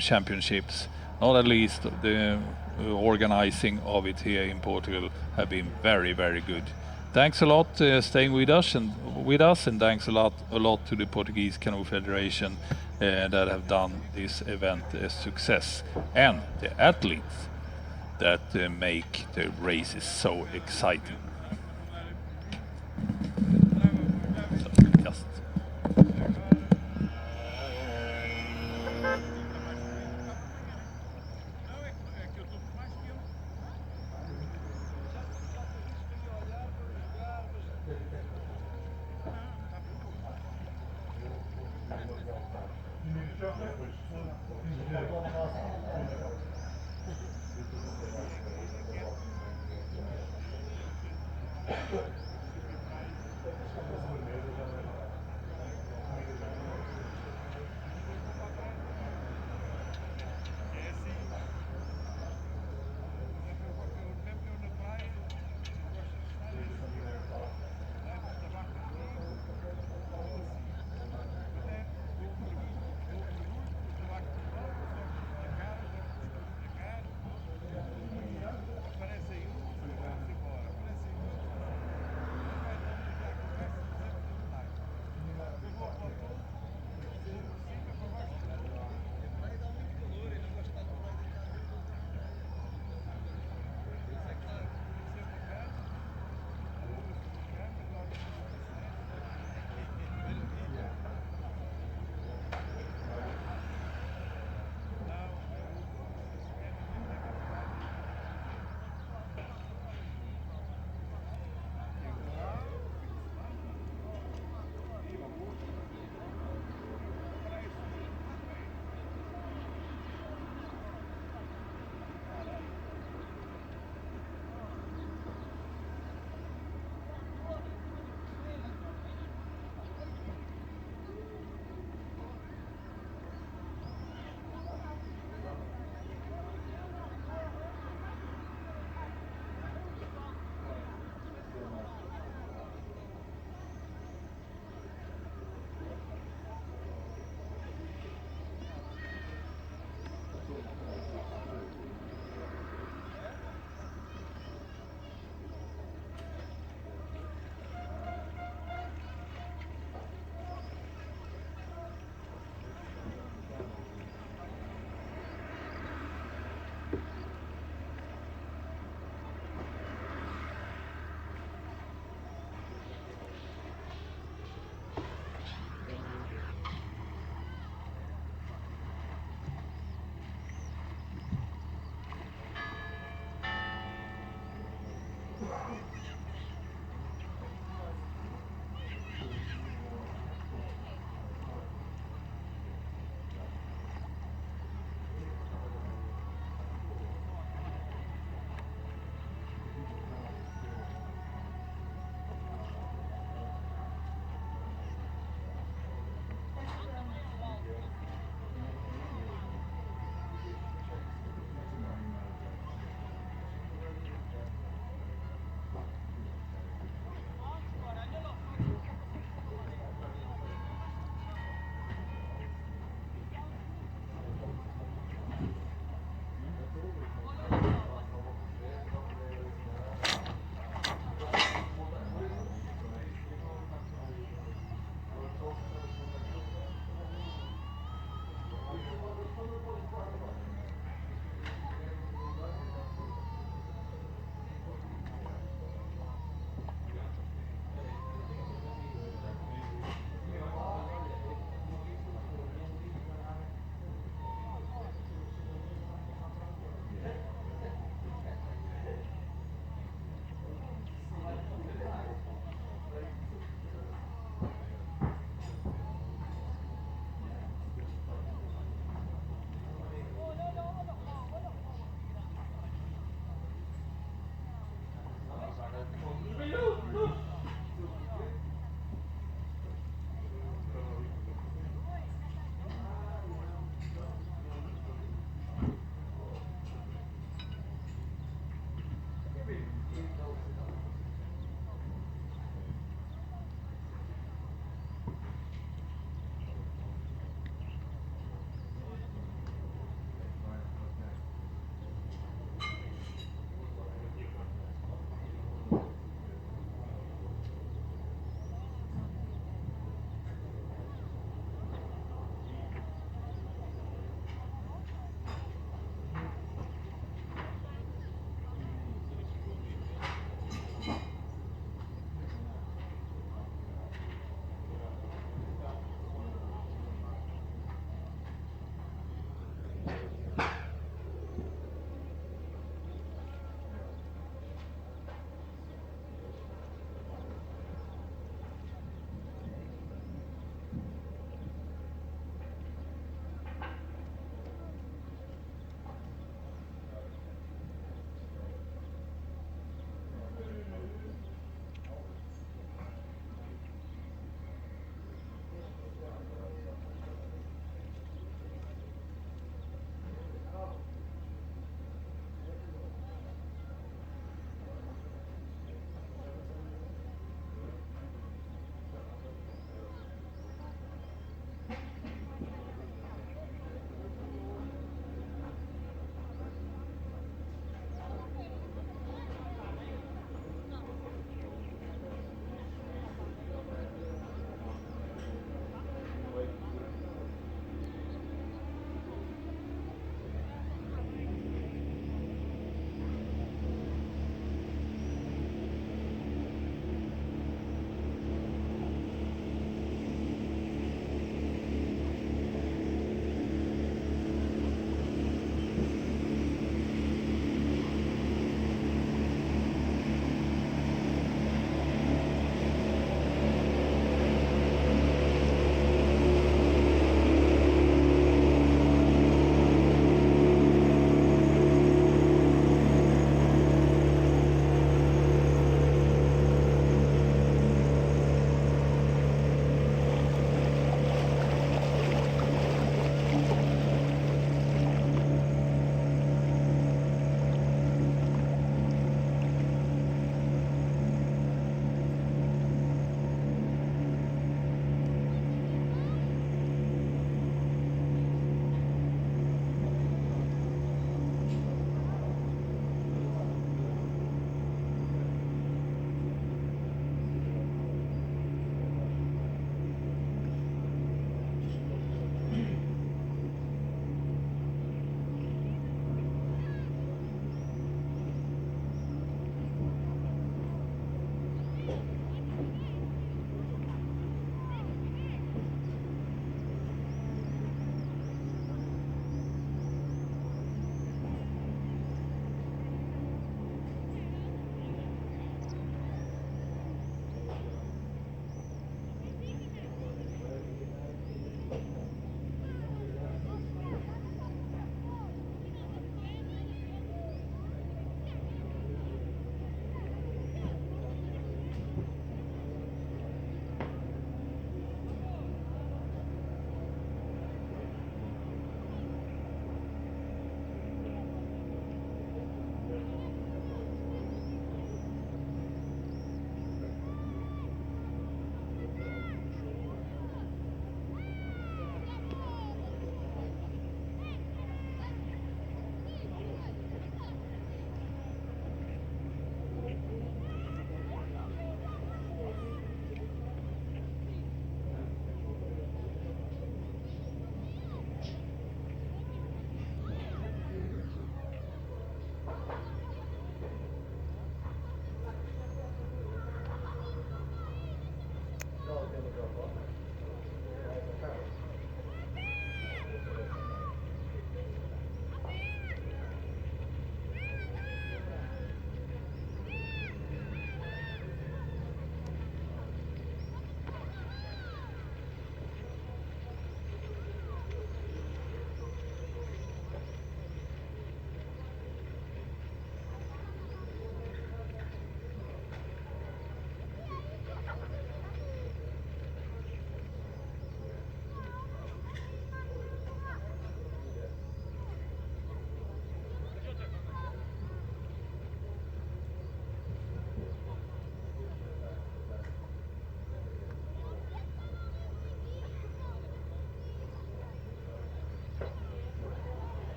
[SPEAKER 4] championships. Not at least the organizing of it here in Portugal have been very, very good. Thanks a lot staying with us, and thanks a lot to the Portuguese Canoe Federation that have done this event a success, and the athletes that make the races so exciting.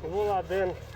[SPEAKER 12] Vou lá dentro.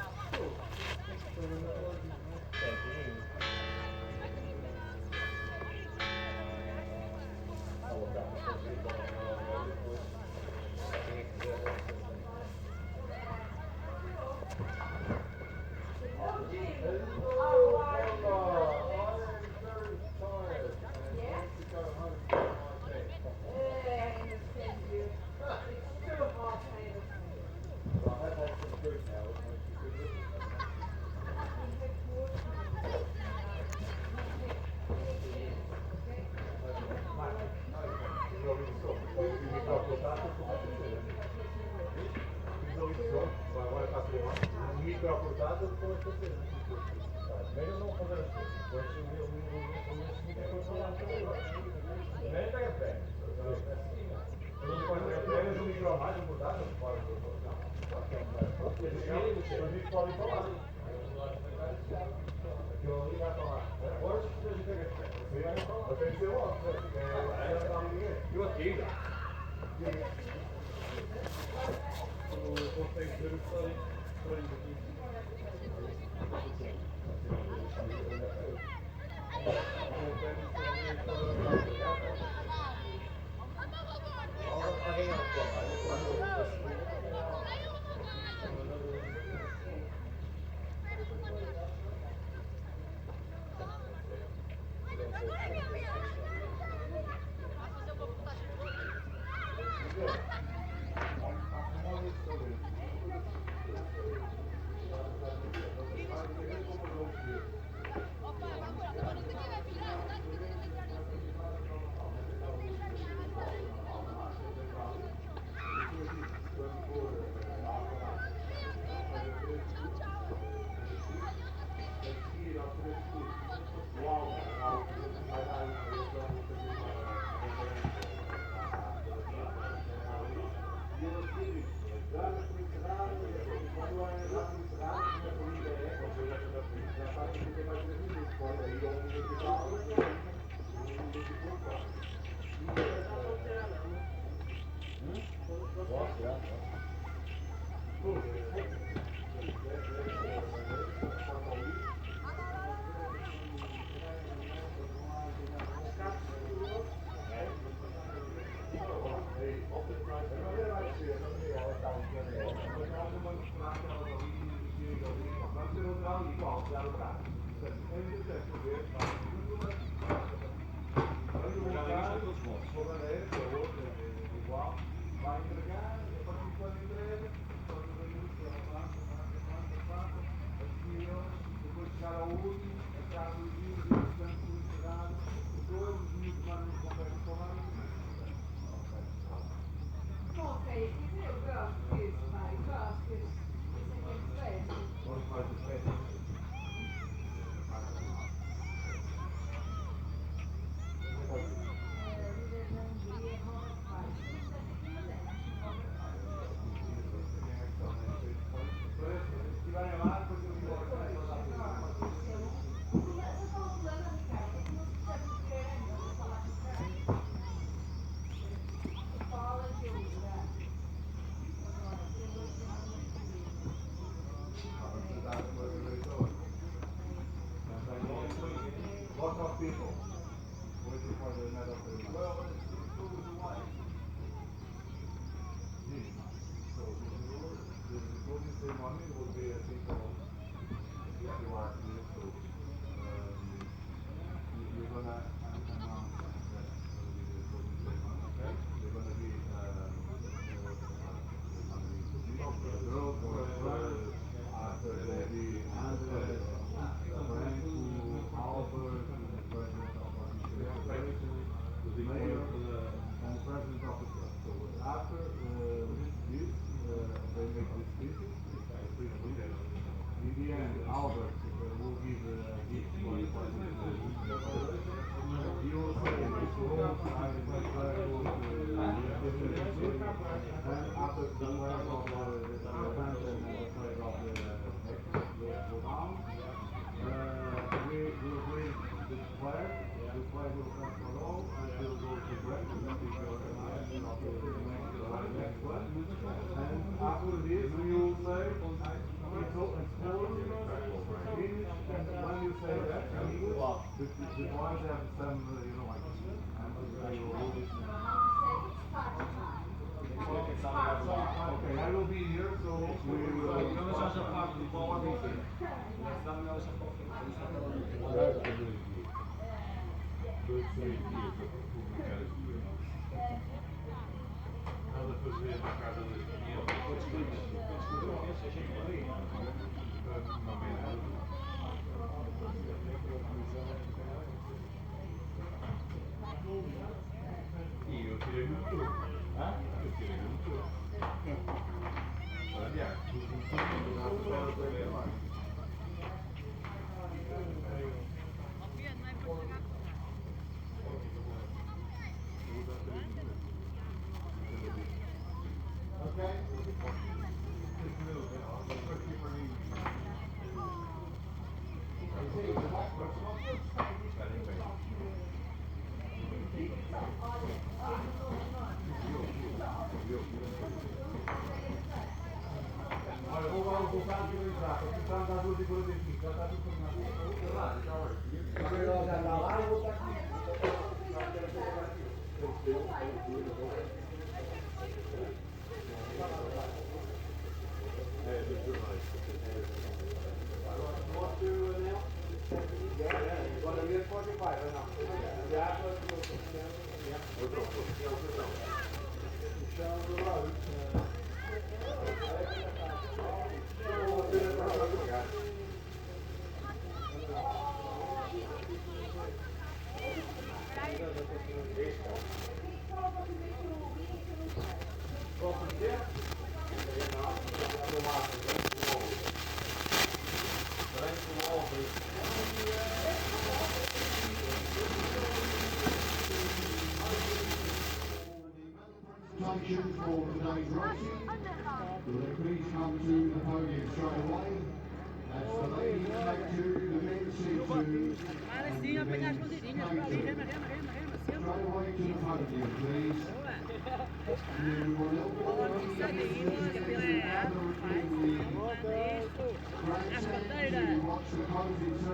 [SPEAKER 13] For today's racing, will they please come to the podium straight away? That's the ladies C2, the men C2, and the men's K2. Straight away to the podium, please. You will help all the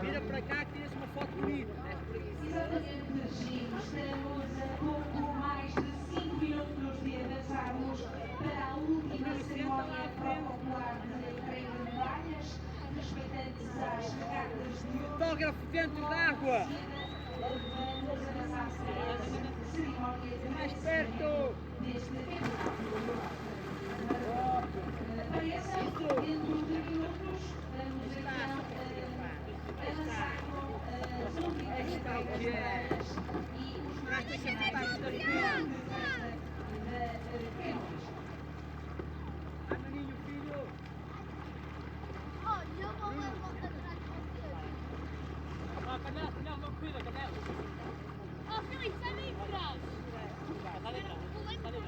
[SPEAKER 14] Vira para cá que tira-se uma foto bonita.
[SPEAKER 15] Exatamente, Chico. Estamos a pouco mais de 5 minutos de avançarmos para a última cerimónia protocolar de entrega de medalhas, respeitantes às regatas de hoje.
[SPEAKER 14] Autógrafo dentro d'água!
[SPEAKER 15] Vamos avançar para a cerimónia de
[SPEAKER 14] mais perto
[SPEAKER 15] deste campeonato. Apareçam dentro de minutos. Vamos então avançar com as últimas entregas de medalhas e os mais cenários da grande festa da Canoe.
[SPEAKER 14] Maninho, filho!
[SPEAKER 16] Olha, eu vou lá voltar atrás de você.
[SPEAKER 14] Canela, não cuida, Canela.
[SPEAKER 16] Oh, Felipe, sai daí de trás. Pulei para o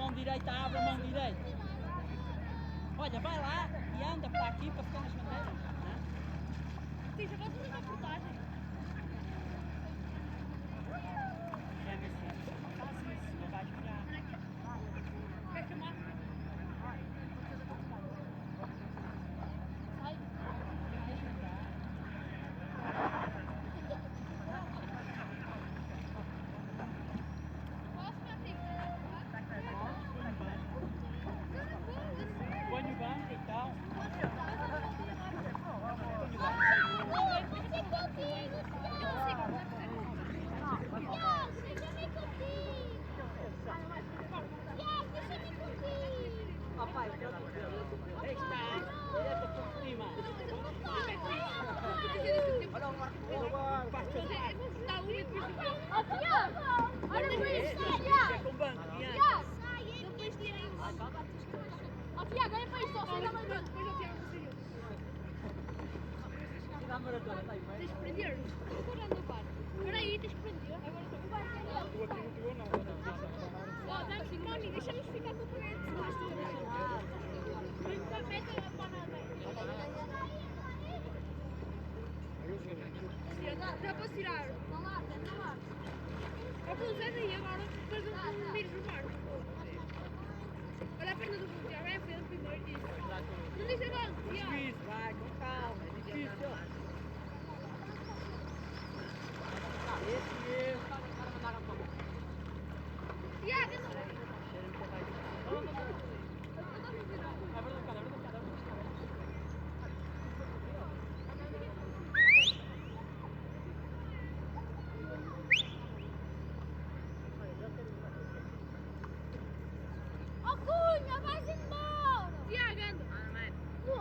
[SPEAKER 14] mão direita, abre a mão direita. Olha, vai lá e anda para aqui para ficar nas bandeiras. Sim, já vai fazer uma reportagem. É, mas sim, não faz isso, não vais virar. Quer chamar? Põe o banco e tal. Papai, aí está, olha por cima.
[SPEAKER 16] Olha para isso,
[SPEAKER 14] é com banco,
[SPEAKER 16] depois tirem isso. Ó Tiago, olha para isso, só chega mais depois o Tiago conseguiu.
[SPEAKER 14] Dá a maratona, está aí, vai.
[SPEAKER 16] Tens de prender. Agora anda, para. Espera aí, tens de prender. Agora estou.
[SPEAKER 14] O aqui não pegou nada.
[SPEAKER 16] Ó, dá-me Moni, deixa-nos ficar com o cliente. Mete a panada. Já posso tirar? Não lá, não lá. Ó, vou usar daí agora, depois do vírus no barco. Olha a perna do Tiago, é a frente primeiro disso. Não diz agora,
[SPEAKER 14] É difícil, vai, com calma, é difícil. Esse mesmo.
[SPEAKER 16] Tiago, eu não...
[SPEAKER 15] Ó Cunha, vais embora!
[SPEAKER 16] Tiago, anda!
[SPEAKER 15] Pô!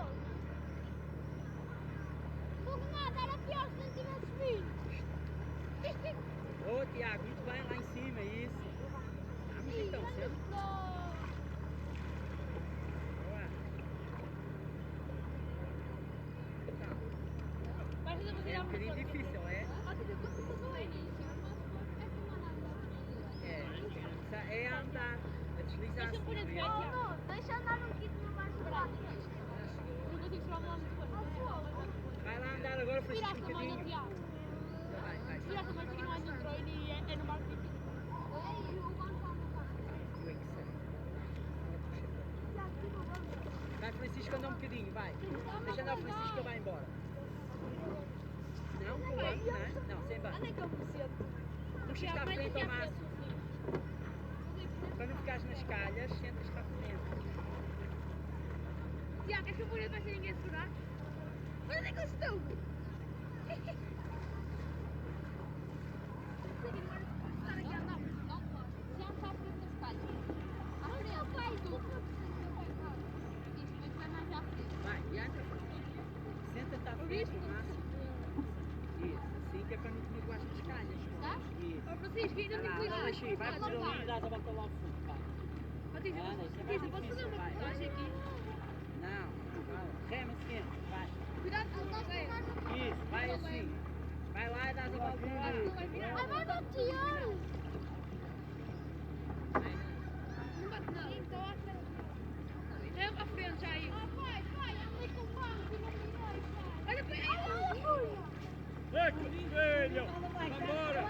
[SPEAKER 15] Fogo nada, era pior se não tivesses vindo!
[SPEAKER 14] Ô Tiago, muito bem lá em cima, isso. Vamos então, sempre. É um bocadinho difícil, é? É a andar, a deslizar-se.
[SPEAKER 15] Não, deixa andar um kit no mais barato.
[SPEAKER 16] Não consigo tirar uma muito
[SPEAKER 14] Vai lá andar agora, faz um bocadinho.
[SPEAKER 16] Se tirasse mais aqui não é no treino e é no marketing.
[SPEAKER 14] Vai Francisco, anda um bocadinho, vai. Deixa andar o Francisco, ele vai embora. Não, com o banco, não é? Não, sem banco.
[SPEAKER 16] Anda que eu me sinto.
[SPEAKER 14] Puxas-te à frente ao máximo. Para não ficares nas calhas, sentas-te à frente.
[SPEAKER 16] Tiago, queres que eu vou para sem ninguém segurar? Onde é que eu estou? Estar aqui a andar. Não pode. Já está à frente das calhas. À frente. Vai, tu. Isto vai mais à frente.
[SPEAKER 14] Vai, e anda. Senta-te à frente ao máximo. Isso, assim que é para não te magoar nas calhas.
[SPEAKER 16] Estás?
[SPEAKER 14] Isso.
[SPEAKER 16] Ó Francisco, ainda tem cuidado.
[SPEAKER 14] Deixa aí, vai por ali e dás a volta lá ao fundo, vai.
[SPEAKER 16] Patrícia, posso fazer uma reportagem aqui?
[SPEAKER 14] Não, rema seguinte, vai.
[SPEAKER 16] Cuidado com o pé.
[SPEAKER 14] Isso, vai assim. Vai lá e dás a volta lá.
[SPEAKER 15] Ai, vai bater!
[SPEAKER 16] Não bate nada. Então, é à frente, já aí.
[SPEAKER 15] Vai, andei com o banco e não mirei, pai!
[SPEAKER 16] Olha para aí.
[SPEAKER 14] Vai, filho! Vambora!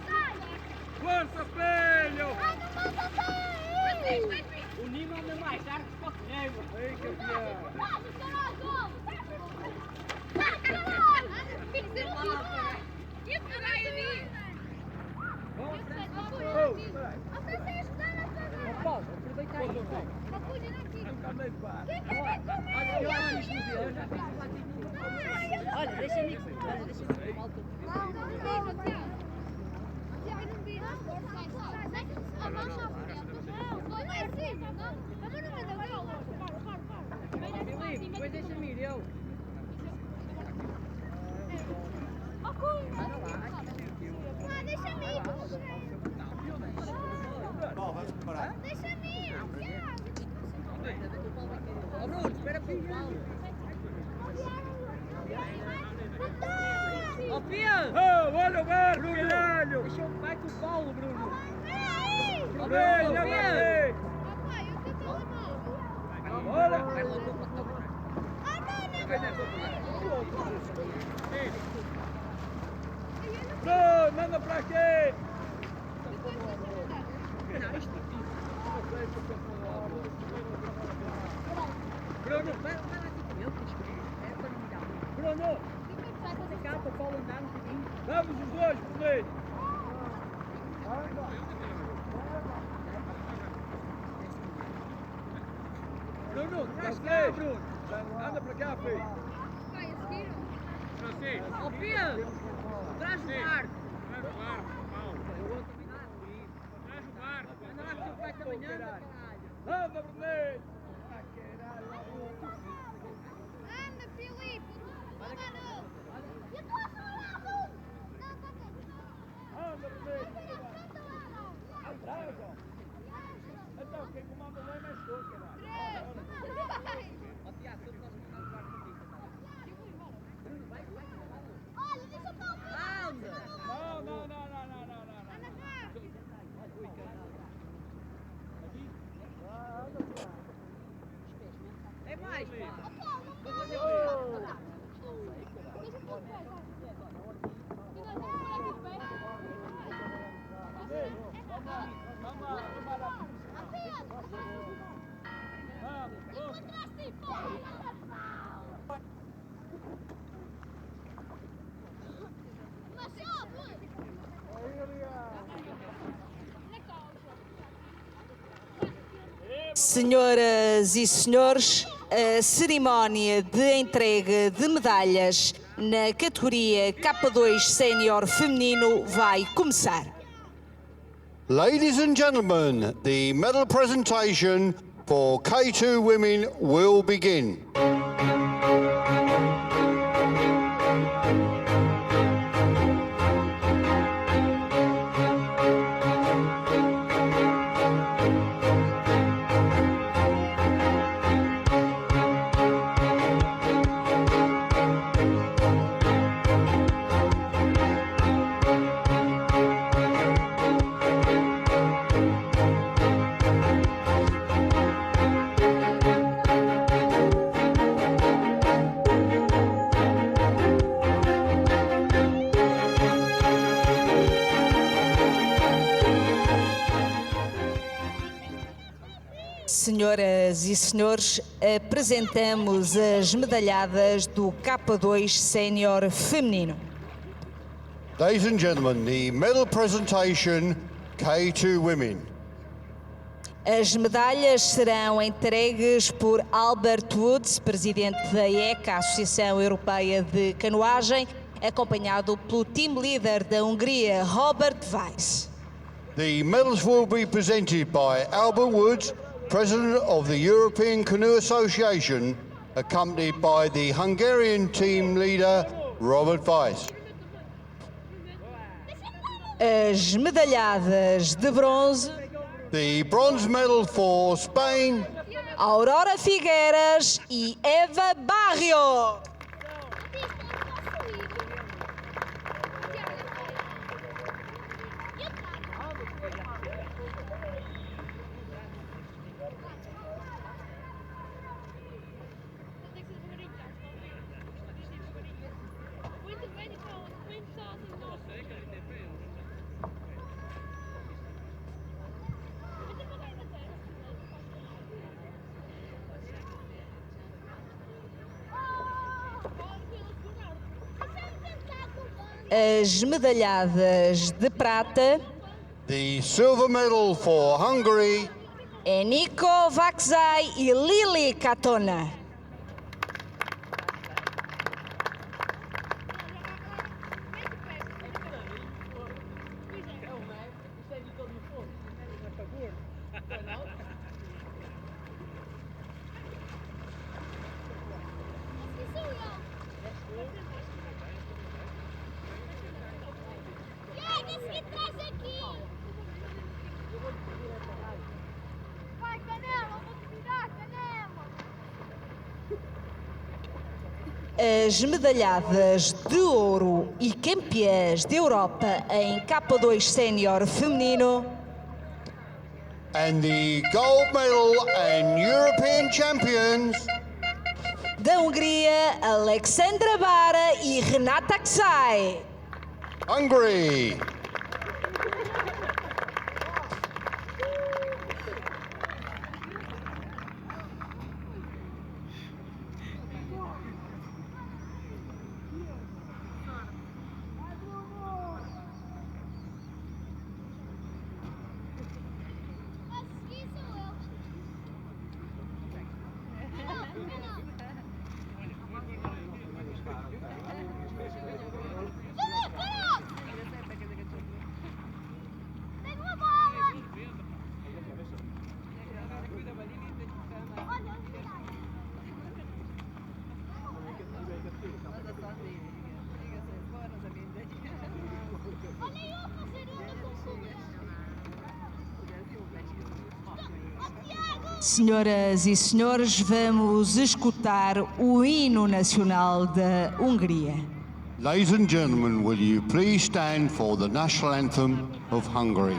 [SPEAKER 15] Sai!
[SPEAKER 14] Força, filho!
[SPEAKER 15] Ai, não manda sair!
[SPEAKER 14] O Nimo anda mais tarde que pode correr, mano. Ei, campeão!
[SPEAKER 15] Vai, caralho!
[SPEAKER 16] Vai, caralho! Tem que ser um tiro! E a pegar ali?
[SPEAKER 15] Ó Francisco, dá na frente!
[SPEAKER 14] Paulo, aproveita aí.
[SPEAKER 15] Ó Cunha, não fica!
[SPEAKER 14] Também faz.
[SPEAKER 15] Quem vai comer?
[SPEAKER 14] Olha, eu já fiz no vídeo, eu já fiz o platinho. Olha, deixa-me ir.
[SPEAKER 16] Não, não, Tiago. Tiago, não vi.
[SPEAKER 15] Sai, a mão já não é assim, não. A mão não é da bola.
[SPEAKER 14] Filipe, depois deixa-me ir, eu.
[SPEAKER 15] Ó Cunha! Deixa-me ir, deixa-me ir, Tiago!
[SPEAKER 14] Ó Bruno, espera por mim. Ó Pedro! Oh, olha o barco, caralho! Deixa o vai com o Paulo, Bruno.
[SPEAKER 13] Bruno,
[SPEAKER 14] Pedro!
[SPEAKER 16] Papai, eu tenho telemóvel.
[SPEAKER 14] Bora! Vai logo para o Bruno, manda para aqui! Não, isto Bruno, vai lá com ele, tens que é para não me dar. Bruno, vem cá para o Paulo andar um bocadinho. Vamos os dois, Bruno! Bruno, traz cá, Bruno! Anda para cá, filho!
[SPEAKER 16] Vai, a seguir?
[SPEAKER 14] Ó Pedro, traz o barco!
[SPEAKER 13] Traz o barco, Paulo.
[SPEAKER 14] Eu vou terminar ali.
[SPEAKER 13] Traz o barco.
[SPEAKER 14] Anda lá que o pai também anda, caralho! Anda, Bruno!
[SPEAKER 16] Anda, Filipe! Olha cá! Eu estou a falar, Bruno! Não, tá bem.
[SPEAKER 14] Anda, Bruno!
[SPEAKER 16] Atrás, ó!
[SPEAKER 14] Então, quem comanda lá é mais tu, caralho! Ó Tiago, tu podes mandar o barco comigo, tá?
[SPEAKER 16] Eu vou embora.
[SPEAKER 14] Bruno, vai!
[SPEAKER 16] Olha, deixa o Paulo!
[SPEAKER 14] Anda! Não!
[SPEAKER 16] Anda rápido!
[SPEAKER 14] Ui, caralho! É mais, pá!
[SPEAKER 16] Ó, Paulo, não
[SPEAKER 14] Vamos fazer
[SPEAKER 16] deixa
[SPEAKER 14] o
[SPEAKER 16] o pé, vai. E nós vamos por aqui perto. Encontraste, Paulo! Mas sobe!
[SPEAKER 17] Senhoras e senhores, a cerimónia de entrega de medalhas na categoria K2 Sénior Feminino vai começar.
[SPEAKER 18] Ladies and gentlemen, the medal presentation for K2 women will begin.
[SPEAKER 17] Senhoras e senhores, apresentamos as medalhadas do K2 Sénior Feminino.
[SPEAKER 18] Ladies and gentlemen, the medal presentation K2 women.
[SPEAKER 17] As medalhas serão entregues por Albert Woods, presidente da ECA, Associação Europeia de Canoagem, acompanhado pelo team leader da Hungria, Robert Weiss.
[SPEAKER 18] The medals will be presented by Albert Woods, President of the European Canoe Association, accompanied by the Hungarian team leader, Robert Weiss.
[SPEAKER 17] As medalhadas de bronze.
[SPEAKER 18] The bronze medal for Spain,
[SPEAKER 17] Aurora Figueiras e Eva Barrio. As medalhadas de prata.
[SPEAKER 18] the silver medal for Hungary,
[SPEAKER 17] Eniko Vakzai e Lili Katona. As medalhadas de ouro e campeãs de Europa em K2 Sénior feminino.
[SPEAKER 18] And the gold medal and European champions.
[SPEAKER 17] Da Hungria, Alexandra Bara e Renata Ksai.
[SPEAKER 18] Hungary.
[SPEAKER 17] Senhoras e senhores, vamos escutar o hino nacional da Hungria.
[SPEAKER 18] Ladies and gentlemen, will you please stand for the national anthem of Hungary?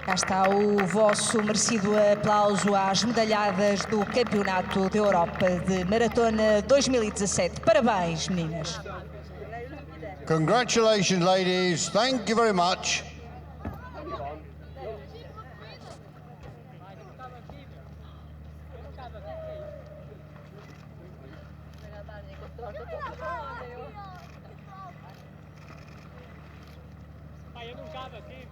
[SPEAKER 17] Cá está o vosso merecido aplauso às medalhadas do Campeonato da Europa de Maratona 2017. Parabéns, meninas.
[SPEAKER 18] Congratulations, ladies. Thank you very much.
[SPEAKER 14] Pai, eu não cabe aqui.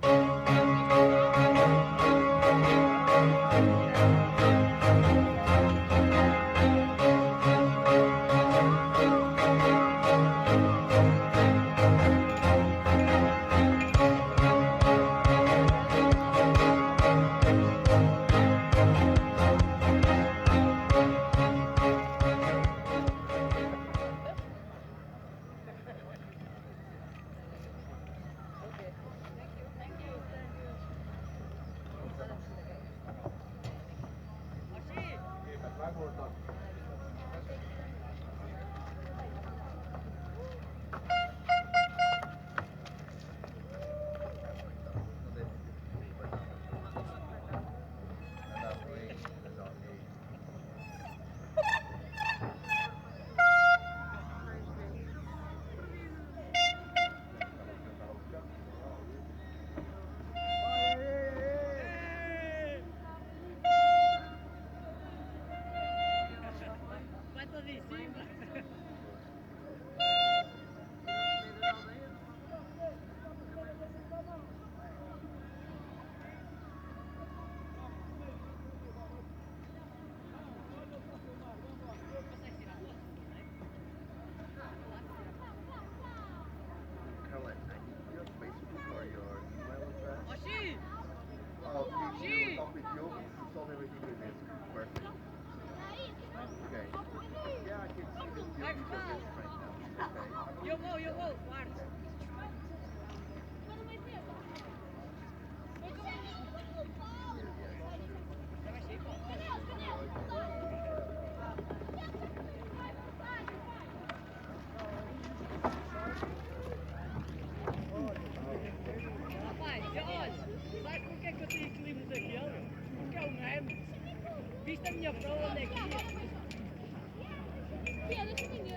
[SPEAKER 14] viste a minha prova onde é que ia?
[SPEAKER 16] Pia, deixa-me ver.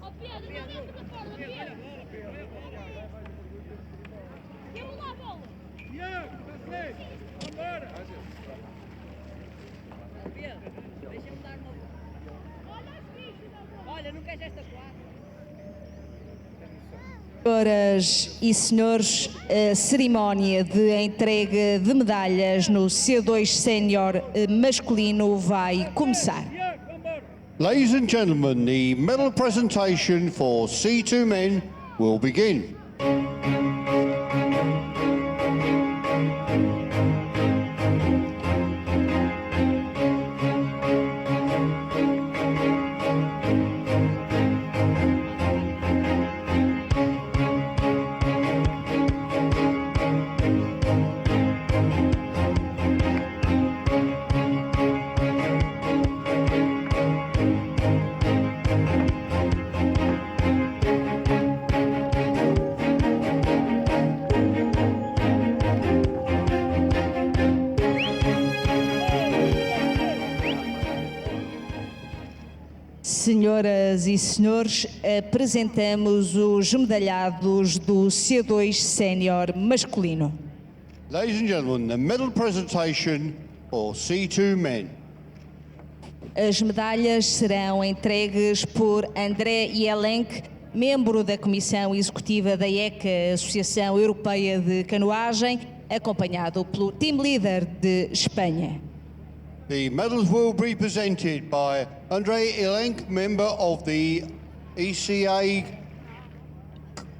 [SPEAKER 16] Oh, Pia, deixa-me ver a plataforma, Pia. Dê-me lá a bola.
[SPEAKER 14] Tiago, vambora! Pia, deixa-me dar uma... Olha, não queres esta quadra?
[SPEAKER 17] Senhoras e senhores, a cerimónia de entrega de medalhas no C2 Sénior masculino vai começar.
[SPEAKER 18] Ladies and gentlemen, the medal presentation for C2 men will begin.
[SPEAKER 17] Senhoras e senhores, apresentamos os medalhados do C2 Sénior masculino.
[SPEAKER 18] Ladies and gentlemen, the medal presentation for C2 men.
[SPEAKER 17] As medalhas serão entregues por André Jelenc, membro da Comissão Executiva da ECA, Associação Europeia de Canoagem, acompanhado pelo team leader de Espanha.
[SPEAKER 18] The medals will be presented by André Ilenk, member of the ECA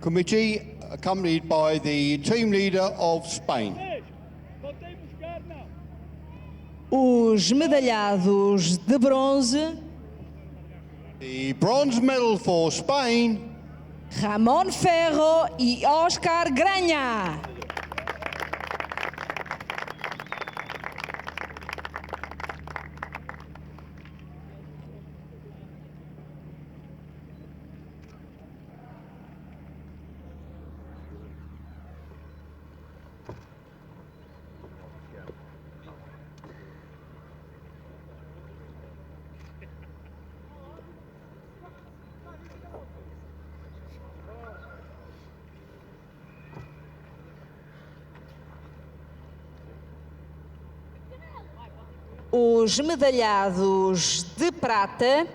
[SPEAKER 18] committee, accompanied by the team leader of Spain.
[SPEAKER 17] Os medalhados de bronze.
[SPEAKER 18] The bronze medal for Spain.
[SPEAKER 17] Ramón Ferro e Oscar Granha. Os medalhados de prata.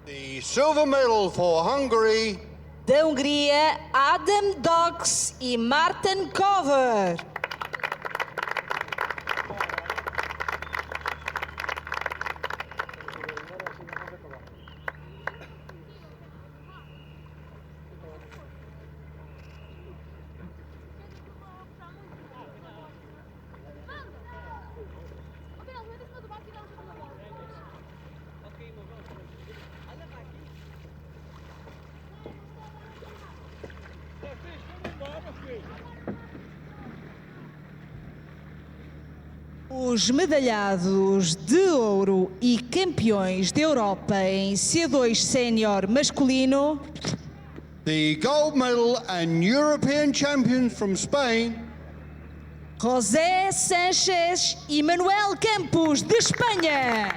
[SPEAKER 18] The silver medal for Hungary.
[SPEAKER 17] Da Hungria, Adam Dox e Martin Cover. Os medalhados de ouro e campeões da Europa em C2 Sénior masculino.
[SPEAKER 18] The gold medal and European champions from Spain.
[SPEAKER 17] José Sánchez e Manuel Campos, de Espanha.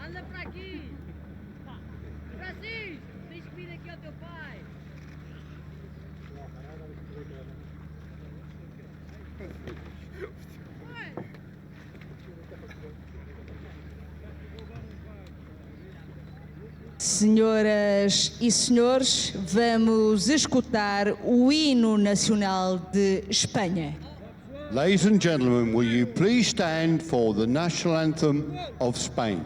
[SPEAKER 14] Anda para aqui! Francisco, tens que vir aqui ao teu pai!
[SPEAKER 17] Senhoras e senhores, vamos escutar o hino nacional de Espanha.
[SPEAKER 18] Ladies and gentlemen, will you please stand for the national anthem of Spain?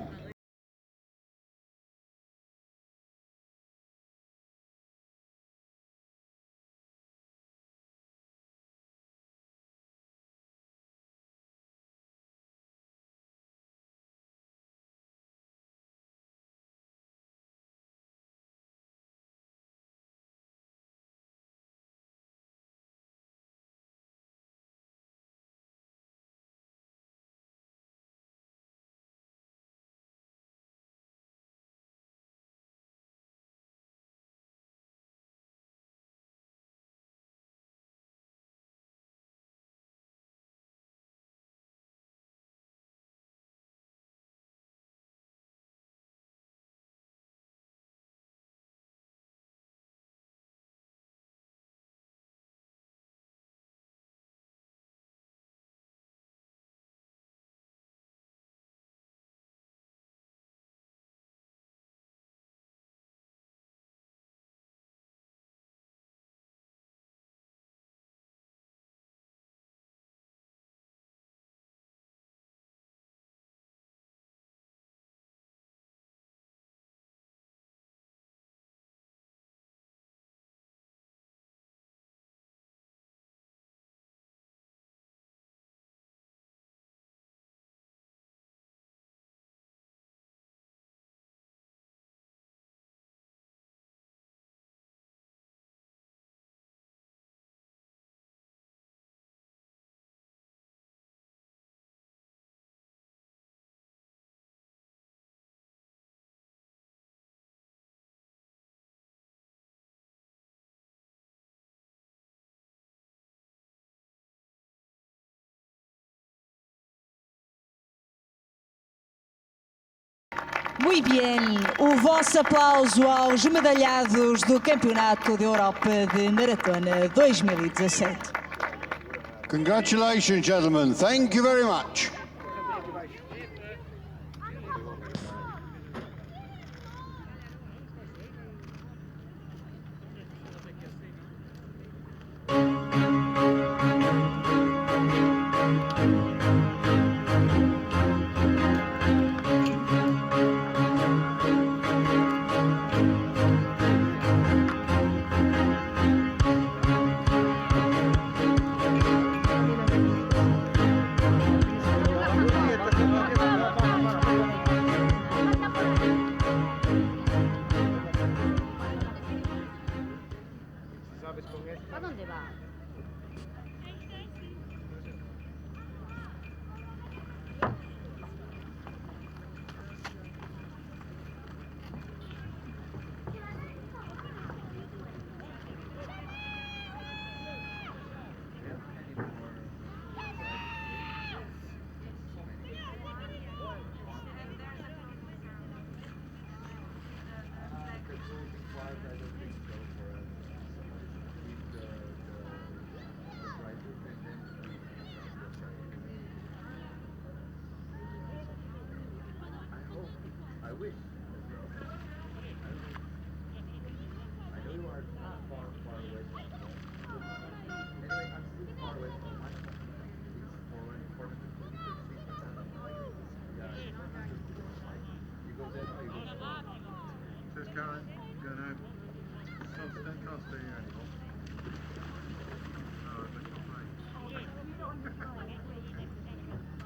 [SPEAKER 17] Muito bem, o vosso aplauso aos medalhados do Campeonato da Europa de Maratona 2017.
[SPEAKER 18] Congratulations, gentlemen. Thank you very much.
[SPEAKER 16] ¿A dónde va?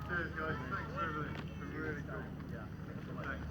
[SPEAKER 5] Cheers, guys. Thanks for everything. It's been really cool. Thanks.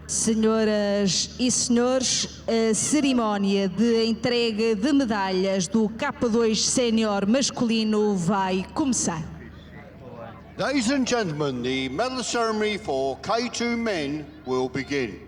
[SPEAKER 17] Senhoras e senhores, a cerimónia de entrega de medalhas do K2 Sénior masculino vai começar.
[SPEAKER 18] Ladies and gentlemen, the medal ceremony for K2 men will begin.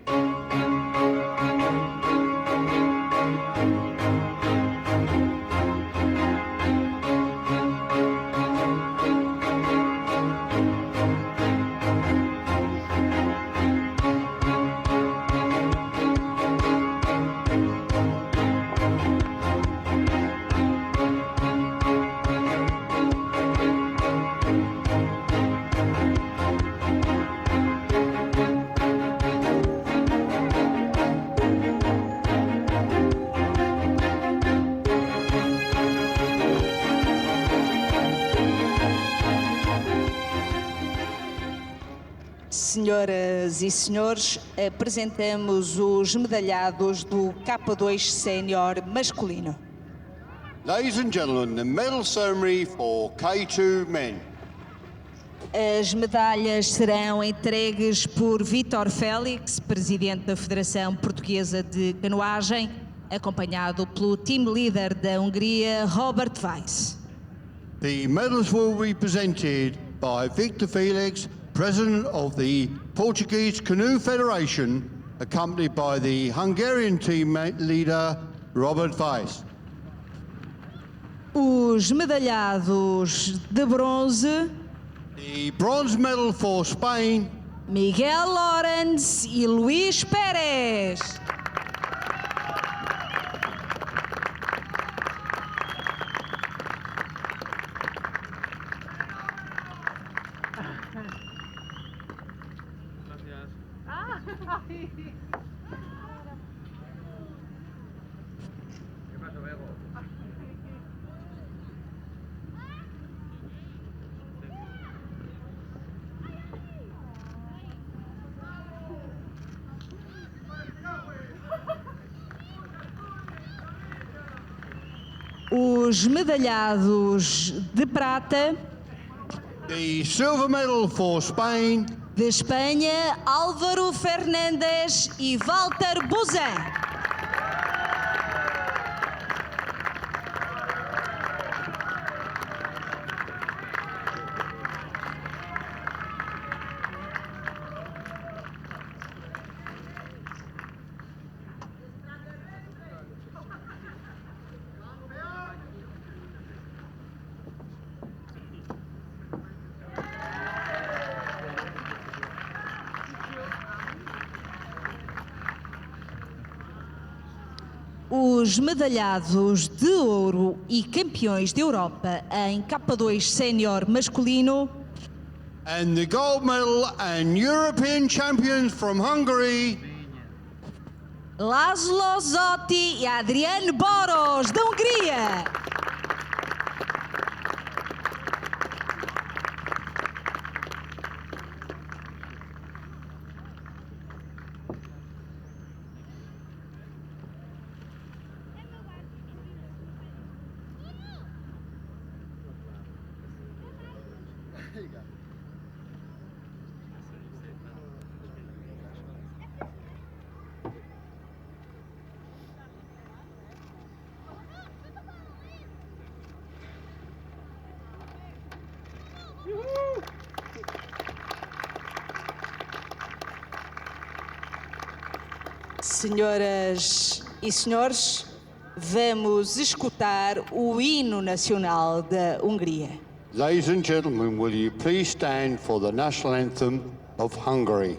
[SPEAKER 17] Senhoras e senhores, apresentamos os medalhados do K2 Sénior masculino.
[SPEAKER 18] Ladies and gentlemen, the medal ceremony for K2 men.
[SPEAKER 17] As medalhas serão entregues por Vítor Félix, presidente da Federação Portuguesa de Canoagem, acompanhado pelo team leader da Hungria, Robert Weiss.
[SPEAKER 18] The medals will be presented by Victor Felix, President of the Portuguese Canoe Federation, accompanied by the Hungarian team leader, Robert Weiss.
[SPEAKER 17] Os medalhados de bronze,
[SPEAKER 18] the bronze medal for Spain,
[SPEAKER 17] Miguel Lawrence e Luís Pérez. Os medalhados de prata,
[SPEAKER 18] The silver medal for Spain.
[SPEAKER 17] De Espanha, Álvaro Fernández e Walter Buzan. Os medalhados de ouro e campeões de Europa em K2 sénior masculino.
[SPEAKER 18] And the gold medal and European champions from Hungary.
[SPEAKER 17] Laszlo Zotti e Adrian Boros, da Hungria. Senhoras e senhores, vamos escutar o hino nacional da Hungria.
[SPEAKER 18] Ladies and gentlemen, will you please stand for the national anthem of Hungary?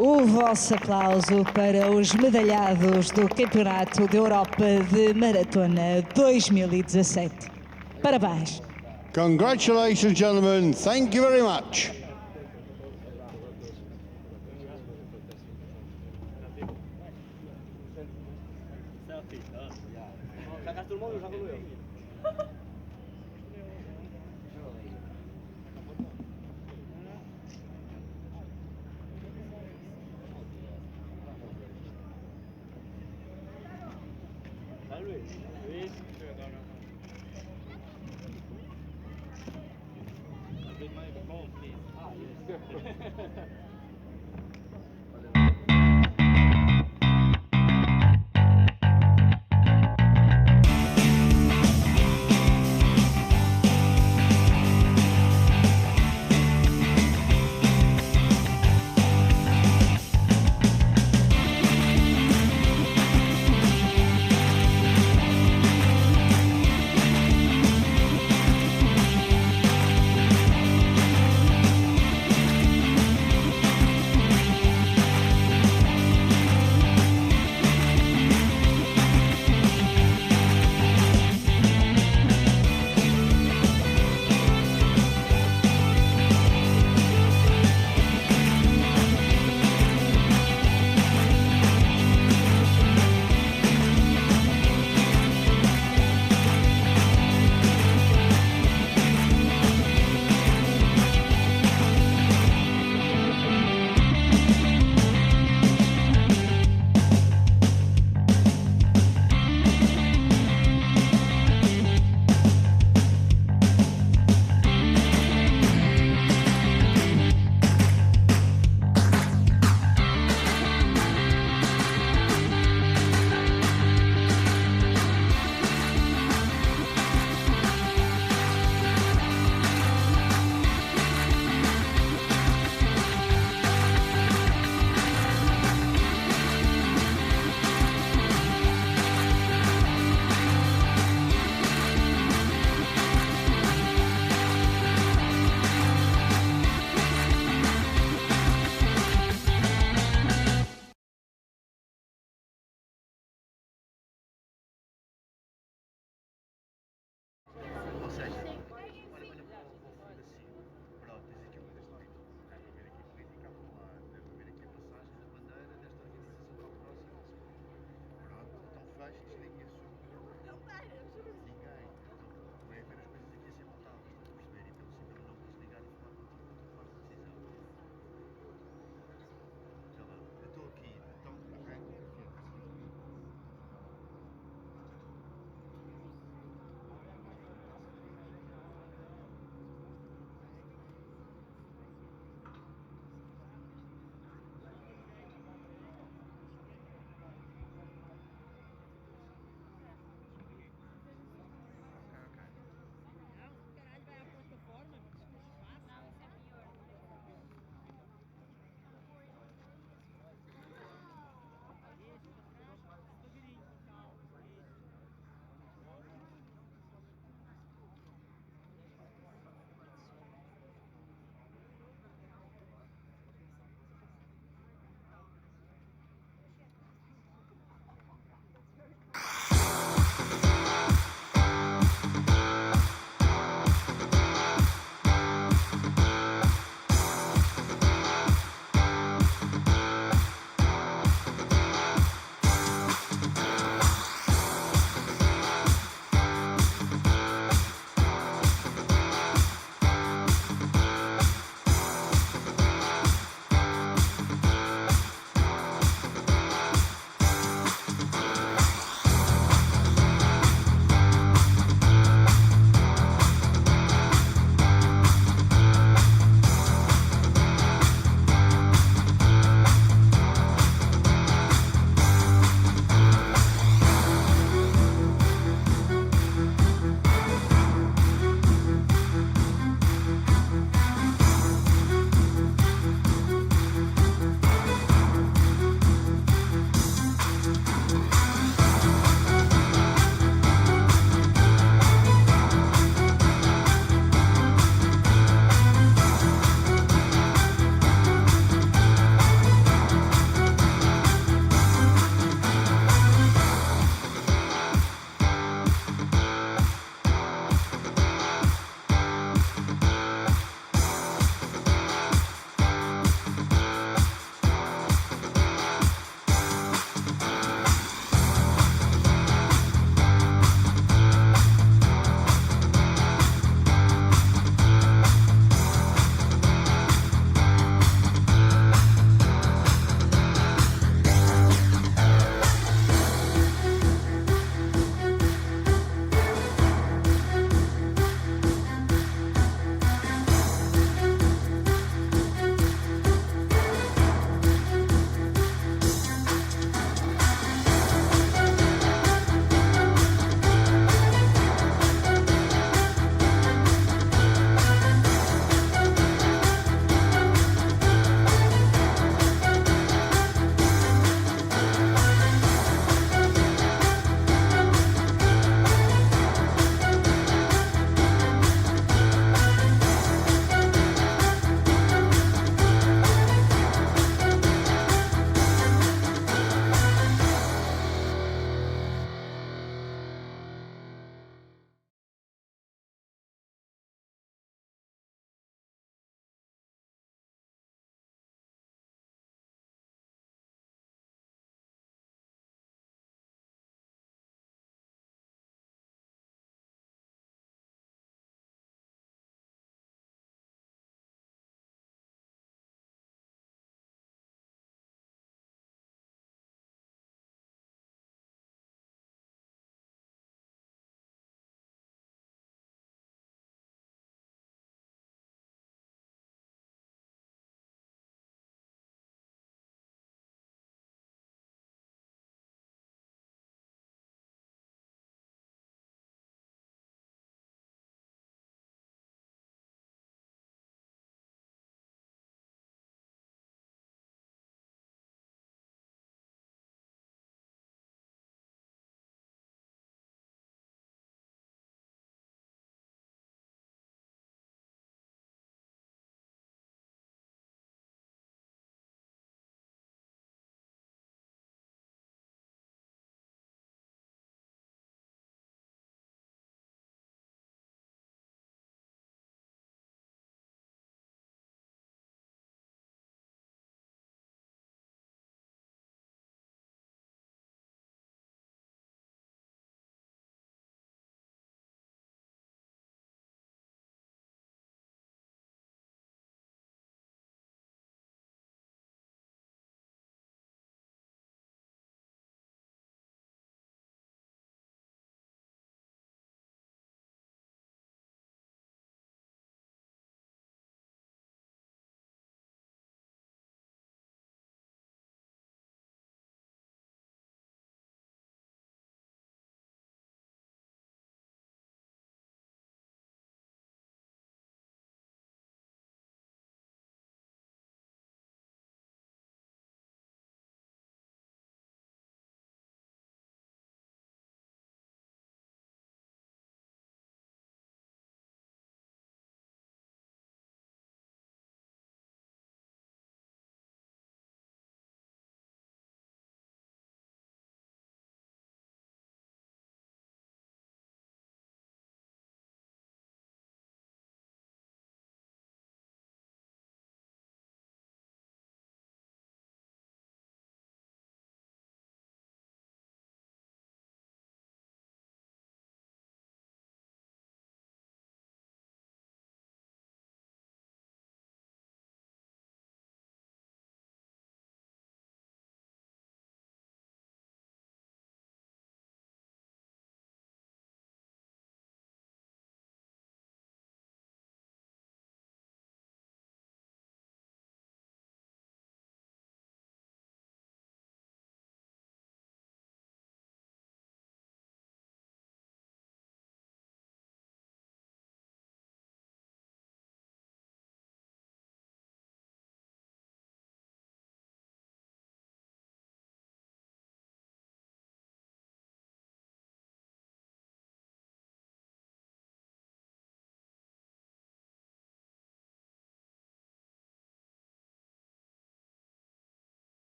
[SPEAKER 17] O vosso aplauso para os medalhados do Campeonato da Europa de Maratona 2017. Parabéns.
[SPEAKER 18] Congratulations, gentlemen. Thank you very much.
[SPEAKER 19] baixo, desligue.